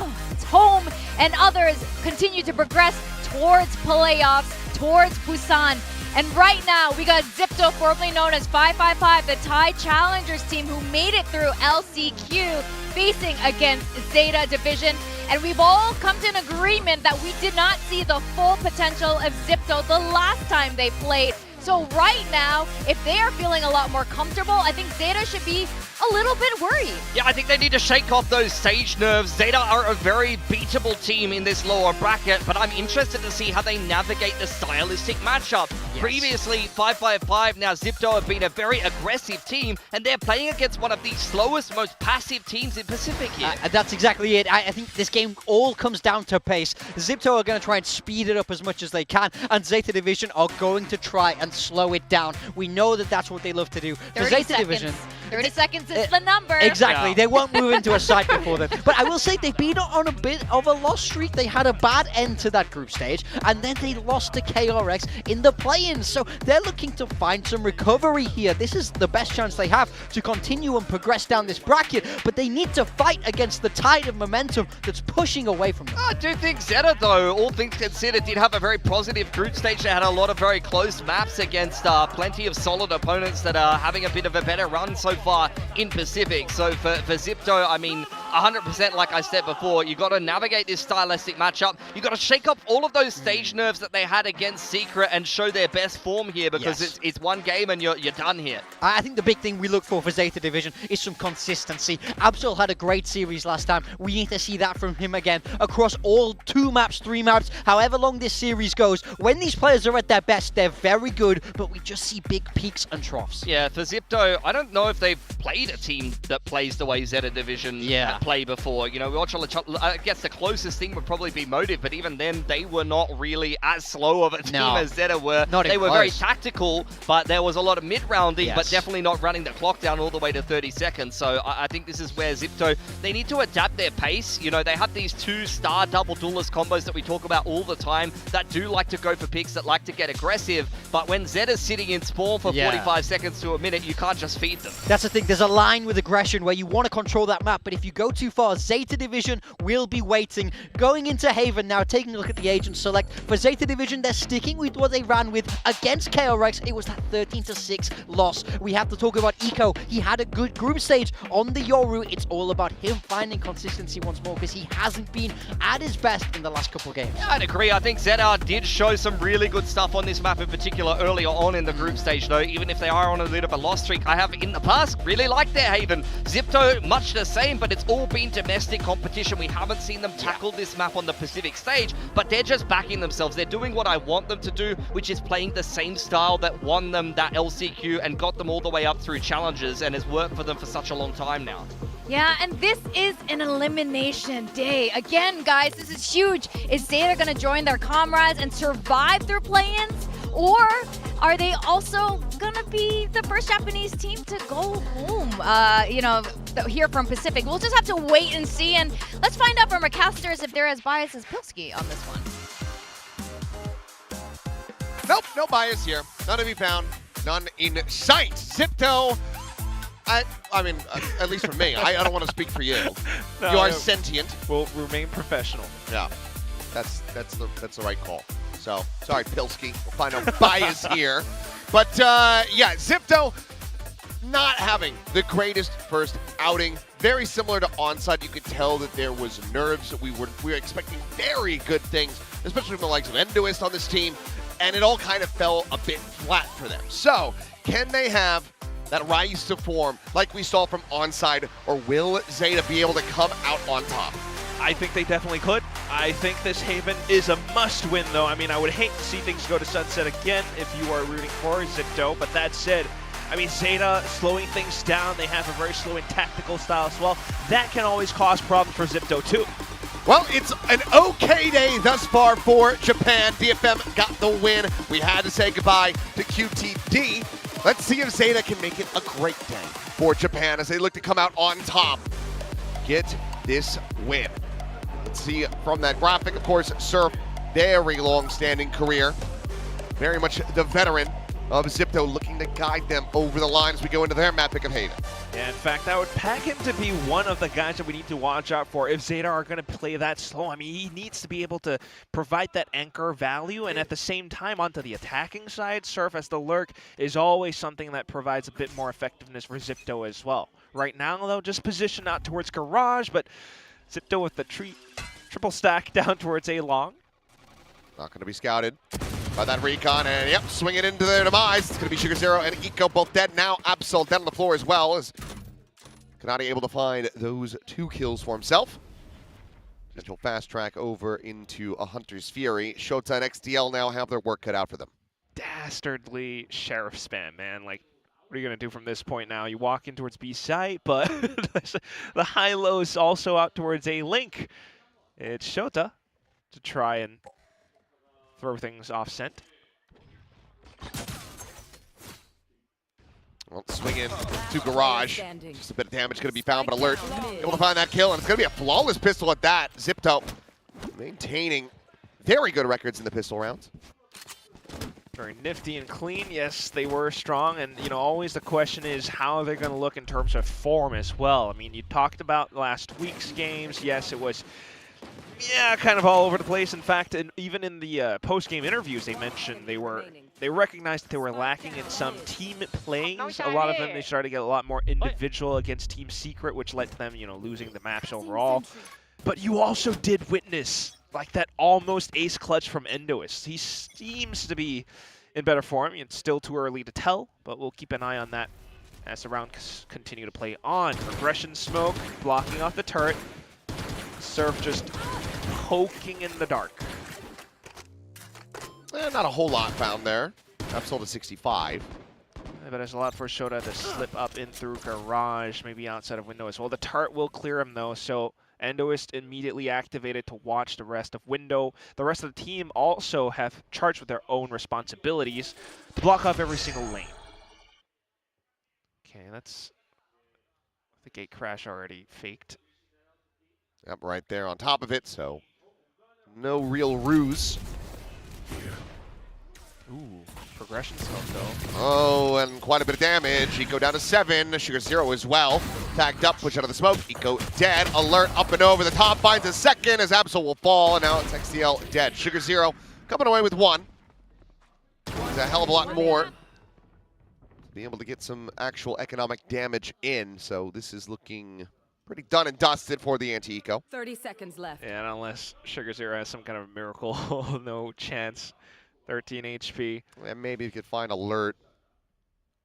home and others continue to progress towards playoffs, towards Busan. And right now, we got Zipto, formerly known as 555, the Thai Challengers team who made it through LCQ, facing against ZETA Division. And we've all come to an agreement that we did not see the full potential of Zipto the last time they played. So right now, if they are feeling a lot more comfortable, I think ZETA should be a little bit worried. Yeah, I think they need to shake off those stage nerves. ZETA are a very beatable team in this lower bracket, but I'm interested to see how they navigate the stylistic matchup. Yes. Previously, 555, now ZIPTO have been a very aggressive team, and they're playing against one of the slowest, most passive teams in Pacific here. That's exactly it. I think this game all comes down to pace. ZIPTO are going to try and speed it up as much as they can, and ZETA Division are going to try and slow it down. We know that that's what they love to do. 30 seconds. 30 seconds is the number. Exactly. Yeah. They won't move into a side before then. But I will say they've been on a bit of a loss streak. They had a bad end to that group stage, and then they lost to KRX in the play-ins. So they're looking to find some recovery here. This is the best chance they have to continue and progress down this bracket, but they need to fight against the tide of momentum that's pushing away from them. I do think ZETA, though, all things considered, did have a very positive group stage. They had a lot of very close maps against plenty of solid opponents that are having a bit of a better run so far in Pacific. So for ZIPTO, I mean, 100%, like I said before, you got to navigate this stylistic matchup. You got to shake up all of those stage nerves that they had against Secret and show their best form here, because it's one game and you're done here. I think the big thing we look for ZETA Division is some consistency. Absol had a great series last time. We need to see that from him again across all 2 maps, 3 maps, however long this series goes. When these players are at their best, they're very good, but we just see big peaks and troughs. Yeah, for ZIPTO, I don't know if they've played a team that plays the way ZETA Division play before. You know, we watch I guess the closest thing would probably be Motive, but even then, they were not really as slow of a team as ZETA were. They were very tactical, but there was a lot of mid-rounding, but definitely not running the clock down all the way to 30 seconds. So I think this is where ZIPTO, they need to adapt their pace. You know, they have these 2-star double duelist combos that we talk about all the time that do like to go for picks, that like to get aggressive, but when ZETA's sitting in spawn for 45 seconds to a minute, you can't just feed them. That's the thing, there's a line with aggression where you want to control that map, but if you go too far, ZETA Division will be waiting. Going into Haven now, taking a look at the agent select. For ZETA Division, they're sticking with what they ran with against KRX. It was that 13-6 loss. We have to talk about Eco. He had a good group stage on the Yoru. It's all about him finding consistency once more, because he hasn't been at his best in the last couple of games. Yeah, I'd agree. I think ZETA did show some really good stuff on this map in particular earlier on in the group stage, though. Even if they are on a bit of a loss streak, I have in the past really liked their Haven. ZIPTO, much the same, but it's all been domestic competition. We haven't seen them tackle this map on the Pacific stage, but they're just backing themselves. They're doing what I want them to do, which is playing the same style that won them that LCQ and got them all the way up through challenges and has worked for them for such a long time now. Yeah, and this is an elimination day. Again, guys, this is huge. Is ZETA going to join their comrades and survive through play-ins? Or are they also going to be the first Japanese team to go home, you know, here from Pacific? We'll just have to wait and see. And let's find out from our casters if they're as biased as Pilsky on this one. Nope, no bias here. None to be found. None in sight. ZIPTO, I mean, at least for me. I don't want to speak for you. No, you are sentient. We'll remain professional. Yeah, that's the right call. So, sorry, Pilsky. We'll find no bias here. But, yeah, ZIPTO not having the greatest first outing. Very similar to Onside. You could tell that there was nerves. We were expecting very good things, especially from the likes of Endoist on this team, and it all kind of fell a bit flat for them. So, can they have that rise to form like we saw from Onside, or will ZETA be able to come out on top? I think they definitely could. I think this Haven is a must-win, though. I mean, I would hate to see things go to sunset again if you are rooting for ZIPTO, but that said, I mean, ZETA slowing things down. They have a very slow and tactical style as well. That can always cause problems for ZIPTO, too. Well, it's an okay day thus far for Japan. DFM got the win. We had to say goodbye to QTD. Let's see if ZETA can make it a great day for Japan as they look to come out on top. Get this win. Let's see from that graphic, of course, Surf, very long-standing career. Very much the veteran of ZIPTO, looking to guide them over the line as we go into their map pick of Haven. Yeah, in fact, I would pack him to be one of the guys that we need to watch out for if ZETA are going to play that slow. I mean, he needs to be able to provide that anchor value, and at the same time, onto the attacking side, Surf as the lurk is always something that provides a bit more effectiveness for ZIPTO as well. Right now, though, just position out towards Garage, but ZIPTO with the triple stack down towards A-Long. Not going to be scouted by that recon, and yep, swing it into their demise. It's going to be Sugar Zero and Eco both dead now. Absol dead on the floor as well as Kanadi able to find those 2 kills for himself. Potential fast track over into a Hunter's Fury. Shota and XDL now have their work cut out for them. Dastardly Sheriff spam, man. Like, what are you going to do from this point now? You walk in towards B site, but the high-low is also out towards A link. It's Shota to try and throw things off scent. Well, swing in to Garage. Just a bit of damage going to be found, but Alert able to find that kill, and it's going to be a flawless pistol at that. ZETA maintaining very good records in the pistol rounds. Very nifty and clean. Yes, they were strong, and you know, always the question is how are they going to look in terms of form as well. I mean, you talked about last week's games. Yes, it was, yeah, kind of all over the place. In fact, even in the post-game interviews, they mentioned they recognized that they were lacking in some team plays. A lot of them, they started to get a lot more individual against Team Secret, which led to them, you know, losing the match overall. But you also did witness like that almost ace clutch from Endoist. He seems to be in better form. It's still too early to tell, but we'll keep an eye on that as the rounds continue to play on. Regression smoke, blocking off the turret. Surf just poking in the dark. Not a whole lot found there. Absol to 65. But there's a lot for Shota to slip up in through Garage, maybe outside of Window as well. The turret will clear him though, so Endoist immediately activated to watch the rest of Window. The rest of the team also have charged with their own responsibilities to block off every single lane. Okay, that's the gate crash already faked. Yep, right there on top of it, so no real ruse. Ooh, progression smoke though. Oh, and quite a bit of damage. Eco down to 7. Sugar Zero as well. Tagged up, push out of the smoke. Eco dead. Alert up and over the top. Finds a second as Absol will fall, and now it's XDL dead. Sugar Zero coming away with 1. There's a hell of a lot more to be able to get some actual economic damage in, so this is looking pretty done and dusted for the anti-Eco. 30 seconds left. Yeah, and unless Sugar Zero has some kind of miracle, no chance. 13 HP. And maybe you could find Alert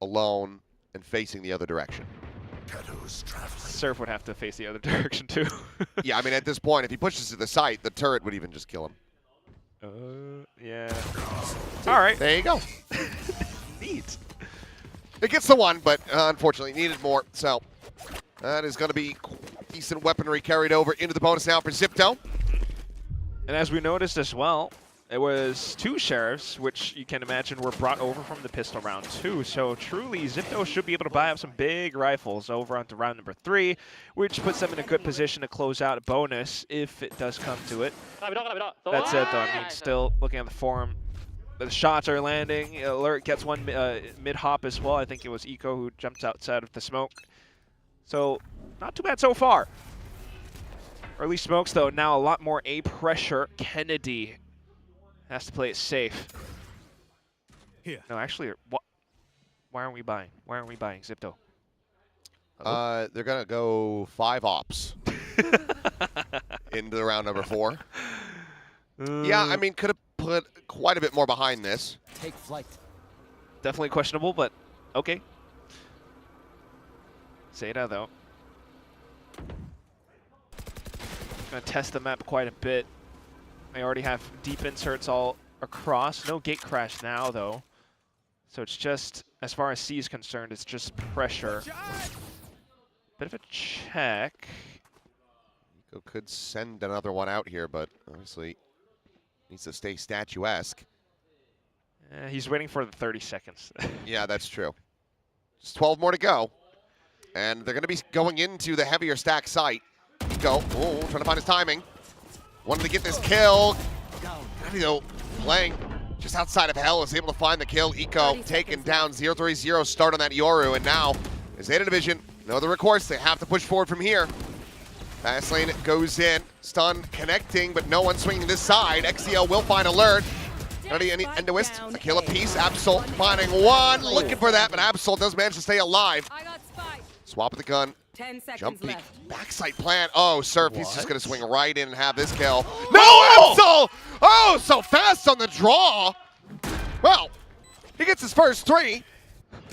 alone and facing the other direction. Surf would have to face the other direction too. Yeah, I mean, at this point, if he pushes to the site, the turret would even just kill him. Yeah. All right. There you go. Neat. It gets the 1, but unfortunately needed more. So that is going to be decent weaponry carried over into the bonus now for ZETA. And as we noticed as well, it was 2 sheriffs, which you can imagine were brought over from the pistol round 2. So truly, ZETA should be able to buy up some big rifles over onto round number 3, which puts them in a good position to close out a bonus if it does come to it. That's it, though. I mean, still looking at the form, the shots are landing. Alert gets one mid-hop as well. I think it was Eco who jumped outside of the smoke. So not too bad so far. Early smokes, though, now a lot more A pressure. Kennedy has to play it safe. Here. No, actually, why aren't we buying? Why aren't we buying ZETA? They're going to go 5 ops into the round number 4. Yeah, I mean, could have put quite a bit more behind this. Take flight. Definitely questionable, but okay. ZETA, though. Gonna test the map quite a bit. They already have deep inserts all across. No gate crash now, though. So it's just, as far as C is concerned, it's just pressure. Bit of a check. Eco could send another one out here, but obviously needs to stay statuesque. He's waiting for the 30 seconds. Yeah, that's true. Just 12 more to go. And they're going to be going into the heavier stack site. Eco, trying to find his timing. Wanted to get this kill. Kennedy, playing just outside of hell, is able to find the kill. Eco taken down. 0-3-0 start on that Yoru, and now ZETA Division, no other recourse. They have to push forward from here. Fast lane goes in. Stun connecting, but no one swinging this side. XCL will find Alert. Ready, any Endoist, a kill apiece. Absol finding 1. Looking for that, but Absol does manage to stay alive. Swap the gun. 10 seconds Jump peek, left. backside plant. Oh, Surf, he's just going to swing right in and have this kill. No, Absol! Oh, so fast on the draw. Well, he gets his first 3.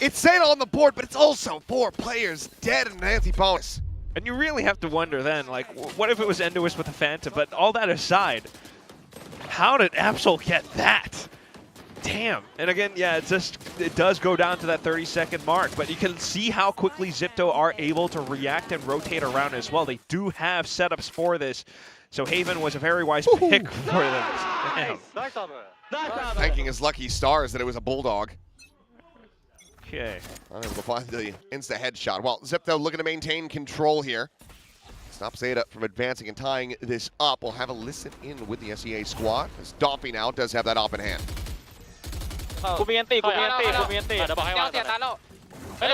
It's ZETA on the board, but it's also 4 players dead and an anti-bonus. And you really have to wonder then, like, what if it was Endoist with a Phantom? But all that aside, how did Absol get that? Damn. And again, yeah, it does go down to that 30-second mark, but you can see how quickly ZIPTO are able to react and rotate around as well. They do have setups for this, so Haven was a very wise pick for them. Damn. Thanking his lucky stars that it was a Bulldog. Okay. Unable to find the insta headshot. Well, ZIPTO looking to maintain control here. Stop ZETA from advancing and tying this up. We'll have a listen in with the SEA squad, as Doffy now does have that op in hand. กูมีอันตีเดี๋ยวบอกให้ว่าเสียตันแล้วเฮ้ย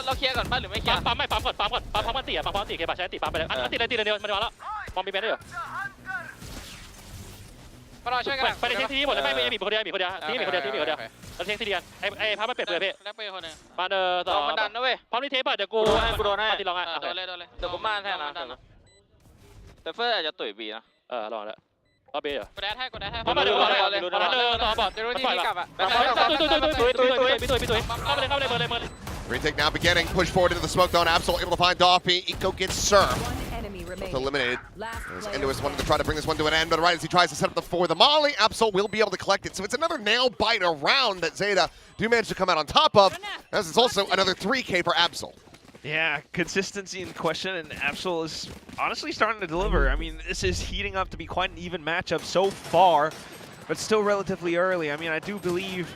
เราเคลียร์ก่อนป่ะหรือไม่เคลียร์ปั๊มก่อนปั๊มอันตีปั๊มอันตีเก็บบัตรใช้อันตีปั๊มไปเลยอันตีเดียวมันจะมาแล้วมองมีแบนได้เหรอมารอช่วยกันไปเช็คที่นี่หมดเลยไม่มีคนเดียวที่มีคนเดียวเราเช็คที่เดียวไอ้พับไม่เปลี่ยนเลยพี่แล้วไปคนนึงมาต่อมันดันนะเว้ยพับนี่เทปอ่ะเดี๋ยวกูโดนให้ตีลองอ่ะโดนเลยเดี๋ยวกูมาแทนนะแต่เฟิร์สอาจจะตุ๋ยบีนะรอแล้วเอาเบย์เหรอกดแอดให้เพราะมาเดี๋ยวต่อบอดเดี๋ยวที่กลับอ่ะตุ๋ยเข้าไปเลยเบอร์ Retake now beginning. Push forward into the smoke zone. Absol able to find Doffy. Eco gets served. Eliminated. As Endoist wanted to try to bring this one to an end, but right as he tries to set up for the Molly, Absol will be able to collect it. So it's another nail biter round that ZETA do manage to come out on top of, as it's also another 3K for Absol. Yeah, consistency in question, and Absol is honestly starting to deliver. I mean, this is heating up to be quite an even matchup so far, but still relatively early. I mean, I do believe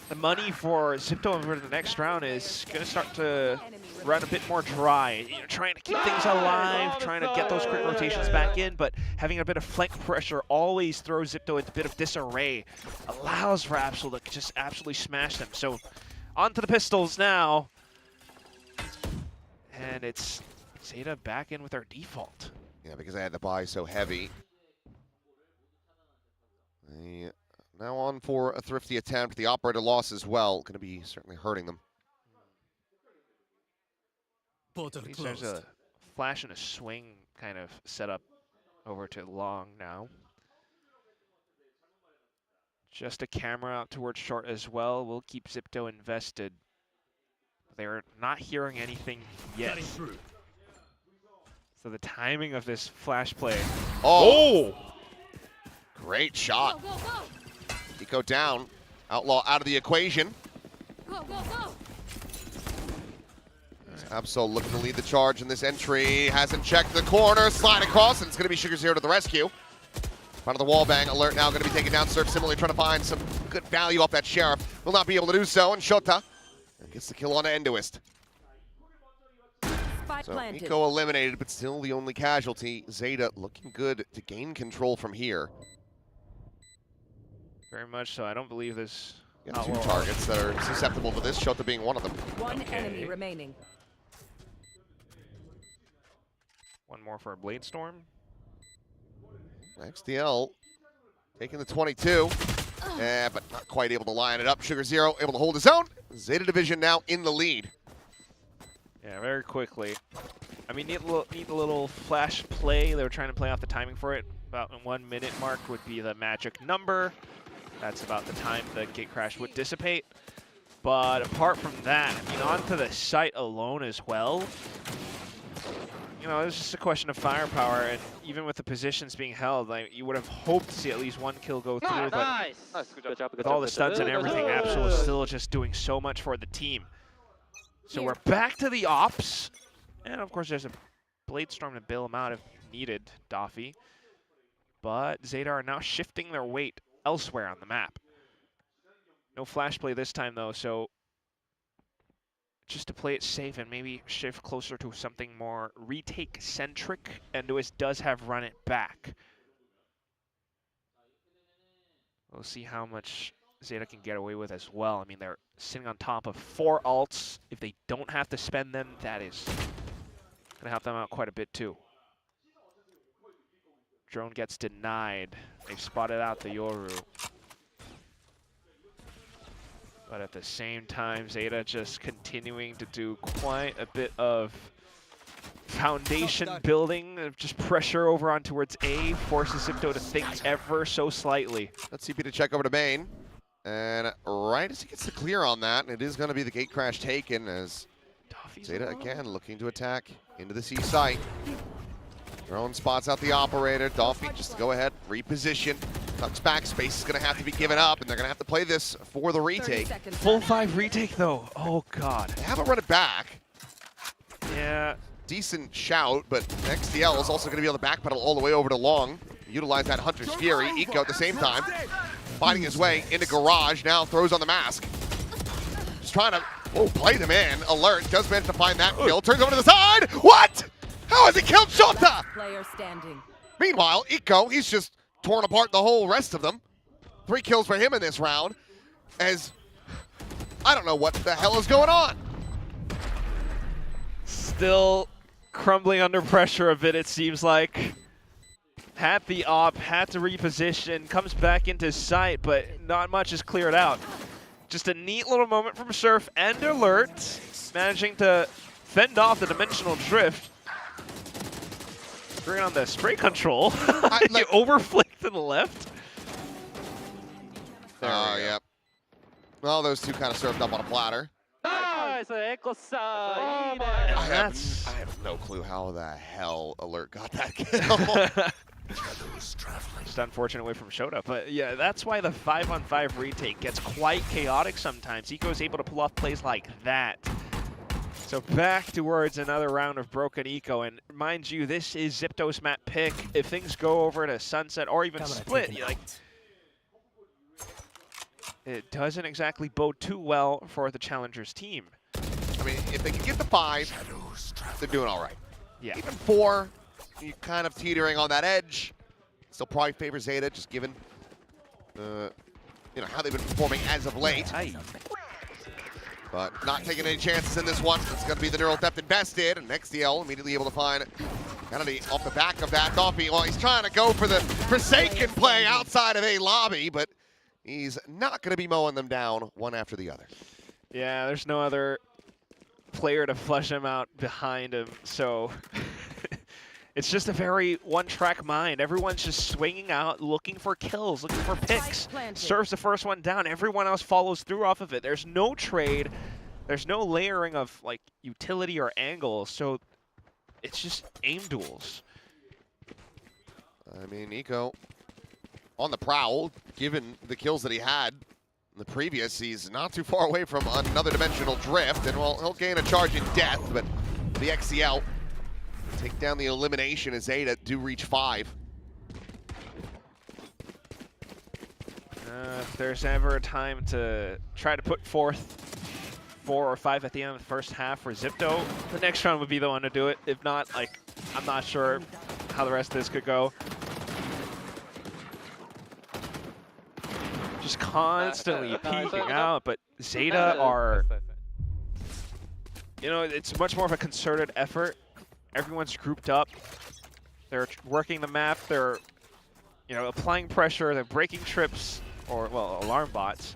the money for ZIPTO over the next round is going to start to run a bit more dry. You know, trying to keep things alive, trying to get those quick rotations back in, but having a bit of flank pressure always throws ZIPTO into a bit of disarray. Allows for Absol to just absolutely smash them. So, on to the pistols now. And it's ZETA back in with their default. Yeah, because they had the buy so heavy. Now on for a thrifty attempt. The operator loss as well. Going to be certainly hurting them. There's a flash and a swing kind of setup over to long now. Just a camera out towards short as well. We'll keep ZIPTO invested. They're not hearing anything yet. So the timing of this flash play. Oh! Great shot. Eco down. Outlaw out of the equation. Absol looking to lead the charge in this entry. Hasn't checked the corner. Slide across, and it's going to be Sugar Zero to the rescue. Front of the wall bang alert now going to be taken down. Surf similarly trying to find some good value off that Sheriff. Will not be able to do so, and Shota gets the kill on Endoist. So Eco eliminated, but still the only casualty. ZETA looking good to gain control from here. Very much so. I don't believe this. Got 2 targets that are susceptible to this, Shota being one of them. One enemy remaining. One more for a Blade Storm. XDL taking the 22, but not quite able to line it up. Sugar Zero able to hold his own. ZETA Division now in the lead. Yeah, very quickly. I mean, need a little flash play. They were trying to play off the timing for it. About 1 minute mark would be the magic number. That's about the time the gate crash would dissipate. But apart from that, I mean, onto the site alone as well. You know, it's just a question of firepower, and even with the positions being held, like, you would have hoped to see at least 1 kill go through, but with all the stunts and everything, Absol is still just doing so much for the team. So we're back to the ops, and of course there's a Blade Storm to bail him out if needed, Doffy. But ZETA are now shifting their weight elsewhere on the map. No flash play this time though, so just to play it safe and maybe shift closer to something more retake-centric, Endoist does have run it back. We'll see how much ZETA can get away with as well. I mean, they're sitting on top of 4 ults. If they don't have to spend them, that is going to help them out quite a bit too. Drone gets denied. They've spotted out the Yoru. But at the same time, ZETA just continuing to do quite a bit of foundation building, just pressure over on towards A, forces ZIPTO to think ever so slightly. Let's CP to check over to main. And right as he gets the clear on that, it is going to be the gate crash taken as ZETA again looking to attack into the C site. Drone spots out the operator. Dolphy just to go ahead, reposition. Tucks back, space is going to have to be given up, and they're going to have to play this for the retake. Full 5 retake though. Oh god. They haven't run it back. Yeah. Decent shout, but XDL is also going to be able to backpedal all the way over to Long. Utilize that Hunter's Fury. Eco at the same time, finding his way into Garage. Now throws on the mask. Just trying to play them in. Alert does manage to find that kill. Turns over to the side. What? How has he killed Shota? Player standing. Meanwhile, Eco, he's just torn apart the whole rest of them. 3 kills for him in this round. As I don't know what the hell is going on. Still crumbling under pressure a bit, it seems like. Had the op, had to reposition, comes back into sight, but not much is cleared out. Just a neat little moment from Surf and Alert, managing to fend off the dimensional drift. Bring on the spray control. You overflick to the left. Oh, yeah. Well, those two kind of served up on a platter. Nice, Echo side. I have no clue how the hell Alert got that kill. Just unfortunate way from Shota, but yeah, that's why the 5-on-5 retake gets quite chaotic sometimes. Eco is able to pull off plays like that. So back towards another round of broken Eco, and mind you, this is Zipto's map pick. If things go over to Sunset or even Split, it doesn't exactly bode too well for the Challengers team. I mean, if they can get the 5, they're doing all right. Yeah. Even 4, you're kind of teetering on that edge. Still probably favor ZETA, just given how they've been performing as of late. But not taking any chances in this one. It's going to be the neural theft invested, and XDL immediately able to find Kennedy off the back of that. Dolphy, well, he's trying to go for the Forsaken play outside of a lobby, but he's not going to be mowing them down one after the other. Yeah, there's no other player to flush him out behind him, so it's just a very one-track mind. Everyone's just swinging out, looking for kills, looking for picks. Serves the first one down. Everyone else follows through off of it. There's no trade. There's no layering of like utility or angles, so it's just aim duels. I mean, Eco on the prowl, given the kills that he had in the previous, he's not too far away from another dimensional drift, and well, he'll gain a charge in death, but the XCL take down the elimination as ZETA do reach 5. If there's ever a time to try to put forth 4 or 5 at the end of the first half for Zipto, the next round would be the one to do it. If not, like, I'm not sure how the rest of this could go. Just constantly peeking out, but ZETA are, it's much more of a concerted effort. Everyone's grouped up. They're working the map. They're, applying pressure. They're breaking trips, or, well, alarm bots,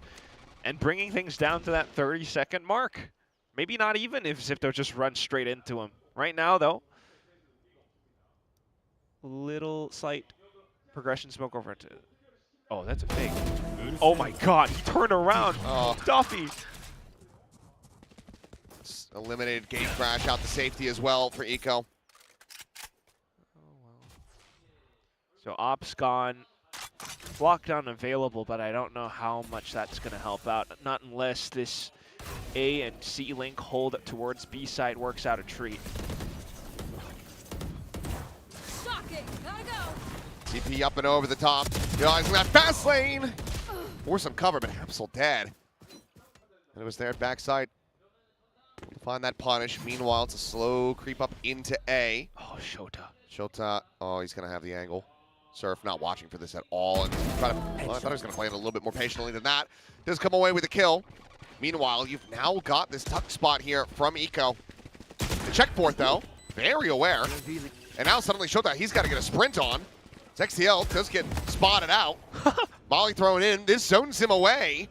and bringing things down to that 30-second mark. Maybe not even if Zipto just runs straight into him. Right now, though, little slight progression smoke over to... Oh, that's a fake. Oh my god, he turned around. Duffy. Eliminated gate crash out to safety as well for Eco. So Op's gone. Lockdown available, but I don't know how much that's going to help out. Not unless this A and C link hold towards B side works out a treat. TP up and over the top. Realizing that fast lane. For some cover, but Absol dead. And it was there at backside. Find that punish. Meanwhile, it's a slow creep up into A. Oh, Shota. Shota. Oh, he's going to have the angle. Surf not watching for this at all. And I thought he was going to play it a little bit more patiently than that. Does come away with a kill. Meanwhile, you've now got this tuck spot here from Eco. The checkpoint, though, very aware. And now suddenly Shota, he's got to get a sprint on. XTL does get spotted out. Molly thrown in. This zones him away.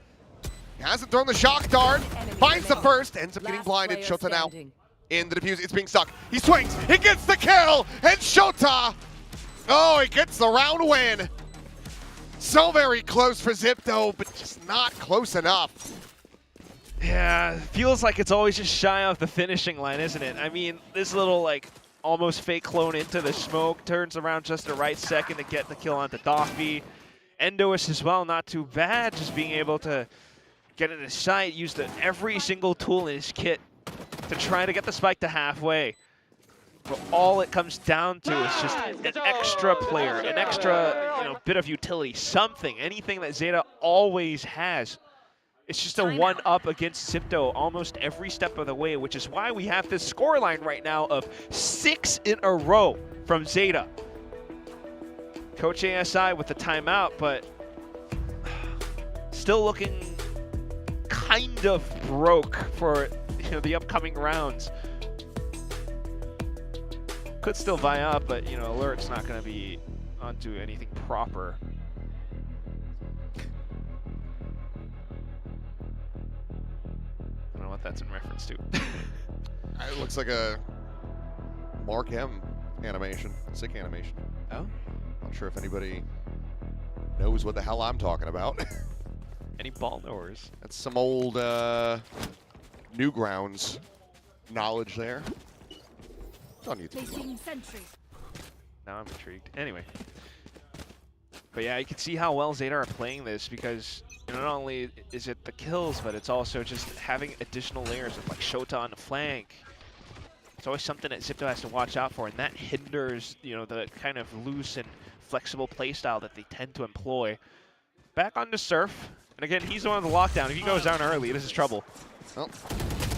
Hasn't thrown the shock dart. Finds the first. Ends up getting blinded. Shota now in the defuse. It's being stuck. He swings. He gets the kill. And Shota, oh, he gets the round win. So very close for ZIPTO, but just not close enough. Yeah, feels like it's always just shy of the finishing line, isn't it? I mean, this little, like, almost fake clone into the smoke, turns around just the right second to get the kill onto Doffy. Endoist as well, not too bad, just being able to get in his sight, use every single tool in his kit to try to get the spike to halfway. But all it comes down to is just an extra player, an extra bit of utility, something, anything that ZETA always has. It's just a one-up against ZIPTO almost every step of the way, which is why we have this scoreline right now of 6 in a row from ZETA. Coach ASI with the timeout, but still looking kind of broke for the upcoming rounds. Could still vie up, but Alert's not going to be onto anything proper. I don't know what that's in reference to. It looks like a Mark M animation, sick animation. Oh? Not sure if anybody knows what the hell I'm talking about. Any ball knowers? That's some old Newgrounds knowledge there. It's on YouTube. Now I'm intrigued. Anyway. But yeah, you can see how well ZETA are playing this because not only is it the kills, but it's also just having additional layers of like Shota on the flank. It's always something that ZIPTO has to watch out for, and that hinders the kind of loose and flexible playstyle that they tend to employ. Back on to Surf, and again, he's the one on the lockdown. If he goes down early, this is trouble. Well,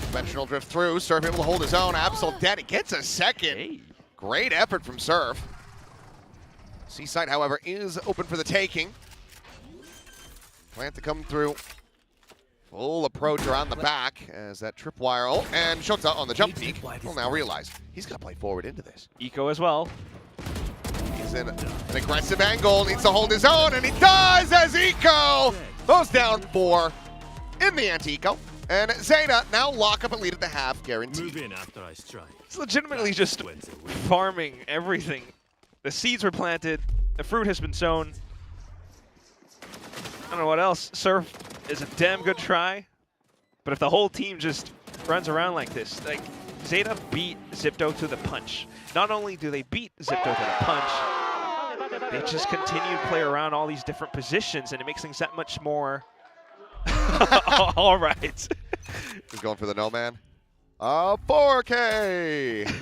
conventional drift through. Surf able to hold his own. Absol dead. He gets a second. Hey. Great effort from Surf. Seaside, however, is open for the taking. Plant to come through. Full approach around the back as that tripwire. Oh, and Shota on the jump peak. Will now realize he's got to play forward into this. Eco as well. He's in an aggressive angle. Needs to hold his own, and he does as Eco goes down 4 in the anti-Eco. And ZETA now lock up a lead at the half, guaranteed. Move in after I strike. It's legitimately just farming everything. The seeds were planted. The fruit has been sown. I don't know what else. Surf is a damn good try. But if the whole team just runs around like this, like ZETA beat ZIPTO to the punch. Not only do they beat ZIPTO to the punch, they just continue to play around all these different positions, and it makes things that much more. All right. He's going for the no man. 4K.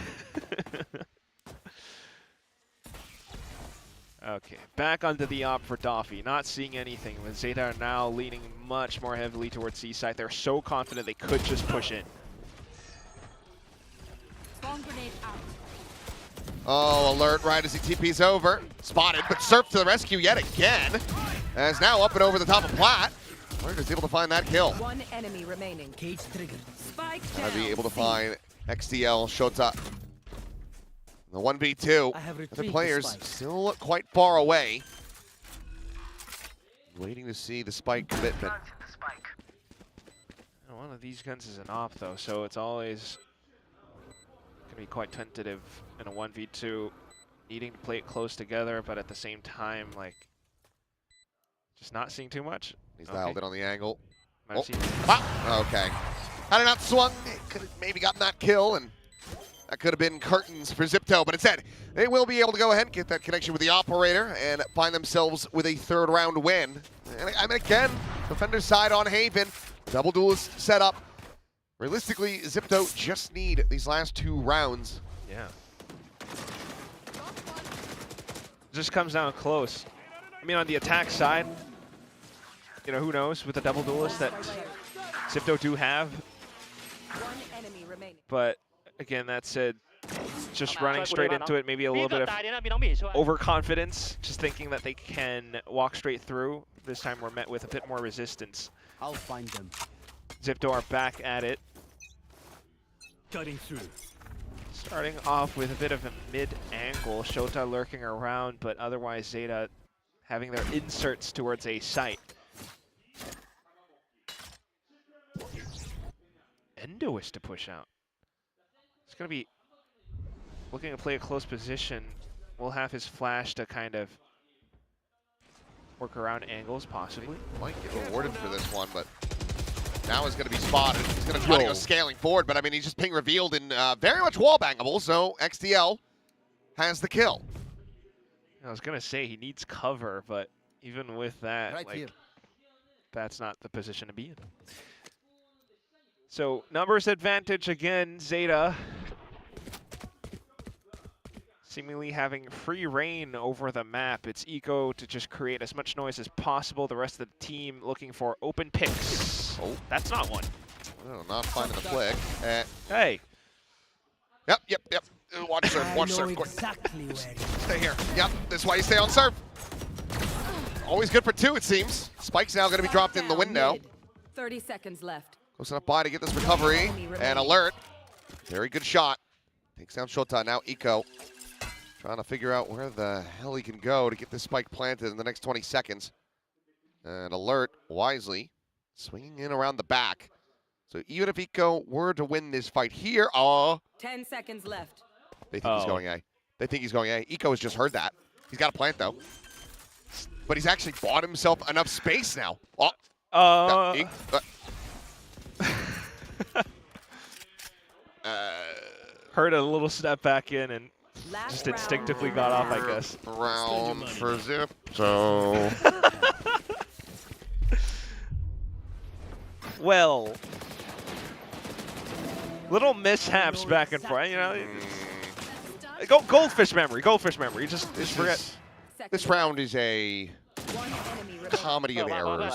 Okay, back onto the op for Doffy. Not seeing anything, but ZETA are now leaning much more heavily towards Seaside. They're so confident they could just push in. Oh, Alert right as he TP's over. Spotted, but Surf to the rescue yet again. As now up and over the top of Plat. Alert is able to find that kill. One enemy remaining. Cage triggered. Spike I'll be down. able to find XDL, Shota. The 1v2. The players still quite far away. Waiting to see the spike commitment. One of these guns is an op though, so it's always going to be quite tentative in a 1v2, needing to play it close together, but at the same time, like, just not seeing too much. He's dialed in on the angle. Might have seen Okay. Had it not swung, could have maybe gotten that kill, and that could have been curtains for ZIPTO, but instead, they will be able to go ahead and get that connection with the operator and find themselves with a 3rd round win. And I mean, again, defender's side on Haven, double duelist set up. Realistically, ZIPTO just need these last 2 rounds. Yeah. Just comes down close. I mean, on the attack side, who knows with the double duelist that ZIPTO do have. One enemy remaining. But again, that said, just running straight into it, maybe a little bit of overconfidence, just thinking that they can walk straight through. This time we're met with a bit more resistance. I'll find them. ZIPTO are back at it. Cutting through. Starting off with a bit of a mid-angle, Shota lurking around, but otherwise ZETA having their inserts towards a site. Endoist to push out. It's going to be looking to play a close position. We'll have his flash to kind of work around angles, possibly. Might get rewarded for this one, but now he's going to be spotted. He's going to try to go scaling forward, but I mean, he's just ping revealed and very much wall bangable, so XDL has the kill. I was going to say he needs cover, but even with that, like, that's not the position to be in. So numbers advantage again, ZETA. Seemingly having free reign over the map. It's Eco to just create as much noise as possible. The rest of the team looking for open picks. Oh, that's not one. Oh, not finding the flick. Hey. Yep. Watch serve, watch serve. Exactly Stay here. Yep, this is why you stay on serve. Always good for 2, it seems. Spike's now going to be dropped in the window. 30 seconds left. Close enough by to get this recovery. And alert. Very good shot. Takes down Shota. Now Eco trying to figure out where the hell he can go to get this spike planted in the next 20 seconds. And alert wisely swinging in around the back. So even if Eco were to win this fight here, 10 seconds left. they think he's going A. They think he's going A. Eco has just heard that. He's got a plant though. But he's actually bought himself enough space now. Heard a little step back in and just instinctively got off, I guess. Round for Zip. So. Well, little mishaps back and forth, you know. Goldfish memory. You just forget. This round is a comedy of errors.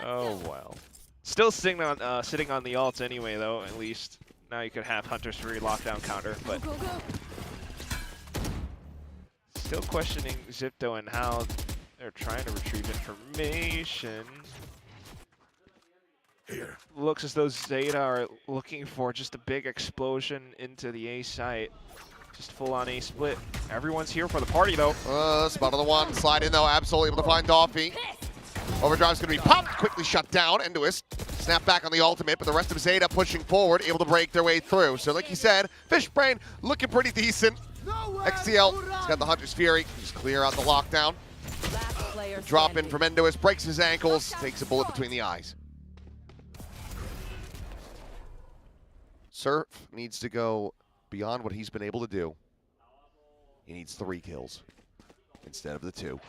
Oh well. Still sitting on the ult anyway, though. At least now you could have Hunter's free lockdown counter, but still questioning ZIPTO and how they're trying to retrieve information. Looks as though ZETA are looking for just a big explosion into the A site. Just full on A split. Everyone's here for the party though. Spot on the one. Slide in though. Absolutely able to find Doffy. Overdrive's going to be popped. Quickly shut down. Enduist. Snap back on the ultimate, but the rest of ZETA pushing forward, able to break their way through. So like you said, Fishbrain looking pretty decent. XTL has got the Hunter's Fury. Just clear out the lockdown. Drop in from Enduist. Breaks his ankles. Takes a bullet between the eyes. Surf needs to go beyond what he's been able to do. He needs 3 kills instead of the 2.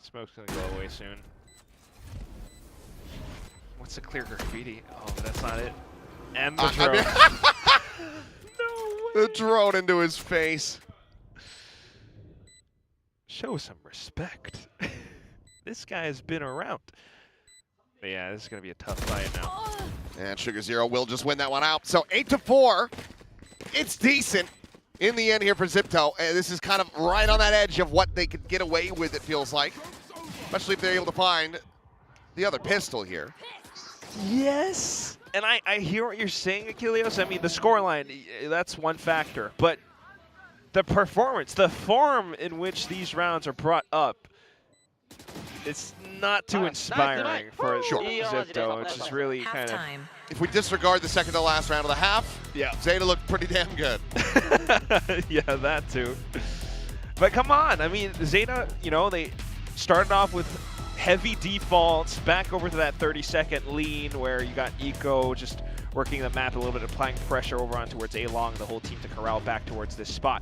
Smoke's gonna go away soon. What's the clear graffiti? Oh, that's not it. And the drone. The drone into his face. Show some respect. This guy has been around. But yeah, this is gonna be a tough fight now. And Sugar Zero will just win that one out. So 8-4. It's decent in the end here for ZIPTO. This is kind of right on that edge of what they could get away with, it feels like. Especially if they're able to find the other pistol here. Yes! And I hear what you're saying, Achilleos. I mean, the scoreline, that's one factor. But the performance, the form in which these rounds are brought up, it's not too inspiring for ZIPTO, which is really kind of... If we disregard the second to last round of the half, ZETA looked pretty damn good. Yeah, that too. But come on, I mean, ZETA, you know, they started off with heavy defaults, back over to that 30-second lean where you got Eco just working the map a little bit, applying pressure over on towards A-Long, the whole team to corral back towards this spot.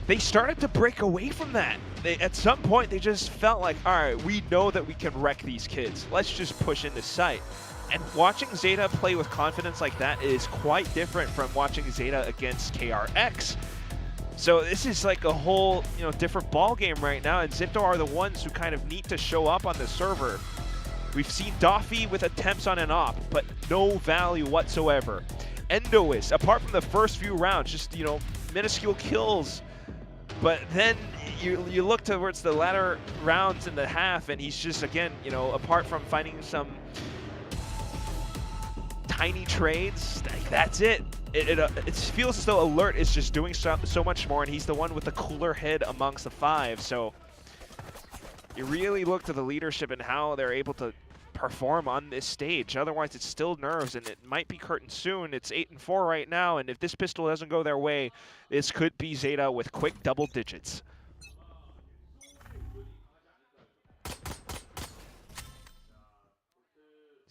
They started to break away from that. At some point, they just felt like, all right, we know that we can wreck these kids. Let's just push into sight. And watching ZETA play with confidence like that is quite different from watching ZETA against KRX. So this is like a whole, you know, different ball game right now, and ZIPTO are the ones who kind of need to show up on the server. We've seen Doffy with attempts on an op, but no value whatsoever. Enduist, apart from the first few rounds, just, you know, minuscule kills. But then you look towards the latter rounds in the half, and he's just, again, you know, apart from finding some tiny trades, that's it. It feels as though Alert is just doing so much more, and he's the one with the cooler head amongst the 5. So you really look to the leadership and how they're able to perform on this stage. Otherwise, it's still nerves, and it might be curtain soon. It's 8-4 right now, and if this pistol doesn't go their way, this could be ZETA with quick double digits.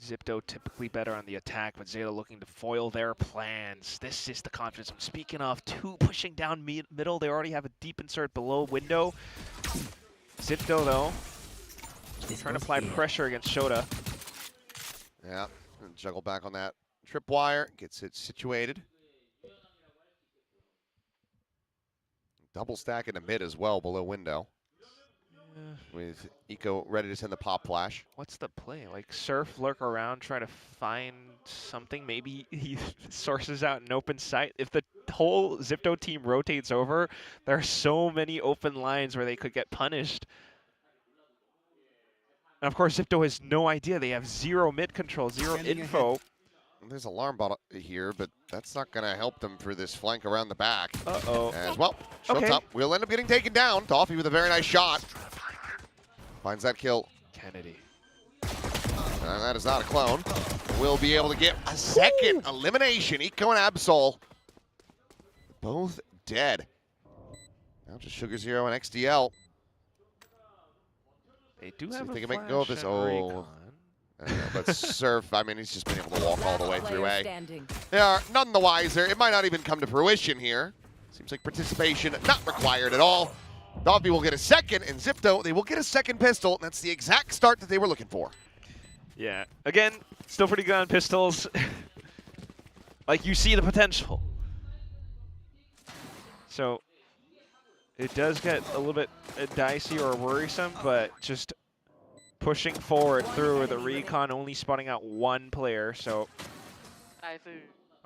ZIPTO typically better on the attack, but ZETA looking to foil their plans. This is the confidence I'm speaking of. 2 pushing down middle. They already have a deep insert below window. ZIPTO, though, trying to apply pressure against Shota. Yeah, juggle back on that tripwire, gets it situated. Double stack in the mid as well, below window. With Eco ready to send the pop flash. What's the play? Like, Surf lurk around, try to find something. Maybe he sources out an open sight. If the whole ZIPTO team rotates over, there are so many open lines where they could get punished. And of course, ZIPTO has no idea. They have 0 mid control, 0 info. There's an alarm bot here, but that's not going to help them for this flank around the back. Uh-oh. As well, Showtime Okay. will end up getting taken down. Toffee with a very nice shot. Finds that kill. Kennedy. And that is not a clone. Will be able to get a second elimination. Eco and Absol both dead. Now just Sugar Zero and XDL. They do See have if a they can make go of this. Oh, but Surf, I mean, he's just been able to walk all the way through A. They are none the wiser. It might not even come to fruition here. Seems like participation not required at all. Toffee will get a second, and ZIPTO, they will get a second pistol. And that's the exact start that they were looking for. Yeah, again, still pretty good on pistols. Like, you see the potential. So, it does get a little bit dicey or worrisome, but just pushing forward through the recon, only spotting out 1 player, so at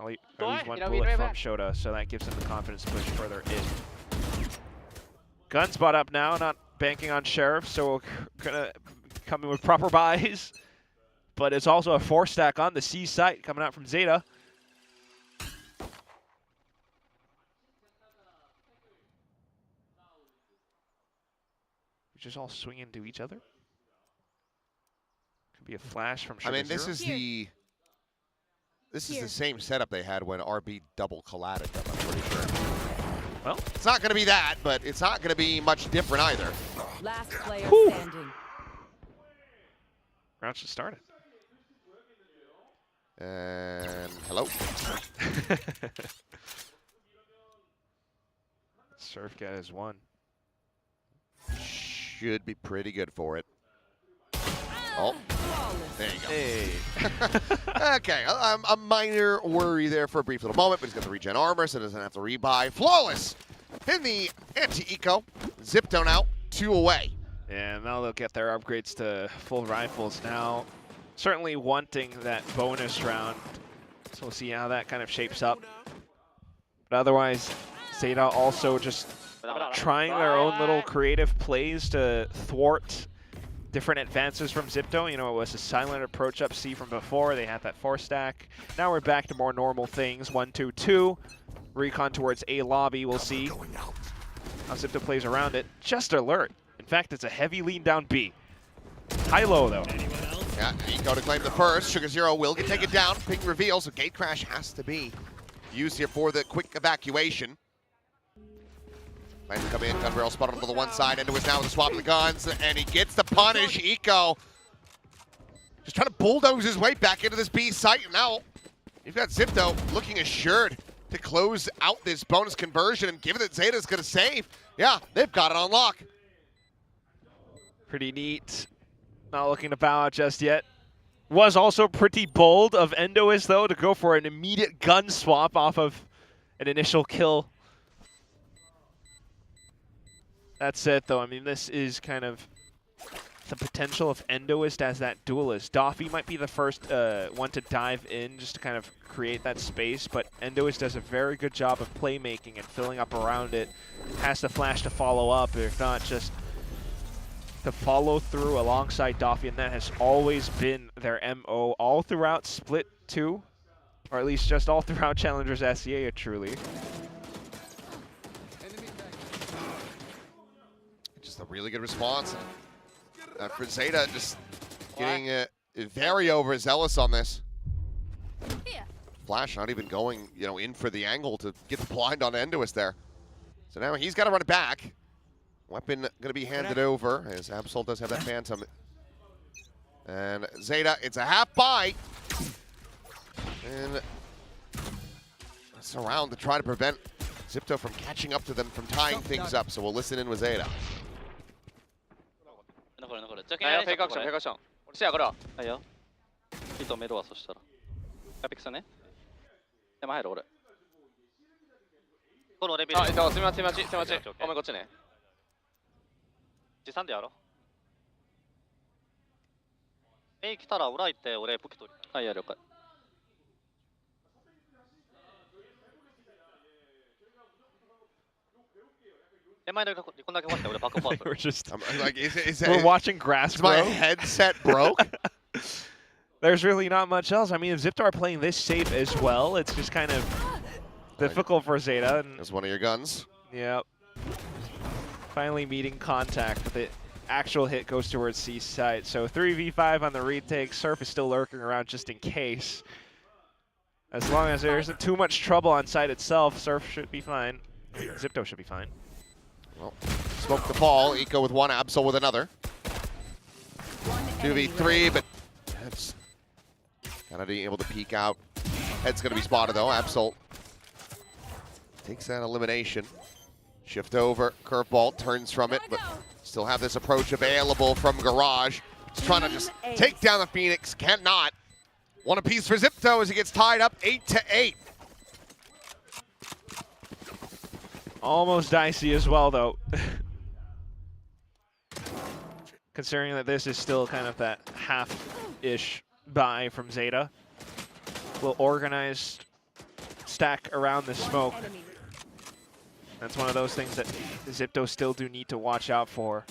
least 1 bullet from Shota, so that gives him the confidence to push further in. Gun spot up now, not banking on Sheriff, so we're gonna come in with proper buys. But it's also a 4-stack on the C site coming out from ZETA. Just all swing into each other. Could be a flash from Sugar I mean, this Zero. is the same setup they had when RB double collided them, I'm pretty sure. Well, it's not going to be that, but it's not going to be much different either. Last player Whew. standing. Round should start it. And hello. Surf guy has 1. Should be pretty good for it. Oh, there you go. Hey. Okay, a minor worry there for a brief little moment, but he's got the regen armor, so doesn't have to rebuy. Flawless in the anti-eco. ZIPTO now 2 away. And now they'll get their upgrades to full rifles now. Certainly wanting that bonus round. So we'll see how that kind of shapes up. But otherwise, ZETA also just trying their own little creative plays to thwart different advances from ZIPTO. You know, it was a silent approach up C from before. They had that 4-stack. Now we're back to more normal things. 1-2-2. Recon towards A lobby. We'll see how ZIPTO plays around it. Just alert. In fact, it's a heavy lean down B. High-low, though. Yeah, Eco to claim the first. Sugar Zero will get taken down. Ping reveal, so gate crash has to be used here for the quick evacuation. Plans to come in, gun barrel spotted on the one side. Endo is now with a swap of the guns, and he gets the punish. Eco just trying to bulldoze his way back into this B site. And now you've got ZIPTO looking assured to close out this bonus conversion, and given that ZETA's going to save, yeah, they've got it on lock. Pretty neat. Not looking to bow out just yet. Was also pretty bold of Endois, though, to go for an immediate gun swap off of an initial kill. That's it, though. I mean, this is kind of the potential of Endoist as that duelist. Doffy might be the first one to dive in just to kind of create that space, but Endoist does a very good job of playmaking and filling up around it. Has the flash to follow up, if not just to follow through alongside Doffy, and that has always been their MO all throughout Split 2, or at least just all throughout Challengers SEA, truly. Just a really good response. For ZETA, just getting very overzealous on this. Flash not even going, in for the angle to get the blind on Endois there. So now he's got to run it back. Weapon going to be handed over, as Absol does have that Phantom. And ZETA, it's a half buy. And it's around to try to prevent ZIPTO from catching up to them, from tying things up. So we'll listen in with ZETA. 나요 백악션 시야 걸어 나요 이또 메로 와서 시작 에픽스네 내가 해로 그래このレベルあ、すみません、お前こっちね持参でやろA来たら裏行って俺武器取りはいや了解We're just like, we're watching grass grow. My headset broke. There's really not much else. I mean, if ZIPTO are playing this safe as well, it's just kind of difficult for ZETA. And that's one of your guns. Yep. Finally meeting contact, but the actual hit goes towards C site. So 3v5 on the retake. Surf is still lurking around just in case. As long as there isn't too much trouble on site itself, Surf should be fine. ZIPTO should be fine. Well, smoke the ball. Eco with one, Absol with another. 2v3, but that's kind of being able to peek out. Head's going to be spotted though. Absol takes that elimination. Shift over, curveball, turns from it, but still have this approach available from Garage. He's trying to just take down the Phoenix, cannot. One apiece for ZIPTO as he gets tied up 8-8. Almost dicey as well, though. Considering that this is still kind of that half-ish buy from ZETA. Will organized stack around the smoke. That's one of those things that ZIPTO still do need to watch out for.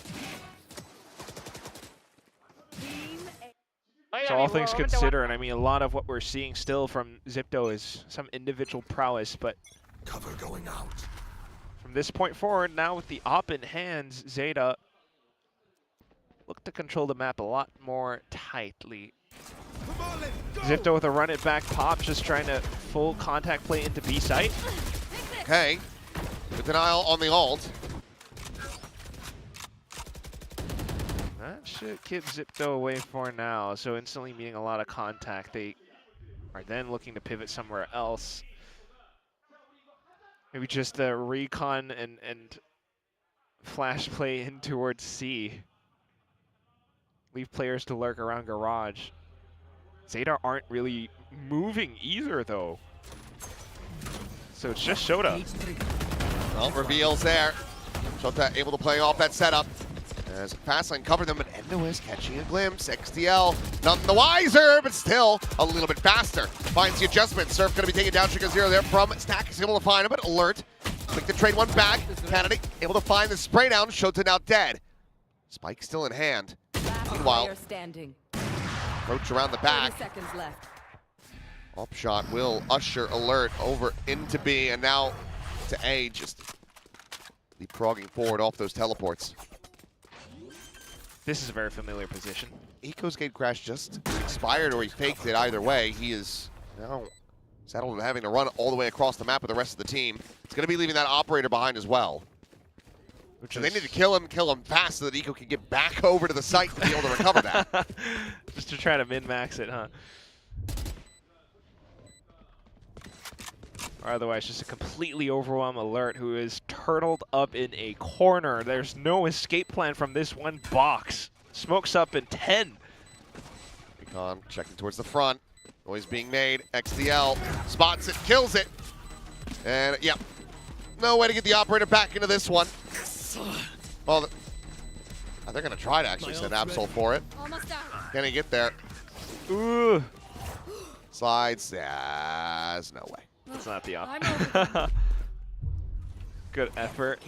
So all things considered, I mean, a lot of what we're seeing still from ZIPTO is some individual prowess, but cover going out. From this point forward, now with the op in hands, ZETA look to control the map a lot more tightly. ZIPTO with a run it back pop, just trying to full contact play into B site. Okay, with denial on the ult. That should keep ZIPTO away for now, so instantly meeting a lot of contact. They are then looking to pivot somewhere else. Maybe just a recon and flash play in towards C. Leave players to lurk around Garage. ZETA aren't really moving either, though. So it's just Shota. Well, reveals there. Shota able to play off that setup. As Fastlane covered them, but Endois catching a glimpse. XDL, none the wiser, but still a little bit faster. Finds the adjustment. Surf going to be taken down. Chica 0 there from Stack. Is able to find him, but Alert. Quick to trade one back. Kennedy able to find the spray down. Shota now dead. Spike still in hand. Meanwhile, approach around the back. Up shot will usher Alert over into B, and now to A, just leapfrogging forward off those teleports. This is a very familiar position. Eco's gate crash just expired, or he faked it. Either way, he is now settled in having to run all the way across the map with the rest of the team. It's going to be leaving that operator behind as well. So they need to kill him fast so that Eco can get back over to the site to be able to recover that. Just to try to min-max it, huh? Or otherwise, just a completely overwhelmed Alert who is turtled up in a corner. There's no escape plan from this one box. Smoke's up in 10. Recon checking towards the front. Noise being made. XDL spots it, kills it. And, yeah, no way to get the operator back into this one. Well, they're going to try to actually send Absol for it. Can he get there? Ooh. Slides. There's no way. That's not the op. Good effort.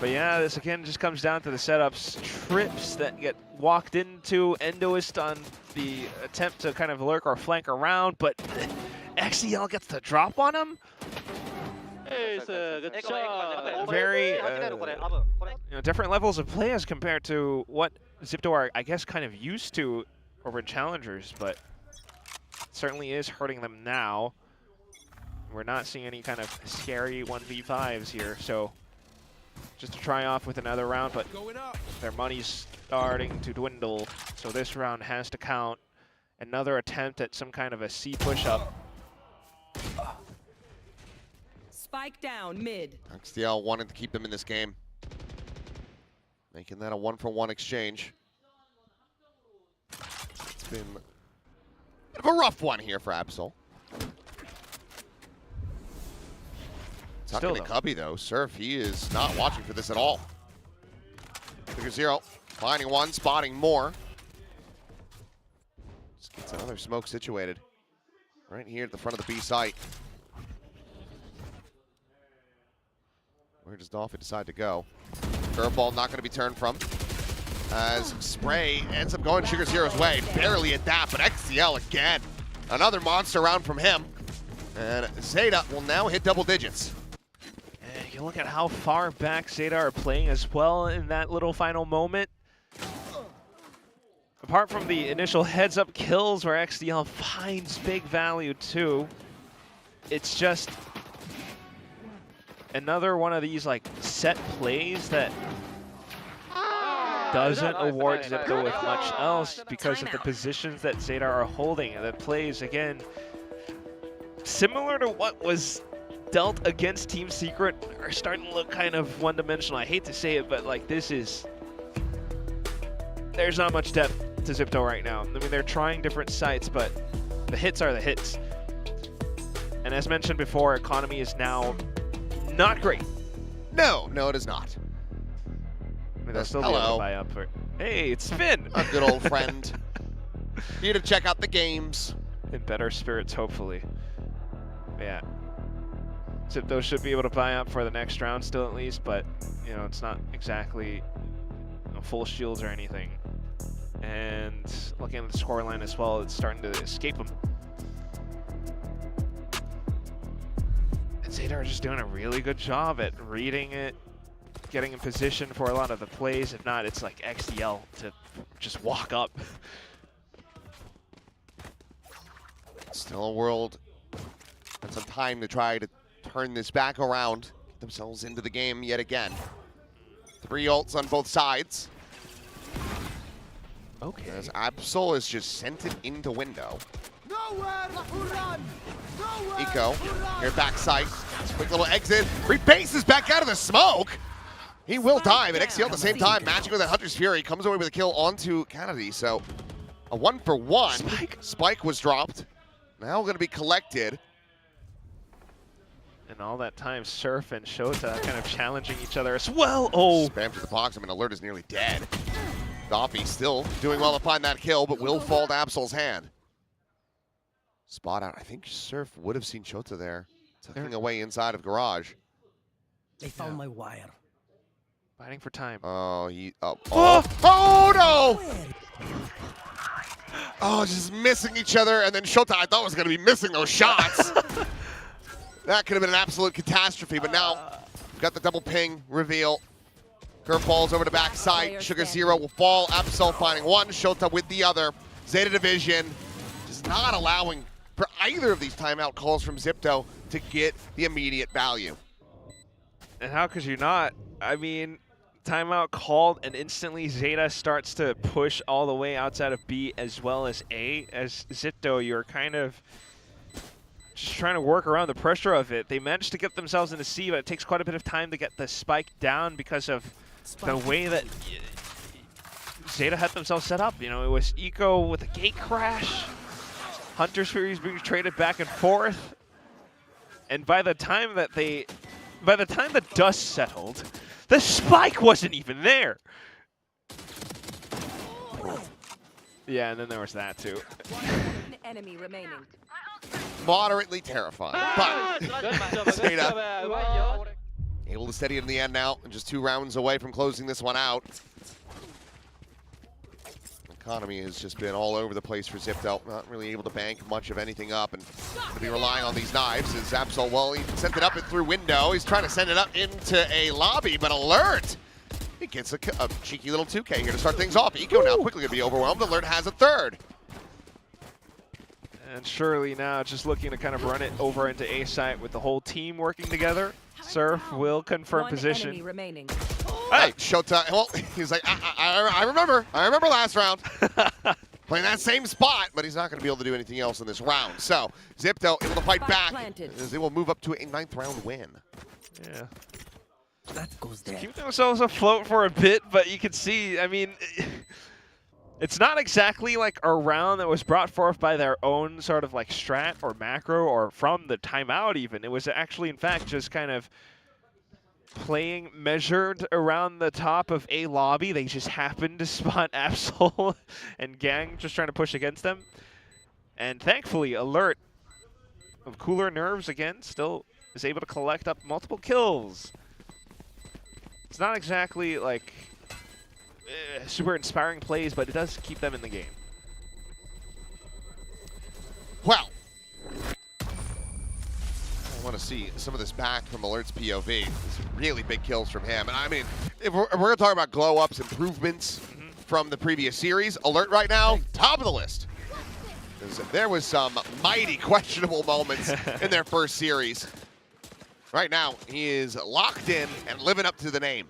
But yeah, this again just comes down to the setups. Trips that get walked into. Endoist on the attempt to kind of lurk or flank around, but XEL gets the drop on him. Very different levels of play as compared to what ZIPTO are, I guess, kind of used to, over in Challengers, but certainly is hurting them now. We're not seeing any kind of scary 1v5s here, so just to try off with another round, but their money's starting to dwindle, so this round has to count. Another attempt at some kind of a C push-up. Spike down mid. XDL wanted to keep them in this game, making that a 1-for-1 exchange. It's been a bit of a rough one here for Absol. Tucking and Cubby though. Surf, he is not watching for this at all. Figure zero, finding one, spotting more. Just gets another smoke situated right here at the front of the B site. Where does Dolphin decide to go? Curveball not going to be turned from, as Spray ends up going Sugar Zero's way. Barely at that, but XCL again. Another monster round from him. And ZETA will now hit double digits. And you look at how far back ZETA are playing as well in that little final moment. Apart from the initial heads-up kills where XDL finds big value too, it's just another one of these like set plays that doesn't award ZETA with much else because of the positions that ZETA are holding. And the plays, again, similar to what was dealt against Team Secret, are starting to look kind of one-dimensional. I hate to say it, but like this is, there's not much depth to Zipto right now. I mean, they're trying different sites, but the hits are the hits. And as mentioned before, economy is now not great. No, it is not. I mean, they'll still be able to buy up for. Hey, it's Finn! A good old friend. Here to check out the games. In better spirits, hopefully. Yeah. Zipto should be able to buy up for the next round still at least, but, you know, it's not exactly full shields or anything. And looking at the scoreline as well, it's starting to escape them. And ZETA are just doing a really good job at reading it, getting in position for a lot of the plays. If not, it's like XDL to just walk up. Still a world and some time to try to turn this back around, get themselves into the game yet again. 3 ults on both sides. Okay. As Absol has just sent it into window. Eco, here backside. Quick little exit. Rebases back out of the smoke. He will die, but XCL at the same time, matching with that Hunter's Fury, comes away with a kill onto Kennedy. So a 1-for-1. Spike was dropped. Now going to be collected. And all that time, Surf and Shota kind of challenging each other as well. Oh! Spam to the box. I mean, Alert is nearly dead. Doffy still doing well to find that kill, but will fall to Absol's hand. Spot out. I think Surf would have seen Shota there, tucking away inside of Garage. They found my wire. Fighting for time. Oh, oh no! Oh, just missing each other, and then Shota, I thought was going to be missing those shots. That could have been an absolute catastrophe, but now we've got the double ping reveal. Curveballs over to backside. Sugar Zero will fall. Absol finding one. Shota with the other. ZETA Division just not allowing for either of these timeout calls from Zipto to get the immediate value. And how could you not? I mean, timeout called, and instantly ZETA starts to push all the way outside of B as well as A. As Zipto, you're kind of just trying to work around the pressure of it. They managed to get themselves into C, but it takes quite a bit of time to get the spike down because of the way that ZETA had themselves set up. You know, it was Eco with a gate crash, Hunter's Furies being traded back and forth, and by the time the dust settled, the spike wasn't even there. Yeah, and then there was that too. Enemy remaining. Moderately terrifying, but ZETA able to steady it in the end now, and just 2 rounds away from closing this one out. Economy has just been all over the place for Zipto, not really able to bank much of anything up, and to be relying on these knives. As Absol, well, he sent it up and through window. He's trying to send it up into a lobby, but Alert, he gets a cheeky little 2K here to start things off. Eco now quickly going to be overwhelmed. Alert has a third. And Shirley now just looking to kind of run it over into A site with the whole team working together. Surf will confirm One position. enemy remaining. Hey, Showtime. Well, he's like, I remember. I remember last round. Playing that same spot, but he's not going to be able to do anything else in this round. So, Zipto able to fight back as they will move up to a 9th round win. Yeah. That goes there. Keep themselves afloat for a bit, but you can see, I mean, it's not exactly like a round that was brought forth by their own sort of like strat or macro or from the timeout even. It was actually, in fact, just kind of playing measured around the top of A lobby. They just happened to spot Absol and Gang just trying to push against them. And thankfully, Alert of cooler nerves again still is able to collect up multiple kills. It's not exactly like super inspiring plays, but it does keep them in the game. Well, I want to see some of this back from Alert's POV. Some really big kills from him. And I mean, if we're going to talk about glow-ups, improvements from the previous series, Alert right now, top of the list. There was some mighty questionable moments in their first series. Right now, he is locked in and living up to the name.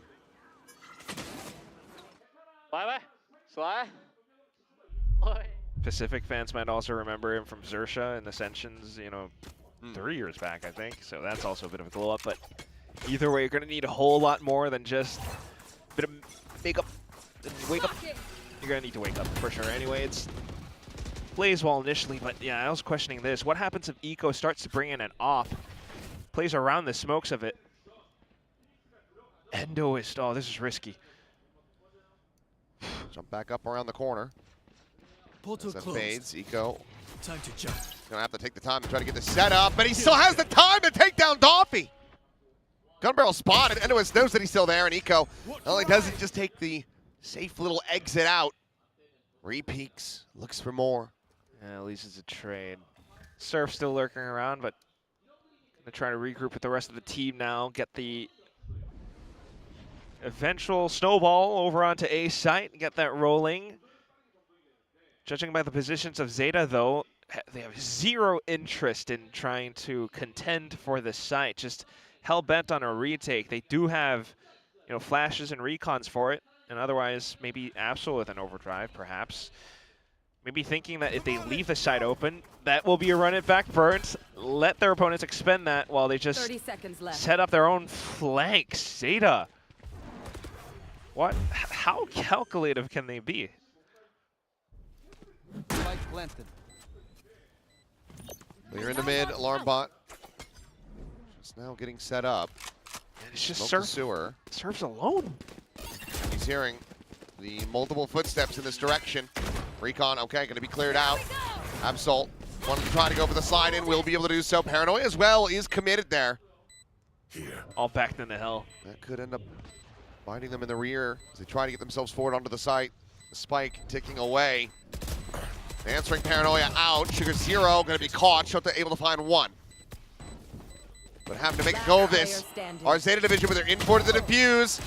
Pacific fans might also remember him from Xersha and Ascensions, you know, 3 years back, I think. So that's also a bit of a glow up. But either way, you're going to need a whole lot more than just a bit of makeup. Wake up. You're going to need to wake up for sure. Anyway, it's plays well initially, but yeah, I was questioning this. What happens if Eco starts to bring in an op? Plays around the smokes of it. Endoist. Oh, this is risky. Jump back up around the corner. As that fades, Eco Time to jump. gonna have to take the time to try to get the setup, but he still has the time to take down Doffy. Gun barrel spotted. Endoist knows that he's still there, and Eco not only doesn't just take the safe little exit out, re-peeks, looks for more. Yeah, at least it's a trade. Surf still lurking around, but gonna try to regroup with the rest of the team now. Get the eventual snowball over onto A site and get that rolling. Judging by the positions of ZETA, though, they have zero interest in trying to contend for the site. Just hell-bent on a retake. They do have, you know, flashes and recons for it, and otherwise maybe Absol with an overdrive, perhaps. Maybe thinking that if they leave the site open, that will be a run-it-back burnt. Let their opponents expend that while they just 30 seconds left. set up their own flanks. ZETA. What? How calculative can they be? Clear in the mid, alarm bot. Just now getting set up. And it's just Smoke the sewer. Surf's alone. He's hearing the multiple footsteps in this direction. Recon, okay, going to be cleared out. Absol wanted to try to go for the slide in, will be able to do so. Paranoia as well is committed there. All backed into hell. That could end up biting them in the rear as they try to get themselves forward onto the site. The spike ticking away. Answering Paranoia out. Sugar Zero going to be caught. Shota able to find one. But having to make a go of this. Our Zeta division with their import of the defuse.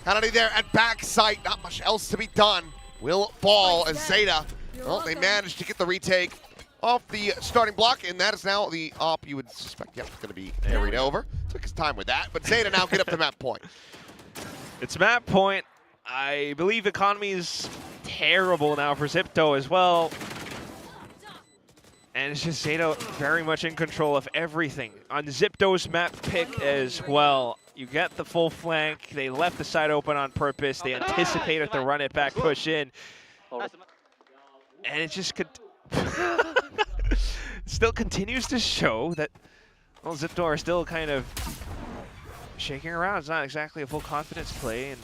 Penalty there at backside. Not much else to be done. Will fall as Zeta. Well, they managed to get the retake off the starting block, and that is now the op you would suspect, yeah, going to be carried over. Took his time with that, but Zeta now get up to map point. It's map point. I believe economy is terrible now for Zipto as well. And it's just Zeta very much in control of everything. On Zipto's map pick as well, you get the full flank. They left the side open on purpose. They anticipated the run it back push in. And it just still continues to show that, well, Zipto are still kind of shaking around. It's not exactly a full confidence play, and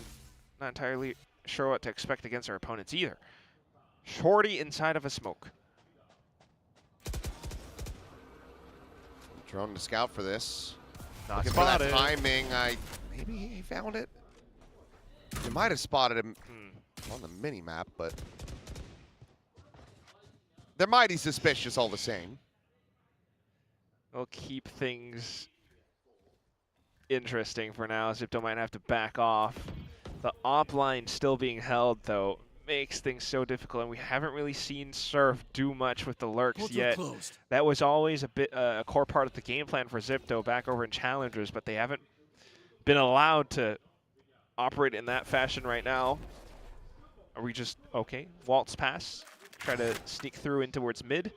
not entirely sure what to expect against our opponents either. Shorty inside of a smoke. Drone to scout for this. Not Looking for that spotted. timing. Maybe he found it. You might have spotted him on the mini map, but they're mighty suspicious all the same. We'll keep things interesting for now. Zipto might have to back off. The op line still being held, though. makes things so difficult, and we haven't really seen Surf do much with the lurks Portal yet. closed. That was always a core part of the game plan for ZIPTO back over in Challengers, but they haven't been allowed to operate in that fashion right now. Are we just, okay, waltz pass, try to sneak through in towards mid.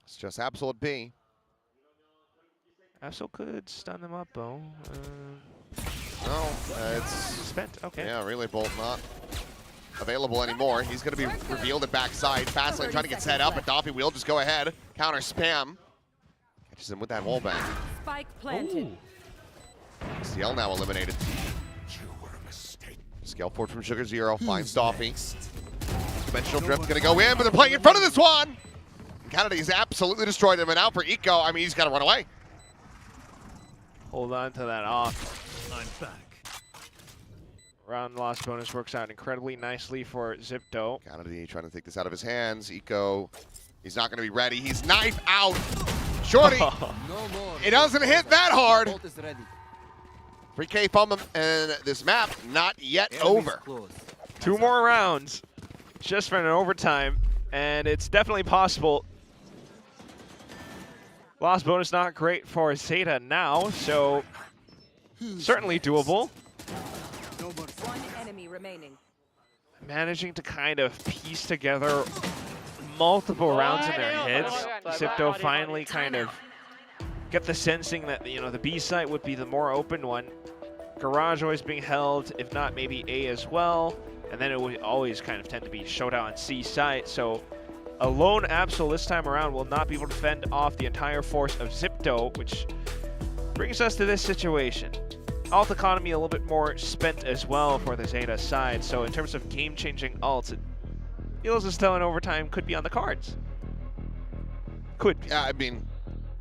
It's just Absol B. Absol could stun them up, though. No, it's spent, okay. Yeah, Relay Bolt not available anymore. He's going to be revealed at backside. Fastlane trying to get set up, but Doppy will just go ahead. Counter spam. Catches him with that wall bang. Spike planted. CL now eliminated. Scale forward from Sugar Zero, finds Doppy. Dimensional Drift going to go in, but they're playing in front of this one. Canada has absolutely destroyed him, and now for Eco, I mean, he's got to run away. Hold on to that off. I'm back. Round loss bonus works out incredibly nicely for ZIPTO. Canada trying to take this out of his hands. Eco, he's not going to be ready. He's knife out. Shorty, it doesn't hit that hard. 3K from him, and this map not yet over. 2 more rounds, just for an overtime, and it's definitely possible. Loss bonus not great for ZETA now, so certainly doable. One enemy remaining. Managing to kind of piece together multiple rounds in their heads. ZIPTO finally kind of get the sensing that, you know, the B site would be the more open one. Garage always being held, if not maybe A as well. And then it would always kind of tend to be showdown on C site. So a lone Absol this time around will not be able to fend off the entire force of ZIPTO, which brings us to this situation. Ult economy a little bit more spent as well for the ZETA side. So in terms of game-changing ults, it feels as though an overtime could be on the cards. Could be. Yeah, I mean,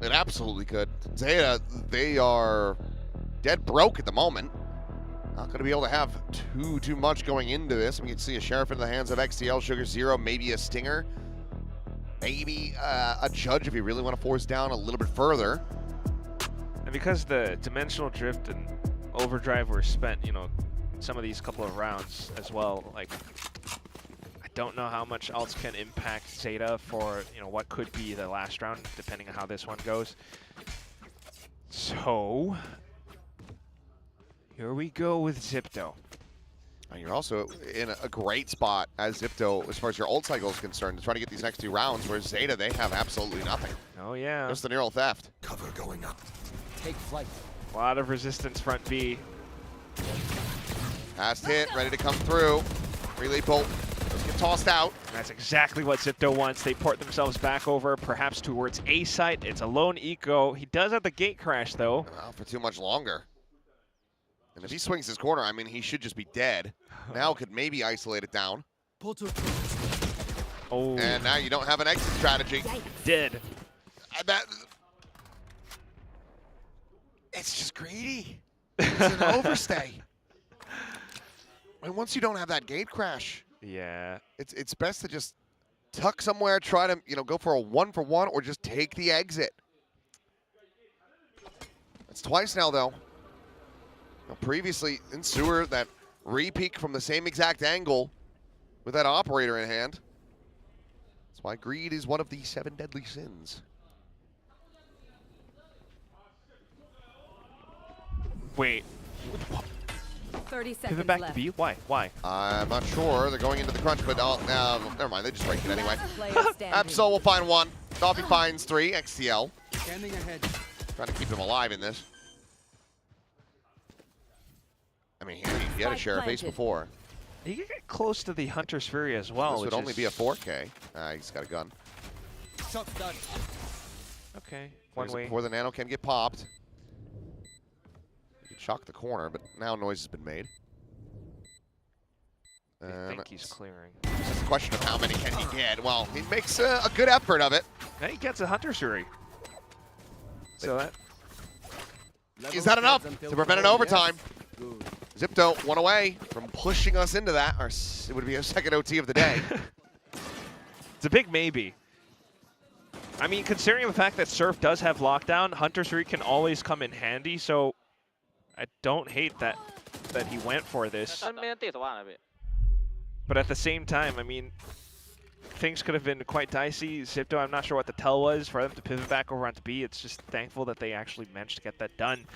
it absolutely could. ZETA, they are dead broke at the moment. Not going to be able to have too much going into this. We can see a Sheriff in the hands of XTL, Sugar Zero, maybe a Stinger. Maybe a Judge if you really want to force down a little bit further. And because the Dimensional Drift and Overdrive were spent, you know, some of these couple of rounds as well, like, I don't know how much else can impact ZETA for, you know, what could be the last round, depending on how this one goes. So, here we go with ZIPTO. And you're also in a great spot as ZIPTO, as far as your ult cycle is concerned, to try to get these next 2 rounds, where ZETA, they have absolutely nothing. Oh, yeah. Just the neural theft. Cover going up. Take flight. A lot of resistance front B. Fast hit, ready to come through. Relay Bolt, let's get tossed out. And that's exactly what ZIPTO wants. They port themselves back over, perhaps towards A site. It's a lone Eco. He does have the gate crash, though. Not for too much longer. And if he swings his corner, I mean, he should just be dead. Now could maybe isolate it down. Oh. And now you don't have an exit strategy. Dead. It's just greedy. It's an overstay. And once you don't have that gate crash, yeah, it's best to just tuck somewhere, try to, you know, go for a 1-for-1 or just take the exit. It's twice now, though. Now, previously in Sewer, that re-peek from the same exact angle with that operator in hand. That's why greed is one of the 7 deadly sins. Wait. 30 seconds Pivot back left. to B? Why? Why? I'm not sure. They're going into the crunch, but never mind. They just break it anyway. Player standing. Absol will find 1. Doppy finds 3. XTL. Standing ahead. Trying to keep him alive in this. I mean, he had a Sheriff ace before. He could get close to the Hunter's Fury as well. This would only be a 4K. He's got a gun. Okay, one way. Before the nano can get popped. He could shock the corner, but now noise has been made. I think he's clearing. It's just a question of how many can he get. Well, he makes a good effort of it. And he gets a Hunter's Fury. So that... Is that enough to prevent an overtime? ZIPTO 1 away from pushing us into that. It would be a second OT of the day. It's a big maybe. I mean, considering the fact that Surf does have lockdown, Hunter's Fury can always come in handy, so I don't hate that he went for this. But at the same time, I mean, things could have been quite dicey. ZIPTO, I'm not sure what the tell was for them to pivot back over onto B. It's just thankful that they actually managed to get that done.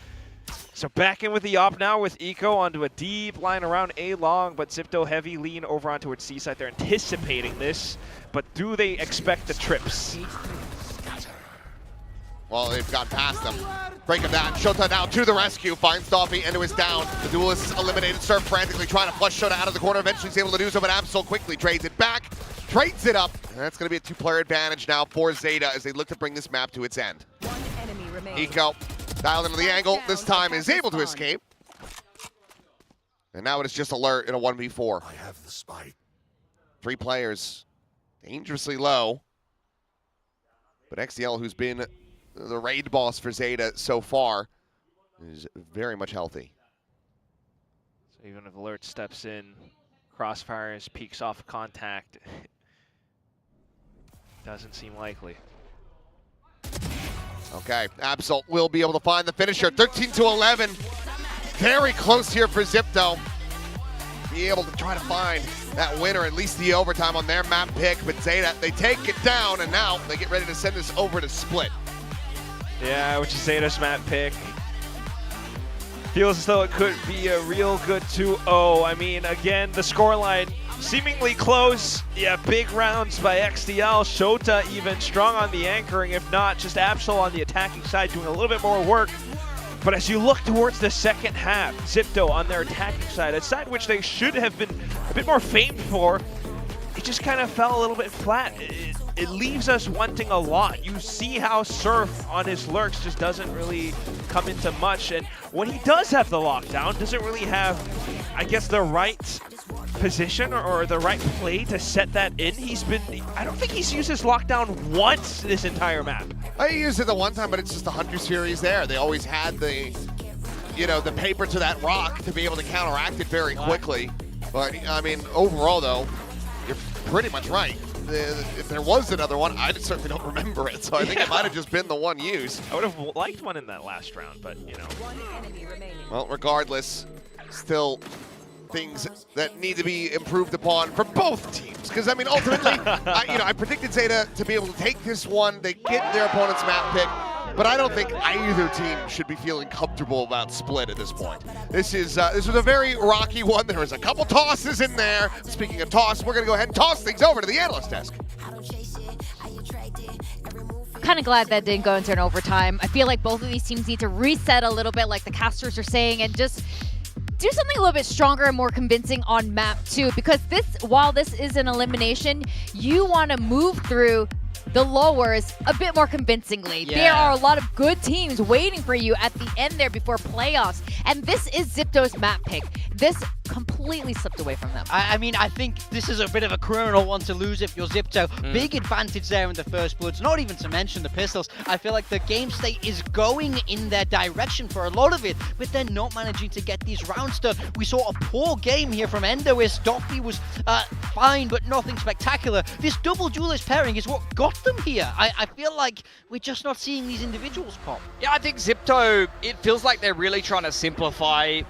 So back in with the op now with Eco onto a deep line around A long, but ZIPTO heavy lean over onto its C side. They're anticipating this, but do they expect the trips? Well, they've gone past them. Break him down. Shota now to the rescue. Finds Doffy. Endo is down. The duelist is eliminated. Surf frantically trying to flush Shota out of the corner. Eventually he's able to do so, but Absol quickly trades it back. Trades it up. And that's going to be a two-player advantage now for ZETA as they look to bring this map to its end. One enemy remaining. Eco dialed into the angle. This time is able to escape. And now it is just Alert in a 1v4. I have the spike. 3 players. Dangerously low. But XDL, who's been the raid boss for ZETA so far, is very much healthy. So even if Alert steps in, Crossfires, peeks off contact, doesn't seem likely. Okay, Absol will be able to find the finisher. 13-11. Very close here for ZIPTO. Be able to try to find that winner, at least the overtime on their map pick. But ZETA, they take it down, and now they get ready to send this over to Split. Yeah, which is ZETA's map pick. Feels as though it could be a real good 2-0. I mean, again, the scoreline seemingly close. Yeah, big rounds by XDL. Shota even strong on the anchoring, if not just Absol on the attacking side doing a little bit more work. But as you look towards the second half, ZIPTO on their attacking side, a side which they should have been a bit more famed for, it just kind of fell a little bit flat. It leaves us wanting a lot. You see how Surf on his lurks just doesn't really come into much, and when he does have the lockdown, doesn't really have, I guess, the right position or the right play to set that in. I don't think he's used his lockdown once this entire map. I used it the one time, but it's just the Hunter series there. They always had the, the paper to that rock to be able to counteract it very quickly. But, I mean, overall, though, you're pretty much right. If there was another one, I certainly don't remember it, so I think it might have just been the one used. I would have liked one in that last round, but, One enemy remaining. Well, regardless, still things that need to be improved upon for both teams. Because, I mean, ultimately, I predicted ZETA to be able to take this one. They get their opponent's map pick. But I don't think either team should be feeling comfortable about Split at this point. This was a very rocky one. There was a couple tosses in there. Speaking of toss, we're going to go ahead and toss things over to the analyst desk. Kind of glad that didn't go into an overtime. I feel like both of these teams need to reset a little bit, like the casters are saying, and just do something a little bit stronger and more convincing on map 2. Because while this is an elimination, you want to move through the lowers a bit more convincingly. Yeah. There are a lot of good teams waiting for you at the end there before playoffs, and this is ZIPTO's map pick. This completely slipped away from them. I mean, I think this is a bit of a criminal one to lose if you're ZIPTO. Big advantage there in the first bloods, not even to mention the pistols. I feel like the game state is going in their direction for a lot of it, but they're not managing to get these rounds done. We saw a poor game here from Endoist. Doffy was fine, but nothing spectacular. This double duelist pairing is what got them here. I feel like we're just not seeing these individuals pop. Yeah, I think ZIPTO, it feels like they're really trying to simplify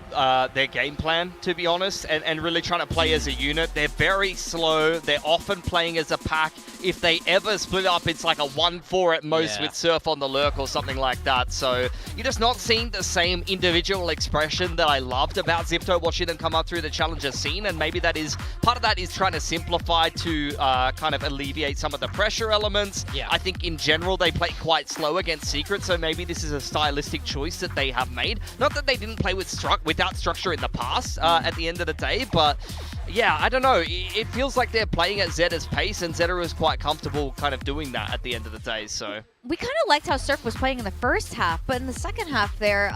their game plan, to be honest, and really trying to play as a unit. They're very slow. They're often playing as a pack. If they ever split up, it's like a 1-4 at most with Surf on the lurk or something like that. So you're just not seeing the same individual expression that I loved about ZIPTO, watching them come up through the challenger scene, and maybe that is part of that is trying to simplify to kind of alleviate some of the pressure elements. I think in general they play quite slow against Secret, so maybe this is a stylistic choice that they have made. Not that they didn't play without structure in the past at the end of the day, but yeah, I don't know. It feels like they're playing at ZETA's pace, and ZETA is quite comfortable kind of doing that at the end of the day, so. We kind of liked how Surf was playing in the first half, but in the second half there,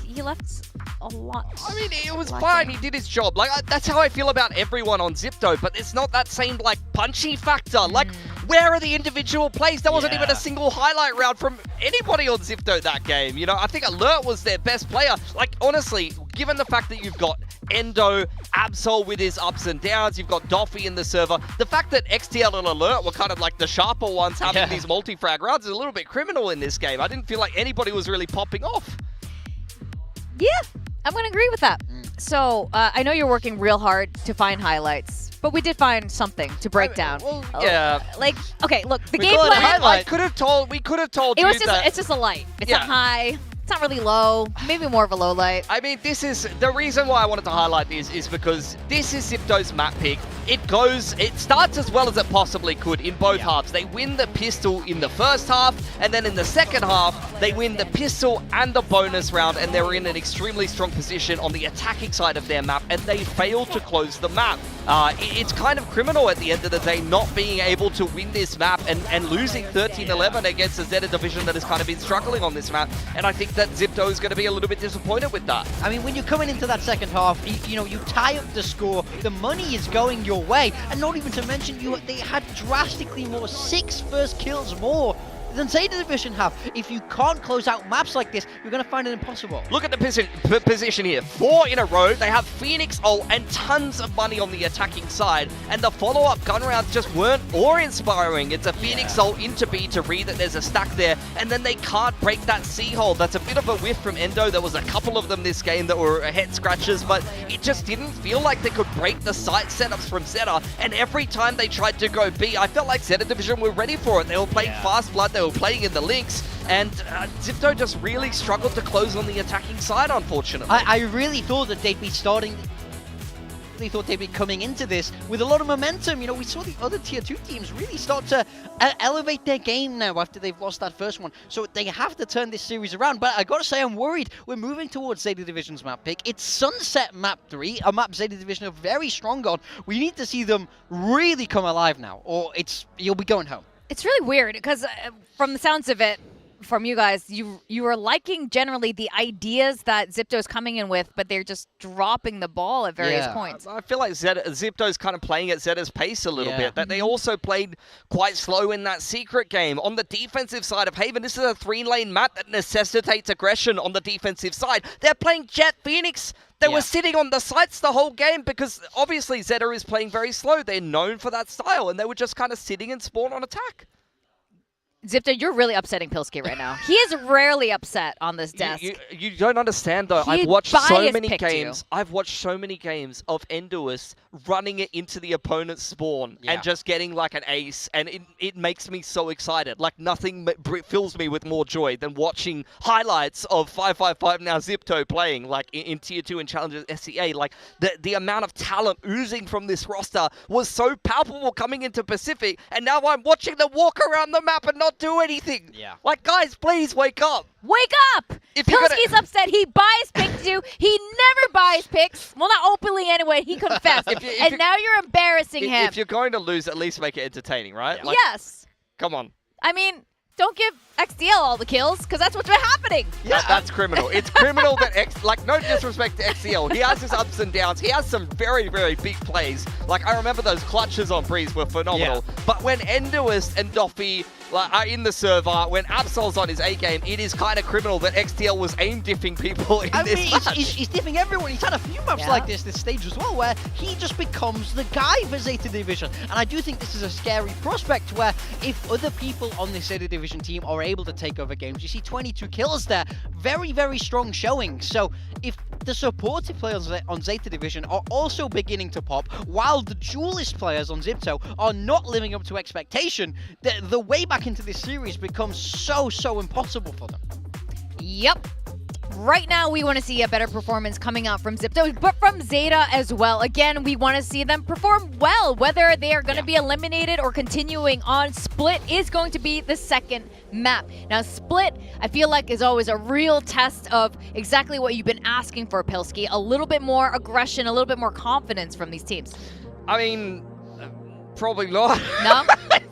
he left a lot. I mean, it was fine. He did his job. Like, that's how I feel about everyone on ZIPTO, but it's not that same, like, punchy factor. Like, where are the individual plays? There wasn't even a single highlight round from anybody on ZIPTO that game. I think Alert was their best player. Like, honestly, given the fact that you've got Endo, Absol with his ups and downs, you've got Doffy in the server, the fact that XTL and Alert were kind of like the sharper ones having these multi-frag rounds is a little bit criminal in this game. I didn't feel like anybody was really popping off. Yeah, I'm going to agree with that. So I know you're working real hard to find highlights. but we did find something to break down. Well, yeah. Like, okay, look, the We game call it a plan. highlight. We could have told It you was just, that. it's just a light. It's Yeah. not high. It's not really low. Maybe more of a low light. I mean, this is the reason why I wanted to highlight this is because this is ZIPTO's map pick. It starts as well as it possibly could in both halves. They win the pistol in the first half, and then in the second half, they win the pistol and the bonus round, and they're in an extremely strong position on the attacking side of their map, and they fail to close the map. It's kind of criminal at the end of the day not being able to win this map and losing 13-11 against a ZETA division that has kind of been struggling on this map, and I think that ZIPTO is going to be a little bit disappointed with that. I mean, when you're coming into that second half, you know, you tie up the score, the money is going your way, and not even to mention they had drastically more, 6 first kills more than ZETA Division have. If you can't close out maps like this, you're going to find it impossible. Look at the position here. 4 in a row. They have Phoenix ult and tons of money on the attacking side. And the follow-up gun rounds just weren't awe-inspiring. It's a Phoenix ult into B to read that there's a stack there. And then they can't break that C-hold. That's a bit of a whiff from Endo. There was a couple of them this game that were head scratches, but it just didn't feel like they could break the site setups from ZETA. And every time they tried to go B, I felt like ZETA Division were ready for it. They were playing Fast Blood. They were playing in the links, and ZIPTO just really struggled to close on the attacking side, unfortunately. I really thought that they'd be coming into this with a lot of momentum. You know, we saw the other tier 2 teams really start to elevate their game now after they've lost that first one. So they have to turn this series around. But I gotta say, I'm worried. We're moving towards ZETA Division's map pick. It's Sunset Map 3, a map ZETA Division are very strong on. We need to see them really come alive now, or you'll be going home. It's really weird because from the sounds of it, from you guys, you are liking generally the ideas that ZIPTO's coming in with, but they're just dropping the ball at various points. I feel like ZIPTO's kind of playing at ZETA's pace a little bit. That they also played quite slow in that secret game. On the defensive side of Haven, this is a 3-lane map that necessitates aggression on the defensive side. They're playing Jet Phoenix. They were sitting on the sites the whole game because obviously ZETA is playing very slow. They're known for that style, and they were just kind of sitting and spawn on attack. ZIPTO, you're really upsetting Pilsky right now. He is rarely upset on this desk. You don't understand, though. I've watched so many games. I've watched so many games of Enduous running it into the opponent's spawn and just getting like an ace, and it makes me so excited. Like nothing fills me with more joy than watching highlights of 555 now ZIPTO playing like in Tier 2 and Challengers SCA. Like the amount of talent oozing from this roster was so palpable coming into Pacific, and now I'm watching them walk around the map and not do anything. Like, guys, please wake up. Wake up! Pilsky's upset. He bias picked you. He never bias picks. Well, not openly anyway. He confessed. And now you're embarrassing him. If you're going to lose, at least make it entertaining, right? Like, yes. Come on. I mean, don't give XDL all the kills, because that's what's been happening. Yeah, that's criminal. It's criminal that no disrespect to XCL. He has his ups and downs. He has some very, very big plays. Like, I remember those clutches on Breeze were phenomenal. But when Enduous and Doffy are in the server, when Absol's on his A game, it is kind of criminal that XTL was aim diffing people in this match. He's diffing everyone. He's had a few maps like this stage as well, where he just becomes the guy for ZETA Division. And I do think this is a scary prospect where if other people on this ZETA Division team are able to take over games, you see 22 kills there, very, very strong showing. So if the supportive players on ZETA Division are also beginning to pop, while the duelist players on ZIPTO are not living up to expectation, the way back into this series becomes so impossible for them. Yep. Right now, we want to see a better performance coming out from ZIPTO, but from ZETA as well. Again, we want to see them perform well. Whether they are going to be eliminated or continuing on, Split is going to be the second map. Now, Split, I feel like, is always a real test of exactly what you've been asking for, Pilsky. A little bit more aggression, a little bit more confidence from these teams. I mean, probably not. No?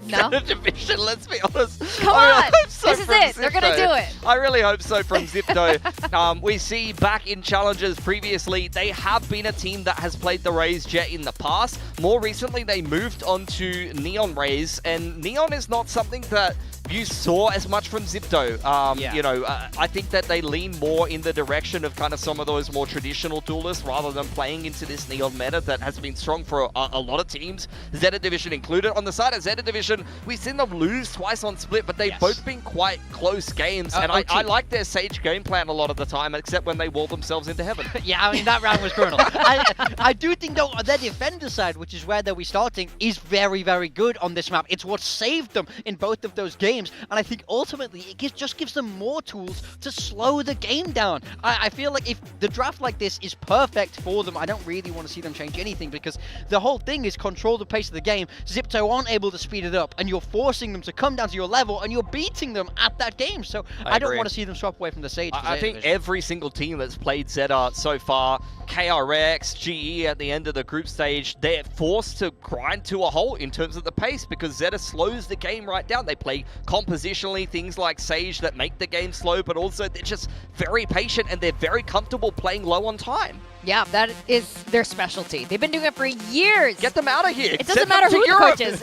No? Division, let's be honest. Come on! This is it. They're going to do it. I really hope so from ZIPTO. We see back in Challengers previously, they have been a team that has played the Raze Jet in the past. More recently, they moved on to Neon Raze, and Neon is not something that you saw as much from ZIPTO. You know, I think that they lean more in the direction of kind of some of those more traditional duelists rather than playing into this Neon meta that has been strong for a lot of teams, ZETA Division included. On the side of ZETA Division, we've seen them lose twice on split, but they've both been quite close games, and I like their Sage game plan a lot of the time, except when they wall themselves into heaven. Yeah, I mean, that round was criminal. I do think, though, their defender side, which is where they'll be starting, is very, very good on this map. It's what saved them in both of those games, and I think ultimately it just gives them more tools to slow the game down. I feel like if the draft like this is perfect for them, I don't really want to see them change anything, because the whole thing is control the pace of the game. ZIPTO aren't able to speed it up, and you're forcing them to come down to your level, and you're beating them at that game. So I don't want to see them swap away from the Sage. I think every single team that's played ZETA so far, KRX, GE at the end of the group stage, they're forced to grind to a halt in terms of the pace because ZETA slows the game right down. They play compositionally things like Sage that make the game slow, but also they're just very patient and they're very comfortable playing low on time. Yeah, that is their specialty. They've been doing it for years. Get them out of here. It doesn't matter who the coach is.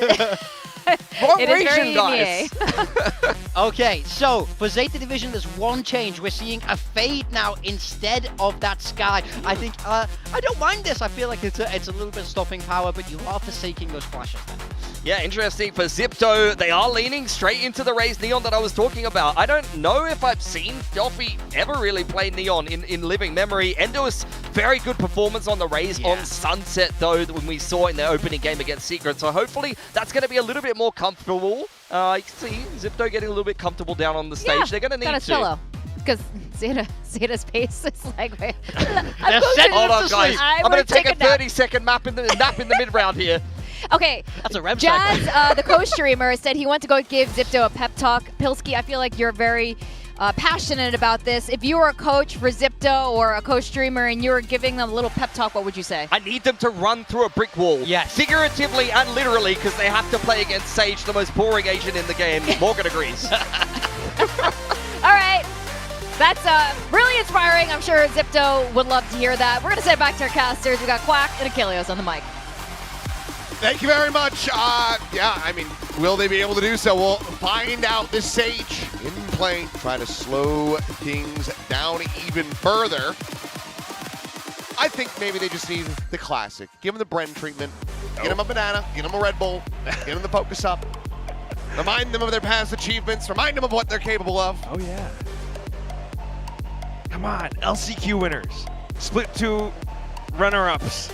Wrong it region, is very guys. Okay, so for ZETA Division, there's one change. We're seeing a fade now instead of that Sky. I think, I don't mind this. I feel like it's a little bit of stopping power, but you are forsaking those flashes then. Yeah, interesting for ZIPTO. They are leaning straight into the Raze Neon that I was talking about. I don't know if I've seen Delphi ever really play Neon in living memory. Endo's very good performance on the Raze on Sunset, though, when we saw in their opening game against Secret. So hopefully that's going to be a little bit more comfortable. You can see ZIPTO getting a little bit comfortable down on the stage. They're going to need to. Solo. Because ZETA's pace is like, wait. Hold on, guys. I'm going to take a 30-second nap in the mid-round here. Okay, that's a rev Jazz, the co-streamer, said he wants to go give ZIPTO a pep talk. Pilsky, I feel like you're very passionate about this. If you were a coach for ZIPTO or a co-streamer and you were giving them a little pep talk, what would you say? I need them to run through a brick wall. Yes. Figuratively and literally, because they have to play against Sage, the most boring agent in the game. Morgan agrees. All right. That's really inspiring. I'm sure ZIPTO would love to hear that. We're going to send it back to our casters. We got Quack and Achilleos on the mic. Thank you very much. Yeah, I mean, will they be able to do so? We'll find out. This Sage in play, trying to slow things down even further. I think maybe they just need the classic. Give them the Bren treatment. Get them a banana. Get them a Red Bull. Get them the focus up. Remind them of their past achievements. Remind them of what they're capable of. Oh, yeah. Come on, LCQ winners. Split 2 runner-ups.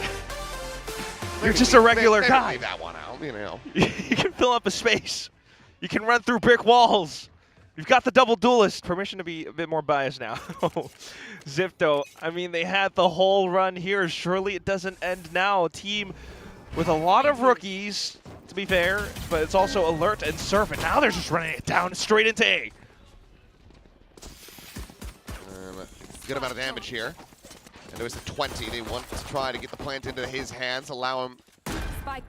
You're just a regular guy. Leave that one out, you know. You can fill up a space. You can run through brick walls. You've got the double duelist. Permission to be a bit more biased now. ZIPTO, I mean, they had the whole run here. Surely it doesn't end now. A team with a lot of rookies, to be fair, but it's also Alert and Surf, and now they're just running it down straight into A. Good amount of damage here. And it was a 20. They want to try to get the plant into his hands, allow him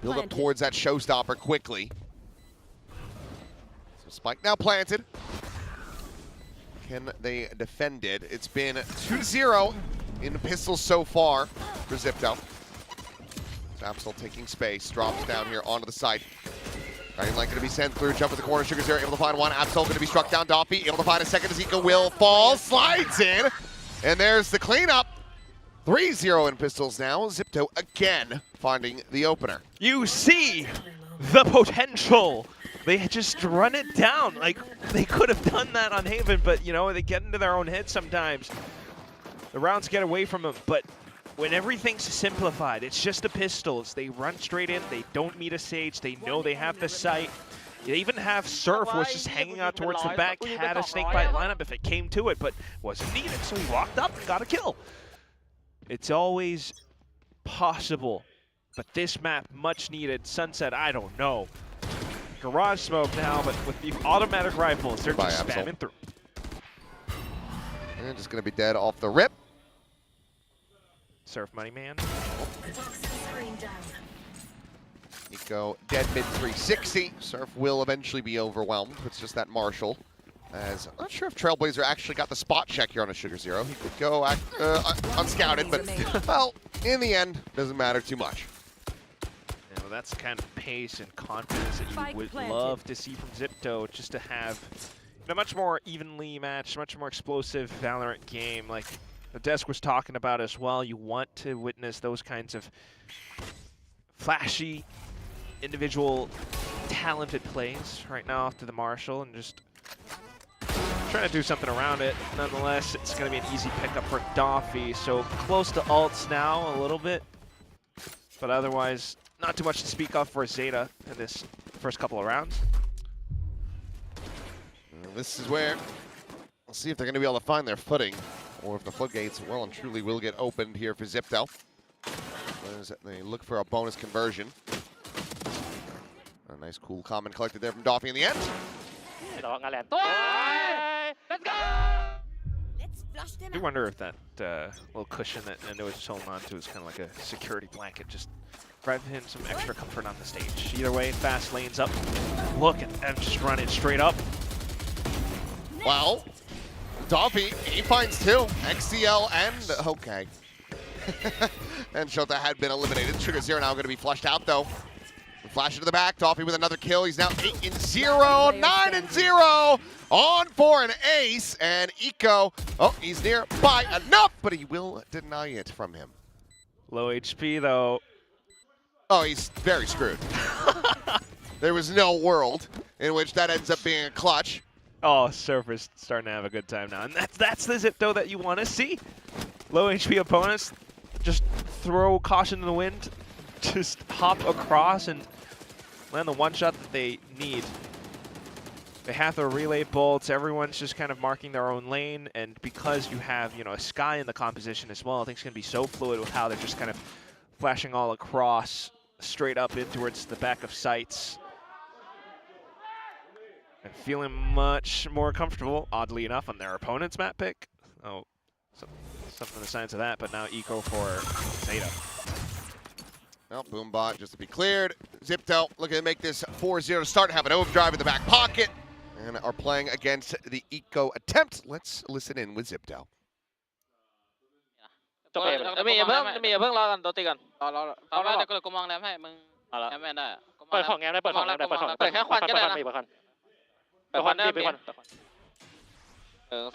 build up towards that showstopper quickly. So Spike now planted. Can they defend it? It's been 2-0 in pistols so far for ZIPTO. Absol taking space, drops down here onto the site. Guardian Light going to be sent through, jump at the corner, Sugar Zero able to find one. Absol going to be struck down, Doffy able to find a second, Zika will fall, slides in. And there's the cleanup. 3-0 in pistols now. ZIPTO again finding the opener. You see the potential. They just run it down. Like, they could have done that on Haven, but, you know, they get into their own head sometimes. The rounds get away from them, but when everything's simplified, it's just the pistols. They run straight in. They don't meet a Sage. They know they have the sight. You even have Surf was just hanging out towards the back, had a snakebite lineup if it came to it, but wasn't needed, so he walked up and got a kill. It's always possible, but this map, much needed. Sunset, I don't know. Garage smoke now, but with the automatic rifles, they're just spamming through. And just going to be dead off the rip. Surf money man. Nico dead mid 360. Surf will eventually be overwhelmed. It's just that Marshall. As I'm not sure if Trailblazer actually got the spot check here on a Sugar Zero. He could go unscouted, but well, in the end, doesn't matter too much. Yeah, So that's the kind of pace and confidence that you Spike would planted. love to see from ZETA, just to have a much more evenly matched, much more explosive Valorant game like the desk was talking about as well. You want to witness those kinds of flashy, individual, talented plays right now off to the Marshall, and just trying to do something around it. Nonetheless, it's going to be an easy pickup for Doffy. So close to ults now a little bit, but otherwise not too much to speak of for ZETA in this first couple of rounds. This is where we'll see if they're going to be able to find their footing, or if the floodgates well and truly will get opened here for ZETA. As they look for a bonus conversion. A nice cool comment collected there from Doffy in the end. I do wonder if that little cushion that Endo was holding on to is kind of like a security blanket, just providing him some extra comfort on the stage. Either way, fast lanes up. Look at them just running straight up. Well, Doffy, he finds two. XCL and okay. And Shota had been eliminated. Trigger Zero now going to be flushed out though. Flash into the back. Doffy with another kill. He's now 8-0, 9-0 on for an ace. And Eco, oh, he's near by enough, but he will deny it from him. Low HP though. Oh, he's very screwed. There was no world in which that ends up being a clutch. Oh, Surfer's starting to have a good time now. And that's the ZETA that you want to see. Low HP opponents just throw caution in the wind, just hop across and land the one shot that they need. They have the relay bolts. Everyone's just kind of marking their own lane, and because you have, you know, a Sky in the composition as well, I think it's going to be so fluid with how they're just kind of flashing all across, straight up in towards the back of sights. And feeling much more comfortable, oddly enough, on their opponent's map pick. Oh, something of the signs of that, but now Eco for ZETA. Well, Boombot just to be cleared. ZETA looking to make this 4-0 to start, have an overdrive in the back pocket, and are playing against the Eco attempt. Let's listen in with ZETA. มีอย่าเพิ่งรอกันตัวตีกันรอเอาแล้วเดี๋ยวกูมองแรมให้มึงแรมไม่ได้เปิดของแรมได้เปิดของแรมได้เปิดแค่ควันก็ได้นะเปิดควันได้เปิดควัน1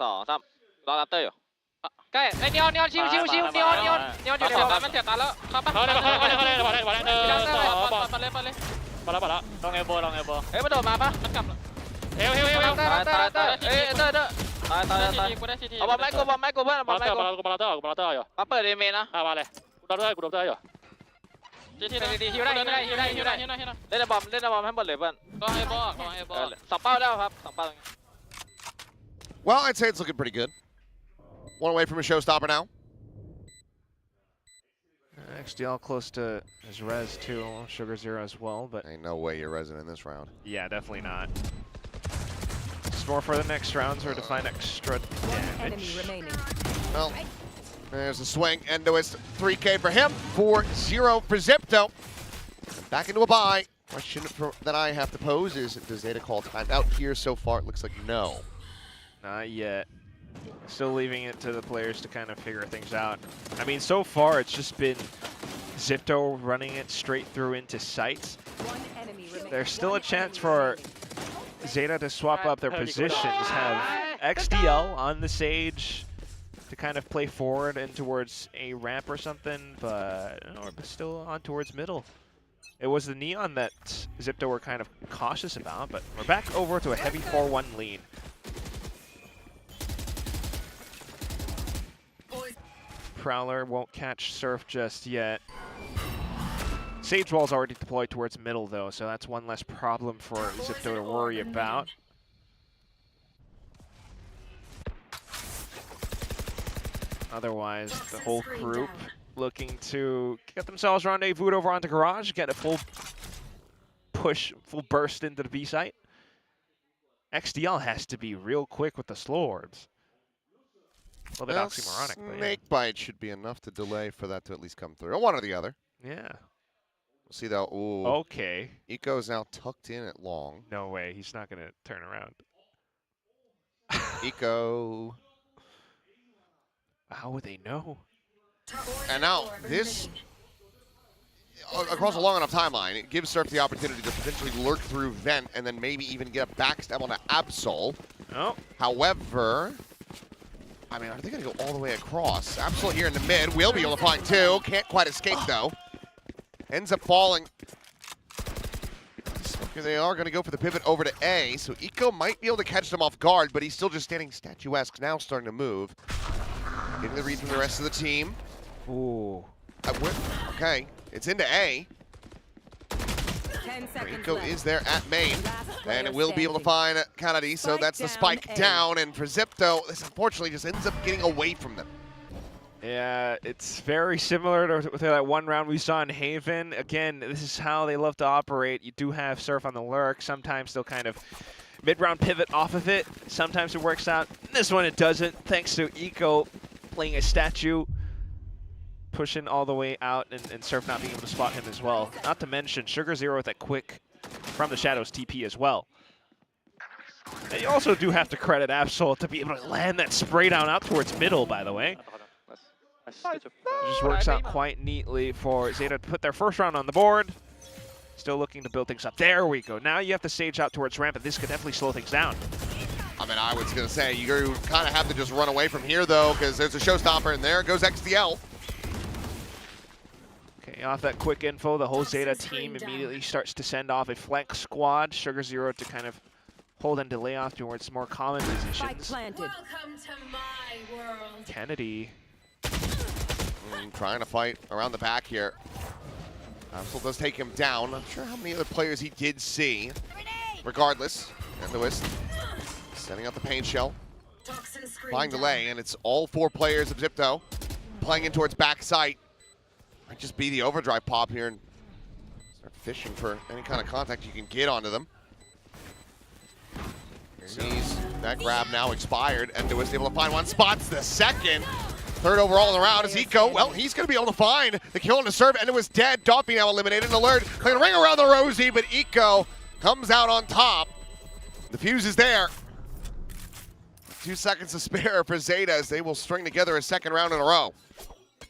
2 3รอรับเตอร์อยู่ใกล้ไอ้เนียวชิวเนียวอยู่เดี๋ยวมันเสียตันแล้วเข้าปะเข้าเลยมาเลยมาเลยลองเอโบเอ้ยมันโดดมาปะมันกลับเฮ้ยตายเอาบอลไม้กูเพื่อนบอลไม้กูมาเตอร์อยู่มาเปิดเอเมนะมาเลยกูโดนเตอร์อยู่ทีฮิวได้เล่นบอมให้หมดเลยเพื่อนก็ให้บอลสองเป้าแล้วครับ2 เป้า Well, I'd say it's looking pretty good. One away from a showstopper now. XDL close to his res too, Sugar Zero as well, but ain't no way you're resin in this round. Yeah, definitely not. Store for the next rounds or to find extra damage. Well, there's a swing. Endoist 3K for him. 4-0 for ZETA. Back into a bye. Question that I have to pose is, does ZETA call timeout here? So far, it looks like no. Not yet. Still leaving it to the players to kind of figure things out. I mean, so far it's just been ZETA running it straight through into sights. There's still a chance for ZETA to swap up their positions, have XDL on the Sage to kind of play forward and towards a ramp or something, but no, we're still on towards middle. It was the Neon that ZETA were kind of cautious about, but we're back over to a heavy 4-1 lead. Prowler won't catch Surf just yet. Sage Wall's already deployed towards middle though, so that's one less problem for ZETA to worry about. Otherwise, the whole group looking to get themselves rendezvoused over onto Garage, get a full push, full burst into the B site. XDL has to be real quick with the slow orbs. A little bit oxymoronic, but yeah. Snake bite should be enough to delay for that to at least come through. One or the other. Yeah. We'll see though. Ooh. Okay. Eco is now tucked in at long. No way. He's not going to turn around. Eco. How would they know? And now this. across a long enough timeline, it gives Surf the opportunity to potentially lurk through Vent and then maybe even get a backstab on an Absol. Oh. However, I mean, are they going to go all the way across? Absol here in the mid will be able to find two. Can't quite escape, though. Ends up falling. Here they are going to go for the pivot over to A, so Eco might be able to catch them off guard, but he's still just standing statuesque now, starting to move. Getting the read from the rest of the team. Ooh. Okay, it's into A. Eco is there at main, and it will be able to find Kennedy, so that's the spike down, and for Zipto, this unfortunately just ends up getting away from them. Yeah, it's very similar to that one round we saw in Haven. Again, this is how they love to operate. You do have Surf on the lurk. Sometimes they'll kind of mid-round pivot off of it. Sometimes it works out. This one it doesn't, thanks to Eco playing a statue, pushing all the way out, and Surf not being able to spot him as well. Not to mention Sugar Zero with that quick from the Shadows TP as well. And you also do have to credit Absol to be able to land that spray down out towards middle, by the way. It just works out quite neatly for ZETA to put their first round on the board. Still looking to build things up. There we go. Now you have to stage out towards ramp, and this could definitely slow things down. I mean, I was going to say, you kind of have to just run away from here, though, because there's a showstopper, and there goes XDL. Okay, off that quick info, the whole ZETA team immediately starts to send off a flex squad. Sugar Zero to kind of hold and delay off towards more common positions. Welcome to my world. Kennedy. Trying to fight around the back here. Absol does take him down. Not sure how many other players he did see. Regardless, Lewis setting up the paint shell. Flying delay, and it's all 4 players of Zipto playing in towards back sight. Might just be the overdrive pop here and start fishing for any kind of contact you can get onto them. Sees that grab now expired, and Lewis able to find one. Spots the second. Third overall in the round is Eco. Well, he's going to be able to find the kill on the serve, and it was dead. Doffy now eliminated. An alert. Playing a ring around the Rosie, but Eco comes out on top. The fuse is there. 2 seconds to spare for ZETA as they will string together a second round in a row.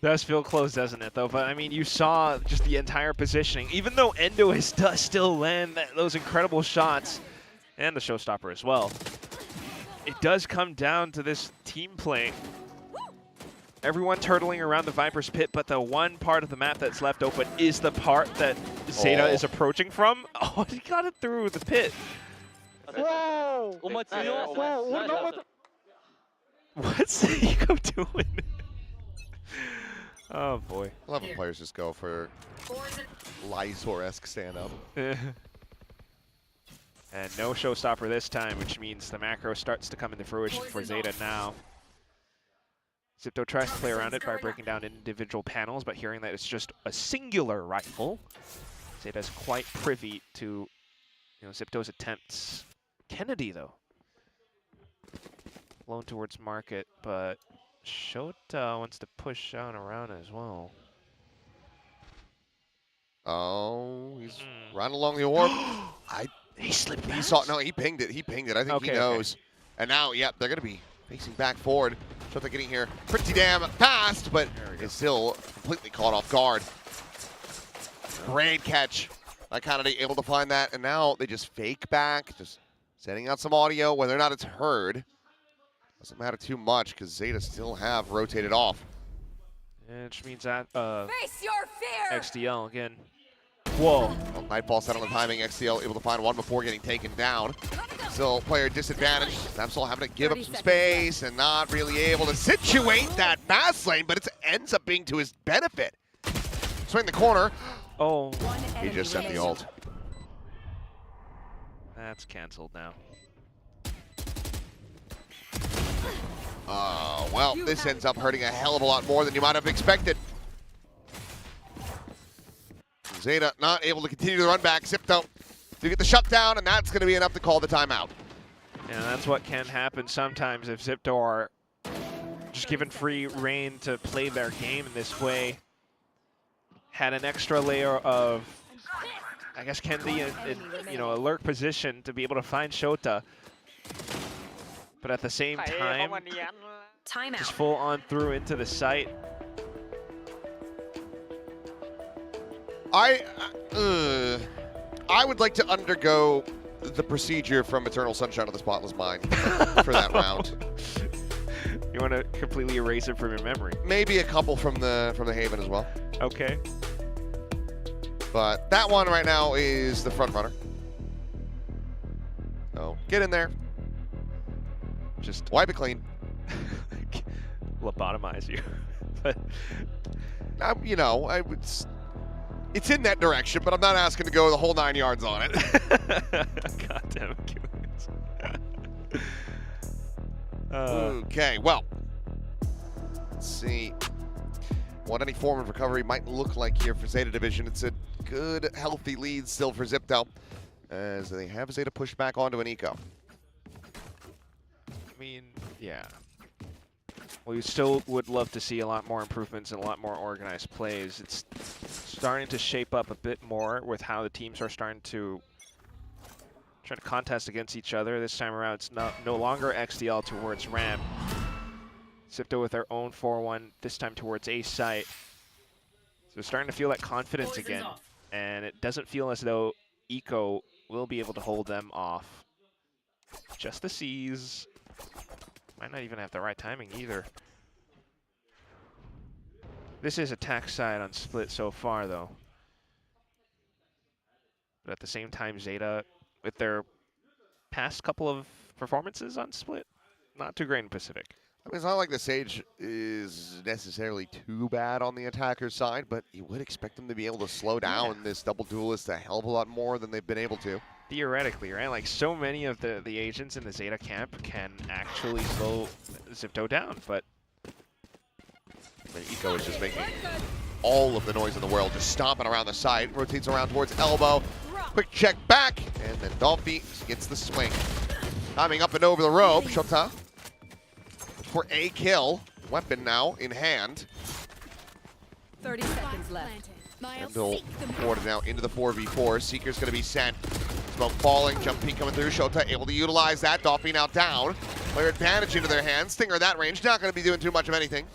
Does feel close, doesn't it, though? But, I mean, you saw just the entire positioning. Even though Endoist does still land those incredible shots, and the showstopper as well, it does come down to this team play. Everyone turtling around the Viper's pit, but the one part of the map that's left open is the part that ZETA is approaching from. Oh, he got it through the pit. Whoa! What's Eco doing? Oh, boy. 11 players just go for Lysor-esque stand-up. And no showstopper this time, which means the macro starts to come into fruition for ZETA now. Zipto tries to play around it by breaking down individual panels, but hearing that it's just a singular rifle, ZETA's quite privy to, Zipto's attempts. Kennedy, though, blown towards market, but Shota wants to push down around as well. Oh, he's running along the orb. He slipped. He saw. No, he pinged it. He pinged it. I think he knows. Okay. And now, yep, they're going to be facing back forward. Shota getting here pretty damn fast, but is still completely caught off guard. Great catch by Kennedy, able to find that, and now they just fake back, just sending out some audio. Whether or not it's heard doesn't matter too much because ZETA still have rotated off. Which means that Face your fear. XDL again. Whoa. Well, Nightfall set on the timing. XDL able to find one before getting taken down. Still player disadvantage. Absol having to give up some space and not really able to situate that fast lane, but it ends up being to his benefit. Swing the corner. Oh. He just set the ult. That's canceled now. Well, this ends up hurting a hell of a lot more than you might have expected. ZETA not able to continue the run back. Zipto to get the shutdown, and that's going to be enough to call the timeout. Yeah, that's what can happen sometimes if Zipto are just given free reign to play their game in this way. Had an extra layer of, I guess, Kennedy in a lurk position to be able to find Shota. But at the same time, just full on through into the site. I would like to undergo the procedure from Eternal Sunshine of the Spotless Mind for that round. You want to completely erase it from your memory? Maybe a couple from the Haven as well. Okay. But that one right now is the front runner. Oh, get in there. Just wipe it clean. Lobotomize you. But you know, it's in that direction, but I'm not asking to go the whole 9 yards on it. God damn it. Okay, well, let's see what any form of recovery might look like here for Zeta Division. It's a good, healthy lead still for ZIPTO, as they have Zeta pushed back onto an eco. I mean, yeah. We still would love to see a lot more improvements and a lot more organized plays. It's starting to shape up a bit more with how the teams are starting to try to contest against each other. This time around, it's no longer XDL towards ramp. ZIPTO with their own 4-1, this time towards A site. So starting to feel that confidence again. And it doesn't feel as though Eco will be able to hold them off. Just the C's. Might not even have the right timing either. This is attack side on Split so far, though. But at the same time, Zeta, with their past couple of performances on Split, not too great in Pacific. I mean, it's not like the Sage is necessarily too bad on the attacker's side, but you would expect them to be able to slow down this double duelist a hell of a lot more than they've been able to. Theoretically, right? Like, so many of the agents in the Zeta camp can actually slow ZIPTO down, but I mean, Eco is just making all of the noise in the world, just stomping around the side, rotates around towards elbow, quick check back, and then Dolphy gets the swing. Climbing up and over the rope, Shota for a kill. Weapon now in hand. 30 seconds left. Kendall forwarded now into the 4v4. Seeker's going to be sent. Smoke falling, jump peek coming through. Shota able to utilize that. Dolphy now down. Player advantage into their hands. Stinger that range, not going to be doing too much of anything.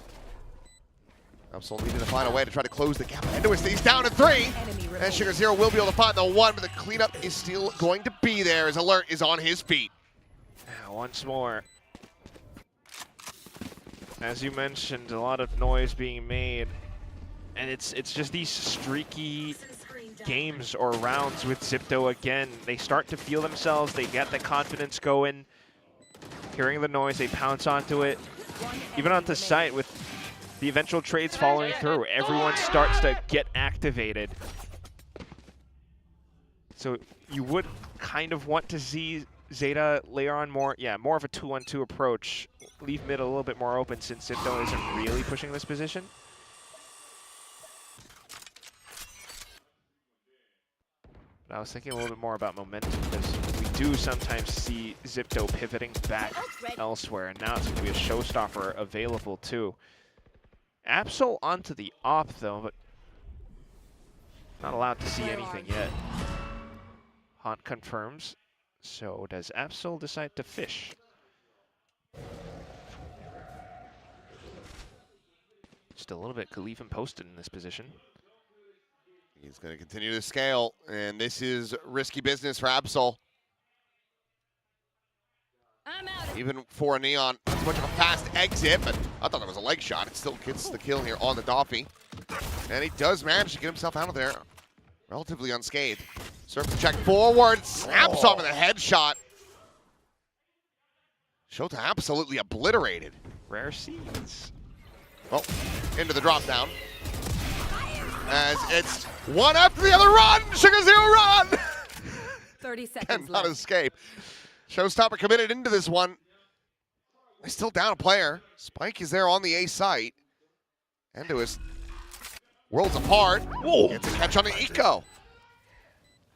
Absol needing to find a way to try to close the gap. He's down to 3. And Sugar Zero will be able to find the 1, but the cleanup is still going to be there as Alert is on his feet. Once more. As you mentioned, a lot of noise being made. And it's just these streaky games or rounds with ZIPTO again. They start to feel themselves. They get the confidence going. Hearing the noise, they pounce onto it. Even onto site with the eventual trades following through, everyone starts to get activated. So you would kind of want to see Zeta layer on more of a 2-on-2 approach. Leave mid a little bit more open since ZIPTO isn't really pushing this position. But I was thinking a little bit more about momentum because we do sometimes see ZIPTO pivoting back elsewhere, and now it's going to be a showstopper available too. Absol onto the op though, but not allowed to see anything yet. Haunt confirms. So does Absol decide to fish? Just a little bit Khalif and posted in this position. He's going to continue to scale, and this is risky business for Absol. Even for a Neon, not much of a fast exit, but I thought that was a leg shot. It still gets the kill here on the Dolphy. And he does manage to get himself out of there relatively unscathed. Surf check forward, snaps off with a headshot. Shota absolutely obliterated. Rare seeds. Well, into the drop down. As it's one after the other, run! Sugar Zero, run! 30 seconds Cannot left. escape. Showstopper committed into this one. They're still down a player. Spike is there on the A site. Endo is worlds apart. Gets a catch on the eco.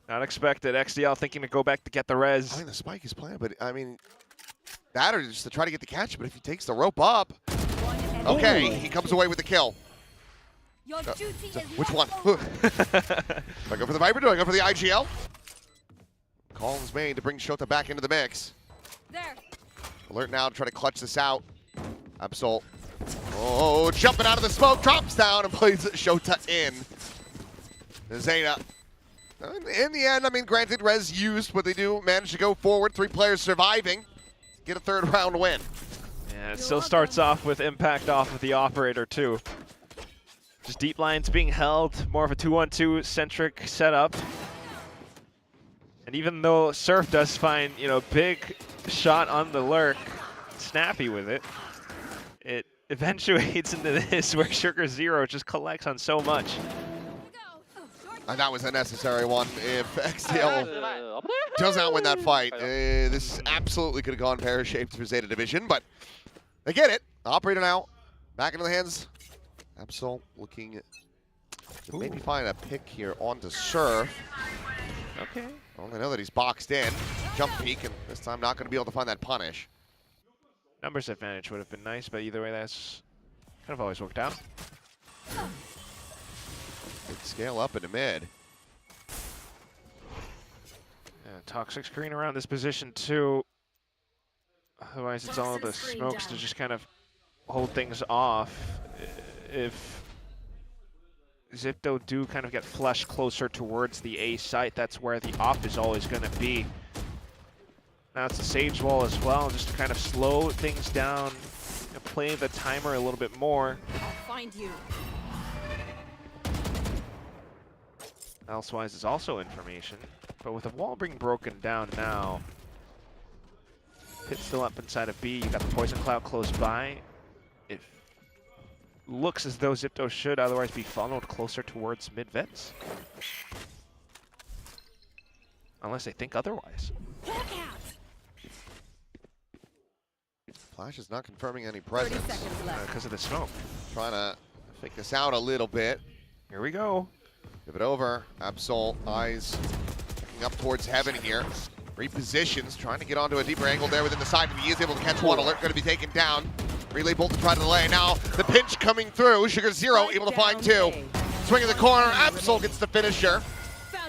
Not expected. XDL thinking to go back to get the res. I mean, the Spike is playing, but I mean, that or just to try to get the catch, but if he takes the rope up, okay, he comes away with the kill. Which one? Do I go for the Viper? Do I go for the IGL? Call is made to bring Shota back into the mix. There. Alert now to try to clutch this out. Absol. Oh, jumping out of the smoke, drops down and plays Shota in. ZETA. In the end, I mean, granted, res used, but they do manage to go forward. 3 players surviving. Get a 3rd round win. Yeah, it still starts off with impact off of the operator, too. Just deep lines being held, more of a 2-on-2 centric setup. And even though Surf does find, you know, big shot on the lurk, snappy with it, it eventuates into this where Sugar Zero just collects on so much. And that was a necessary one. If XTL does not win that fight, this absolutely could have gone pear-shaped for Zeta Division, but they get it. Operator now, back into the hands. Absol looking to maybe find a pick here onto Surf. Okay. Well, they know that he's boxed in. Jump peek, and this time not going to be able to find that punish. Numbers advantage would have been nice, but either way, that's kind of always worked out. Big scale up into mid. Yeah, toxic screen around this position too. Otherwise, it's all the smokes to just kind of hold things off. If Zipto do kind of get flushed closer towards the A site, that's where the op is always going to be. Now it's the Sage Wall as well, just to kind of slow things down and play the timer a little bit more. I'll find you. Elsewise is also information, but with the wall being broken down now, Pit still up inside of B, you got the Poison Cloud close by. It looks as though Zipto should otherwise be funneled closer towards mid-vents. Unless they think otherwise. Flash is not confirming any presence. Because of the smoke. Trying to fake this out a little bit. Here we go. Give it over. Absol, eyes looking up towards heaven here. Repositions, trying to get onto a deeper angle there within the side, and he is able to catch one. Alert going to be taken down. Relay bolt to try to delay. Now the pinch coming through. Sugar Zero able to find 2. Swing in the corner. Absol gets the finisher.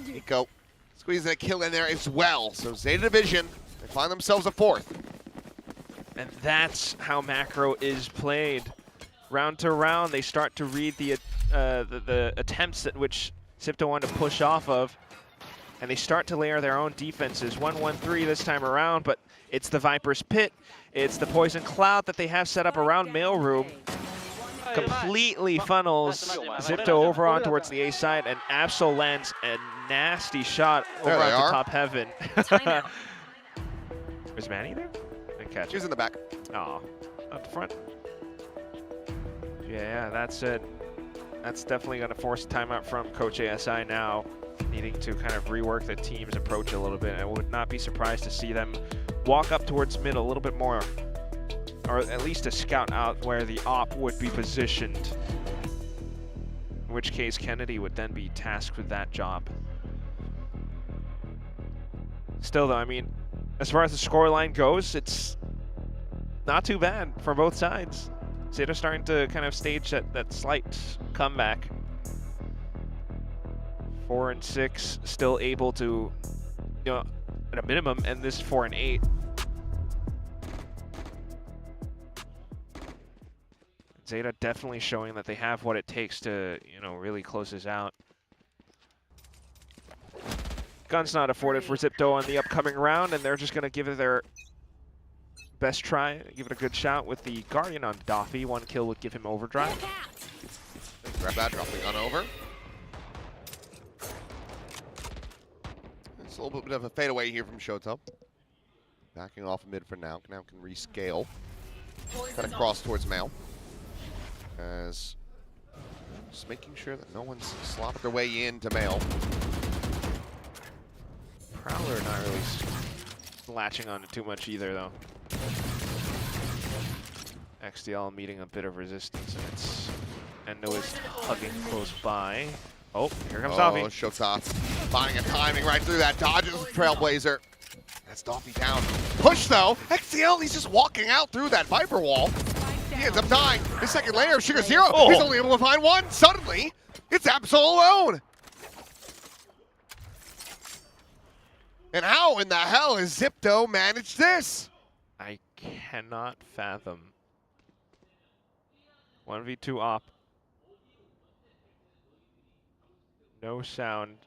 Nico squeezing a kill in there as well. So Zeta Division, they find themselves a 4th. And that's how macro is played. Round to round, they start to read the attempts at which Zipto wanted to push off of, and they start to layer their own defenses. 1-1-3 this time around, but it's the Viper's Pit, it's the Poison Cloud that they have set up around Mailroom. Completely funnels Zipto over on towards the A side, and Absol lands a nasty shot over onto top heaven. Was Manny there? Didn't catch it. He's in the back. Oh, up front. Yeah, that's it. That's definitely going to force a timeout from Coach ASI now, needing to kind of rework the team's approach a little bit. I would not be surprised to see them walk up towards mid a little bit more, or at least to scout out where the op would be positioned, in which case Kennedy would then be tasked with that job. Still though, I mean, as far as the scoreline goes, it's not too bad for both sides. Zeta starting to kind of stage that slight comeback. 4 and 6, still able to, you know, at a minimum end this 4 and 8. Zeta definitely showing that they have what it takes to, you know, really close this out. Gun's not afforded for Zipto on the upcoming round, and they're just going to give it their best try, give it a good shot with the Guardian on Doffy. 1 kill would give him overdrive. Grab that, drop the gun over. It's a little bit of a fadeaway here from Shoto. Backing off mid for now. Now can rescale. Kind of cross towards Mail. As just making sure that no one's slopped their way into Mail. Prowler not really latching on to too much either, though. XDL meeting a bit of resistance, and it's Endo is hugging close by. Oh, here comes Doffy. Shota finding a timing right through that. Dodges Trailblazer. That's Doffy down. Push though. XDL, he's just walking out through that Viper wall. He ends up dying. His second layer of Sugar Zero. Oh. He's only able to find 1. Suddenly, it's Absol alone. And how in the hell has Zipto managed this? I cannot fathom. 1v2 op. No sound.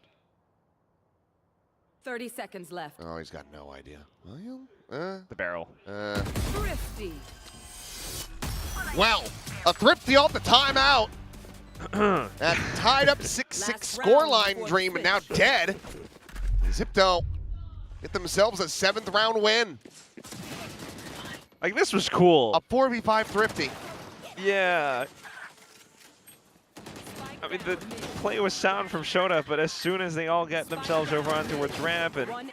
30 seconds left. Oh, he's got no idea. William? The barrel. Thrifty. Well, a Thrifty off the timeout. That tied up 6-6 scoreline dream and now dead. ZETA get themselves a 7th round win. Like, this was cool. A 4v5 Thrifty. Yeah. I mean, the play was sound from Shota, but as soon as they all get themselves over on towards ramp, and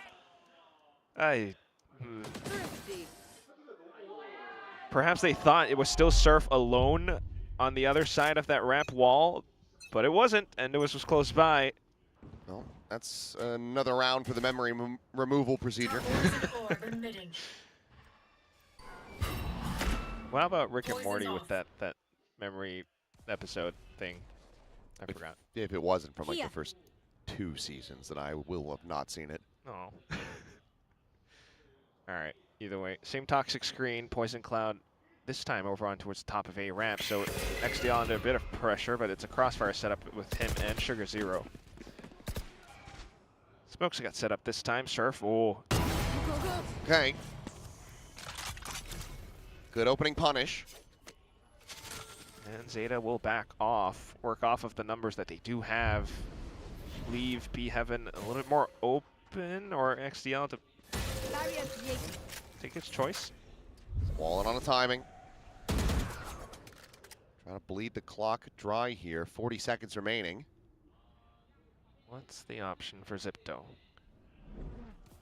perhaps they thought it was still Surf alone on the other side of that ramp wall, but it wasn't, and it was close by. Well, that's another round for the memory removal procedure. What about Rick and Morty with that memory episode thing? I forgot. If it wasn't from like the first 2 seasons, then I will have not seen it. Oh. All right. Either way, same toxic screen, Poison Cloud. This time over on towards the top of A ramp. So XDL under a bit of pressure, but it's a crossfire setup with him and Sugar Zero. Smokes got set up this time. Surf. Oh. Okay. Good opening punish. And ZETA will back off, work off of the numbers that they do have. Leave B Heaven a little bit more open, or XDL to take its choice. Walling on the timing. Trying to bleed the clock dry here. 40 seconds remaining. What's the option for ZETA?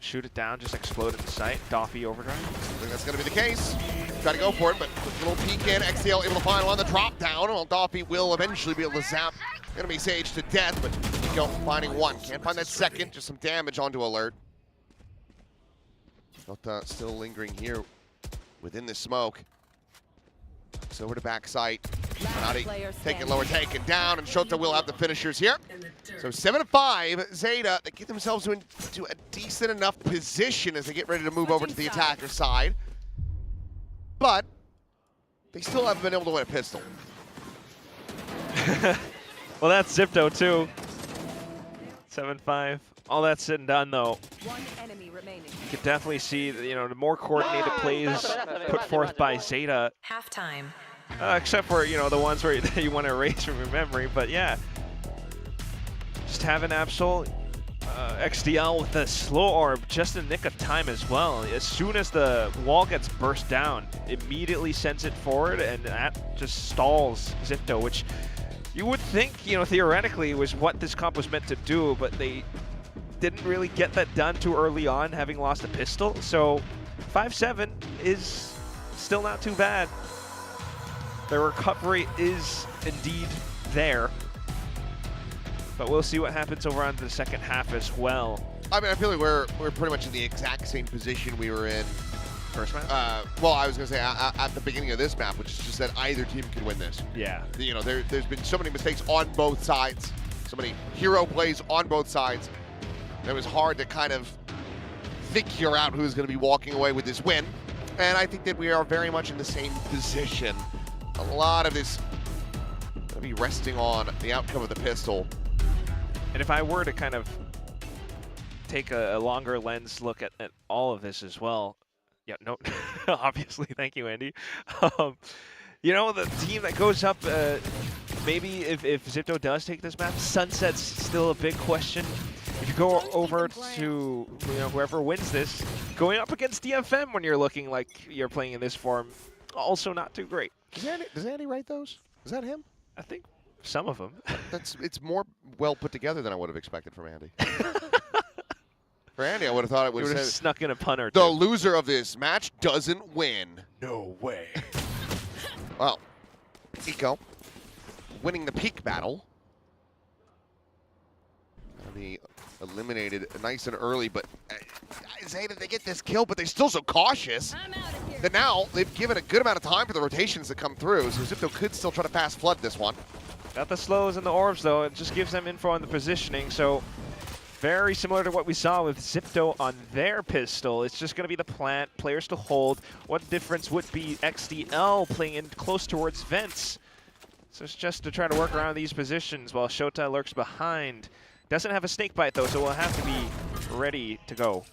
Shoot it down, just explode in sight. Doffy overdrive. I think that's going to be the case. Try to go for it, but a little peek in. XDL able to find one. The drop down. Well, Doffy will eventually be able to zap enemy Sage to death, but Nico finding one. Can't find that second. Just some damage onto Alert. Shota still lingering here within the smoke. It's over to backside. Nadi taking lower, taken down, and Shota will have the finishers here. So 7-5, ZETA, they get themselves into a decent enough position as they get ready to move over to the attacker side. But they still haven't been able to win a pistol. Well, that's ZETA too. 7-5. All that's said and done, though. One enemy remaining. You can definitely see, the more coordinated plays put forth by ZETA. Halftime. Except for, the ones where you want to erase from your memory. But yeah, just having Absol, XDL with the slow orb just in the nick of time as well. As soon as the wall gets burst down, immediately sends it forward, and that just stalls ZETA, which you would think, theoretically was what this comp was meant to do, but they didn't really get that done too early on, having lost a pistol. So 5-7 is still not too bad. The recovery is indeed there. But we'll see what happens over on the second half as well. I mean, I feel like we're pretty much in the exact same position we were in. First map? Well, I was going to say at the beginning of this map, which is just that either team can win this. Yeah. There's been so many mistakes on both sides. So many hero plays on both sides. It was hard to kind of figure out who's going to be walking away with this win. And I think that we are very much in the same position. A lot of this going to be resting on the outcome of the pistol. And if I were to kind of take a longer lens look at all of this as well, yeah, no, obviously, thank you, Andy. The team that goes up, maybe if ZETA does take this map, Sunset's still a big question. If you go over to whoever wins this, going up against DFM when you're looking like you're playing in this form, also not too great. Does Andy write those? Is that him? I think some of them. It's more well put together than I would have expected from Andy. For Andy, I would have thought it would have snuck in a pun or two. The loser of this match doesn't win. No way. Well, Eco winning the peak battle. Gonna be eliminated nice and early, but ZETA, they get this kill, but they're still so cautious that now they've given a good amount of time for the rotations to come through, so ZETA could still try to fast flood this one. Got the slows and the orbs, though. It just gives them info on the positioning, so very similar to what we saw with ZETA on their pistol. It's just going to be the plant, players to hold. What difference would be XDL playing in close towards vents? So it's just to try to work around these positions while Shota lurks behind. Doesn't have a snake bite though, so we'll have to be ready to go.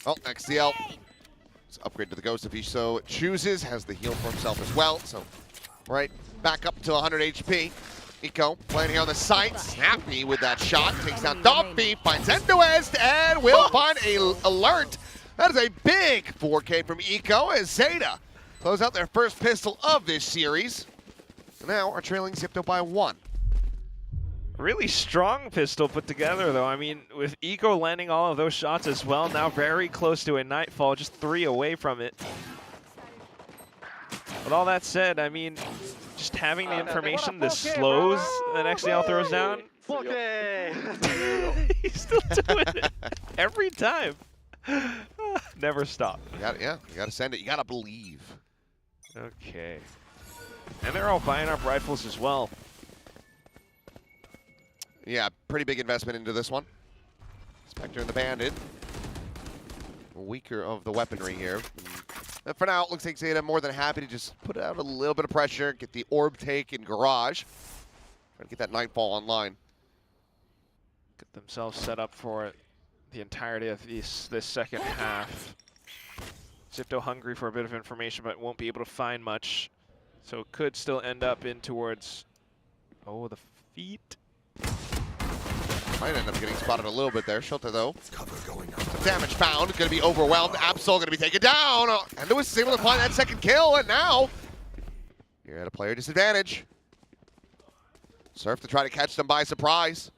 Oh, XDL. Let's upgrade to the Ghost if he so chooses. Has the heal for himself as well. So, right, back up to 100 HP. Eco playing here on the site. Snappy with that shot. Takes down Dumpy. Finds Endoest and will find a alert. That is a big 4K from Eco as ZETA close out their first pistol of this series. Now are trailing ZIPTO by 1. Really strong pistol put together, though. I mean, with Eco landing all of those shots as well, now very close to a Nightfall, just 3 away from it. With all that said, I mean, just having the information, the slows that XDL throws down. He's still doing it every time. Never stop. You gotta send it. You gotta believe. Okay. And they're all buying up rifles as well. Yeah, pretty big investment into this one. Spectre and the Bandit. Weaker of the weaponry here. And for now, it looks like ZETA more than happy to just put out a little bit of pressure, get the orb take in Garage. Try to get that Nightfall online. Get themselves set up for the entirety of this second half. ZIPTO hungry for a bit of information, but won't be able to find much. So it could still end up in towards, oh, the feet. Might end up getting spotted a little bit there. Shelter, though. Some damage found. Going to be overwhelmed. Absol going to be taken down. And Lewis is able to find that second kill. And now you're at a player disadvantage. Surf to try to catch them by surprise.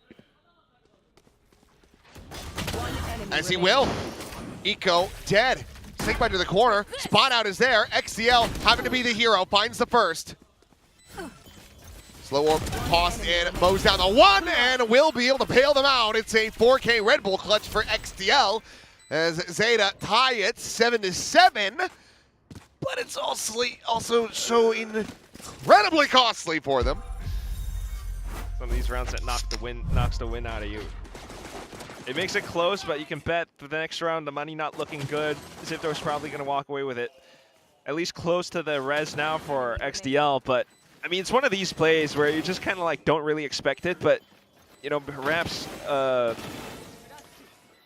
As he will. Eco dead. Snake bite to the corner. Spot out is there. XCL having to be the hero. Finds the first. Slow orb tossed in, mows down the 1, and will be able to bail them out. It's a 4K Red Bull clutch for XDL as ZETA tie it 7-7. But it's also so incredibly costly for them. Some of these rounds that knocks the win out of you. It makes it close, but you can bet for the next round the money not looking good. ZIPTO's probably going to walk away with it. At least close to the res now for XDL, but I mean, it's one of these plays where you just kind of like don't really expect it, but you know, perhaps a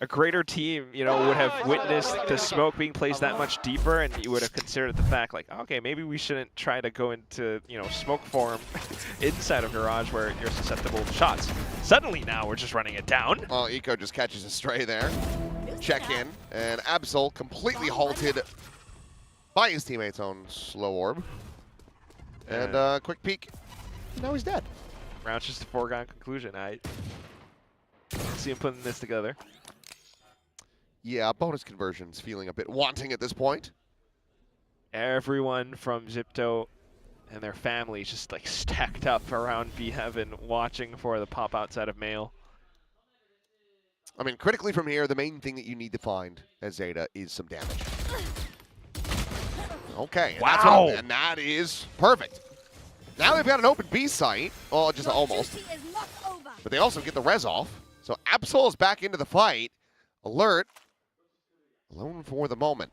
greater team, you know, would have witnessed the smoke being placed that much deeper, and you would have considered the fact like, okay, maybe we shouldn't try to go into, you know, smoke form inside of Garage where you're susceptible to shots. Suddenly now we're just running it down. Well, Eco just catches a stray there. Check in, and Absol completely halted by his teammate's own slow orb. And quick peek. Now he's dead. Round's just a foregone conclusion. I see him putting this together. Yeah, bonus conversions feeling a bit wanting at this point. Everyone from ZIPTO and their families just like stacked up around B Heaven watching for the pop outside of Mail. I mean, critically from here, the main thing that you need to find as ZETA is some damage. Okay, wow. And that is perfect. Now they've got an open B site. Well, just almost. But they also get the res off. So Absol is back into the fight. Alert. Alone for the moment.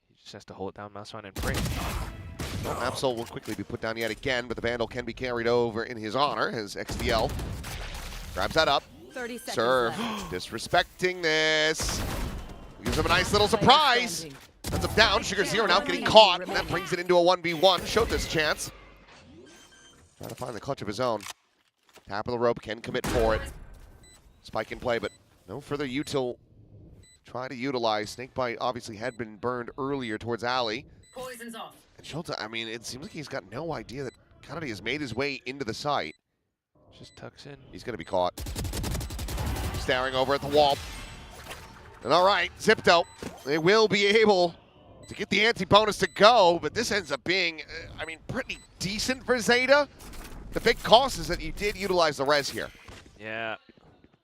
He just has to hold down mouse on and pray. Well, Absol will quickly be put down yet again, but the Vandal can be carried over in his honor as XDL grabs that up. Serve. Disrespecting this. Gives him a nice little surprise. That's him down. Sugar Zero now getting caught, and that brings it into a 1v1. Showed this chance. Trying to find the clutch of his own. Tap of the rope, can commit for it. Spike in play, but no further util. Try to utilize. Snakebite obviously had been burned earlier towards Alley. Poison's off. And Shota, I mean, it seems like he's got no idea that Kennedy has made his way into the site. Just tucks in. He's going to be caught. Staring over at the wall. And all right, ZIPTO, they will be able to get the anti-bonus to go, but this ends up being, I mean, pretty decent for ZETA. The big cost is that you did utilize the res here. Yeah,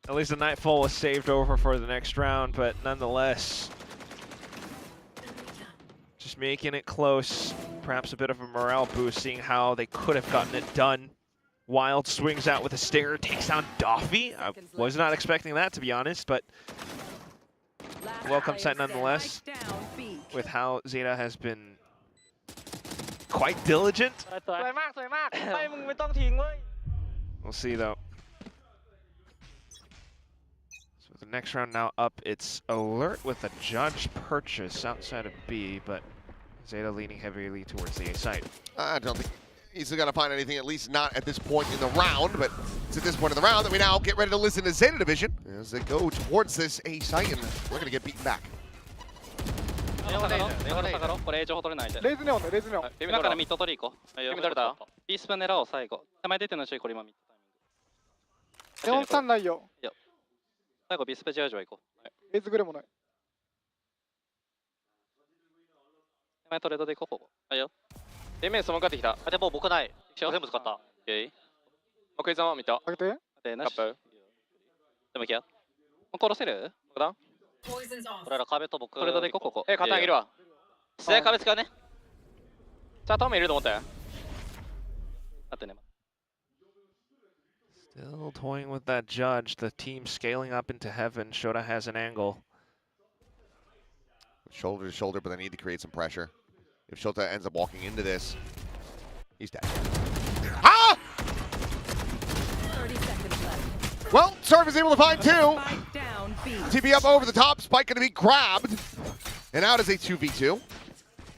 at least the Nightfall was saved over for the next round, but nonetheless, just making it close. Perhaps a bit of a morale boost, seeing how they could have gotten it done. Wild swings out with a stinger, takes down Doffy. I was not expecting that, to be honest, but welcome set nonetheless, with how ZETA has been quite diligent. We'll see though. next round now up. It's Alert with a Judge purchase outside of B, but Zeta leaning heavily towards the A site. I don't think he's going to find anything, at least not at this point in the round, but it's at this point in the round that we now get ready to listen to Zeta Division as they go towards this A site, and we're going to get beaten back. これ情報取れないで。レイズネオンだ、レイズネオン。今からミッド取り行こう。ビーム取れた。ビースプ狙おう、最後。手前出てるの注意、これ今ミッドタイミング。ネオンさんないよ。いや。最後ビースプジャージは行こう。レイズグレもない。手前トレードで行こう、ほぼ。はいよ。デメンスもかってきた。あ、でも僕ない。全部使った。えい。クイズは見た。開けて。で、なし。でもいけや。殺せる？僕だ。俺ら壁と僕。トレードで行こう、ここ。肩上げるわ。自然壁使うね。じゃあ、タムいると思ったよ。待ってね。Still toying with that Judge. The team scaling up into heaven. Shota has an angle. Shoulder to shoulder, but they need to create some pressure. If Shota ends up walking into this, he's dead. Ah! 30 seconds left. Well, Surf is able to find two. TP up over the top. Spike going to be grabbed. And out is a 2v2.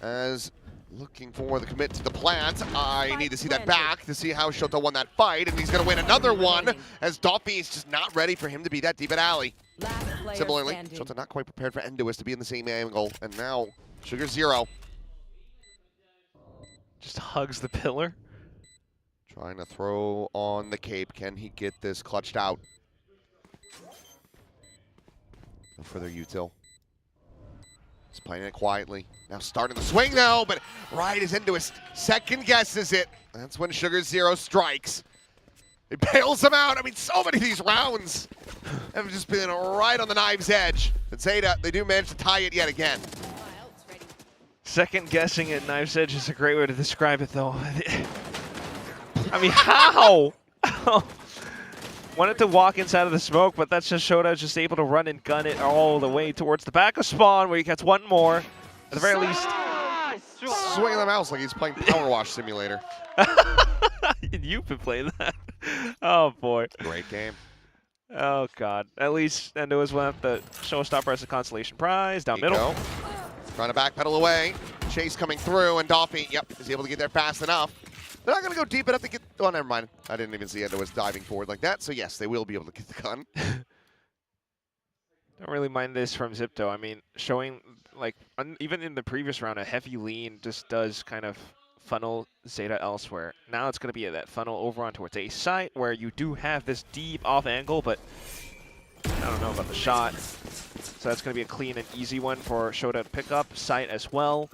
As looking for the commit to the plant. I need to see that back to see how Shota won that fight. And he's going to win another one as Doffy is just not ready for him to be that deep at alley. Similarly, Shota not quite prepared for Endoist to be in the same angle. And now, Sugar Zero. Just hugs the pillar. Trying to throw on the cape. Can he get this clutched out? No further util. He's playing it quietly. Now starting the swing though, but right is into his second guesses it. That's when Sugar Zero strikes. It bails him out. I mean, so many of these rounds have just been right on the knife's edge. But Zeta, they do manage to tie it yet again. Second guessing at knife's edge is a great way to describe it, though. I mean, how? Wanted to walk inside of the smoke, but that's just Shota just able to run and gun it all the way towards the back of spawn, where he gets one more. At the very least. Swinging the mouse like he's playing Power Wash Simulator. You've been playing that. Oh, boy. Great game. Oh, God. At least Endo has won the Showstopper as a consolation prize. Down middle. Trying to backpedal away. Chase coming through, and Doffy, yep, is able to get there fast enough. They're not going to go deep enough to get... Oh, never mind. I didn't even see Endo was diving forward like that. So, yes, they will be able to get the gun. Don't really mind this from Zipto. I mean, showing, like, even in the previous round, a heavy lean just does kind of funnel Zeta elsewhere. Now it's going to be that funnel over on towards A site, where you do have this deep off angle, but I don't know about the shot. So that's going to be a clean and easy one for Shota to pick up. Site as well.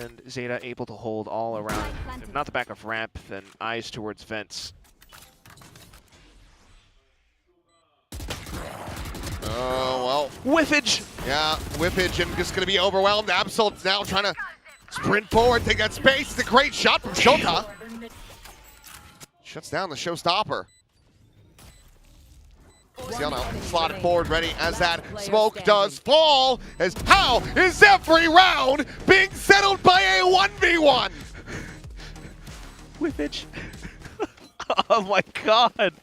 And Zeta able to hold all around. If not the back of ramp, then eyes towards vents. Oh, well. Whiffage! Yeah, whiffage and just going to be overwhelmed. Absol now trying to sprint forward, take that space. It's a great shot from Shota. Shuts down the showstopper. Ciano slotted forward, ready as that smoke does fall. As how is every round being settled by a 1v1? Whiffage. Oh my god.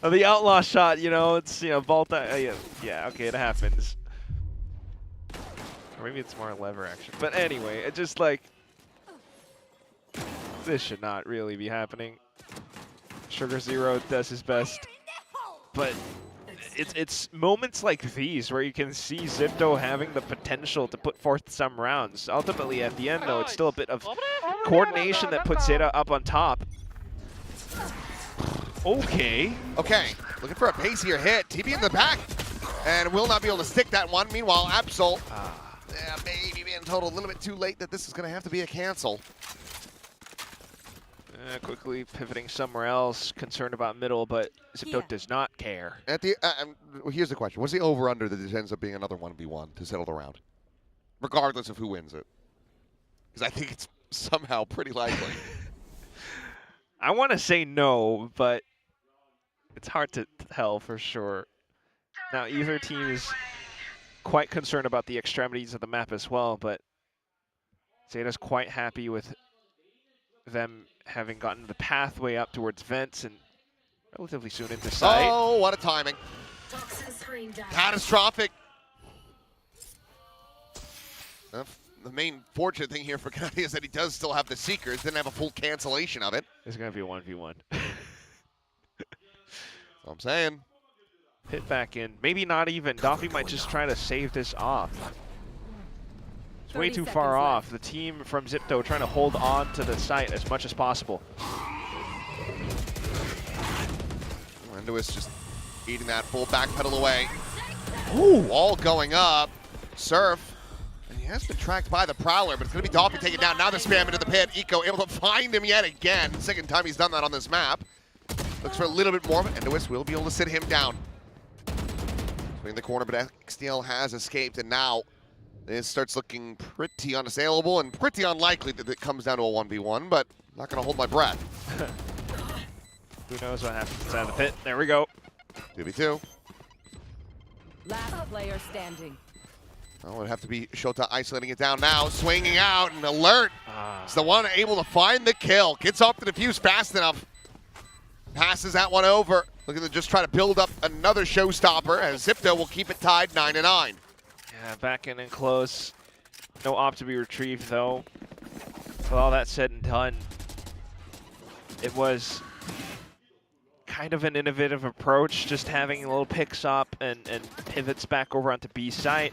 The outlaw shot, you know, it's, you know, Volta. Yeah, okay, it happens. Or maybe it's more lever action. But anyway, it just like, this should not really be happening. Sugar Zero does his best. But it's moments like these where you can see Zipto having the potential to put forth some rounds. Ultimately, at the end, though, it's still a bit of coordination that puts Zeta up on top. Okay. Okay, looking for a pacier hit. TB in the back, and will not be able to stick that one. Meanwhile, Absol, maybe being told a little bit too late that this is going to have to be a cancel. Quickly pivoting somewhere else, concerned about middle, but Zipto does not care. At the here's the question: what's the over/under that this ends up being another 1v1 to settle the round, regardless of who wins it? Because I think it's somehow pretty likely. I want to say no, but it's hard to tell for sure. Now, either team is quite concerned about the extremities of the map as well, but Zeta's quite happy with them having gotten the pathway up towards vents and relatively soon into sight. Oh, what a timing. Catastrophic. The main fortunate thing here for Kennedy is that he does still have the Seekers, didn't have a full cancellation of it. It's going to be a 1v1. That's what I'm saying. Hit back in. Maybe not even. Doffy might just try to save this off. It's way too far off. The team from ZIPTO trying to hold on to the site as much as possible. Enduis just eating that full back pedal away. Ooh. Wall going up. Surf. And he has been tracked by the Prowler, but it's going to be Doffy taken down. Now the spam into the pit. Eco able to find him yet again. Second time he's done that on this map. Looks for a little bit more, but Enduis will be able to sit him down. In the corner, but XDL has escaped, and now it starts looking pretty unassailable and pretty unlikely that it comes down to a 1v1, but I'm not going to hold my breath. Who knows what happens inside the pit. There we go. 2v2. Last player standing. Oh, it would have to be Shota isolating it down now, swinging out, and Alert. It's the one able to find the kill. Gets off the defuse fast enough. Passes that one over. Looking to just try to build up another showstopper, as ZIPTO will keep it tied 9-9. Yeah, back in and close. No op to be retrieved, though. With all that said and done, it was kind of an innovative approach, just having a little picks up and pivots back over onto B site.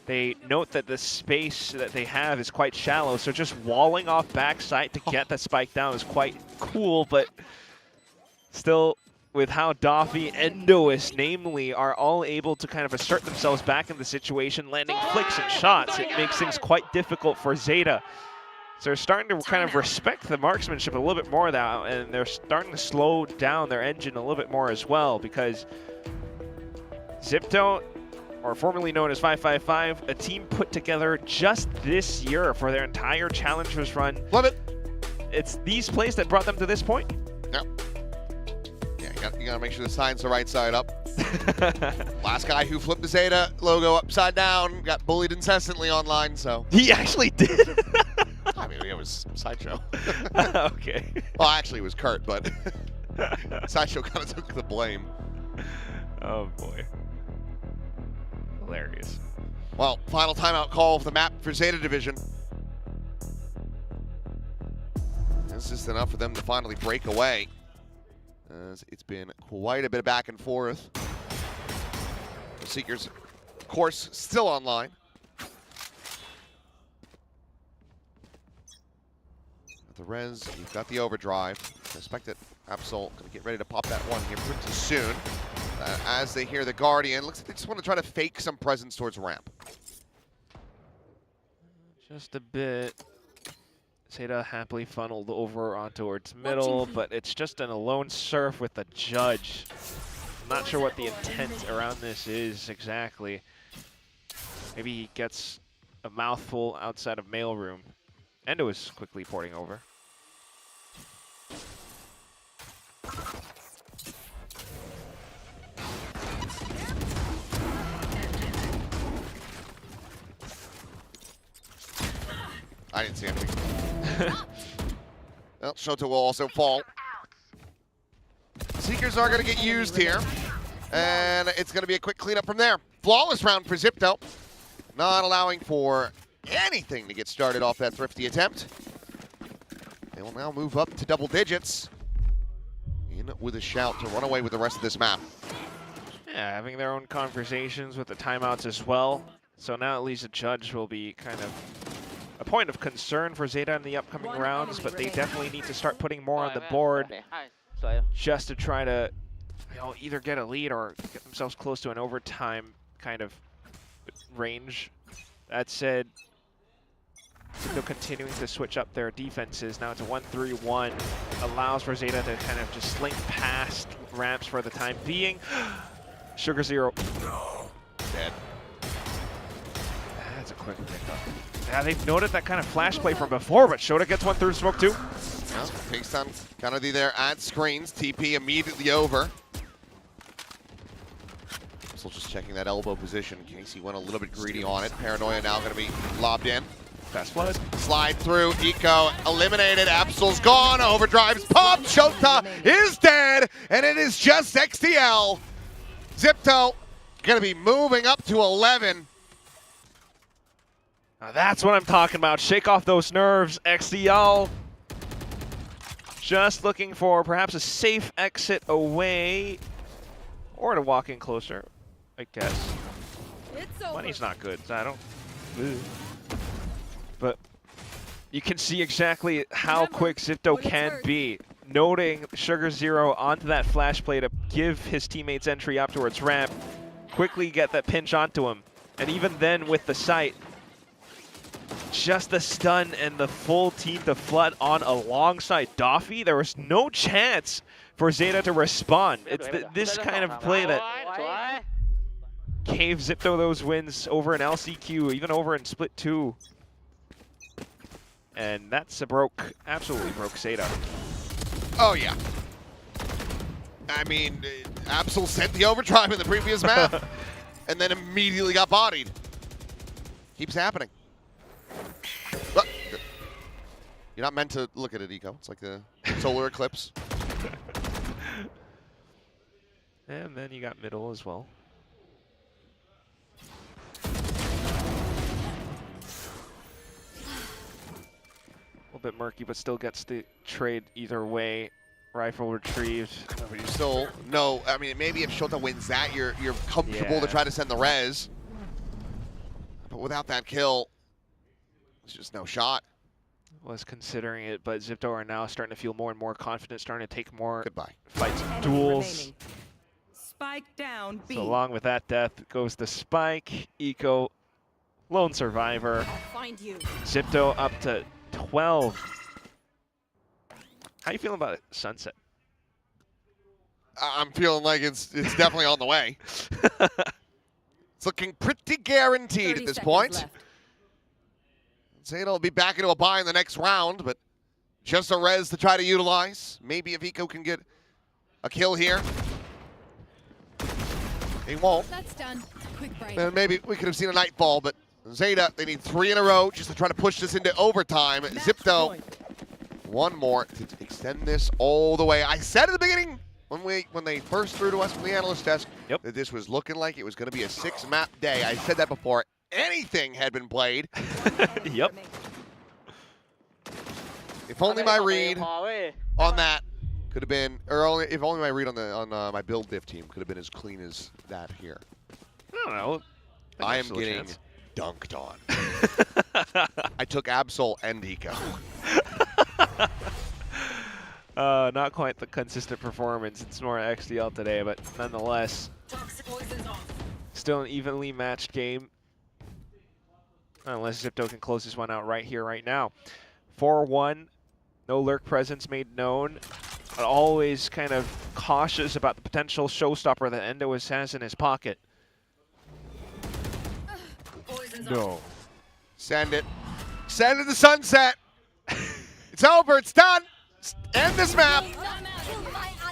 They note that the space that they have is quite shallow, so just walling off back site to get the spike down is quite cool, but still, with how Doffy and Enduis, namely, are all able to kind of assert themselves back in the situation, landing flicks and shots, it makes things quite difficult for ZETA. So they're starting to kind of respect the marksmanship a little bit more now, and they're starting to slow down their engine a little bit more as well, because ZIPTO, or formerly known as 555, a team put together just this year for their entire Challengers run. Love it. It's these plays that brought them to this point. Yep. You gotta make sure the sign's the right side up. Last guy who flipped the ZETA logo upside down got bullied incessantly online, so. He actually did? I mean, it was Sideshow. Okay. Well, actually, it was Kurt, but Sideshow kind of took the blame. Oh, boy. Hilarious. Well, final timeout call of the map for ZETA Division. This is enough for them to finally break away. As it's been quite a bit of back and forth. The Seekers, of course, still online. At the res, you've got the overdrive. I expect that Absol going to get ready to pop that one here pretty soon. As they hear the Guardian, looks like they just want to try to fake some presence towards ramp. Just a bit. ZETA happily funneled over on towards middle, but it's just an alone surf with the judge. I'm not sure what the intent around this is exactly. Maybe he gets a mouthful outside of mailroom. Endo is quickly porting over. I didn't see anything. Well, Shota will also fall. Seekers are going to get used here. And it's going to be a quick cleanup from there. Flawless round for ZIPTO. Not allowing for anything to get started off that thrifty attempt. They will now move up to double digits. In with a shout to run away with the rest of this map. Yeah, having their own conversations with the timeouts as well. So now at least a judge will be kind of a point of concern for ZETA in the upcoming rounds, but they definitely need to start putting more on the board just to try to, you know, either get a lead or get themselves close to an overtime kind of range. That said, still continuing to switch up their defenses. Now it's a 1-3-1. Allows for ZETA to kind of just slink past ramps for the time being. Sugar Zero. Dead. That's a quick pickup. Yeah, they've noted that kind of flash play from before, but Shota gets one through smoke too. Well, takes on Kennedy there at screens. TP immediately over. Still just checking that elbow position. Casey went a little bit greedy on it. Paranoia now going to be lobbed in. Fast flood. Slide through, Eco eliminated, Absol's gone, Overdrive's popped, Shota is dead, and it is just XTL. ZIPTO gonna be moving up to 11. Now that's what I'm talking about. Shake off those nerves, XTL. Just looking for perhaps a safe exit away, or to walk in closer, I guess. Money's not good, so I don't. But you can see exactly how quick ZIPTO can be. Noting Sugar Zero onto that flash play to give his teammates entry up towards ramp, quickly get that pinch onto him, and even then with the sight, just the stun and the full team to flood on alongside Doffy. There was no chance for ZETA to respond. It's this kind of play that gave ZIPTO those wins over in LCQ, even over in Split 2. And that's absolutely broke ZETA. Oh yeah. I mean, Absol sent the overdrive in the previous map, and then immediately got bodied. Keeps happening. But you're not meant to look at it, Eco. It's like the solar eclipse. And then you got middle as well. A little bit murky, but still gets the trade either way. Rifle retrieved. But you still no. I mean, maybe if Shota wins that, you're comfortable to try to send the res. But without that kill, there's just no shot. Was considering it, but ZIPTO are now starting to feel more and more confident, starting to take more fights and duels. Spike down B. So along with that death goes the Spike, Eco, lone survivor. Find you. ZIPTO up to 12. How you feeling about it, Sunset? I'm feeling like it's definitely on the way. It's looking pretty guaranteed at this point. ZETA will be back into a bye in the next round, but just a res to try to utilize. Maybe if Eco can get a kill here. He won't. That's done. Quick break. And maybe we could have seen a nightfall, but ZETA, they need 3 in a row just to try to push this into overtime. ZIPTO, one more to extend this all the way. I said at the beginning, when they first threw to us from the analyst desk, that this was looking like it was going to be a 6-map day. I said that before anything had been played. Yep. If only my read on that could have been, or if only my read on my build diff team could have been as clean as that here. I don't know. I am getting dunked on. I took Absol and Eco. Not quite the consistent performance. It's more XDL today, but nonetheless, still an evenly matched game. Unless ZIPTO can close this one out right here, right now. 4-1, no lurk presence made known, but always kind of cautious about the potential showstopper that Endo has in his pocket. No. Send it. Send it to Sunset. It's over. It's done. End this map.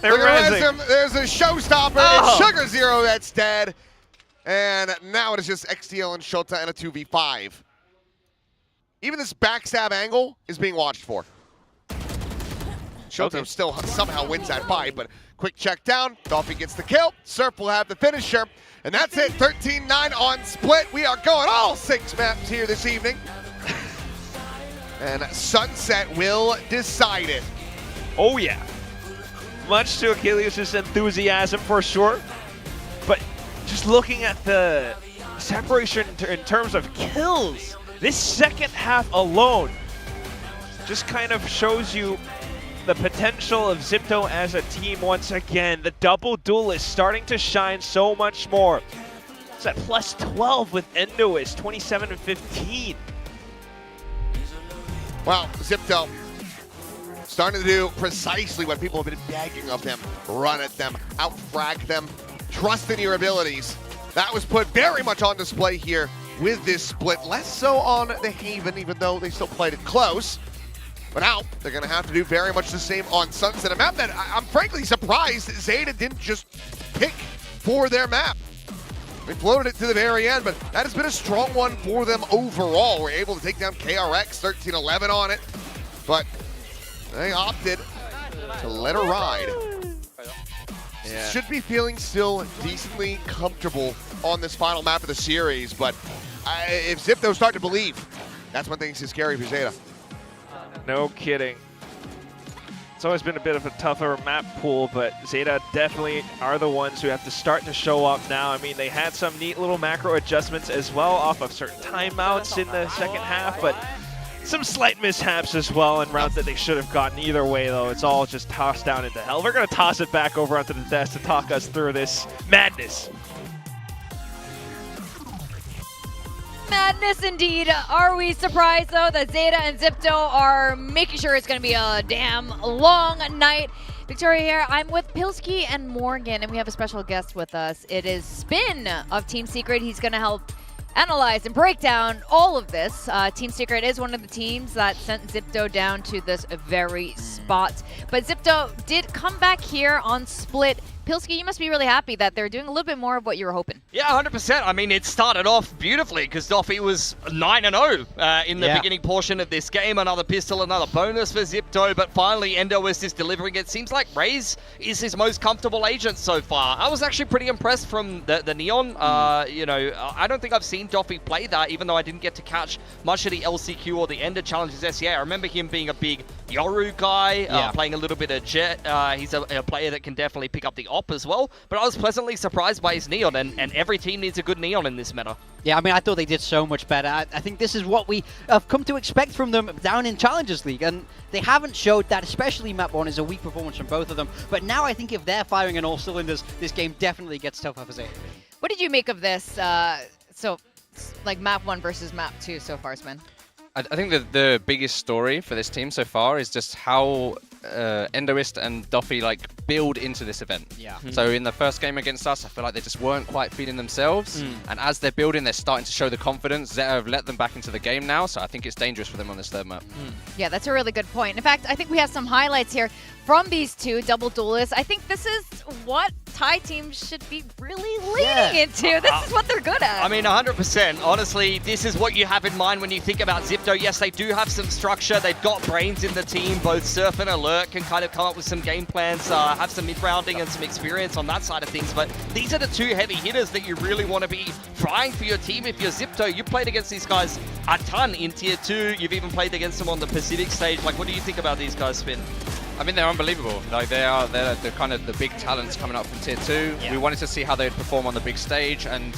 Look at him. There's a showstopper. It's Sugar Zero that's dead. And now it is just XTL and Shota and a 2v5. Even this backstab angle is being watched for. Shota still somehow wins that fight, but quick check down. Doffy gets the kill. Surf will have the finisher. And that's it. 13-9 on Split. We are going all 6 maps here this evening. And Sunset will decide it. Oh, yeah. Much to Achilles' enthusiasm for sure. But just looking at the separation in terms of kills, this second half alone just kind of shows you the potential of ZIPTO as a team once again. The double duel is starting to shine so much more. It's at plus 12 with Endoist, 27 and 15. Well, ZIPTO starting to do precisely what people have been begging of them. Run at them, out-frag them, trust in your abilities. That was put very much on display here with this split. Less so on the Haven, even though they still played it close. But now they're going to have to do very much the same on Sunset, a map that I'm frankly surprised ZETA didn't just pick for their map. They floated it to the very end, but that has been a strong one for them overall. We're able to take down KRX, 13-11 on it, but they opted to let her ride. Yeah. Should be feeling still decently comfortable on this final map of the series, but if ZIPTO start to believe, that's when things is scary for ZETA. No kidding. It's always been a bit of a tougher map pool, but ZETA definitely are the ones who have to start to show up now. I mean, they had some neat little macro adjustments as well off of certain timeouts in the second half, but some slight mishaps as well in rounds that they should have gotten. Either way, though, it's all just tossed down into hell. We're going to toss it back over onto the desk to talk us through this madness. Madness indeed. Are we surprised though that ZETA and ZIPTO are making sure it's going to be a damn long night? Victoria here. I'm with Pilsky and Morgan, and we have a special guest with us. It is Spin of Team Secret. He's going to help analyze and break down all of this. Team Secret is one of the teams that sent ZIPTO down to this very spot. But ZIPTO did come back here on Split. Pilsky, you must be really happy that they're doing a little bit more of what you were hoping. Yeah, 100%. I mean, it started off beautifully because Doffy was 9-0 in the beginning portion of this game. Another pistol, another bonus for ZIPTO, but finally Endoist is delivering. It seems like Raze is his most comfortable agent so far. I was actually pretty impressed from the Neon. You know, I don't think I've seen Doffy play that, even though I didn't get to catch much of the LCQ or the Ender challenges SCA. I remember him being a big Yoru guy, playing a little bit of Jet. He's a player that can definitely pick up the op as well, but I was pleasantly surprised by his Neon, and every team needs a good Neon in this meta. Yeah, I mean, I thought they did so much better. I think this is what we have come to expect from them down in Challengers League, and they haven't showed that, especially map 1 is a weak performance from both of them, but now I think if they're firing on all cylinders, this game definitely gets tougher for ZETA. What did you make of this, like map 1 versus map 2 so far, Sven? I think that the biggest story for this team so far is just how Endoist and Doffy build into this event. Yeah. So in the first game against us, I feel like they just weren't quite feeling themselves. And as they're building, they're starting to show the confidence. ZETA have let them back into the game now, so I think it's dangerous for them on this third map. Yeah, that's a really good point. In fact, I think we have some highlights here from these two double duelists. I think this is what Thai teams should be really leaning into. This is what they're good at. I mean, 100%. Honestly, this is what you have in mind when you think about ZIPTO. Yes, they do have some structure. They've got brains in the team. Both Surf and Alert can kind of come up with some game plans, have some mid-rounding and some experience on that side of things. But these are the two heavy hitters that you really want to be trying for your team. If you're ZIPTO, you played against these guys a ton in Tier 2. You've even played against them on the Pacific stage. What do you think about these guys, Spin? I mean, they're unbelievable. They're the kind of the big talents coming up from Tier 2. We wanted to see how they'd perform on the big stage, and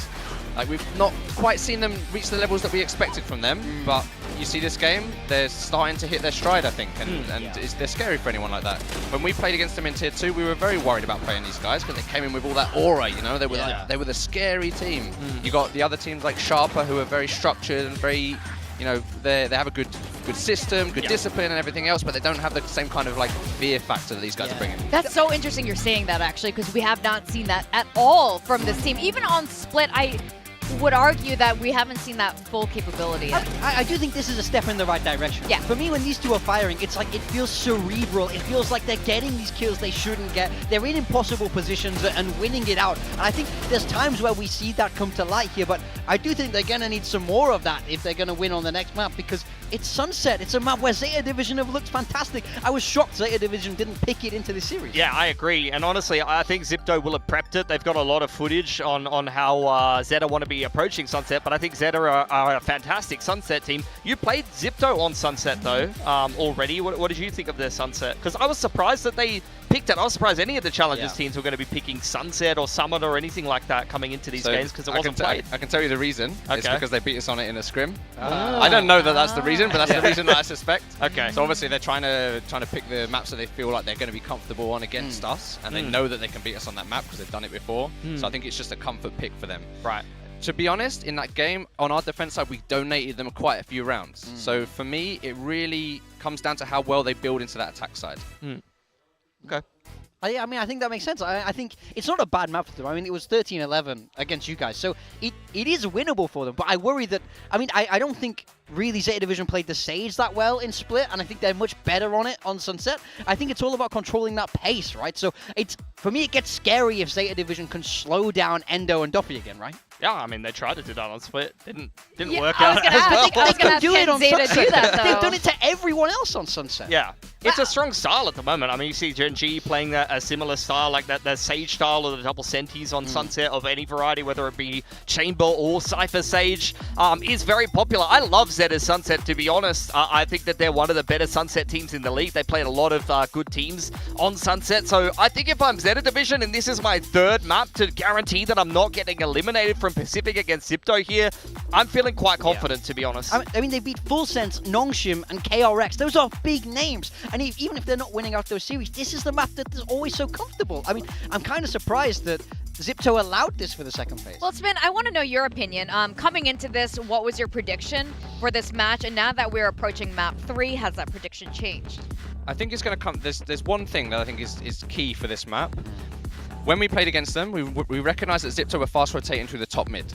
we've not quite seen them reach the levels that we expected from them. But you see this game, they're starting to hit their stride, I think, and they're scary for anyone like that. When we played against them in Tier 2, we were very worried about playing these guys because they came in with all that aura, you know? They were they were the scary team. You got the other teams like Sharper, who are very structured and very, you know, they have a good system, good discipline and everything else, but they don't have the same kind of fear factor that these guys are bringing. That's so interesting you're saying that, actually, because we have not seen that at all from this team. Even on Split, I would argue that we haven't seen that full capability yet. I do think this is a step in the right direction. Yeah. For me, when these two are firing, it's like it feels cerebral. It feels like they're getting these kills they shouldn't get. They're in impossible positions and winning it out. And I think there's times where we see that come to light here, but I do think they're going to need some more of that if they're going to win on the next map, because it's Sunset. It's a map where ZETA Division have looked fantastic. I was shocked ZETA Division didn't pick it into the series. Yeah, I agree. And honestly, I think ZIPTO will have prepped it. They've got a lot of footage on how ZETA want to be approaching Sunset, but I think ZETA are a fantastic Sunset team. You played ZIPTO on Sunset, though, already. What did you think of their Sunset? Because I was surprised that they picked it. I was surprised any of the Challengers teams were going to be picking Sunset or Summit or anything like that coming into these games, because it wasn't played. I can tell you the reason. It's because they beat us on it in a scrim. I don't know that that's the reason, but that's the reason that I suspect. Okay. So obviously they're trying to pick the maps that they feel like they're going to be comfortable on against us, and they know that they can beat us on that map because they've done it before. So I think it's just a comfort pick for them. Right. To be honest, in that game, on our defense side, we donated them quite a few rounds. So for me, it really comes down to how well they build into that attack side. Okay. I mean, I think that makes sense. I think it's not a bad map for them. I mean, it was 13-11 against you guys, so it is winnable for them. But I worry that, I mean, I don't think really ZETA Division played the Sage that well in Split, and I think they're much better on it on Sunset. I think it's all about controlling that pace, right? So for me, it gets scary if ZETA Division can slow down Endo and Doffy again, right? Yeah, I mean, they tried to do that on Split. Didn't Yeah, work I was out gonna as ask, well. I was gonna do it on Zeta Sunset. do that, They've though. done it to everyone else on Sunset. Yeah. It's a strong style at the moment. I mean, you see Gen.G playing a similar style, like that Sage style or the double senties on Sunset of any variety, whether it be Chamber or Cypher Sage, is very popular. I love Zeta's Sunset, to be honest. I think that they're one of the better Sunset teams in the league. They played a lot of good teams on Sunset. So I think if I'm Zeta Division and this is my third map to guarantee that I'm not getting eliminated from Pacific against ZIPTO here, I'm feeling quite confident, to be honest. I mean, they beat Full Sense, Nongshim, and KRX. Those are big names. And even if they're not winning out those series, this is the map that is always so comfortable. I mean, I'm kind of surprised that ZIPTO allowed this for the second phase. Well, Spin, I want to know your opinion. Coming into this, what was your prediction for this match? And now that we're approaching map 3, has that prediction changed? I think it's going to come. There's one thing that I think is key for this map. When we played against them, we recognized that ZIPTO were fast rotating through the top mid.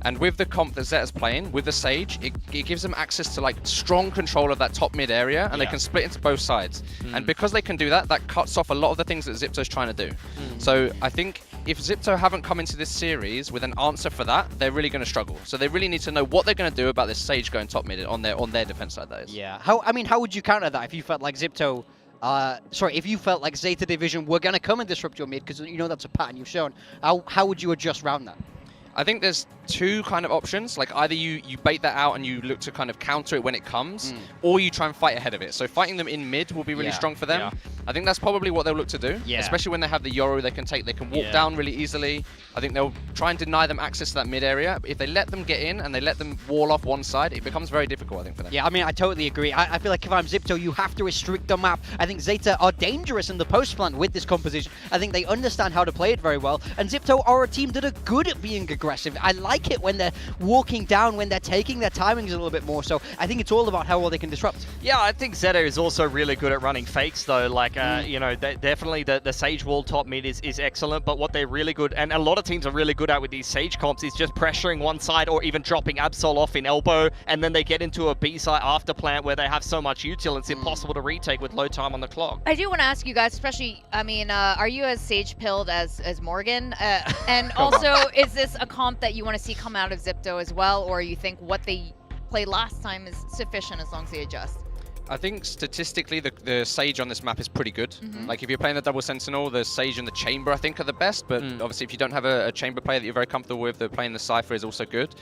And with the comp that Zeta's playing, with the Sage, it gives them access to like strong control of that top mid area, and they can split into both sides. And because they can do that, that cuts off a lot of the things that ZIPTO's trying to do. So I think if ZIPTO haven't come into this series with an answer for that, they're really going to struggle. So they really need to know what they're going to do about this Sage going top mid on their defense side, that is. Yeah. How would you counter that if you felt like ZIPTO... if you felt like Zeta Division were going to come and disrupt your mid, because you know that's a pattern you've shown, how would you adjust around that? I think there's two kind of options. Like either you bait that out and you look to kind of counter it when it comes, or you try and fight ahead of it. So fighting them in mid will be really strong for them. Yeah. I think that's probably what they'll look to do, Yeah. especially when they have the Yoru they can take. They can walk down really easily. I think they'll try and deny them access to that mid area. If they let them get in and they let them wall off one side, it becomes very difficult, I think, for them. Yeah, I mean, I totally agree. I feel like if I'm ZIPTO, you have to restrict the map. I think Zeta are dangerous in the post plant with this composition. I think they understand how to play it very well. And ZIPTO are a team that are good at being aggressive. I like it when they're walking down, when they're taking their timings a little bit more. So I think it's all about how well they can disrupt. Yeah, I think Zeta is also really good at running fakes, though. Like, you know, definitely the Sage wall top mid is excellent, but what they're really good, and a lot of teams are really good at with these Sage comps, is just pressuring one side or even dropping Absol off in elbow, and then they get into a B side after plant where they have so much util, it's impossible to retake with low time on the clock. I do want to ask you guys, especially, I mean, are you as Sage-pilled as Morgan? And also, is this a comp that you want to see come out of ZIPTO as well, or you think what they played last time is sufficient as long as they adjust? I think statistically the Sage on this map is pretty good. Like if you're playing the double Sentinel, the Sage and the Chamber I think are the best, but obviously if you don't have a Chamber player that you're very comfortable with, playing the Cypher is also good.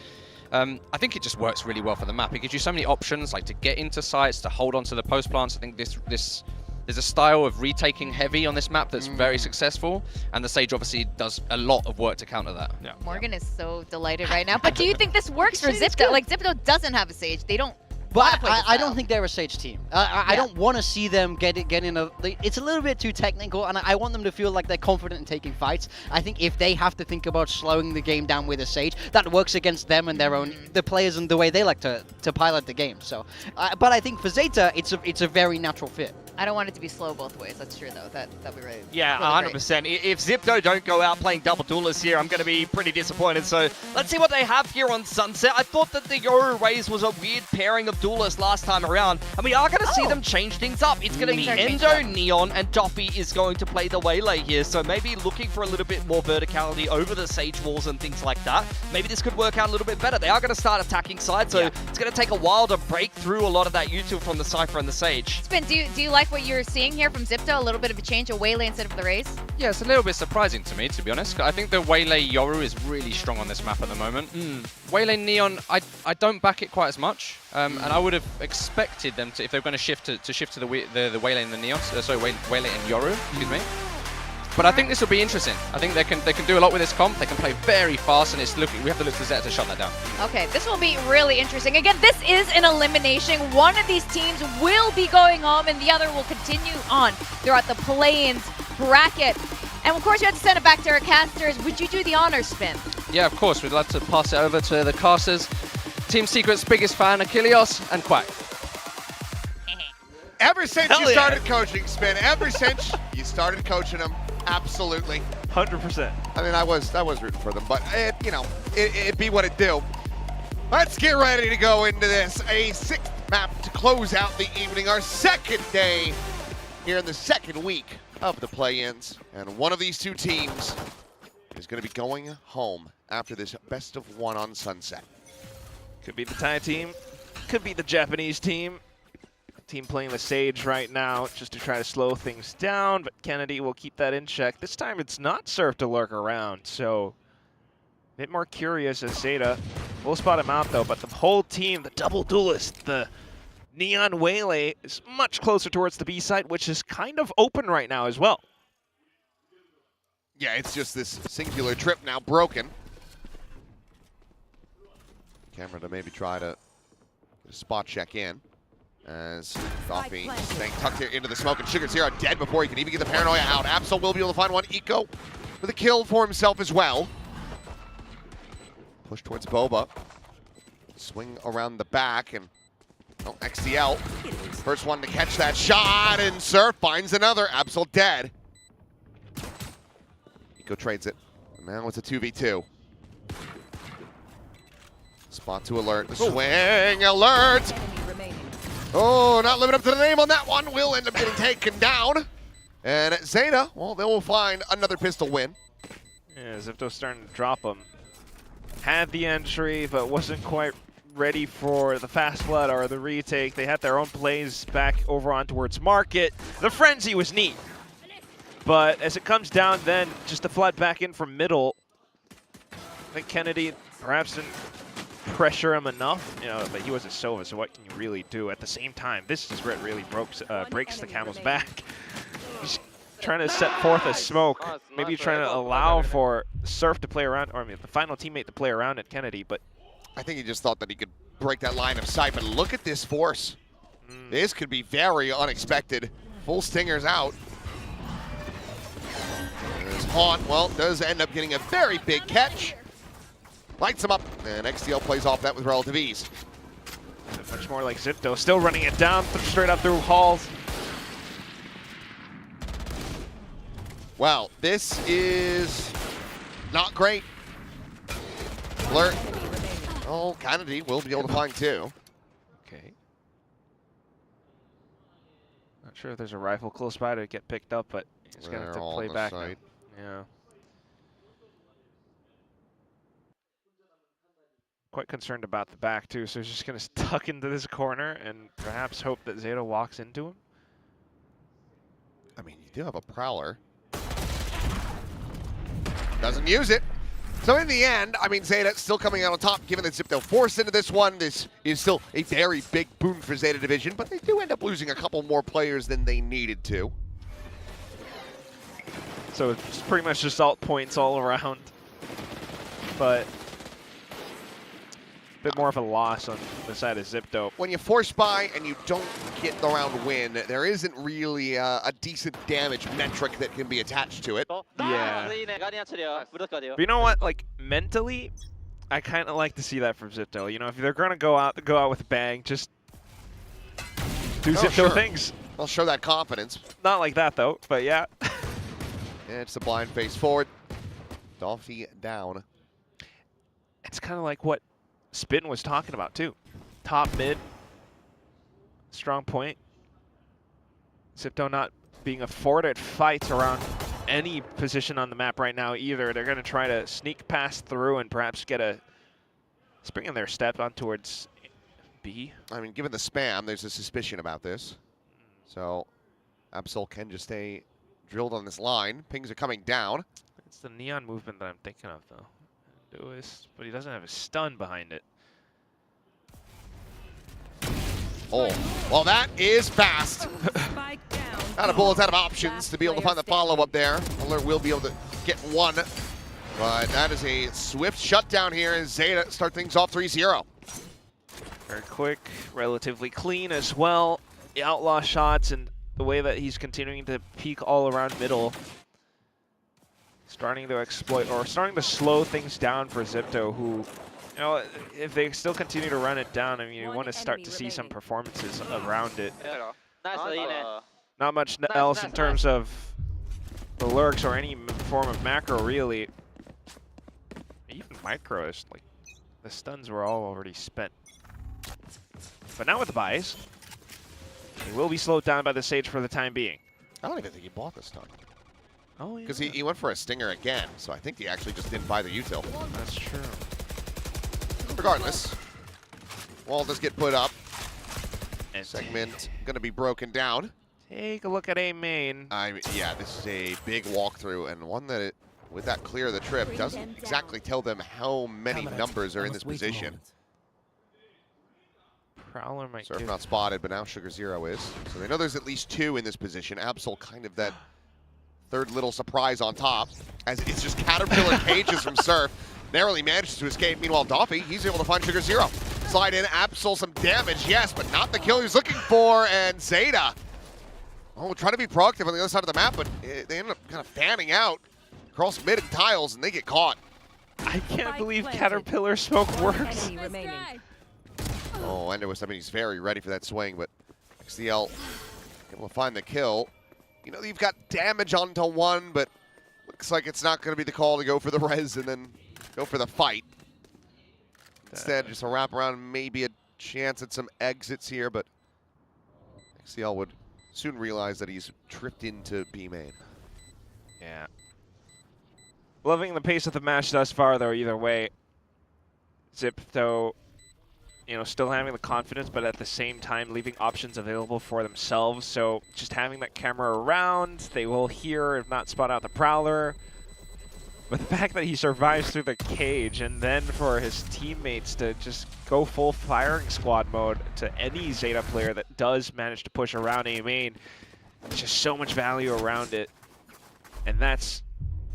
I think it just works really well for the map. It gives you so many options, like to get into sites, to hold on to the post plants. I think there's a style of retaking heavy on this map that's very successful, and the Sage obviously does a lot of work to counter that. Yeah. Morgan is so delighted right now. But do you think this works for ZIPTO? Like, ZIPTO doesn't have a Sage. They don't. But I don't think they're a Sage team. I don't want to see them get in a... It's a little bit too technical, and I want them to feel like they're confident in taking fights. I think if they have to think about slowing the game down with a Sage, that works against them and the players and the way they like to pilot the game. So, but I think for Zeta, it's a very natural fit. I don't want it to be slow both ways. That's true, though. That'd be really Yeah, really 100%. If ZIPTO don't go out playing double duelists here, I'm going to be pretty disappointed. So let's see what they have here on Sunset. I thought that the Yoru Raze was a weird pairing of duelists last time around, and we are going to see them change things up. It's going to be Endo, Neon, and Doffy is going to play the Waylay here. So maybe looking for a little bit more verticality over the Sage walls and things like that. Maybe this could work out a little bit better. They are going to start attacking side, so it's going to take a while to break through a lot of that util from the Cypher and the Sage. Spin, do you like what you're seeing here from ZIPTO? A little bit of a change, a Waylay instead of the Raze? Yeah, it's a little bit surprising to me, to be honest. I think the Waylay Yoru is really strong on this map at the moment. Waylay Neon, I don't back it quite as much, and I would have expected them to, if they're going to shift to the Waylay and the Neon, Waylay and Yoru, excuse me. But I think this will be interesting. I think they can do a lot with this comp. They can play very fast, and we have to look to Zeta to shut that down. Okay, this will be really interesting. Again, this is an elimination. One of these teams will be going home, and the other will continue on throughout the play-ins bracket. And of course, you have to send it back to our casters. Would you do the honors, Spin? Yeah, of course. We'd love to pass it over to the casters. Team Secret's biggest fan, Achilleos and Quack. Ever since you started coaching, Spin, ever since you started coaching them, absolutely. 100%. I mean, I was rooting for them, but it be what it do. Let's get ready to go into this. A sixth map to close out the evening, our second day here in the second week of the play-ins. And one of these two teams is going to be going home after this best of 1 on Sunset. Could be the Thai team, could be the Japanese team. Team playing the Sage right now just to try to slow things down, but Kennedy will keep that in check. This time it's not Surf to lurk around, so a bit more curious as ZETA. We'll spot him out though, but the whole team, the double duelist, the Neon Waylay is much closer towards the B side, which is kind of open right now as well. Yeah, it's just this singular trip now broken. Camera to maybe try to spot check in. As Coffee staying tucked here into the smoke, and Sugar Zero dead before he can even get the paranoia out. Absol will be able to find one. Eco with a kill for himself as well. Push towards Boba. Swing around the back, and oh, XDL. First one to catch that shot, and Surf finds another. Absol dead. Eco trades it. And now it's a 2v2. Spot to alert. The swing alert. Oh, not living up to the name on that one. Will end up getting taken down. And ZETA, well, they will find another pistol win. Yeah, Zipto's starting to drop him. Had the entry, but wasn't quite ready for the fast flood or the retake. They had their own plays back over on towards Market. The frenzy was neat. But as it comes down then, just to flood back in from middle, I think Kennedy perhaps didn't pressure him enough, you know, but he was a Sova, so what can you really do? At the same time, this is where it really breaks the camel's back. He's trying to set forth a smoke, maybe trying to allow for Surf to play around, or I mean, the final teammate to play around at Kennedy, but I think he just thought that he could break that line of sight, but look at this force. This could be very unexpected. Full stingers out. There's Haunt, well, does end up getting a very big catch. Lights him up, and XDL plays off that with relative ease. Much more like Zipto, still running it down, straight up through halls. Wow, this is not great. Alert. Oh, Kennedy will be able to find 2. Okay. Not sure if there's a rifle close by to get picked up, but he's going to have to play back now. Yeah. Quite concerned about the back too, so he's just going to tuck into this corner and perhaps hope that ZETA walks into him. I mean, you do have a Prowler. Doesn't use it. So in the end, I mean, ZETA still coming out on top, given that Zipto forced into this one. This is still a very big boon for ZETA Division, but they do end up losing a couple more players than they needed to. So it's pretty much just alt points all around. But bit more of a loss on the side of Zipto. When you force buy and you don't get the round win, there isn't really a decent damage metric that can be attached to it. Yeah. But you know what? Like, mentally, I kind of like to see that from Zipto. You know, if they're going to go out with a bang, just do Zipto things. I'll show that confidence. Not like that, though, but yeah. And it's the blind face forward. Dolphy down. It's kind of like what Spin was talking about too. Top mid, strong point. Zipto not being afforded fights around any position on the map right now either. They're going to try to sneak past through and perhaps get a spring in their step on towards B. I mean, given the spam, there's a suspicion about this. So Absol can just stay drilled on this line. Pings are coming down. It's the Neon movement that I'm thinking of though. But he doesn't have a stun behind it. Oh, well, that is fast. Out of bullets, out of options to be able to find the follow-up there. Alert will be able to get one, but that is a swift shutdown here as ZETA start things off 3-0. Very quick, relatively clean as well. The outlaw shots and the way that he's continuing to peek all around middle. Starting to exploit, or starting to slow things down for Zipto, who, you know, if they still continue to run it down, I mean, you want to start to see some performances around it. Not much else in terms of the lurks or any form of macro, really. Even micro is, like, the stuns were all already spent. But now with the buys, they will be slowed down by the Sage for the time being. I don't even think he bought the stun. Oh, yeah. Because he went for a stinger again, so I think he actually just didn't buy the util. That's true. Regardless, wall does get put up. Segment going to be broken down. Take a look at A main. Yeah, this is a big walkthrough, and one that, with that clear of the trip, doesn't exactly tell them how many numbers are in this position. Prowler might Surf give... not spotted, but now Sugar Zero is. So they know there's at least 2 in this position. Absol kind of that third little surprise on top, as it's just Caterpillar cages from Surf. Narrowly manages to escape. Meanwhile, Doffy, he's able to find Sugar Zero. Slide in, Absol some damage, yes, but not the kill he's looking for, and ZETA. Oh, trying to be proactive on the other side of the map, but they end up kind of fanning out across mid and tiles, and they get caught. I can't believe Caterpillar smoke works. Oh, Enderwist, I mean, he's very ready for that swing, but XDL able to find the kill. You know, you've got damage onto one, but looks like it's not going to be the call to go for the res and then go for the fight. Instead, just a wrap around, maybe a chance at some exits here, but XDL would soon realize that he's tripped into B main. Yeah. Loving the pace of the match thus far, though, either way. Zip, though, you know, still having the confidence, but at the same time leaving options available for themselves. So just having that camera around, they will hear, if not spot out the Prowler. But the fact that he survives through the cage, and then for his teammates to just go full firing squad mode to any ZETA player that does manage to push around A main, just so much value around it. And that's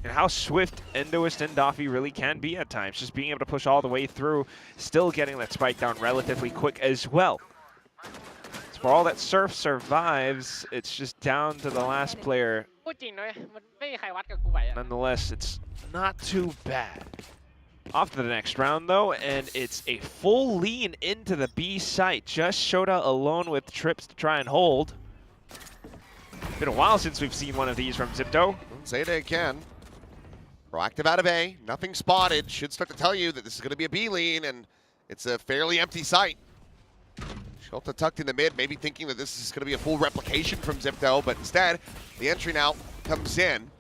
how swift Endoist and Doffy really can be at times. Just being able to push all the way through, still getting that spike down relatively quick as well. So for all that Surf survives, it's just down to the last player. Nonetheless, it's not too bad. Off to the next round, though, and it's a full lean into the B site. Just Shota alone with trips to try and hold. Been a while since we've seen one of these from Zipto. ZETA again. Proactive out of A, nothing spotted. Should start to tell you that this is going to be a B lean, and it's a fairly empty site. Shota tucked in the mid, maybe thinking that this is going to be a full replication from Zipto, but instead, the entry now comes in.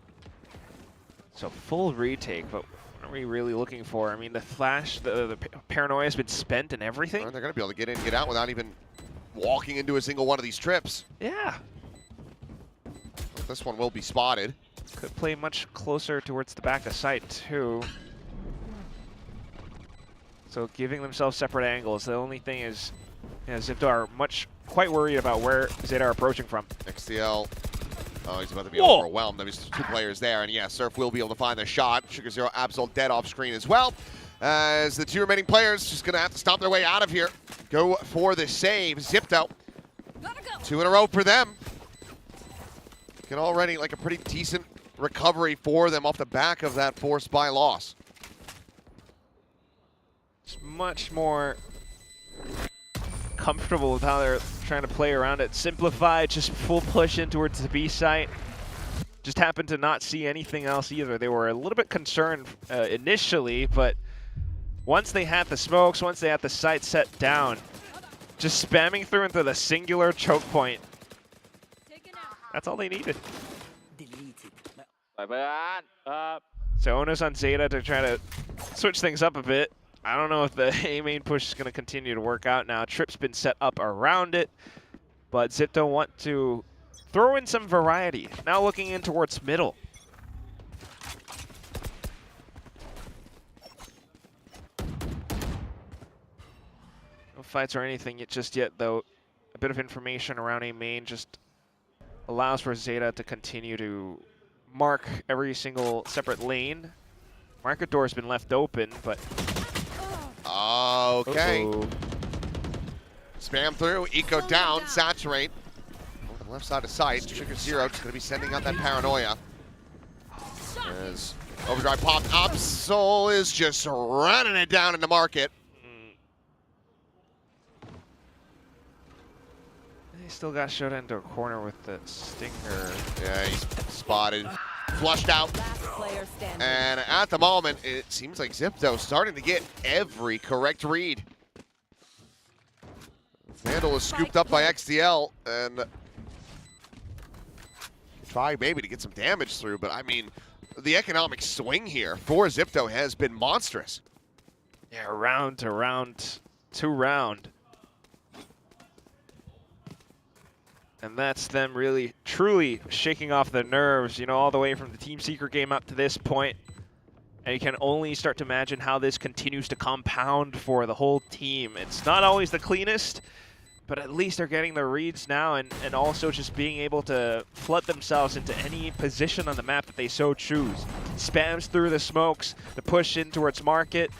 So full retake, but what are we really looking for? I mean, the flash, the paranoia has been spent and everything. They're going to be able to get in, get out without even walking into a single one of these trips. Yeah. This one will be spotted. Could play much closer towards the back of site, too. So giving themselves separate angles. The only thing is, Zipto are quite worried about where ZETA are approaching from. XDL, oh, he's about to be overwhelmed. There's 2 players there, and yeah, Surf will be able to find the shot. Sugar Zero Absol dead off screen as well. As the 2 remaining players just gonna have to stomp their way out of here. Go for the save. Zipto, 2 in a row for them. Get already like a pretty decent recovery for them off the back of that forced buy loss. It's much more comfortable with how they're trying to play around it. Simplified, just full push in towards the B site. Just happened to not see anything else either. They were a little bit concerned initially, but once they had the smokes, once they had the site set down, just spamming through into the singular choke point. That's all they needed. So onus on ZETA to try to switch things up a bit. I don't know if the A main push is going to continue to work out now. Trip's been set up around it, but Zipto want to throw in some variety. Now looking in towards middle. No fights or anything just yet, though. A bit of information around A main just allows for ZETA to continue to mark every single separate lane. Market door has been left open, but... Okay. Spam through, eco down, saturate. On the left side of sight, Sugar Zero just going to be sending out that paranoia. As overdrive popped, Absol is just running it down in the market. He still got shot into a corner with the stinger. Yeah, he's spotted, flushed out. And at the moment, it seems like Zipto starting to get every correct read. Vandal is scooped up by XDL, and try maybe to get some damage through, but I mean, the economic swing here for ZIPTO has been monstrous. Yeah, round to round to round. And that's them really, truly shaking off the nerves, you know, all the way from the Team Secret game up to this point. And you can only start to imagine how this continues to compound for the whole team. It's not always the cleanest, but at least they're getting the reads now and also just being able to flood themselves into any position on the map that they so choose. Spams through the smokes, the push in towards market,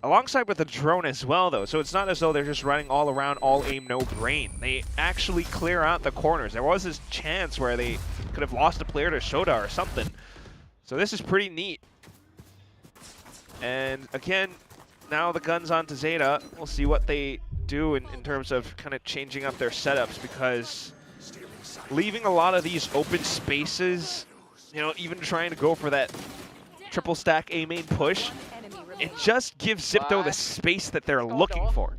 alongside with the drone as well, though. So it's not as though they're just running all around, all aim, no brain. They actually clear out the corners. There was this chance where they could have lost a player to Shoda or something. So this is pretty neat. And again, now the gun's onto ZETA. We'll see what they do in terms of kind of changing up their setups, because leaving a lot of these open spaces, you know, even trying to go for that triple stack A main push, it just gives ZIPTO the space that they're looking for.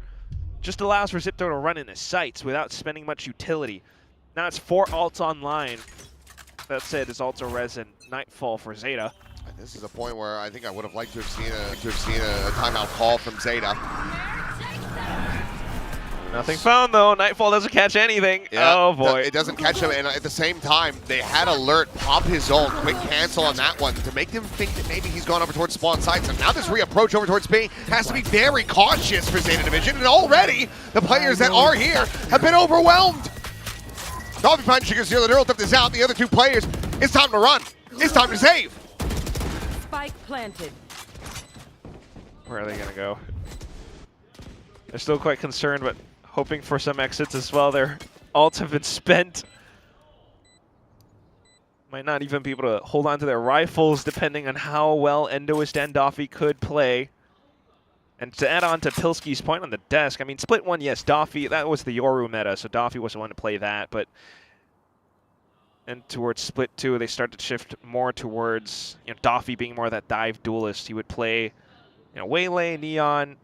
Just allows for ZIPTO to run into sights without spending much utility. Now it's 4 ults online. That's it, it's Ultra Res and Nightfall for ZETA. And this is a point where I think I would have liked to have seen a timeout call from ZETA. Nothing found though. Nightfall doesn't catch anything. Yeah, oh boy. It doesn't catch him, and at the same time, they had alert, pop his ult, quick cancel on that one to make them think that maybe he's gone over towards spawn sites. And now this reapproach over towards B has to be very cautious for ZETA Division, and already the players that are here have been overwhelmed. Dolphin finds Sugar Zero, the neural theft is out. The other 2 players, it's time to run. It's time to save. Spike planted. Where are they gonna go? They're still quite concerned, but hoping for some exits as well. Their ults have been spent. Might not even be able to hold on to their rifles depending on how well Endoist and Doffy could play. And to add on to Pilski's point on the desk, I mean, split 1, yes, Doffy, that was the Yoru meta, so Doffy was the one to play that, but and towards split 2, they start to shift more towards, you know, Doffy being more that dive duelist. He would play, you know, Waylay, Neon,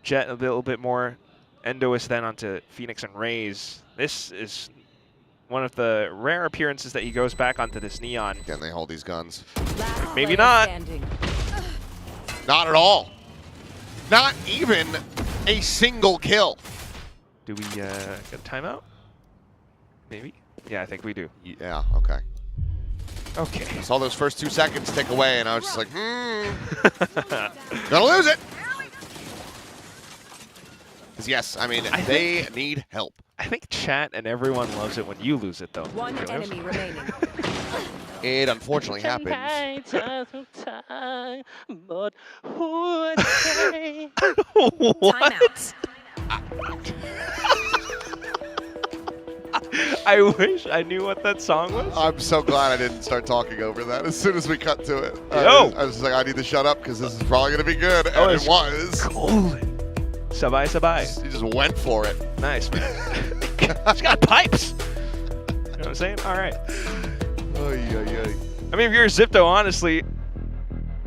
Jet a little bit more, Endoist then onto Phoenix and Raze. This is one of the rare appearances that he goes back onto this Neon. Can they hold these guns? Maybe not. Not at all. Not even a single kill. Do we get a timeout? Maybe? Yeah, I think we do. Yeah, okay. Okay. I saw those first 2 seconds tick away, and I was just like, gonna lose it. Because yes, I mean, they need help. I think chat and everyone loves it when you lose it, though. One enemy remaining. It unfortunately happens. What? I wish I knew what that song was. I'm so glad I didn't start talking over that as soon as we cut to it. Yo. I was just like, I need to shut up because this is probably going to be good. Oh, and it was. Golden. Sabai, sabai. You just went for it. Nice, man. It's got pipes. You know what I'm saying? All right. I mean, if you're ZIPTO, honestly,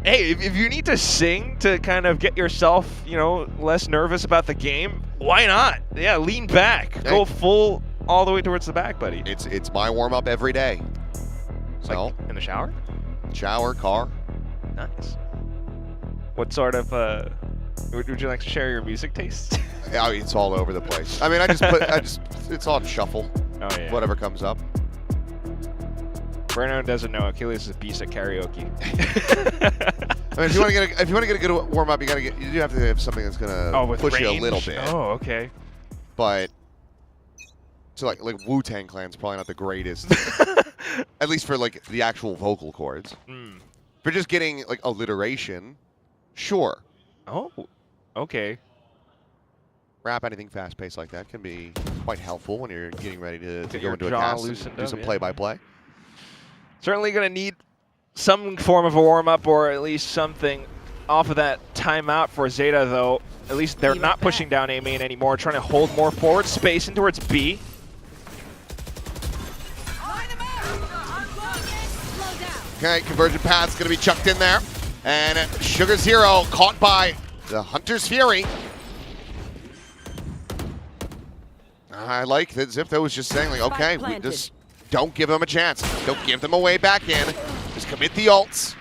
hey, if you need to sing to kind of get yourself, you know, less nervous about the game, why not? Yeah, lean back. Hey. Go full all the way towards the back, buddy. It's my warm-up every day. So Like in the shower? Shower, car. Nice. What sort of, would you like to share your music taste? Yeah, it's all over the place. I mean, it's on shuffle. Oh, yeah. Whatever comes up. Bruno doesn't know Achilles is a beast at karaoke. I mean, if you want to get a good warm up, you do have to have something that's gonna push you a little bit. Oh, okay. But so like Wu-Tang Clan's probably not the greatest, at least for like the actual vocal cords. For just getting like alliteration, sure. Oh, okay. Rap, anything fast-paced like that can be quite helpful when you're getting ready to go your into a jaw cast and loosened do up, some yeah. play-by-play. Certainly going to need some form of a warm-up or at least something off of that timeout for ZETA, though. At least they're not pushing down A main anymore, trying to hold more forward space in towards B. Okay, convergent path's going to be chucked in there. And Sugar Zero caught by the Hunter's Fury. I like that ZIPTO was just saying, like, okay, we just don't give them a chance. Don't give them a way back in. Just commit the ults.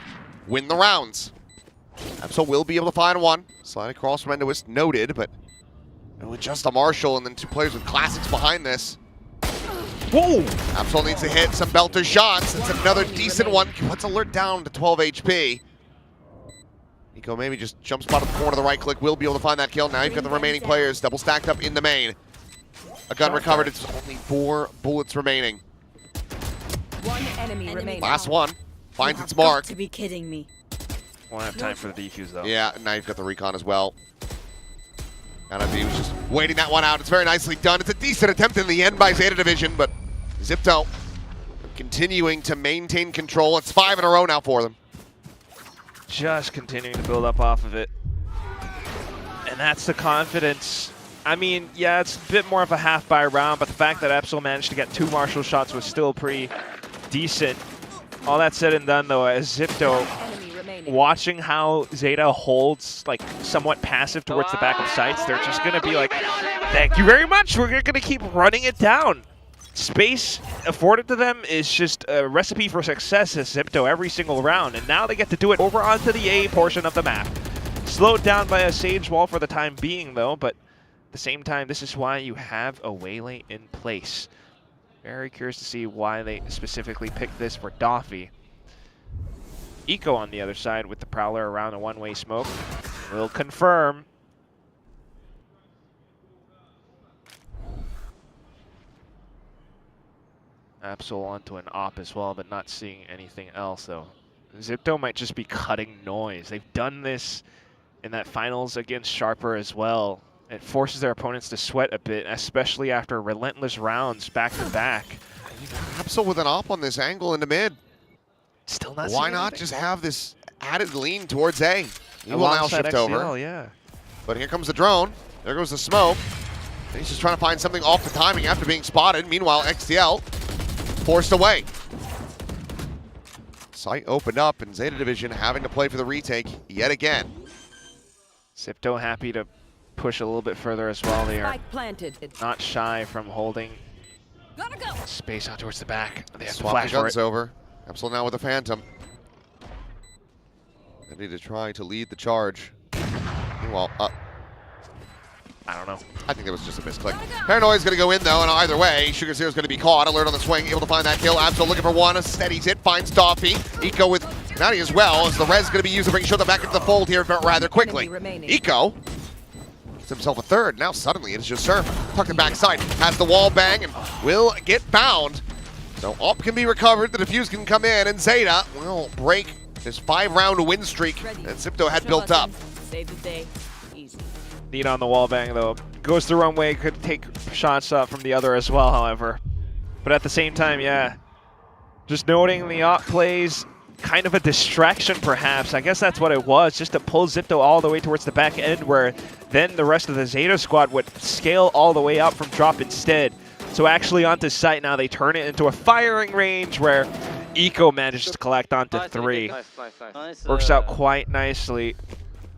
Win the rounds. Absol will be able to find one. Slide across from Endoist, noted, but with just a Marshall and then 2 players with classics behind this. Whoa! Absol needs to hit some belter shots. It's another decent one. Puts Alert down to 12 HP. Nico maybe just jump spot at the corner, the right click, will be able to find that kill. Now you've got the remaining players double stacked up in the main. A gun recovered, it's only 4 bullets remaining. One enemy remaining. Last one, finds its mark. To be kidding me. Won't have time for the defuse though. Yeah, now you've got the recon as well. He was just waiting that one out. It's very nicely done. It's a decent attempt in the end by Zeta Division, but ZIPTO continuing to maintain control. It's 5 in a row now for them. Just continuing to build up off of it. And that's the confidence. I mean, yeah, it's a bit more of a half by round, but the fact that Absol managed to get 2 Marshall shots was still pretty decent. All that said and done, though, as ZIPTO, watching how Zeta holds like somewhat passive towards the back of sites, they're just going to be like, thank you very much, we're going to keep running it down. Space afforded to them is just a recipe for success as ZIPTO every single round, and now they get to do it over onto the A portion of the map. Slowed down by a Sage Wall for the time being, though, but at the same time, this is why you have a Waylay in place. Very curious to see why they specifically picked this for Doffy. Eco on the other side with the Prowler around a one-way smoke will confirm. Absol onto an op as well, but not seeing anything else though. ZIPTO might just be cutting noise. They've done this in that finals against Sharper as well. It forces their opponents to sweat a bit, especially after relentless rounds back to back. Absol with an op on this angle into mid. Still not. Why not just have this added lean towards A? He will now shift over. Yeah. But here comes the drone. There goes the smoke. And he's just trying to find something off the timing after being spotted. Meanwhile, XTL forced away. Site opened up, and Zeta Division having to play for the retake yet again. ZIPTO happy to push a little bit further as well. They are planted. not shy from holding space out towards the back. They have to Swap flash the for guns it. over. Absol now with a Phantom. Ready to try to lead the charge. Meanwhile, I don't know. I think that was just a misclick. Paranoia's going to go in, though, and either way, Sugar Zero's going to be caught. Alert on the swing, able to find that kill. Absol looking for one. Steadies it, finds Doffy. Eco with Natty as well, as the res is going to be used to bring Shota back into the fold here rather quickly. Eco gets himself a third. Now suddenly it is just Surf. Tucked it backside. Has the wall bang and will get found. So op can be recovered. The defuse can come in, and Zeta will break this 5-round win streak that ZIPTO had built up. Save the day. Easy. Lead on the wall bang though. Goes the wrong way, could take shots from the other as well, however. But at the same time, yeah. Just noting the op plays, kind of a distraction perhaps. I guess that's what it was, just to pull ZIPTO all the way towards the back end where then the rest of the Zeta squad would scale all the way up from drop instead. So actually onto site now, they turn it into a firing range where Eco manages to collect onto 3. Nice. Works out quite nicely.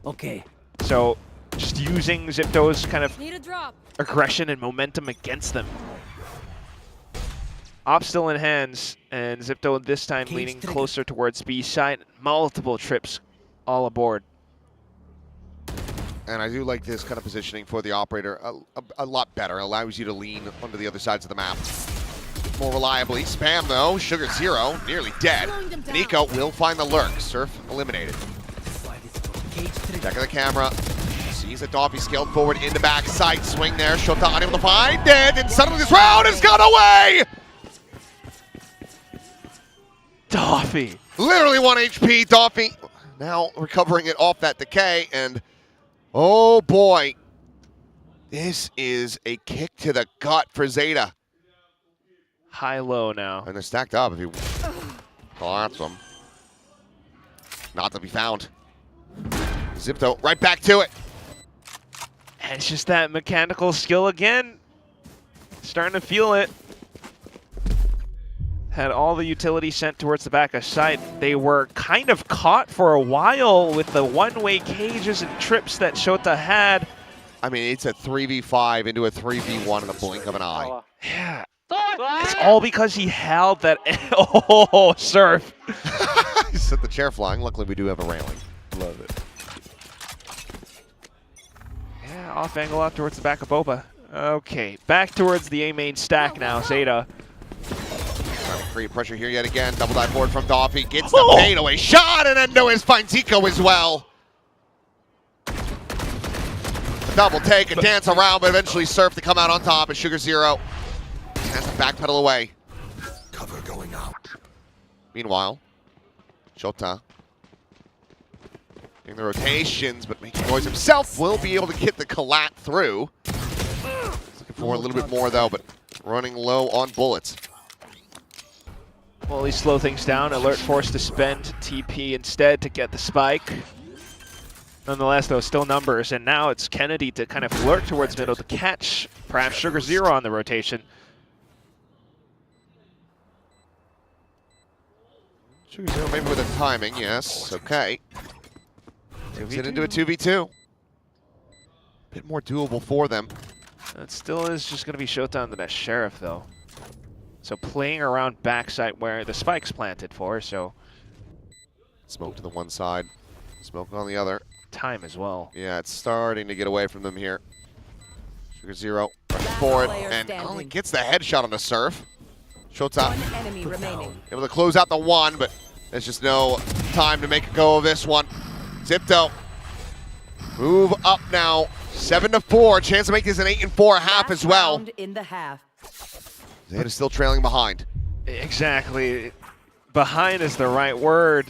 Okay. So just using ZIPTO's kind of Need a drop. aggression and momentum against them. Op still in hands, and ZIPTO this time leaning closer towards B side. Multiple trips all aboard. And I do like this kind of positioning for the operator a lot better. It allows you to lean onto the other sides of the map more reliably. Spam though, Sugar Zero nearly dead. Nico will find the lurk. Surf eliminated. Back of the camera. Sees that Doffy scaled forward into back. Side swing there. Shota unable to find it. And suddenly this round has gone away! Doffy. Literally 1 HP. Doffy now recovering it off that decay. And oh boy. This is a kick to the gut for Zeta. High-low now. And they're stacked up if you collapse them. Not to be found. ZIPTO right back to it. And it's just that mechanical skill again. Starting to feel it. Had all the utility sent towards the back of site. They were kind of caught for a while with the one-way cages and trips that Shota had. I mean, it's a 3v5 into a 3v1 in the blink of an eye. Yeah. It's all because he held that. Oh, Surf. He sent the chair flying. Luckily, we do have a railing. Love it. Yeah, off angle out towards the back of Boba. Okay, back towards the A main stack now, ZETA. Trying to create pressure here yet again. Double dive forward from Doffy. Gets the fadeaway shot, and Endois finds Eco as well. Double take and dance around, but eventually Surf to come out on top as Sugar Zero has to backpedal away. Cover going out. Meanwhile, Shota in the rotations, but making noise himself, will be able to get the collat through. Looking for a little bit more though, but running low on bullets. Well, he slow things down. Alert forced to spend TP instead to get the spike. Nonetheless, though, still numbers, and now it's Kennedy to kind of lurk towards middle to catch perhaps Sugar Zero on the rotation. Sugar Zero maybe with a timing, yes, okay. Takes it into a 2v2. Bit more doable for them. It still is just going to be showdown to that Sheriff, though. So playing around backside where the spike's planted for, so... Smoke to the one side, smoke on the other. Time as well. Yeah, it's starting to get away from them here. Sugar Zero rushing forward and only gets the headshot on the Surf. Shota able to close out the one, but there's just no time to make a go of this one. Zipto move up now, 7-4. Chance to make this an 8-4 half as well. In the half. ZETA still trailing behind. Exactly. Behind is the right word.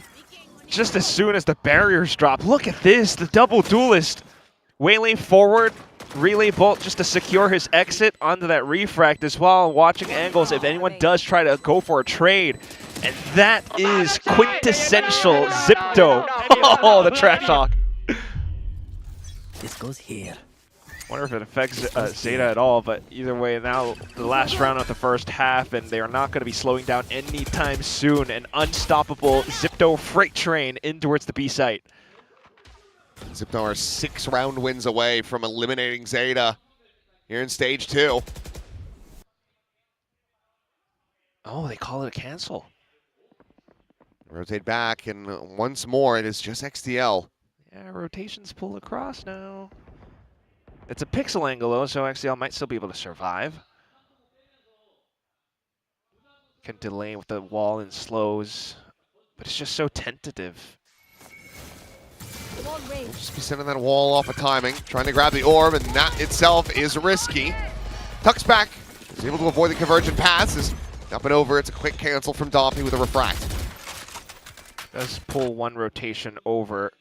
Just as soon as the barriers drop, look at this, the double duelist. Wailing forward, relay bolt just to secure his exit onto that refract as well, watching angles if anyone does try to go for a trade. And that is quintessential Zipto. Oh, the trash talk. This goes here. Wonder if it affects ZETA at all, but either way, now the last round of the first half, and they are not going to be slowing down anytime soon. An unstoppable Zipto freight train in towards the B site. Zipto are 6 round wins away from eliminating ZETA here in stage 2. Oh, they call it a cancel. Rotate back, and once more, it is just XDL. Yeah, rotations pull across now. It's a pixel angle, though, so XDL might still be able to survive. Can delay with the wall and slows, but it's just so tentative. Just be sending that wall off of timing, trying to grab the orb, and that itself is risky. Tucks back, is able to avoid the convergent pass, is up and over. It's a quick cancel from Dompy with a refract. Does pull one rotation over.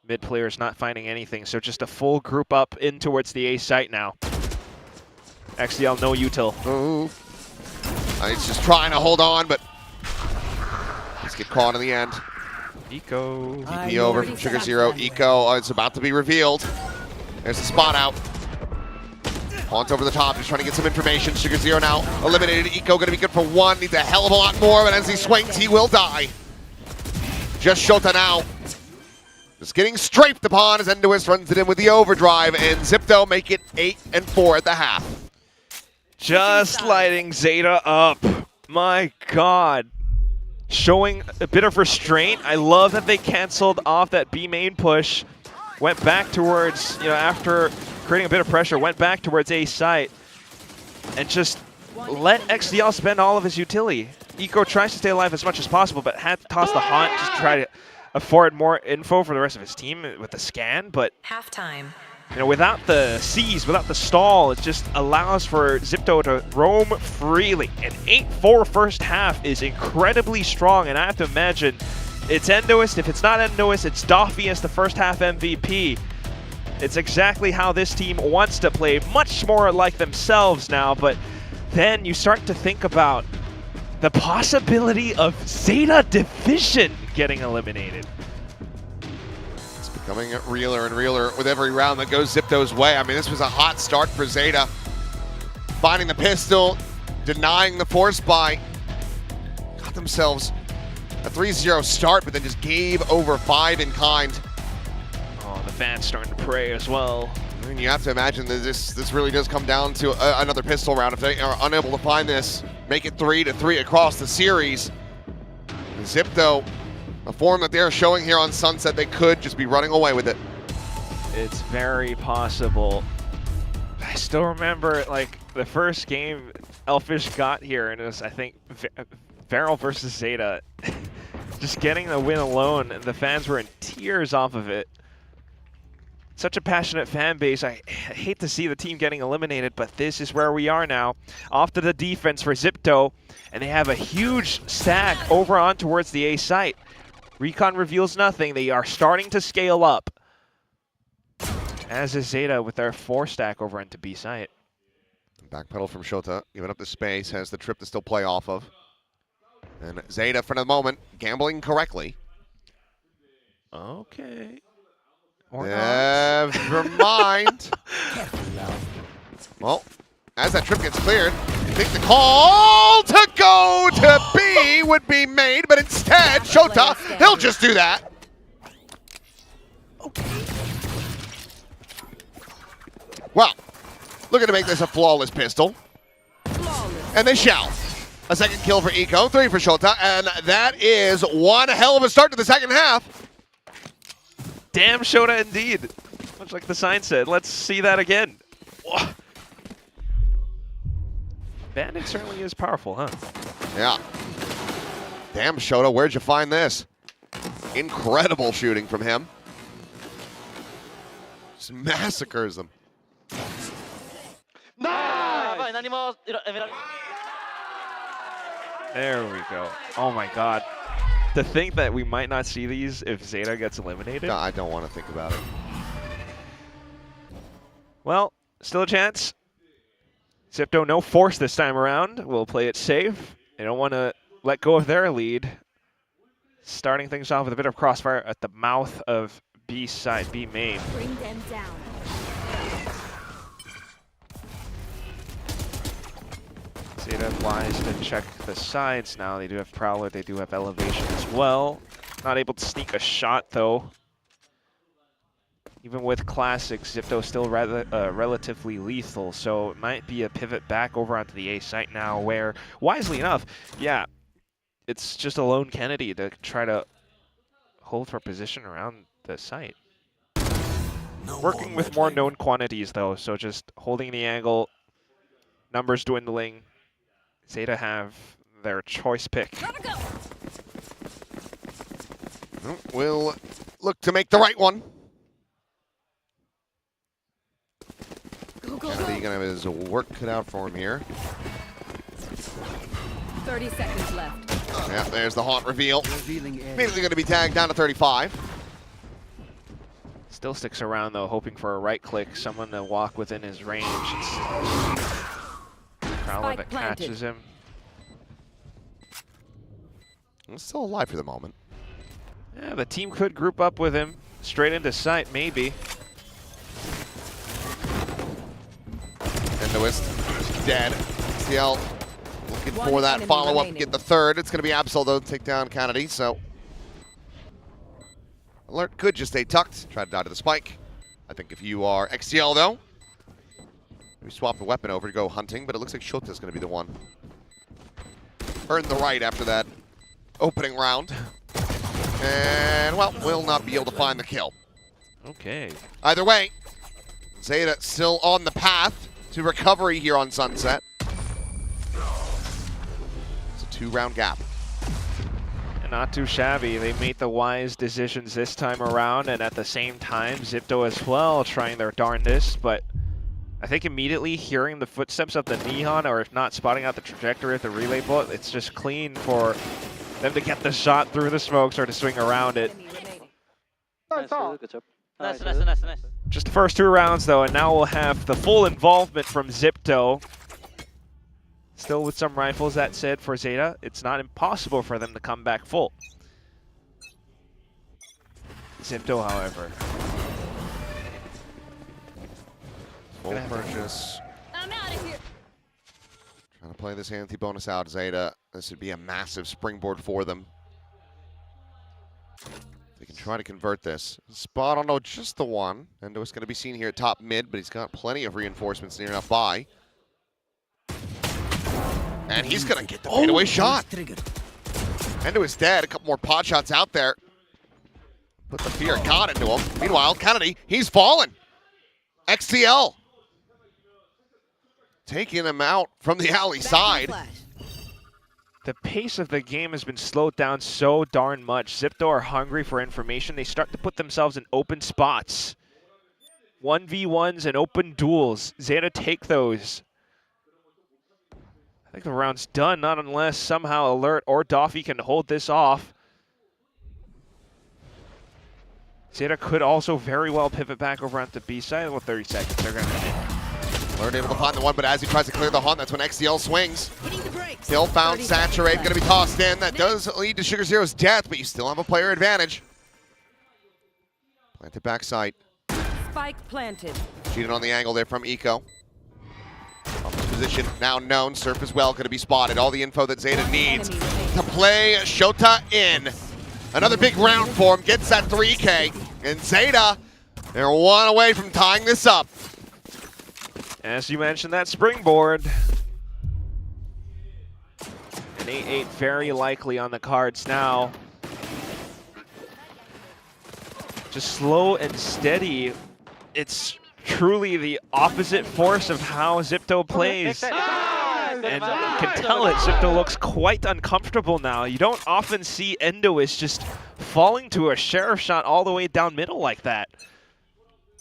Mid player's not finding anything, so just a full group up in towards the A site now. XDL no util. Ooh. He's just trying to hold on, but let's get caught in the end. Eco. TP over from Sugar Zero. Eco, it's about to be revealed. There's the spot out. Haunt over the top, just trying to get some information. Sugar Zero now eliminated. Eco gonna be good for one. Needs a hell of a lot more, but as he swings, he will die. Just Shota now. Just getting strafed upon as Endois runs it in with the overdrive, and Zipto make it 8-4 at the half. Just lighting ZETA up. My God. Showing a bit of restraint. I love that they canceled off that B main push. Went back towards, after creating a bit of pressure, went back towards A site. And just let XDL spend all of his utility. Eco tries to stay alive as much as possible, but had to toss the haunt just to try to afford more info for the rest of his team with the scan, but halftime. Without the C's, without the stall, it just allows for Zipto to roam freely. An 8-4 first half is incredibly strong, and I have to imagine it's Endoist. If it's not Endoist, it's Doffy as the first half MVP. It's exactly how this team wants to play, much more like themselves now, but then you start to think about the possibility of ZETA Division getting eliminated. It's becoming realer and realer with every round that goes Zipto's way. I mean, this was a hot start for ZETA. Finding the pistol, denying the force buy. Got themselves a 3-0 start, but then just gave over 5 in kind. Oh, Oh, the fans starting to pray as well. I mean, you have to imagine that this really does come down to another pistol round. If they are unable to find this, make it 3-3 across the series. ZIPTO, a form that they're showing here on Sunset, they could just be running away with it. It's very possible. I still remember, like, the first game Elfish got here, and it was, I think, Varel versus ZETA. Just getting the win alone, the fans were in tears off of it. Such a passionate fan base. I hate to see the team getting eliminated, but this is where we are now. Off to the defense for ZIPTO, and they have a huge stack over on towards the A site. Recon reveals nothing. They are starting to scale up. As is ZETA with their 4-stack over into B site. Backpedal from Shota, giving up the space, has the trip to still play off of. And ZETA, for the moment, gambling correctly. Okay. Never mind. Well, as that trip gets cleared, you think the call to go to B would be made, but instead, Shota, he'll just do that. Well, looking to make this a flawless pistol. And they shall. A second kill for Eco, 3 for Shota, and that is one hell of a start to the second half. Damn Shota indeed. Much like the sign said. Let's see that again. Whoa. Bandit certainly is powerful, huh? Yeah. Damn Shota, where'd you find this? Incredible shooting from him. Just massacres them. There we go. Oh my god. To think that we might not see these if ZETA gets eliminated? No, I don't want to think about it. Well, still a chance. ZIPTO, no force this time around. We'll play it safe. They don't want to let go of their lead. Starting things off with a bit of crossfire at the mouth of B side, B main. Bring them down. ZETA flies to check the sides now. They do have Prowler, they do have Elevation as well. Not able to sneak a shot though. Even with Classic, ZIPTO still rather relatively lethal, so it might be a pivot back over onto the A site now where, wisely enough, yeah, it's just a lone Kennedy to try to hold for position around the site. Working with more known quantities though, so just holding the angle, numbers dwindling. ZETA have their choice pick. We'll look to make the right one. Kennedy gonna have his work cut out for him here. 30 seconds left. Yeah, there's the haunt reveal. Immediately gonna be tagged down to 35. Still sticks around though, hoping for a right click, someone to walk within his range. Prowler that catches him. I'm still alive for the moment. Yeah, the team could group up with him. Straight into sight, maybe. Endoist dead. CL looking for that follow-up, get the third. It's going to be Absol, though, to take down Kennedy, so Alert could just stay tucked, try to dodge the spike. I think if you are XTL, though, maybe swap the weapon over to go hunting, but it looks like Shota's going to be the one. Earned the right after that opening round. And, well, will not be able to find the kill. Okay. Either way, ZETA still on the path to recovery here on Sunset. It's a 2-round gap. And not too shabby. They made the wise decisions this time around, and at the same time, ZIPTO as well trying their darndest, but I think immediately hearing the footsteps of the Neon, or if not spotting out the trajectory of the relay bullet, it's just clean for them to get the shot through the smokes or to swing around it. Nice. Just the first 2 rounds though, and now we'll have the full involvement from ZIPTO. Still with some rifles, that said, for ZETA, it's not impossible for them to come back full. ZIPTO, however. Full purchase. I'm out of here. Trying to play this anti-bonus out, ZETA. This would be a massive springboard for them. They can try to convert this. Spot on, no, just the one. Endo is going to be seen here at top mid, but he's got plenty of reinforcements near enough by. And he's going to get the fadeaway shot. Endo is dead. A couple more pot shots out there. Put the fear of God into him. Meanwhile, Kennedy, he's fallen. XTL taking him out from the alley side. The pace of the game has been slowed down so darn much. ZETA are hungry for information. They start to put themselves in open spots. 1v1s and open duels. ZETA take those. I think the round's done, not unless somehow Alert or Doffy can hold this off. ZETA could also very well pivot back over onto B side. Well, 30 seconds, they're going to Alert able to find the one, but as he tries to clear the hunt, that's when XTL swings. Still found Saturate, going to be tossed in. That does lead to Sugar Zero's death, but you still have a player advantage. Planted backside. Spike planted. Cheated on the angle there from Eco. Off his position, now known. Surf as well, going to be spotted. All the info that ZETA needs to play Shota in. Another big round for him, gets that 3K. And ZETA, they're one away from tying this up. As you mentioned, that springboard. An 8-8 very likely on the cards now. Just slow and steady. It's truly the opposite force of how ZETA plays. And you can tell it, ZETA looks quite uncomfortable now. You don't often see Endoist just falling to a sheriff shot all the way down middle like that.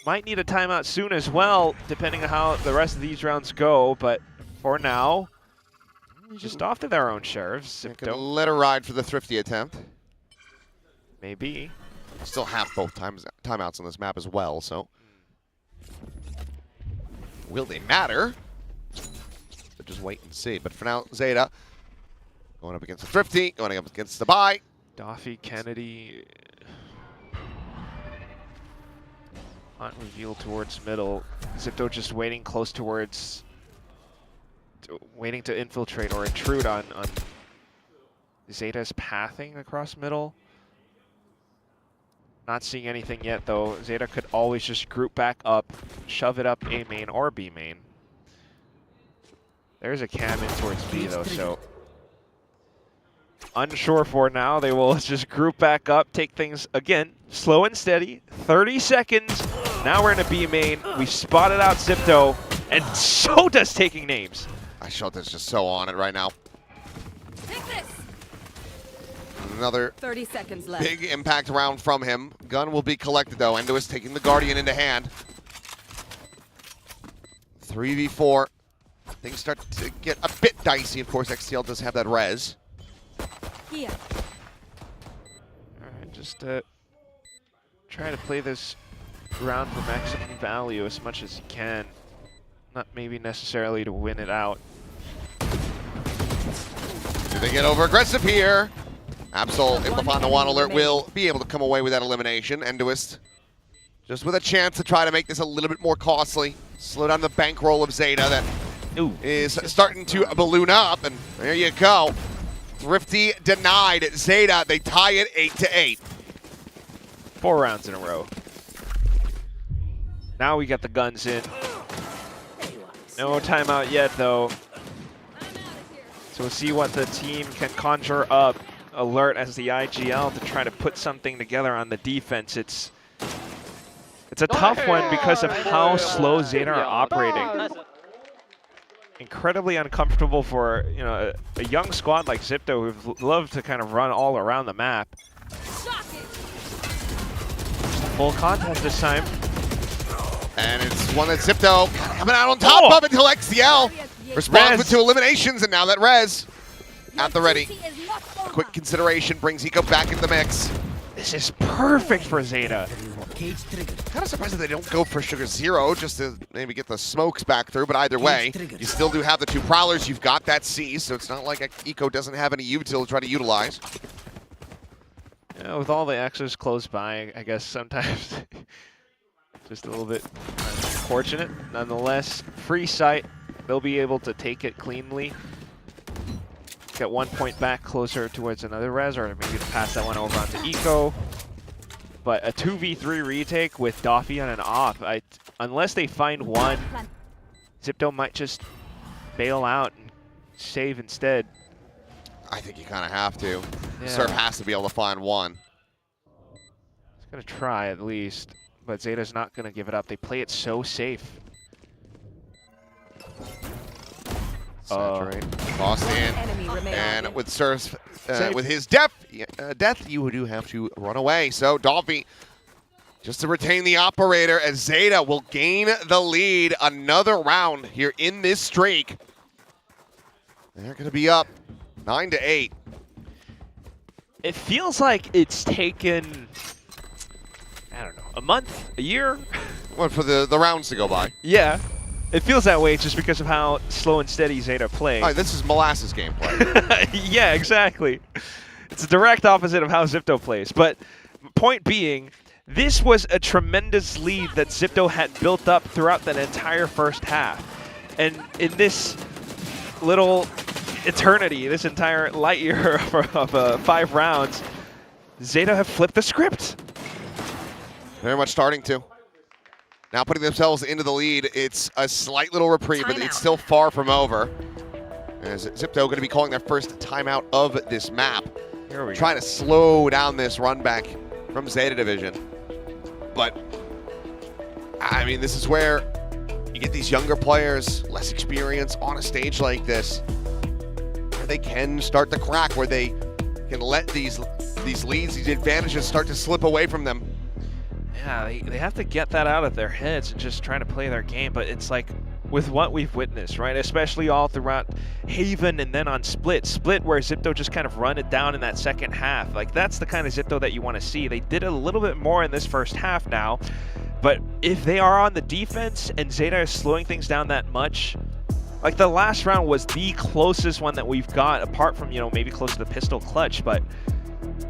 Might need a timeout soon as well, depending on how the rest of these rounds go, but for now, just off to their own sheriffs. Let her ride for the thrifty attempt. Maybe. Still have both timeouts on this map as well, so. Will they matter? But just wait and see. But for now, ZETA going up against the thrifty, going up against the buy. Doffy, Kennedy. Hunt reveal towards middle. ZETA just waiting close towards, waiting to infiltrate or intrude on ZETA's pathing across middle. Not seeing anything yet though. ZETA could always just group back up, shove it up A main or B main. There's a cam in towards B though, so unsure for now. They will just group back up, take things again slow and steady. 30 seconds. Now we're in a B main. We spotted out ZETA, and Shota's taking names. Shota's just so on it right now. Another 30 seconds left. Big impact round from him. Gun will be collected though. Endo is taking the Guardian into hand. 3v4. Things start to get a bit dicey. Of course, XTL does have that res. Here. Alright, just try to play this round for maximum value as much as you can. Not maybe necessarily to win it out. Do they get over aggressive here? Absol able to find the one. Alert will be able to come away with that elimination. Endoist just with a chance to try to make this a little bit more costly. Slow down the bankroll of ZETA that is starting to balloon up, and there you go. Thrifty denied. ZETA, they tie it 8-8. 4 rounds in a row. Now we got the guns in. No timeout yet though. So we'll see what the team can conjure up. Alert as the IGL to try to put something together on the defense. It's a tough one because of how slow ZETA are operating. Incredibly uncomfortable for a young squad like ZETA who've loved to kind of run all around the map. Full contact this time. And it's one that ZETA coming out on top of it until XTL responds with 2 eliminations, and now that res at the ready. A quick consideration brings Eco back into the mix. This is perfect for ZETA. Kind of surprised that they don't go for Sugar Zero just to maybe get the smokes back through, but either way, you still do have the 2 Prowlers. You've got that C, so it's not like Eco doesn't have any util to try to utilize. Yeah, with all the X's close by, I guess sometimes just a little bit unfortunate. Nonetheless, free sight. They'll be able to take it cleanly. Get 1 point back closer towards another res, or maybe pass that one over onto Eco. but a 2v3 retake with Doffy on an op, unless they find one, ZIPTO might just bail out and save instead. I think you kind of have to. Yeah. Surf has to be able to find one. He's going to try at least, but ZETA's not going to give it up. They play it so safe. Saturate. Lost in. And with Surf's, with his death, you do have to run away. So Doffy, just to retain the operator, as ZETA will gain the lead another round here in this streak. They're going to be up 9-8. It feels like it's taken, I don't know, a month, a year? What, for the rounds to go by? Yeah. It feels that way just because of how slow and steady ZETA plays. All right, this is molasses gameplay. Yeah, exactly. It's the direct opposite of how ZIPTO plays. But point being, this was a tremendous lead that ZIPTO had built up throughout that entire first half. And in this little eternity, this entire light year of 5 rounds, ZETA have flipped the script. Very much starting to. Now putting themselves into the lead. It's a slight little reprieve, but it's still far from over. As ZIPTO going to be calling their first timeout of this map. Here we Trying to slow down this run back from ZETA Division. But, I mean, this is where you get these younger players, less experience on a stage like this, where they can start to crack, where they can let these leads, these advantages start to slip away from them. Yeah, they have to get that out of their heads and just trying to play their game, but it's like with what we've witnessed, right? Especially all throughout Haven and then on Split. Split where ZIPTO just kind of run it down in that second half. Like, that's the kind of ZIPTO that you want to see. They did a little bit more in this first half now, but if they are on the defense and ZETA is slowing things down that much, like the last round was the closest one that we've got, apart from, you know, maybe close to the pistol clutch, but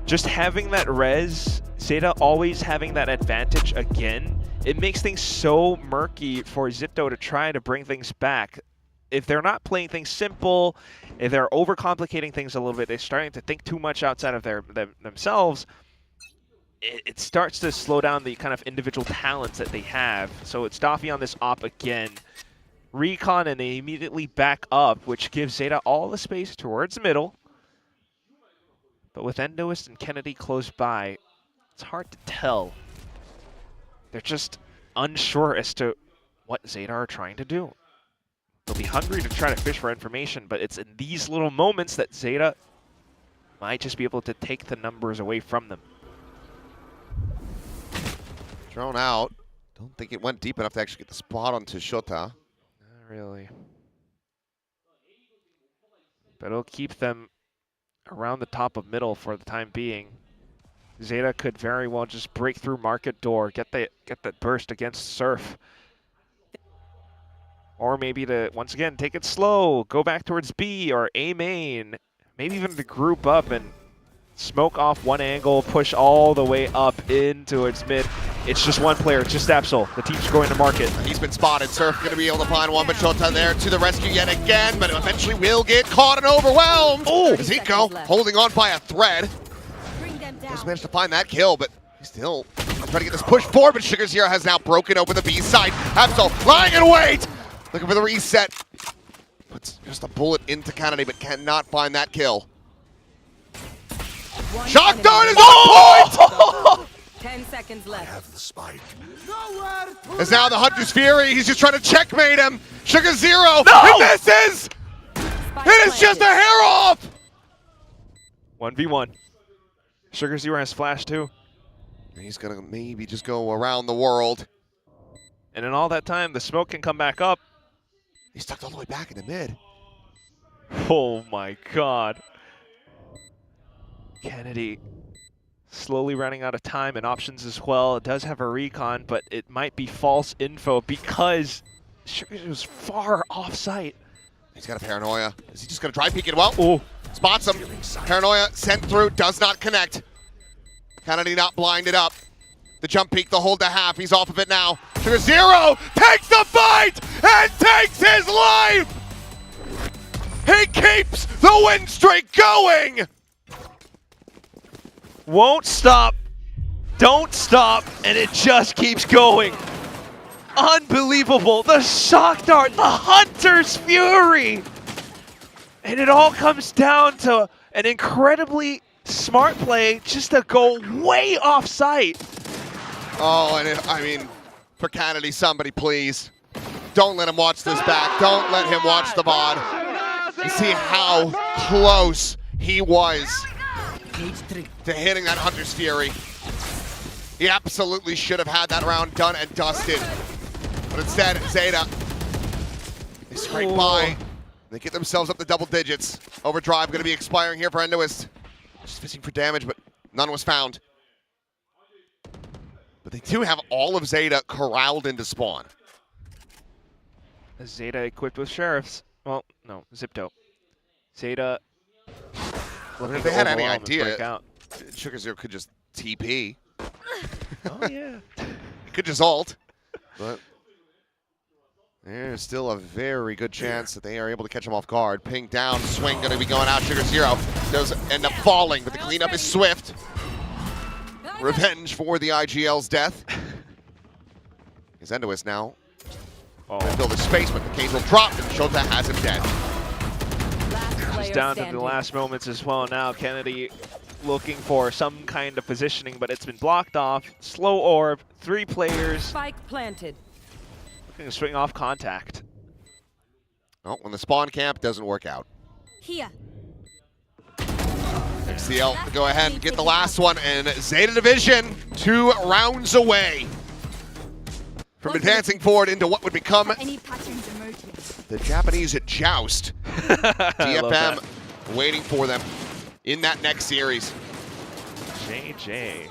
just having that res, ZETA always having that advantage again, it makes things so murky for ZIPTO to try to bring things back. If they're not playing things simple, if they're overcomplicating things a little bit, they're starting to think too much outside of themselves, it starts to slow down the kind of individual talents that they have. So it's Doffy on this op again. Recon, and they immediately back up, which gives ZETA all the space towards the middle. But with Endoist and Kennedy close by, it's hard to tell. They're just unsure as to what ZETA are trying to do. They'll be hungry to try to fish for information, but it's in these little moments that ZETA might just be able to take the numbers away from them. Thrown out. Don't think it went deep enough to actually get the spot onto Shota. Not really. But it'll keep them around the top of middle for the time being. ZETA could very well just break through market door, get that burst against Surf. Or maybe to, once again, take it slow, go back towards B or A main. Maybe even to group up and smoke off one angle, push all the way up in towards mid. It's just one player, it's just Absol. The team's going to market. He's been spotted. Surf going to be able to find one, but Shota there to the rescue yet again, but eventually will get caught and overwhelmed. Oh! Zico holding on by a thread. Just managed to find that kill, but he's still trying to get this push forward, but Sugar Zero has now broken open the B side. Absol lying in wait! Looking for the reset. Puts just a bullet into Kennedy, but cannot find that kill. Shock Dart is on point! 10 seconds left. I have the spike. As now the Hunter's Fury, he's just trying to checkmate him. Sugar Zero, no! He misses! It is just a hair off! 1v1. Sugar Zero has flash too. He's gonna maybe just go around the world. And in all that time, the smoke can come back up. He's stuck all the way back in the mid. Oh my god. Kennedy slowly running out of time and options as well. It does have a recon, but it might be false info because Sugar was far off site. He's got a paranoia. Is he just gonna dry peek it? Well, oh. Spots him. Paranoia sent through, does not connect. Kennedy not blinded up. The jump peek, the hold to half, he's off of it now. Sugar Zero takes the fight and takes his life! He keeps the win streak going! Won't stop. don't stop, and it just keeps going. Unbelievable. The shock dart, the Hunter's Fury. And it all comes down to an incredibly smart play just to go way off site. Oh, and I mean, for Kennedy, somebody please. Don't let him watch this back. Don't let him watch the VOD. You see how close he was to hitting that Hunter's Fury. He absolutely should have had that round done and dusted. But instead, ZETA, they scrape by. They get themselves up to double digits. Overdrive going to be expiring here for Endoist. Just fishing for damage, but none was found. But they do have all of ZETA corralled into spawn. ZETA equipped with sheriffs. Well, no, Zipto. ZETA. If they had any idea, Sugar Zero could just TP. Oh, yeah. He could just ult. But there's still a very good chance that they are able to catch him off guard. Ping down, swing going to be going out. Sugar Zero does end up falling, but the cleanup is swift. Revenge for the IGL's death. His Endoist now. They build a space, but the cage will drop, and Shota has him dead. Just down to the last moments as well now. Kennedy looking for some kind of positioning, but it's been blocked off. Slow orb, 3 players. Spike planted. Looking to swing off contact. Oh, when the spawn camp doesn't work out. Here. XCL to go ahead and get the last one, and ZETA Division 2 rounds away from advancing forward into what would become the Japanese joust. DFM waiting for them in that next series. JJ.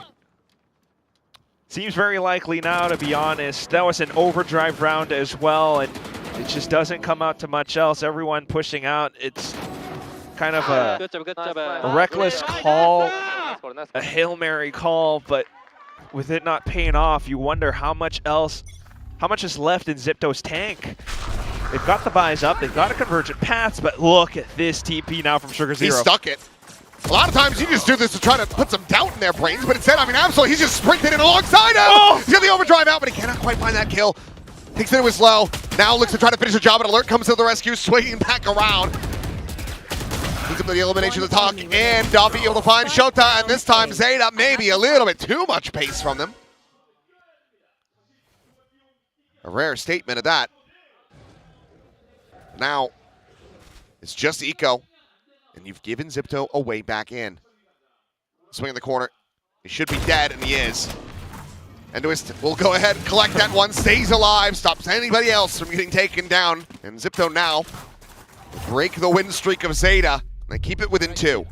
Seems very likely now, to be honest. That was an overdrive round as well, and it just doesn't come out to much else. Everyone pushing out. It's kind of a reckless call, a Hail Mary call, but with it not paying off, you wonder how much is left in Zipto's tank. They've got the buys up, they've got a convergent paths, but look at this TP now from Sugar Zero. He stuck it. A lot of times you just do this to try to put some doubt in their brains, but instead, I mean, absolutely, he's just sprinted in alongside him. Oh! He's got the overdrive out, but he cannot quite find that kill. Thinks that it was low. Now looks to try to finish the job, and Alert comes to the rescue, swinging back around. He's up to the elimination of the talk, and Duffy able to find Shota, and this time ZETA maybe a little bit too much pace from them. A rare statement of that. Now, it's just Eco, and you've given Zipto a way back in. Swing in the corner. He should be dead, and he is. Endoist will go ahead and collect that one, stays alive, stops anybody else from getting taken down. And Zipto now break the win streak of ZETA. They keep it within 2.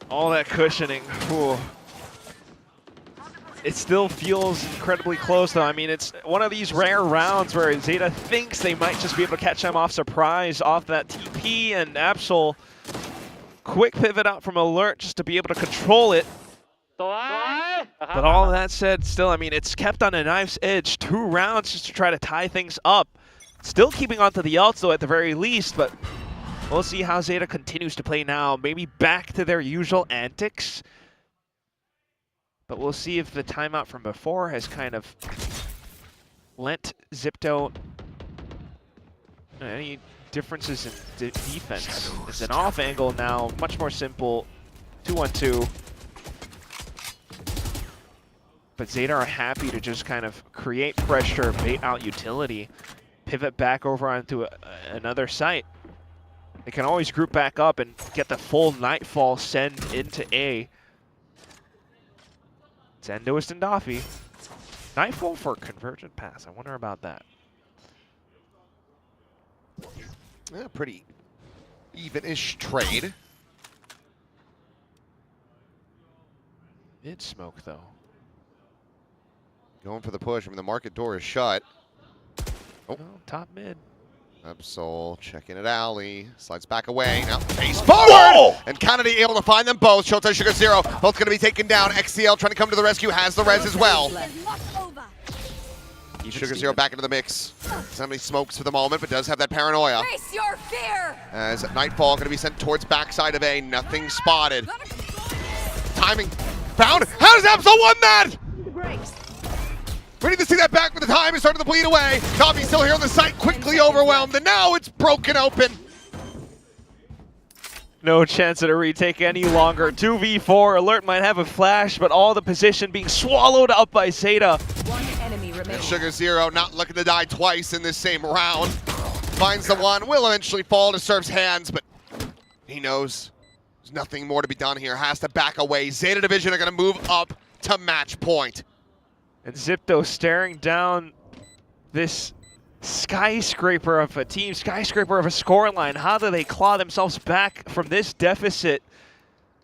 All that cushioning. Ooh. It still feels incredibly close, though. I mean, it's one of these rare rounds where ZETA thinks they might just be able to catch them off surprise off that TP, and Absol, quick pivot out from Alert just to be able to control it. But all that said, still, I mean, it's kept on a knife's edge. 2 rounds just to try to tie things up. Still keeping on to the ults, though, at the very least, but we'll see how ZETA continues to play now. Maybe back to their usual antics. But we'll see if the timeout from before has kind of lent Zipto any differences in defense. It's an off angle now, much more simple, 2-1-2. But ZETA are happy to just kind of create pressure, bait out utility, pivot back over onto another site. They can always group back up and get the full Nightfall send into A. It's Endoist and Daffy. Nightfall for convergent pass. I wonder about that. Yeah, pretty even-ish trade. Mid-smoke, though. Going for the push. I mean, the market door is shut. Oh, top mid. Absol checking it alley. Slides back away. Now face forward! And Kennedy able to find them both. Shota, Sugar Zero, both going to be taken down. XCL trying to come to the rescue. Has the res as well. Sugar Zero back into the mix. Somebody smokes for the moment, but does have that paranoia. Face your fear! As Nightfall going to be sent towards backside of A. Nothing spotted. Timing Found. How does Absol won that? We need to see that back, but the time is starting to bleed away. Tommy's still here on the site, quickly overwhelmed, and now it's broken open. No chance at a retake any longer. 2v4. Alert might have a flash, but all the position being swallowed up by ZETA. One enemy remaining. And Sugar Zero not looking to die twice in this same round. Finds the one, will eventually fall to Surf's hands, but he knows there's nothing more to be done here. Has to back away. ZETA Division are going to move up to match point. And ZIPTO staring down this skyscraper of a team, skyscraper of a scoreline. How do they claw themselves back from this deficit?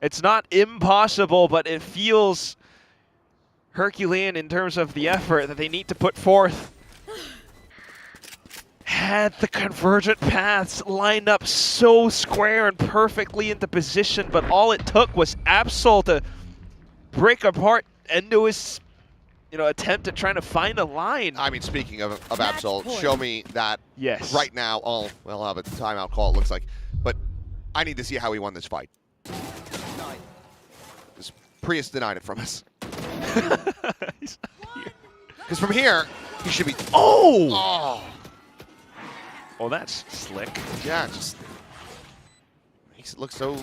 It's not impossible, but it feels Herculean in terms of the effort that they need to put forth. Had the convergent paths lined up so square and perfectly into position, but all it took was Absol to break apart Endo's attempt at trying to find a line. I mean, speaking of Absol, show me that yes. Right now. Oh, we'll have a timeout call, it looks like. But I need to see how he won this fight. Because Prius denied it from us. Because from here, he should be... Oh! Oh, that's slick. Yeah, just makes it look so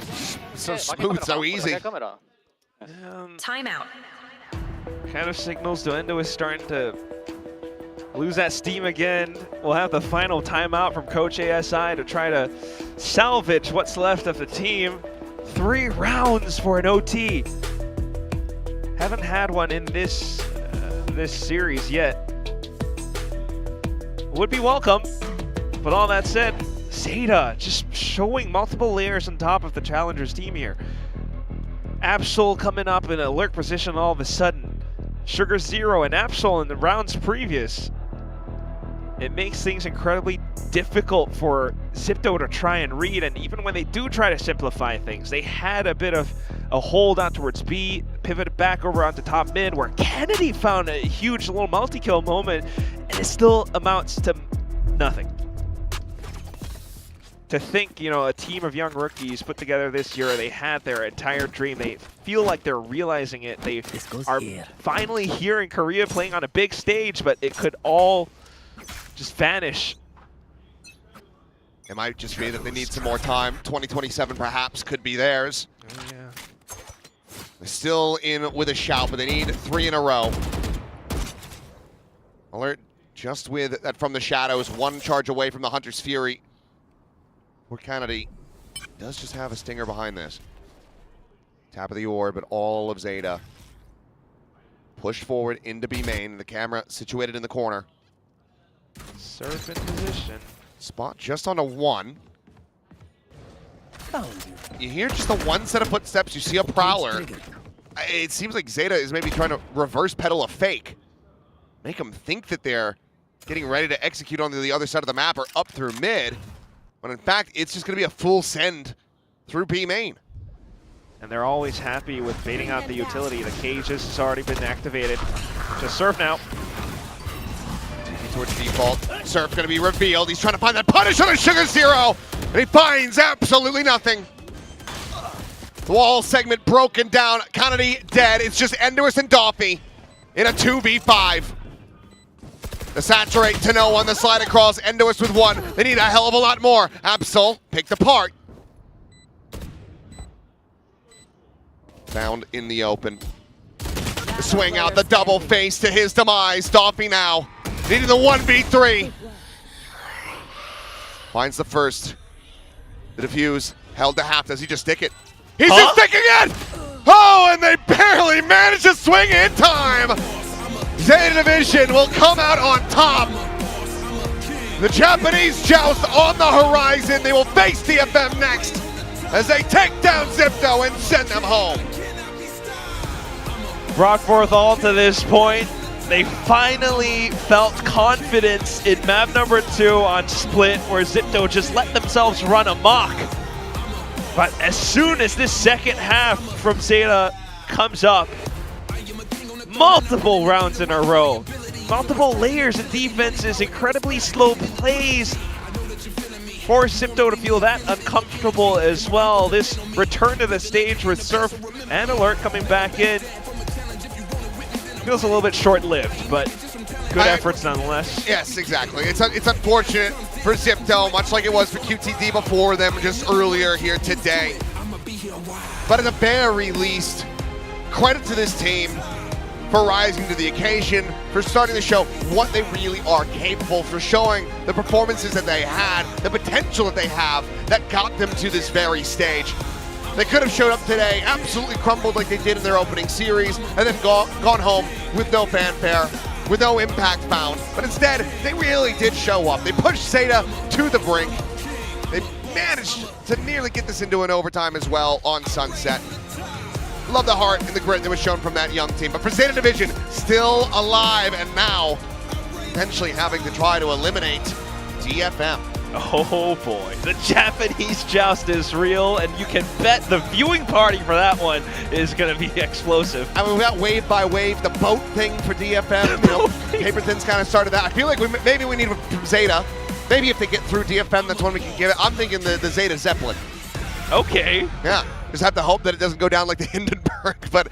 smooth, so easy. Timeout. Kind of signals to Endo is starting to lose that steam again. We'll have the final timeout from Coach ASI to try to salvage what's left of the team. 3 rounds for an OT. Haven't had one in this series yet. Would be welcome, but all that said, ZETA just showing multiple layers on top of the Challengers team here. Absol coming up in alert position all of a sudden. Sugar Zero and Absol in the rounds previous. It makes things incredibly difficult for ZIPTO to try and read, and even when they do try to simplify things, they had a bit of a hold out towards B, pivoted back over onto top mid, where Kennedy found a huge little multi-kill moment, and it still amounts to nothing. To think, a team of young rookies put together this year, they had their entire dream. They feel like they're realizing it. They are finally here in Korea playing on a big stage, but it could all just vanish. It might just be that they need some more time. 2027 perhaps could be theirs. Oh, yeah. They're still in with a shout, but they need 3 in a row. Alert just with that from the shadows, 1 charge away from the Hunter's Fury. Poor Kennedy does just have a stinger behind this. Tap of the orb, but all of ZETA pushed forward into B main. The camera situated in the corner. Surf in position. Spot just on a 1. You hear just the 1 set of footsteps. You see a Prowler. It seems like ZETA is maybe trying to reverse pedal a fake. Make them think that they're getting ready to execute on the other side of the map or up through mid. But in fact, it's just going to be a full send through B main. And they're always happy with baiting out the utility. The cage has already been activated. Just Surf now. Towards default. Surf going to be revealed. He's trying to find that punish on a Sugar Zero. And he finds absolutely nothing. The wall segment broken down. Kennedy dead. It's just Endorus and Doffy in a 2v5. The saturate to no one. The slide across. Endorus with 1. They need a hell of a lot more. Absol picked apart. Found in the open. The swing out. The double face to his demise. Doffy now needing the 1v3. Finds the first. The defuse. Held to half. Does he just stick it? He's just sticking it! Oh, and they barely managed to swing in time! ZETA Division will come out on top. The Japanese joust on the horizon. They will face DFM next as they take down ZIPTO and send them home. Brought forth all to this point. They finally felt confidence in map number 2 on Split, where ZIPTO just let themselves run amok. But as soon as this second half from ZETA comes up, multiple rounds in a row, multiple layers of defenses, incredibly slow plays, for Sipto to feel that uncomfortable as well. This return to the stage with Surf and Alert coming back in feels a little bit short-lived, but good efforts nonetheless. Yes, exactly. It's unfortunate for Zipto, much like it was for QTD before them just earlier here today. But at the very least, credit to this team for rising to the occasion, for starting to show what they really are capable, for showing the performances that they had, the potential that they have that got them to this very stage. They could have showed up today, absolutely crumbled like they did in their opening series, and then gone home with no fanfare, with no impact found. But instead, they really did show up. They pushed ZETA to the brink. They managed to nearly get this into an overtime as well on Sunset. Love the heart and the grit that was shown from that young team. But for ZETA Division, still alive, and now potentially having to try to eliminate DFM. Oh boy, the Japanese joust is real, and you can bet the viewing party for that one is going to be explosive. I mean, we got wave by wave, the boat thing for DFM. You know, Paper Thin's kind of started that. I feel like maybe we need it from ZETA. Maybe if they get through DFM, that's when we can give it. I'm thinking the ZETA Zeppelin. Okay. Yeah, just have to hope that it doesn't go down like the Hindenburg. But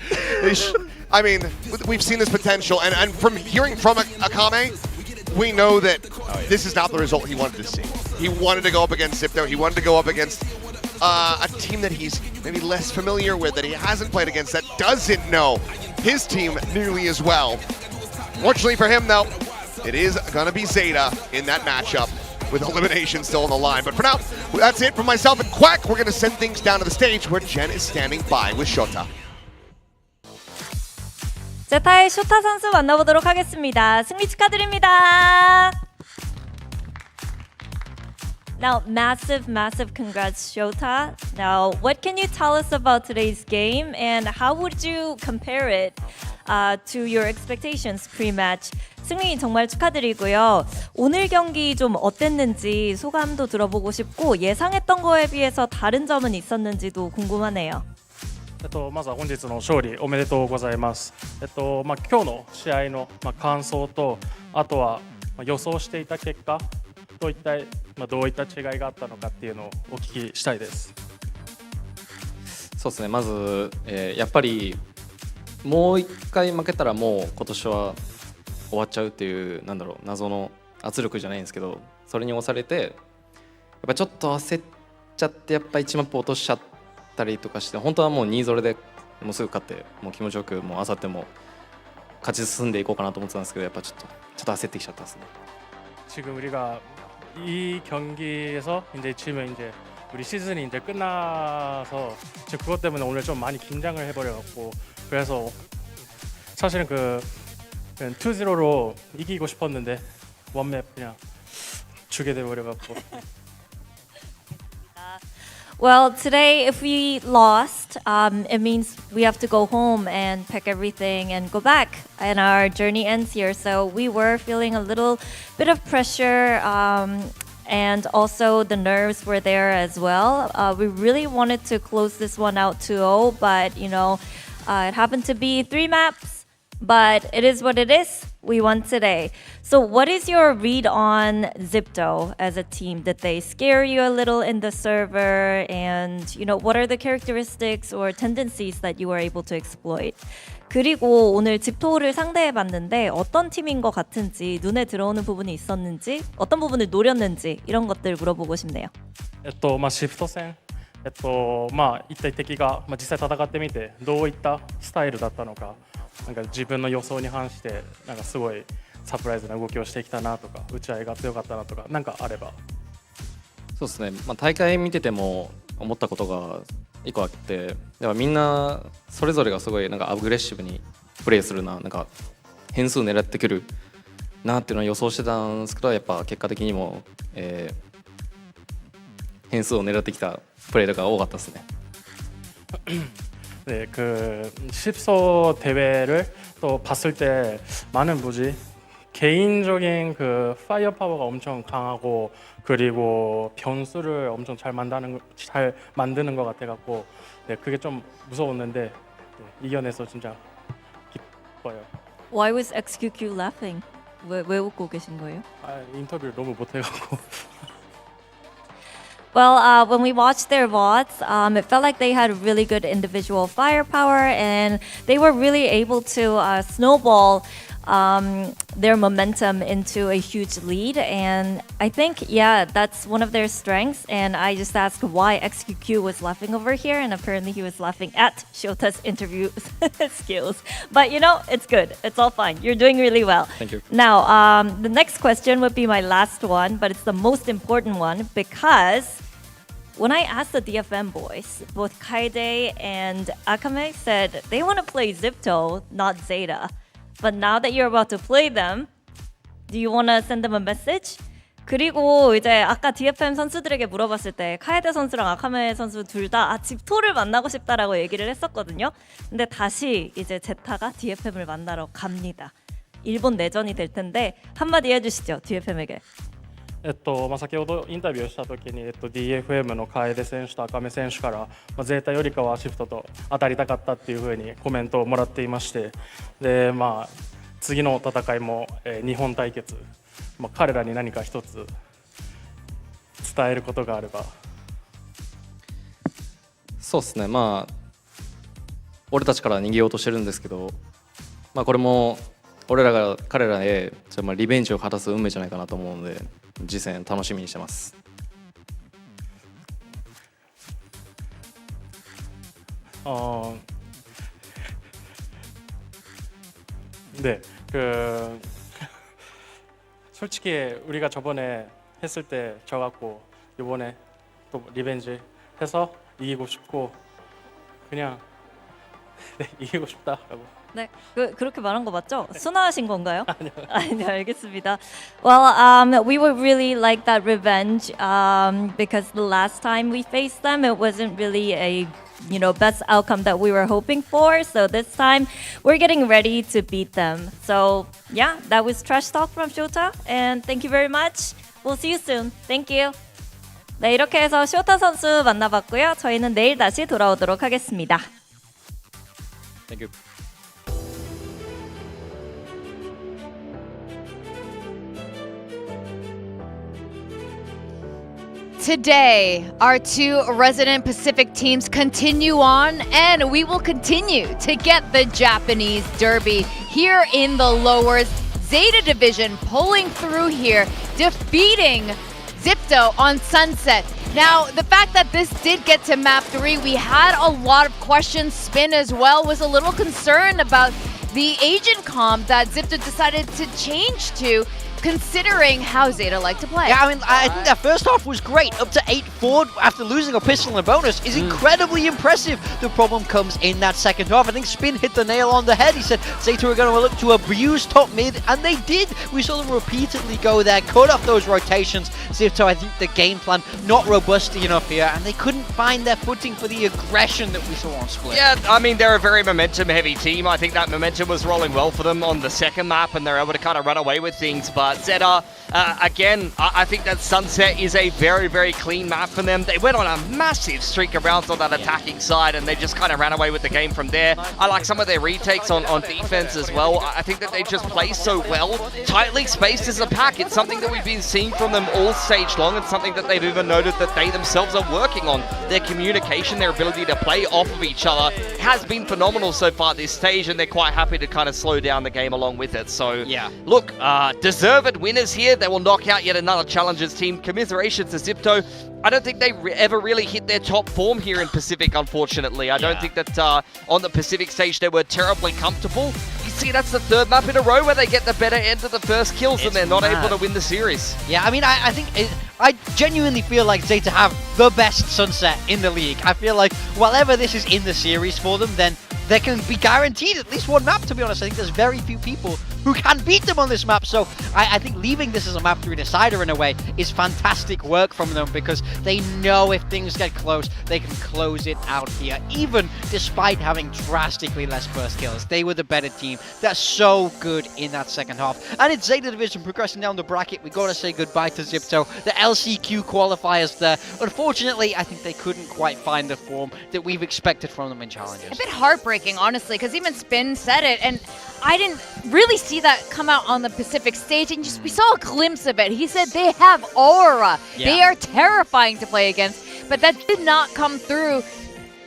I mean, we've seen this potential, and from hearing from Akame, we know that this is not the result he wanted to see. He wanted to go up against Sipto. He wanted to go up against a team that he's maybe less familiar with, that he hasn't played against, that doesn't know his team nearly as well. Fortunately for him, though, it is going to be ZETA in that matchup with elimination still on the line. But for now, that's it from myself and Quack. We're going to send things down to the stage where Jen is standing by with Shota. 제타의 쇼타 선수 만나보도록 하겠습니다. 승리 축하드립니다. Now, massive congrats, Shota. Now, what can you tell us about today's game, and how would you compare it to your expectations pre-match? 승리 정말 축하드리고요. 오늘 경기 좀 어땠는지 소감도 들어보고 싶고, 예상했던 거에 비해서 다른 점은 있었는지도 궁금하네요. まずは本日の勝利おめでとうございます。今日の試合の感想と、あとは予想していた結果と一体どういった違いがあったのかっていうのをお聞きしたいです。そうですね。まず、やっぱりもう一回負けたらもう今年は終わっちゃうっていう謎の圧力じゃないんですけど、それに押されてやっぱちょっと焦っちゃってやっぱ1マップ落としちゃったりとかして、本当はもう 2-0 でもうすぐ勝ってもう気持ちよくもう明後日も勝ち進んでいこうかなと思ってたんですけど、やっぱちょっと焦ってきちゃったですね。 지금 우리가 이 경기에서 이제 지면 이제 우리 시즌이 이제 끝나서 지금 그것 때문에 오늘 좀 많이 긴장을 해버려갖고, 그래서 사실은 그냥 2-0로 이기고 싶었는데 원맵 그냥 주게 돼버려갖고. Well, today if we lost, it means we have to go home and pack everything and go back, and our journey ends here. So we were feeling a little bit of pressure, and also the nerves were there as well. We really wanted to close this one out 2-0, but you know, it happened to be 3 maps, but it is what it is. We won today. So what is your read on Zipto as a team? Did they scare you a little in the server? And you know, what are the characteristics or tendencies that you were able to exploit? 그리고 오늘 집토를 상대해봤는데 어떤 팀인 것 같은지, 눈에 들어오는 부분이 있었는지, 어떤 부분을 노렸는지 이런 것들 물어보고 싶네요. シフト戦、一体敵が実際戦ってみてどういったスタイルだったのか、なんか自分の予想に反してなんかすごいサプライズな動きをしてきたなとか、打ち合いが強かったなとか、なんかあれば。そうですね。大会見てても思ったことが1個あって、やっぱみんなそれぞれがすごいなんかアグレッシブにプレーするな、なんか変数狙ってくるなっていうのは予想してたんですけど、やっぱ結果的にも、変数を狙ってきたプレーが多かったですね。 네, 그 10소 대회를 또 봤을 때 많은 개인적인 그 파이어 파워가 엄청 강하고, 그리고 변수를 엄청 잘 만드는 것 같아 갖고, 네, 그게 좀 무서웠는데 네, 이겨내서 진짜 기뻐요. Why was XQQ laughing? 왜 웃고 계신 거예요? 인터뷰를 너무 못해 갖고. Well, when we watched their VODs, it felt like they had really good individual firepower, and they were really able to snowball their momentum into a huge lead. And I think, yeah, that's one of their strengths. And I just asked why XQQ was laughing over here, and apparently he was laughing at Shota's interview skills. But you know, it's good. It's all fine. You're doing really well. Thank you. Now, the next question would be my last one, but it's the most important one, because when I asked the DFM boys, both Kaide and Akame said they want to play ZETA, not ZETA. But now that you're about to play them, do you want to send them a message? 그리고 이제 아까 DFM 선수들에게 물어봤을 때 카에데 선수랑 아카메 선수 둘 다 집토를 만나고 싶다라고 얘기를 했었거든요. 근데 다시 이제 제타가 DFM을 만나러 갑니다. 일본 내전이 될 텐데 한마디 해주시죠, DFM에게. 先ほどインタビューしたときに、DFM の楓選手と赤目選手から、ゼータよりかはシフトと当たりたかったっていうふうにコメントをもらっていまして、で、次の戦いも、日本対決、彼らに何か一つ伝えることがあれば。そうですね、俺たちから逃げようとしてるんですけど、これも俺らが彼らへリベンジを果たす運命じゃないかなと思うので、次戦楽しみにしてます。네, 솔직히 우리가 저번에 했을 때 져갖고 이번에 또 리벤지 해서 이기고 싶고 그냥 이기고 싶다라고. 네, 그렇게 말한 거 맞죠? 순화하신 건가요? 아니요, 알겠습니다. Well, we would really like that revenge because the last time we faced them, it wasn't really a best outcome that we were hoping for. So this time, we're getting ready to beat them. So yeah, that was Trash Talk from Shota, and thank you very much. We'll see you soon. Thank you. 네, 이렇게 해서 쇼타 선수 만나봤고요. 저희는 내일 다시 돌아오도록 하겠습니다. Thank you. Today, our two resident Pacific teams continue on, and we will continue to get the Japanese Derby here in the lowers. Zeta Division pulling through here, defeating ZETA on Sunset. Now, the fact that this did get to map 3, we had a lot of questions. Spin as well was a little concerned about the agent comp that ZETA decided to change to, considering how Zeta like to play. Yeah, I mean, I think that first half was great. Up to 8-4 after losing a pistol and a bonus is incredibly impressive. The problem comes in that second half. I think Spin hit the nail on the head. He said Zeta were going to look to abuse top mid, and they did. We saw them repeatedly go there, cut off those rotations. Zeta, I think the game plan not robust enough here, and they couldn't find their footing for the aggression that we saw on Split. Yeah, I mean, they're a very momentum-heavy team. I think that momentum was rolling well for them on the second map, and they're able to kind of run away with things. But ZETA, again, I think that Sunset is a very, very clean map for them. They went on a massive streak of rounds on that attacking side, and they just kind of ran away with the game from there. I like some of their retakes on defense as well. I think that they just play so well. Tightly spaced as a pack. It's something that we've been seeing from them all stage long, and something that they've even noted that they themselves are working on. Their communication, their ability to play off of each other has been phenomenal so far this stage, and they're quite happy to kind of slow down the game along with it. So, yeah, look, deserved winners here. They will knock out yet another Challengers team. Commiserations to Zipto. I don't think they ever really hit their top form here in Pacific, unfortunately. I don't think that on the Pacific stage they were terribly comfortable. You see, that's the third map in a row where they get the better end of the first kills and they're not able to win the series. Yeah, I mean, I think I genuinely feel like Zeta have the best Sunset in the league. I feel like whatever this is in the series for them, then they can be guaranteed at least one map, to be honest. I think there's very few people who can beat them on this map. So I think leaving this as a map 3 decider in a way is fantastic work from them, because they know if things get close, they can close it out here, even despite having drastically less first kills. They were the better team. They're so good in that second half. And it's Zeta Division progressing down the bracket. We got to say goodbye to Zipto. The LCQ qualifiers there. Unfortunately, I think they couldn't quite find the form that we've expected from them in Challenges. A bit heartbreaking, honestly, because even Spin said it, and I didn't really see that come out on the Pacific stage, and just we saw a glimpse of it. He said they have aura. Yeah. They are terrifying to play against, but that did not come through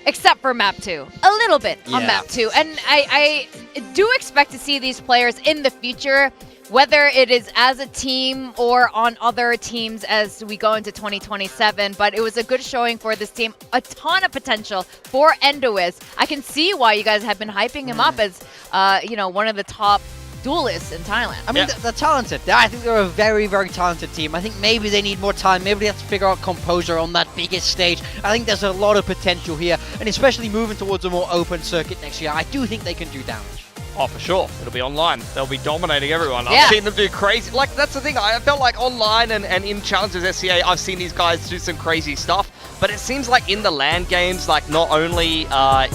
except for map 2. A little bit on Yeah. map 2. And I do expect to see these players in the future, whether it is as a team or on other teams as we go into 2027. But it was a good showing for this team. A ton of potential for Endoiz. I can see why you guys have been hyping him up as, one of the top duelists in Thailand. I mean, they're talented. I think they're a very, very talented team. I think maybe they need more time. Maybe they have to figure out composure on that biggest stage. I think there's a lot of potential here, and especially moving towards a more open circuit next year, I do think they can do damage. Oh, for sure. It'll be online. They'll be dominating everyone. Yeah. I've seen them do crazy. Like, that's the thing. I felt like online and in Challengers SCA, I've seen these guys do some crazy stuff. But it seems like in the LAN games, like not only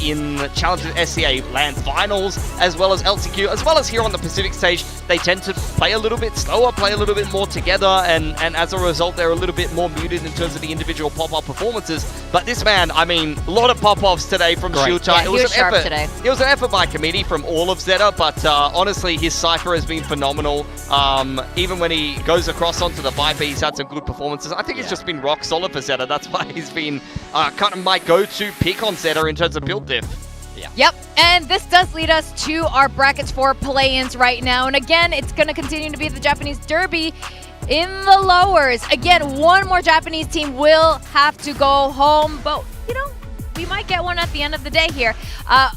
in Challengers SCA LAN finals, as well as LCQ, as well as here on the Pacific stage, they tend to play a little bit slower, play a little bit more together, and as a result, they're a little bit more muted in terms of the individual pop-up performances. But this man, I mean, a lot of pop-offs today from Shiltai. Yeah, it was an sharp effort. today. It was an effort by committee from all of ZETA, but honestly, his Cypher has been phenomenal. Even when he goes across onto the Viper, he's had some good performances. I think it's just been rock solid for ZETA. That's why he's been kind of my go-to pick on ZETA in terms of build diff. Yep, and this does lead us to our brackets for play-ins right now. And again, it's going to continue to be the Japanese Derby in the lowers. Again, one more Japanese team will have to go home, but, we might get one at the end of the day here.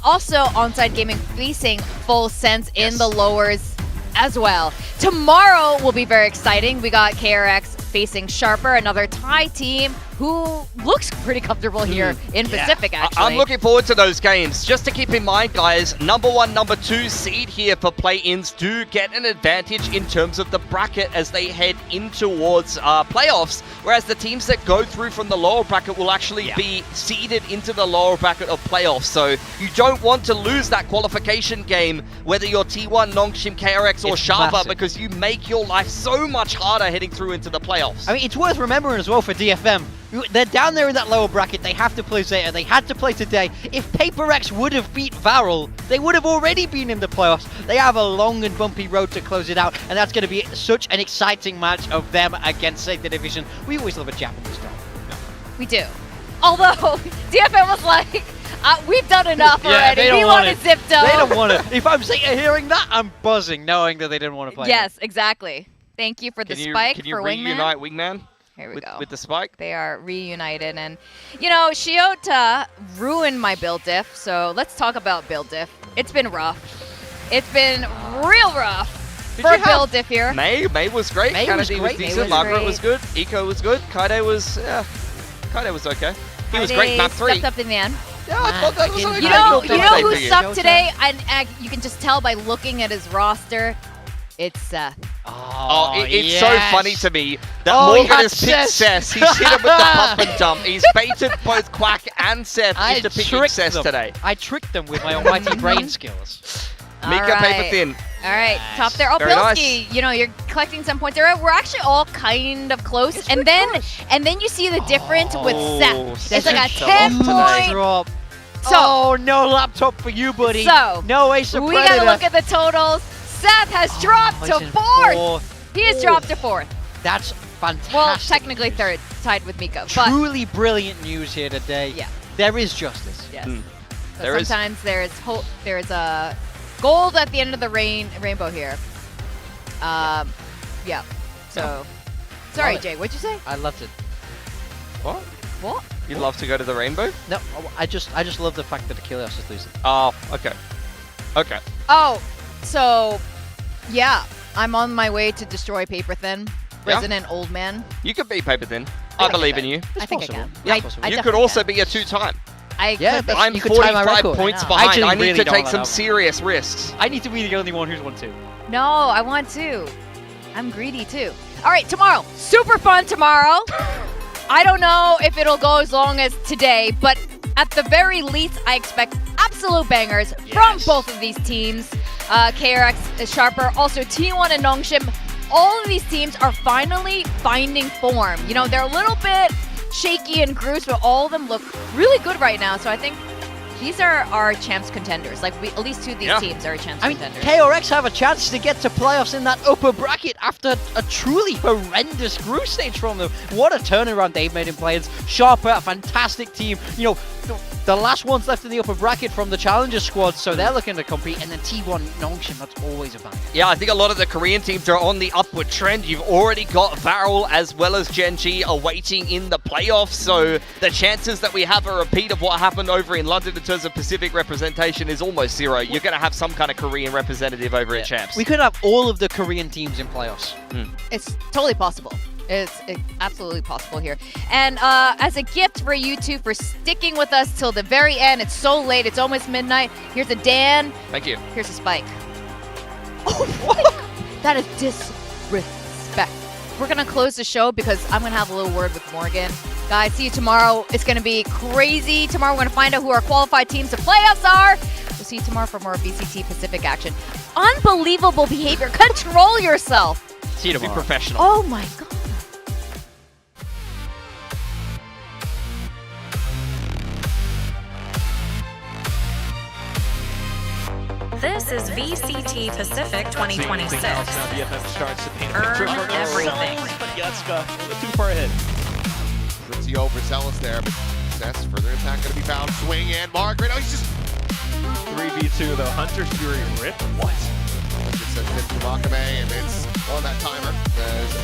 Also, Onside Gaming facing Full Sense in the lowers as well. Tomorrow will be very exciting. We got KRX facing Sharper, another Thai team who looks pretty comfortable here in Pacific, actually. I'm looking forward to those games. Just to keep in mind, guys, number 1, number 2 seed here for play-ins do get an advantage in terms of the bracket as they head in towards playoffs, whereas the teams that go through from the lower bracket will actually be seeded into the lower bracket of playoffs. So you don't want to lose that qualification game, whether you're T1, Nongshim, KRX, or It's Sharper, massive. because you make your life so much harder heading through into the playoffs. I mean, it's worth remembering as well for DFM. They're down there in that lower bracket. They have to play ZETA. They had to play today. If Paper X would have beat Varel, they would have already been in the playoffs. They have a long and bumpy road to close it out, and that's going to be such an exciting match of them against ZETA Division. We always love a Japanese guy. We do. Although, DFM was like, we've done enough already. We want to zip They don't want to. If I'm hearing that, I'm buzzing, knowing that they didn't want to play. Yes, exactly. Thank you for the spike Can you for Wingman. reunite Wingman? Here we go. With the spike? They are reunited, and Shiota ruined my build diff, so let's talk about build diff. It's been rough. It's been real rough for build diff here. May was great. May Kennedy was was great. decent. May was Margaret great. was good. Eco was good. Kaide was okay. He was They great map 3. stepped up in the end. Yeah, I thought that was an You okay know build day who for you. sucked today? And you can just tell by looking at his roster. It's Seth. It's so funny to me that Oh, he Morgan had has picked Seth. Seth. He's hit him with the pump and dump. He's baited both Quack and Seth I into picking tricked Seth them. today. I tricked them with my almighty brain skills. Mika All paper right. thin. All right, top there. Oh, Very Pilsky, you're collecting some points. All right, we're actually all kind of close. And then you see the difference with Seth. It's like a 10-point. Drop. So, oh, no laptop for you, buddy. So, no Ace of we Predator. gotta look at the totals. Seth has dropped he's to in 4th. He has dropped to 4th. That's fantastic. Well, technically 3rd, tied with Miko. But Truly brilliant news here today. Yeah. There is justice. yes. But There is. sometimes there's hope. There's a gold at the end of the rainbow here. Yeah. So, sorry, Love it. Jay. What'd you say? I loved it. What? What? You'd love to go to the rainbow? No, I just love the fact that Achilles is losing. Oh, okay. Okay. Oh, so yeah, I'm on my way to destroy Paper Thin, Yeah. Resident Old Man. You could be paper thin. I believe in you. I think I can. Yeah. I You definitely could also can. be a 2-time. I Yeah, could be. I'm you could tie my 45 record. points I know. behind. Actually I need really to don't take wanna some know. serious risks. I need to be the only one who's won 2. No, I want to. I'm greedy too. All right, tomorrow. Super fun tomorrow. I don't know if it'll go as long as today, but at the very least, I expect absolute bangers from both of these teams. KRX, Sharper, also T1 and Nongshim. All of these teams are finally finding form. They're a little bit shaky and bruised, but all of them look really good right now. So I think, these are our champs contenders. Like, at least two of these teams are champs contenders. KRX have a chance to get to playoffs in that upper bracket after a truly horrendous group stage from them. What a turnaround they've made in players. Sharper, a fantastic team. You know, the last ones left in the upper bracket from the Challenger squad, so they're looking to compete. And then T1 Nongshim, that's always a bang. Yeah, I think a lot of the Korean teams are on the upward trend. You've already got Varel as well as Gen.G awaiting in the playoffs, so the chances that we have a repeat of what happened over in London in terms of Pacific representation is almost zero. You're going to have some kind of Korean representative over at Champs. We could have all of the Korean teams in playoffs. It's totally possible. It's absolutely possible here. And as a gift for you two for sticking with us till the very end, it's so late, it's almost midnight. Here's a Dan. Thank you. Here's a Spike. Oh, what? That is disrespect. We're going to close the show because I'm going to have a little word with Morgan. Guys, see you tomorrow. It's going to be crazy. Tomorrow we're going to find out who our qualified teams to playoffs are. We'll see you tomorrow for more VCT Pacific action. Unbelievable behavior. Control yourself. See you tomorrow. Be professional. Oh my God. This is VCT Pacific 2026. Now DFM starts to paint a Earn picture for everything. But Yatsuka a little too far ahead. Pretty overzealous there, but Seth's further attack going to be found. Swing and Margaret. Oh, he's just 3v2 though. Hunter's Fury rip. What? Just says hit from Akame, and it's on that timer.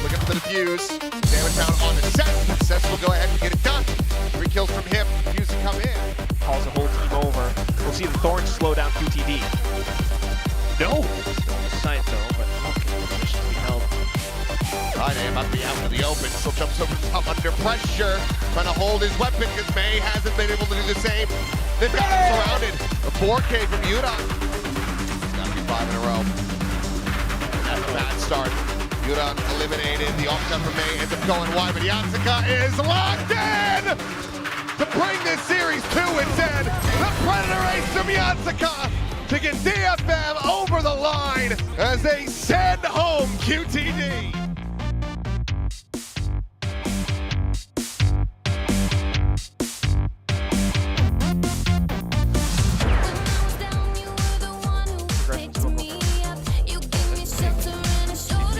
Looking for the defuse. Damage down on the Seth. Seth will go ahead and get it done. 3 kills from him. Defuse will come in. Calls the whole team over. We'll see the Thorns slow down QTD. No! Still on the side though, but position to be held. Friday about to be out in the open. Still jumps over the top under pressure. Trying to hold his weapon because May hasn't been able to do the same. They've got him surrounded. A 4K from Yuta. It's got to be 5 in a row. That's a bad start. Yuta eliminated. The offset from May ends up going wide, but Yatsuka is locked in to bring this series to its end. The Predator Ace from Yatsuka to get DFM over the line as they send home QTD.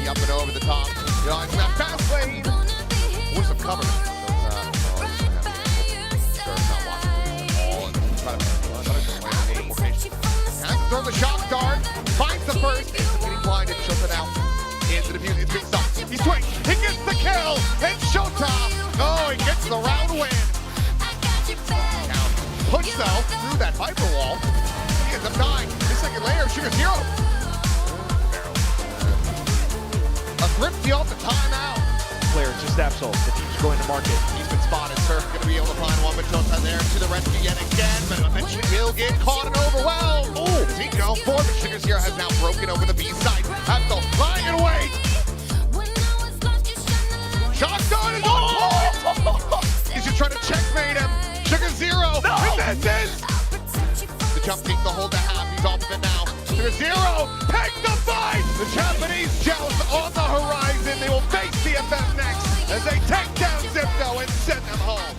Up and over the top. It's that fast lane. With some cover. Has to throw the shock dart. Finds the first. It's getting blinded. Shota out. Into the view. It's being stopped. He swings. He gets the kill. And Shota. Oh, he gets the round win. Down. Push though through that Viper wall. He ends up dying. His second layer. Sugar zero. A thrifty off the timeout. Player just absol. The team's going to market. He's been spotted. Surf going to be able to find one, but Jota there to the rescue yet again. But eventually will get caught and overwhelmed. Oh, does he go for it? Sugar Zero has now broken over the B side. Absol lying in wait. Shot dart is on point. He's just trying to checkmate him. Sugar Zero. No. And this is the jump takes the hold to half. He's off of it now. Sugar Zero. Take the fight. The Japanese joust on the horizon. They will face DFM next as they take down Zipto and send them home.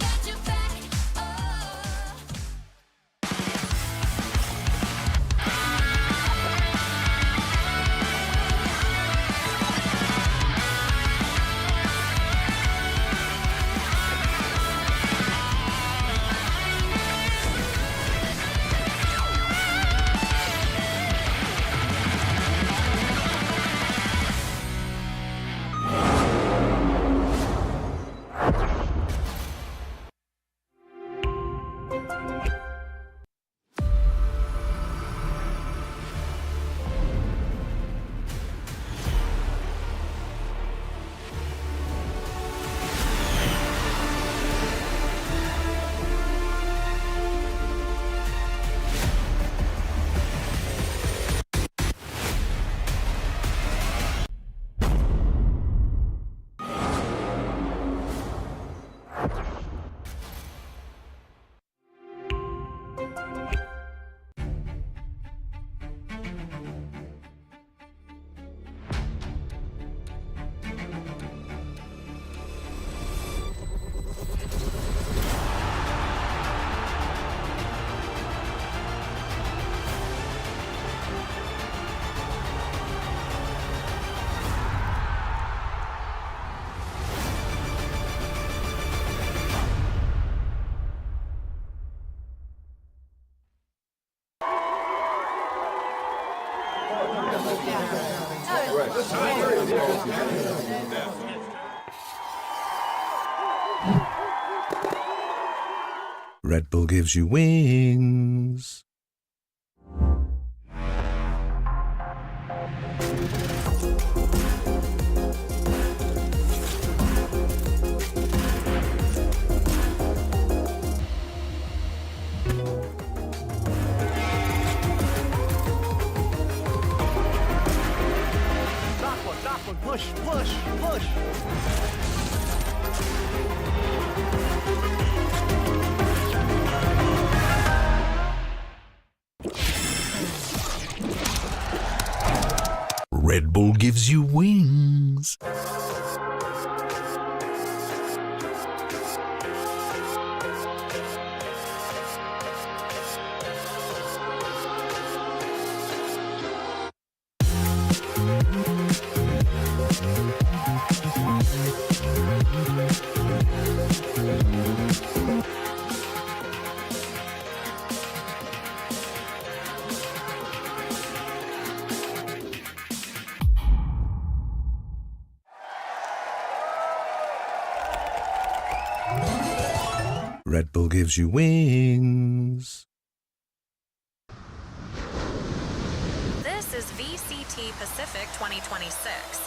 Red Bull gives you wings. Knock one, push, push, push. Red Bull gives you wings. Red Bull gives you wings. This is VCT Pacific 2026.